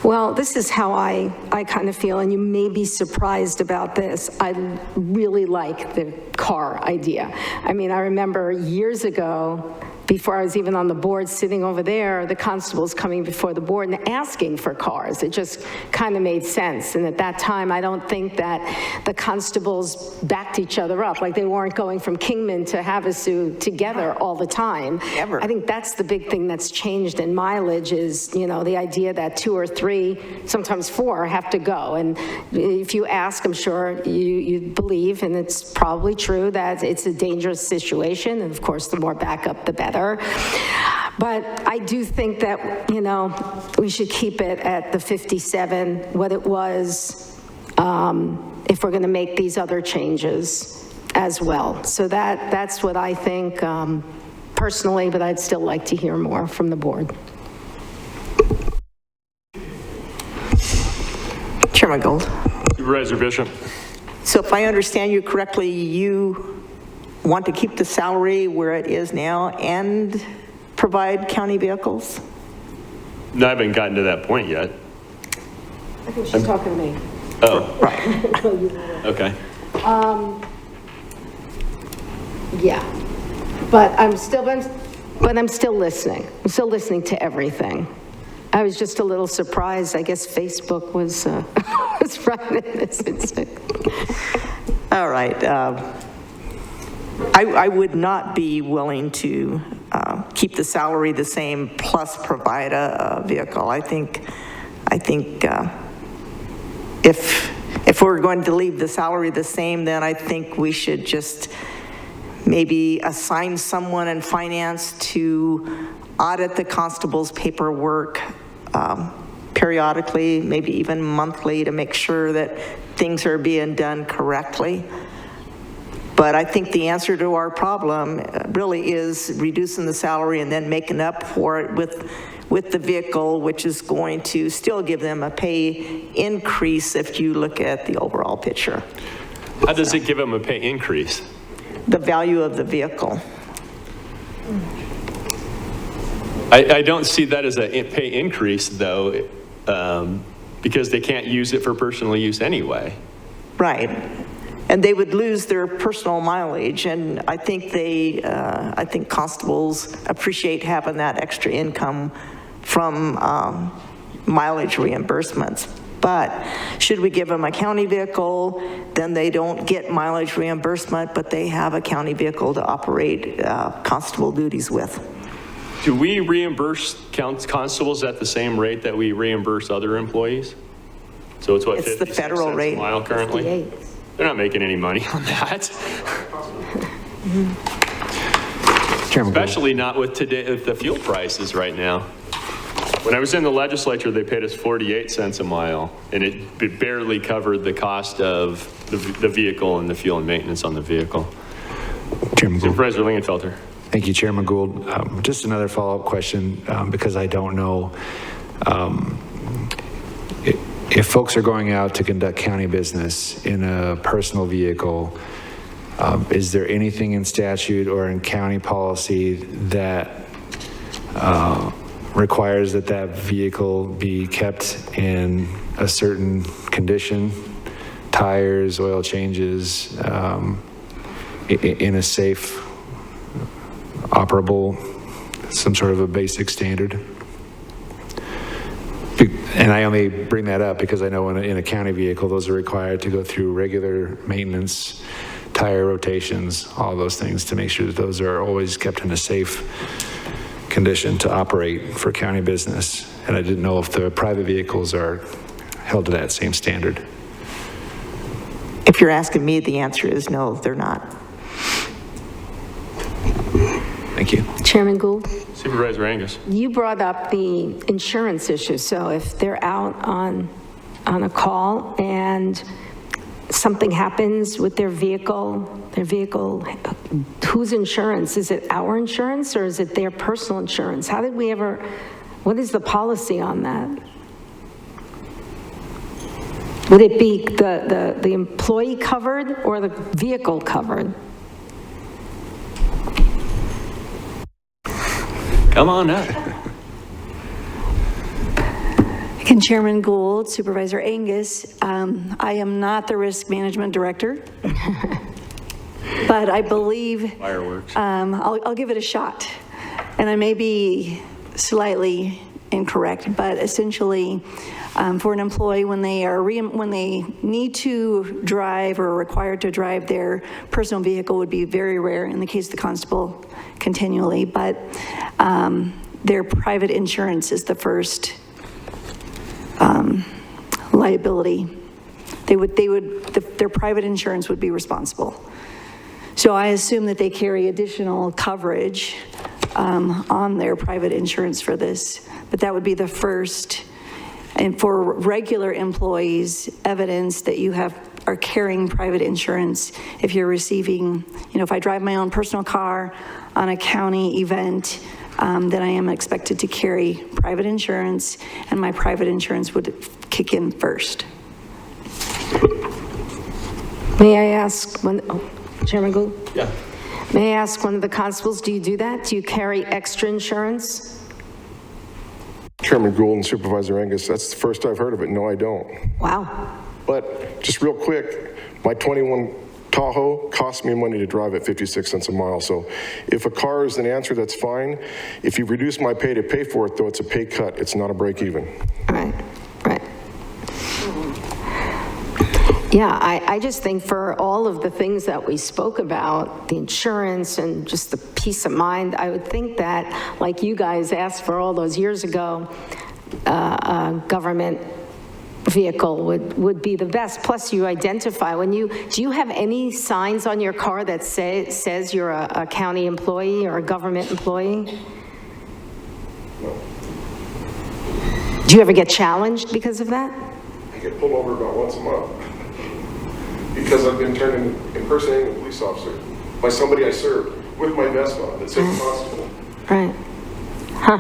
Well, this is how I kind of feel, and you may be surprised about this. I really like the car idea. I mean, I remember years ago, before I was even on the board, sitting over there, the constables coming before the board and asking for cars. It just kind of made sense. And at that time, I don't think that the constables backed each other up. Like they weren't going from Kingman to Havasu together all the time. Ever. I think that's the big thing that's changed in mileage is, the idea that 2 or 3, sometimes 4 have to go. And if you ask, I'm sure you believe, and it's probably true, that it's a dangerous situation. And of course, the more backup, the better. But I do think that, you know, we should keep it at the 57, what it was, if we're going to make these other changes as well. So that's what I think personally, but I'd still like to hear more from the board. Chairman Gold. Supervisor Bishop. So if I understand you correctly, you want to keep the salary where it is now and provide county vehicles? No, I haven't gotten to that point yet. I think she's talking to me. Oh, Right. okay. Yeah, but I'm still listening. I'm still listening to everything. I was just a little surprised. I guess Facebook was was running this instant. All right. I would not be willing to keep the salary the same plus provide a vehicle. I think if we're going to leave the salary the same, then I think we should just maybe assign someone in finance to audit the constable's paperwork periodically, maybe even monthly, to make sure that things are being done correctly. But I think the answer to our problem really is reducing the salary and then making up for it with the vehicle, which is going to still give them a pay increase if you look at the overall picture. How does it give them a pay increase? The value of the vehicle. I don't see that as a pay increase, though, because they can't use it for personal use anyway. Right. And they would lose their personal mileage, and I think I think constables appreciate having that extra income from mileage reimbursements. But should we give them a county vehicle, then they don't get mileage reimbursement, but they have a county vehicle to operate constable duties with. Do we reimburse constables at the same rate that we reimburse other employees? So it's what, It's the 56 federal cents rate. a mile currently? 58. They're not making any money on that. Especially not with today, with the fuel prices right now. When I was in the legislature, they paid us 48 cents a mile, and it barely covered the cost of the vehicle and the fuel and maintenance on the vehicle. Chairman Gould. Supervisor Lingenfelter. Thank you, Chairman Gould. Just another follow-up question, because I don't know. If folks are going out to conduct county business in a personal vehicle, is there anything in statute or in county policy that requires that vehicle be kept in a certain condition, tires, oil changes, in a safe, operable, some sort of a basic standard? And I only bring that up because I know in a county vehicle, those are required to go through regular maintenance, tire rotations, all those things to make sure that those are always kept in a safe condition to operate for county business. And I didn't know if the private vehicles are held to that same standard. If you're asking me, the answer is no, they're not. Thank you. Chairman Gould? Supervisor Angus. You brought up the insurance issue. So if they're out on a call and something happens with their vehicle, whose insurance? Is it our insurance or is it their personal insurance? How did we ever, what is the policy on that? Would it be the employee covered or the vehicle covered? Come on up. Again, Chairman Gould, Supervisor Angus, I am not the risk management director, but I believe Fireworks. I'll give it a shot, and I may be slightly incorrect, but essentially, for an employee, when they need to drive or are required to drive their personal vehicle, would be very rare in the case of the constable continually, but their private insurance is the first liability. Their private insurance would be responsible. So I assume that they carry additional coverage on their private insurance for this, but that would be the first. And for regular employees, evidence that you are carrying private insurance if you're receiving, if I drive my own personal car on a county event, then I am expected to carry private insurance, and my private insurance would kick in first. May I ask, Chairman Gould? Yeah. May I ask one of the constables, do you do that? Do you carry extra insurance? Chairman Gould and Supervisor Angus, that's the first I've heard of it. No, I don't. Wow. But just real quick, my 21 Tahoe costs me money to drive at 56 cents a mile. So if a car is an answer, that's fine. If you reduce my pay to pay for it, though, it's a pay cut. It's not a break even. Right. Yeah, I just think for all of the things that we spoke about, the insurance and just the peace of mind, I would think that, like you guys asked for all those years ago, a government vehicle would be the best. Plus you identify do you have any signs on your car that says you're a county employee or a government employee? No. Do you ever get challenged because of that? I get pulled over about once a month because I've been turned impersonating a police officer by somebody I served with my vest on that said constable. Right. Huh.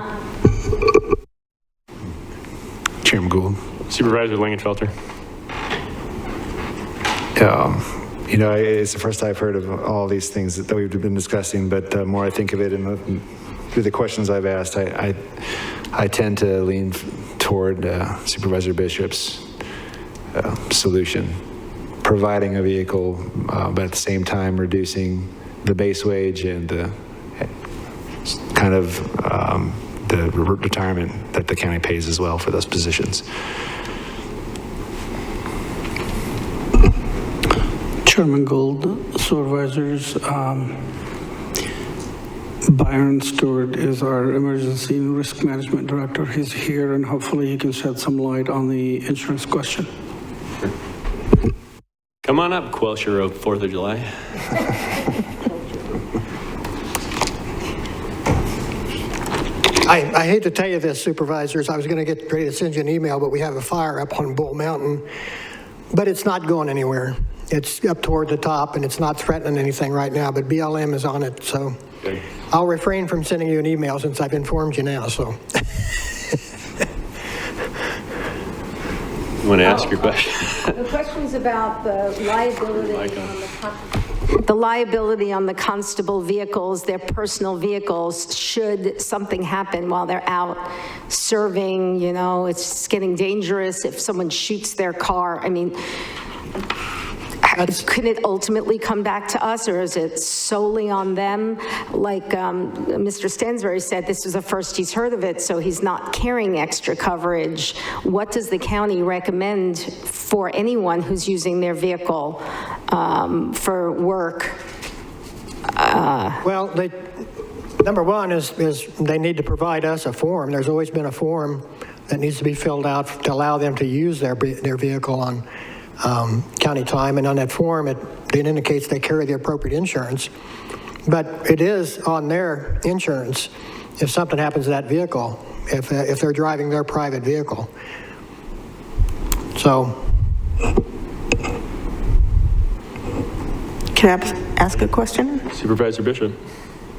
Chairman Gould. Supervisor Lingenfelter. It's the first I've heard of all these things that we've been discussing, but the more I think of it and through the questions I've asked, I tend to lean toward Supervisor Bishop's solution, providing a vehicle, but at the same time reducing the base wage and the kind of the retirement that the county pays as well for those positions. Chairman Gould, Supervisors, Byron Stewart is our Emergency and Risk Management Director. He's here, and hopefully he can shed some light on the insurance question. Come on up, Quelcher of 4th of July. I hate to tell you this, Supervisors. I was going to get ready to send you an email, but we have a fire up on Bull Mountain, but it's not going anywhere. It's up toward the top, and it's not threatening anything right now, but BLM is on it, so okay. I'll refrain from sending you an email since I've informed you now, so. You want to ask your question? The question's about the liability on the constable vehicles, their personal vehicles, should something happen while they're out serving, it's getting dangerous if someone shoots their car. I mean, could it ultimately come back to us, or is it solely on them? Like Mr. Stansbury said, this was the first he's heard of it, so he's not carrying extra coverage. What does the county recommend for anyone who's using their vehicle for work? Well, number one is they need to provide us a form. There's always been a form that needs to be filled out to allow them to use their vehicle on county time, and on that form it indicates they carry the appropriate insurance, but it is on their insurance if something happens to that vehicle, if they're driving their private vehicle. So can I ask a question? Supervisor Bishop.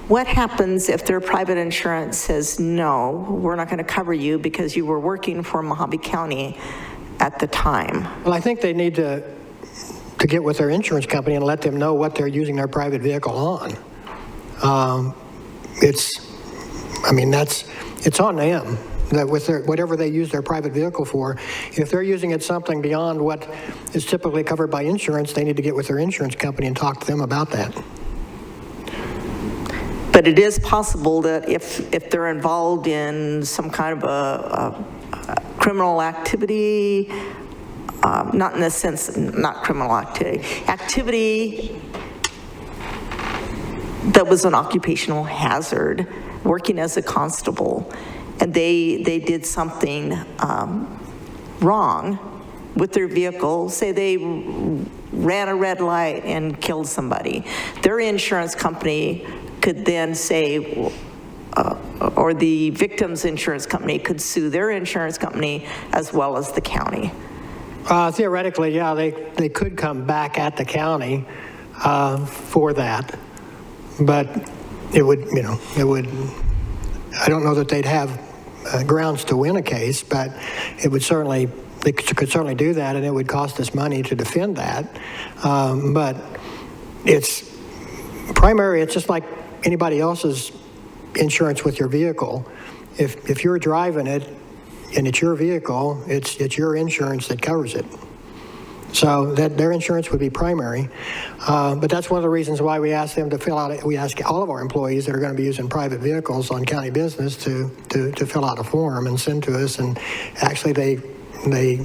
What happens if their private insurance says, no, we're not going to cover you because you were working for Mojave County at the time? Well, I think they need to get with their insurance company and let them know what they're using their private vehicle on. It's on them, that with whatever they use their private vehicle for. If they're using it something beyond what is typically covered by insurance, they need to get with their insurance company and talk to them about that. But it is possible that if they're involved in some kind of a criminal activity, not in the sense, not criminal activity that was an occupational hazard, working as a constable, and they did something wrong with their vehicle, say they ran a red light and killed somebody, their insurance company could then say, or the victim's insurance company could sue their insurance company as well as the county. Theoretically, yeah, they could come back at the county for that, but it would, I don't know that they'd have grounds to win a case, but it would certainly, they could certainly do that, and it would cost us money to defend that. But it's primary, it's just like anybody else's insurance with your vehicle. If you're driving it and it's your vehicle, it's your insurance that covers it. So that their insurance would be primary. But that's one of the reasons why we ask them to fill out, we ask all of our employees that are going to be using private vehicles on county business to fill out a form and send to us. And actually they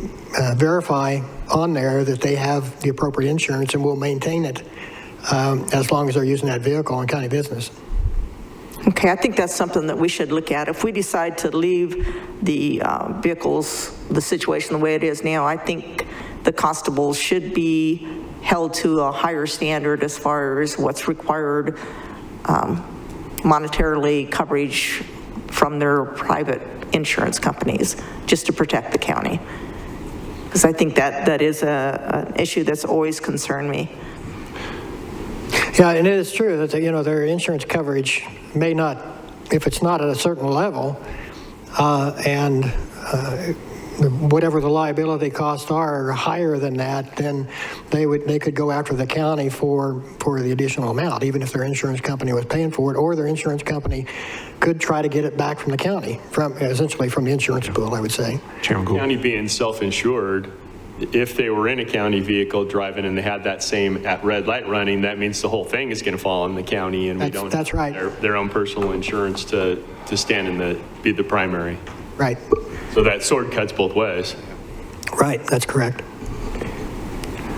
verify on there that they have the appropriate insurance and will maintain it as long as they're using that vehicle on county business. Okay, I think that's something that we should look at. If we decide to leave the vehicles, the situation the way it is now, I think the constables should be held to a higher standard as far as what's required monetarily coverage from their private insurance companies, just to protect the county. Because I think that is an issue that's always concerned me. Yeah, and it is true that their insurance coverage may not, if it's not at a certain level, and whatever the liability costs are higher than that, then they could go after the county for the additional amount, even if their insurance company was paying for it, or their insurance company could try to get it back from the county, essentially from the insurance pool, I would say. Chairman Gould. County being self-insured, if they were in a county vehicle driving and they had that same at red light running, that means the whole thing is going to fall on the county, and we don't have their own personal insurance to stand in be the primary. Right. So that sword cuts both ways. Right, that's correct.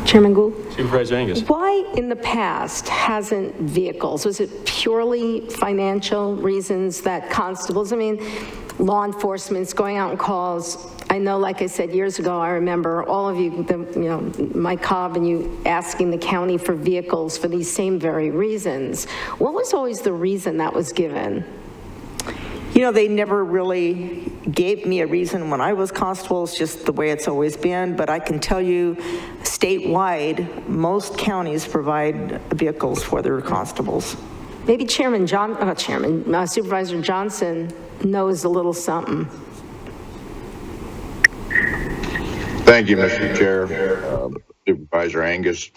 Chairman Gould? Supervisor Angus. Why in the past hasn't vehicles, was it purely financial reasons that constables, law enforcement's going out on calls? I know, like I said years ago, I remember all of you, Mike Cobb and you asking the county for vehicles for these same very reasons. What was always the reason that was given? They never really gave me a reason when I was constable. It's just the way it's always been. But I can tell you, statewide, most counties provide vehicles for their constables. Maybe Supervisor Johnson knows a little something. Thank you, Mr. Chair. Supervisor Angus.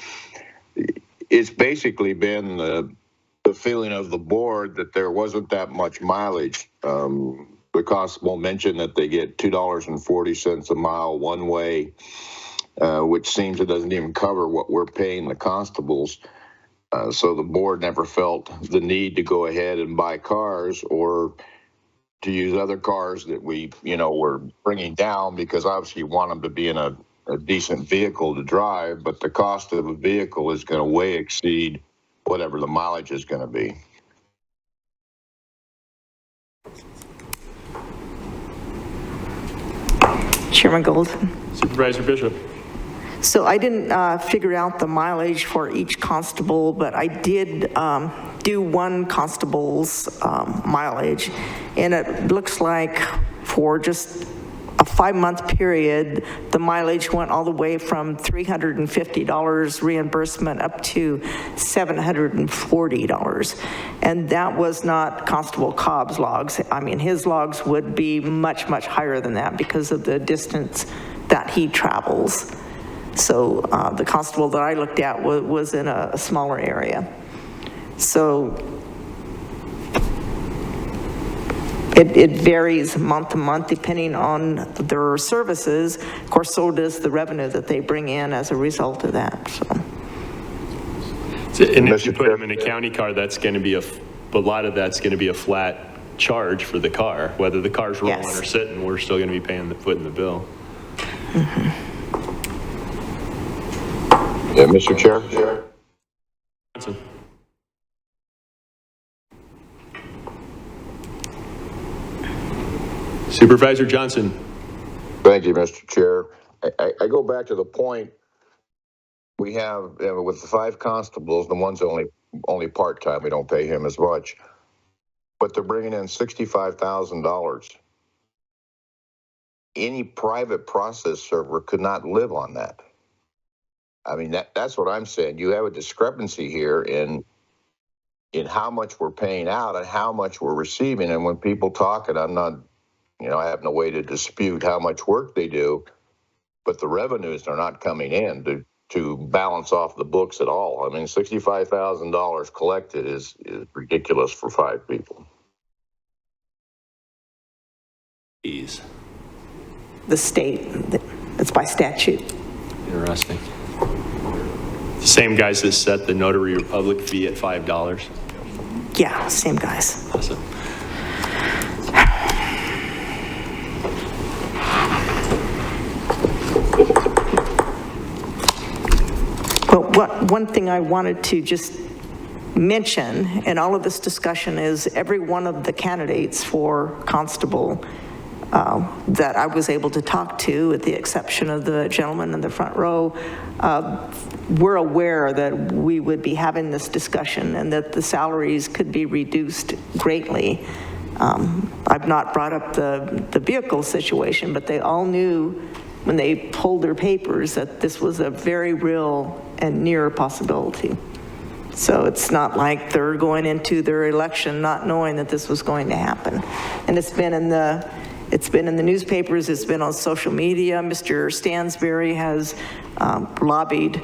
It's basically been the feeling of the board that there wasn't that much mileage. The constable mentioned that they get $2.40 a mile one way, which seems it doesn't even cover what we're paying the constables. So the board never felt the need to go ahead and buy cars or to use other cars that we, were bringing down, because obviously you want them to be in a decent vehicle to drive, but the cost of a vehicle is going to way exceed whatever the mileage is going to be. Chairman Gould. Supervisor Bishop. So I didn't figure out the mileage for each constable, but I did do one constable's mileage, and it looks like for just a 5-month period, the mileage went all the way from $350 reimbursement up to $740. And that was not Constable Cobb's logs. His logs would be much, much higher than that because of the distance that he travels. So the constable that I looked at was in a smaller area. So it varies month to month depending on their services. Of course, so does the revenue that they bring in as a result of that. And if you put them in a county car, that's going to be a lot of that's going to be a flat charge for the car. Whether the car's rolling or sitting, we're still going to be paying footing the bill. Mm-hmm. Yeah, Mr. Chair. Johnson. Supervisor Johnson. Thank you, Mr. Chair. I go back to the point we have with the 5 constables, the one's only part-time, we don't pay him as much. but they're bringing in $65,000. Any private process server could not live on that. I mean, that's what I'm saying. You have a discrepancy here in how much we're paying out and how much we're receiving. And when people talk, and I'm not, I have no way to dispute how much work they do, but the revenues are not coming in to balance off the books at all. I mean, $65,000 collected is ridiculous for 5 people. Fees. The state, it's by statute. Interesting. Same guys that set the notary republic fee at $5. Yeah, same guys. Awesome. But one thing I wanted to just mention in all of this discussion is every one of the candidates for constable that I was able to talk to, with the exception of the gentleman in the front row, we're aware that we would be having this discussion and that the salaries could be reduced greatly. I've not brought up the vehicle situation, but they all knew when they pulled their papers that this was a very real and near possibility. So it's not like they're going into their election not knowing that this was going to happen. And it's been in the newspapers, it's been on social media. Mr. Stansberry has lobbied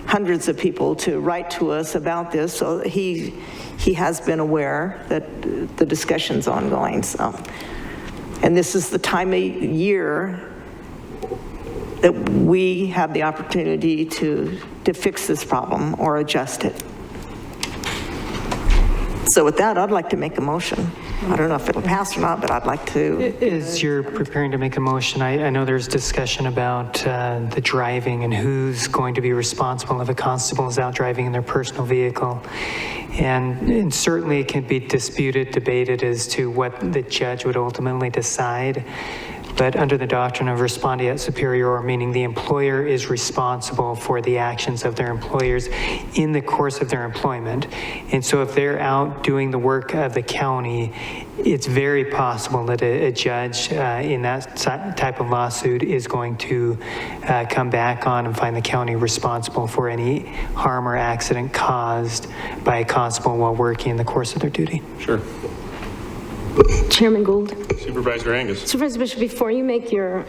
hundreds of people to write to us about this, so he has been aware that the discussion's ongoing. So, and this is the time of year that we have the opportunity to fix this problem or adjust it. So with that, I'd like to make a motion. I don't know if it'll pass or not, but I'd like to. As you're preparing to make a motion, I know there's discussion about the driving and who's going to be responsible if a constable is out driving in their personal vehicle. And certainly it can be disputed, debated as to what the judge would ultimately decide. But under the doctrine of respondeat superior, meaning the employer is responsible for the actions of their employers in the course of their employment. And so if they're out doing the work of the county, it's very possible that a judge in that type of lawsuit is going to come back on and find the county responsible for any harm or accident caused by a constable while working in the course of their duty. Sure. Chairman Gould. Supervisor Angus. Supervisor Bishop, before you make your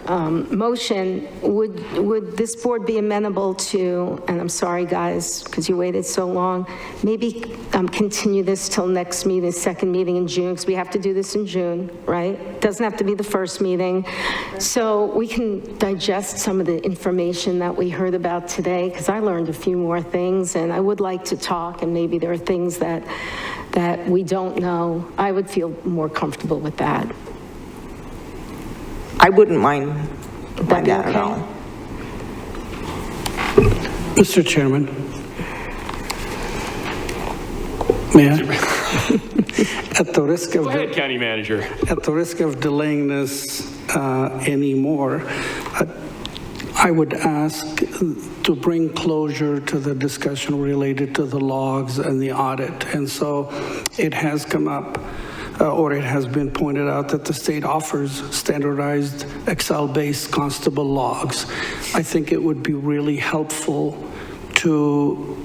motion, would this board be amenable to, and I'm sorry guys, because you waited so long, maybe continue this till next meeting, second meeting in June, because we have to do this in June, right? Doesn't have to be the first meeting. So we can digest some of the information that we heard about today, because I learned a few more things, and I would like to talk, and maybe there are things that we don't know. I would feel more comfortable with that. I wouldn't mind that at all. Mr. Chairman, may I? At the risk of Go ahead, County Manager. At the risk of delaying this anymore, I would ask to bring closure to the discussion related to the logs and the audit. And so it has come up, or it has been pointed out that the state offers standardized Excel-based constable logs. I think it would be really helpful to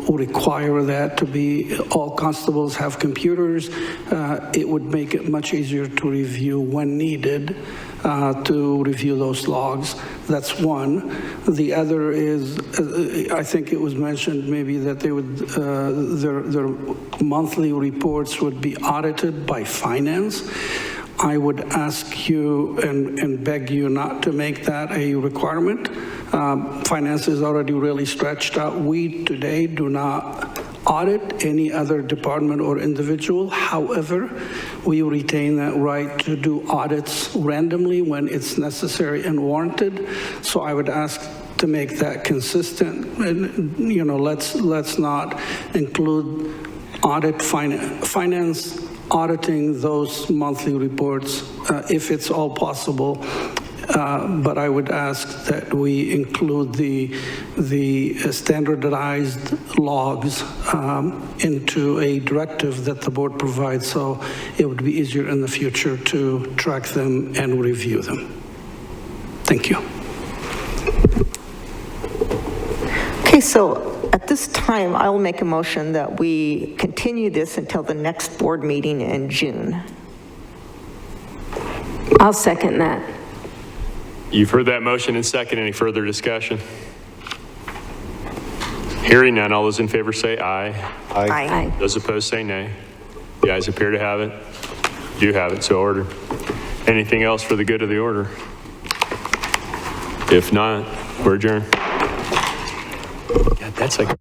require that to be, all constables have computers. It would make it much easier to review when needed, to review those logs. That's one. The other is, I think it was mentioned maybe that they would, their monthly reports would be audited by finance. I would ask you and beg you not to make that a requirement. Finance is already really stretched out. We today do not audit any other department or individual. However, we retain that right to do audits randomly when it's necessary and warranted. So I would ask to make that consistent. And, you know, let's not include audit finance auditing those monthly reports if it's all possible. But I would ask that we include the standardized logs into a directive that the board provides, so it would be easier in the future to track them and review them. Thank you. Okay, so at this time, I will make a motion that we continue this until the next board meeting in June. I'll second that. You've heard that motion and second. Any further discussion? Hearing none, all those in favor say aye. Aye. Those opposed say nay. The ayes appear to have it. Do have it, so ordered. Anything else for the good of the order? If not, we're adjourned. God, that's like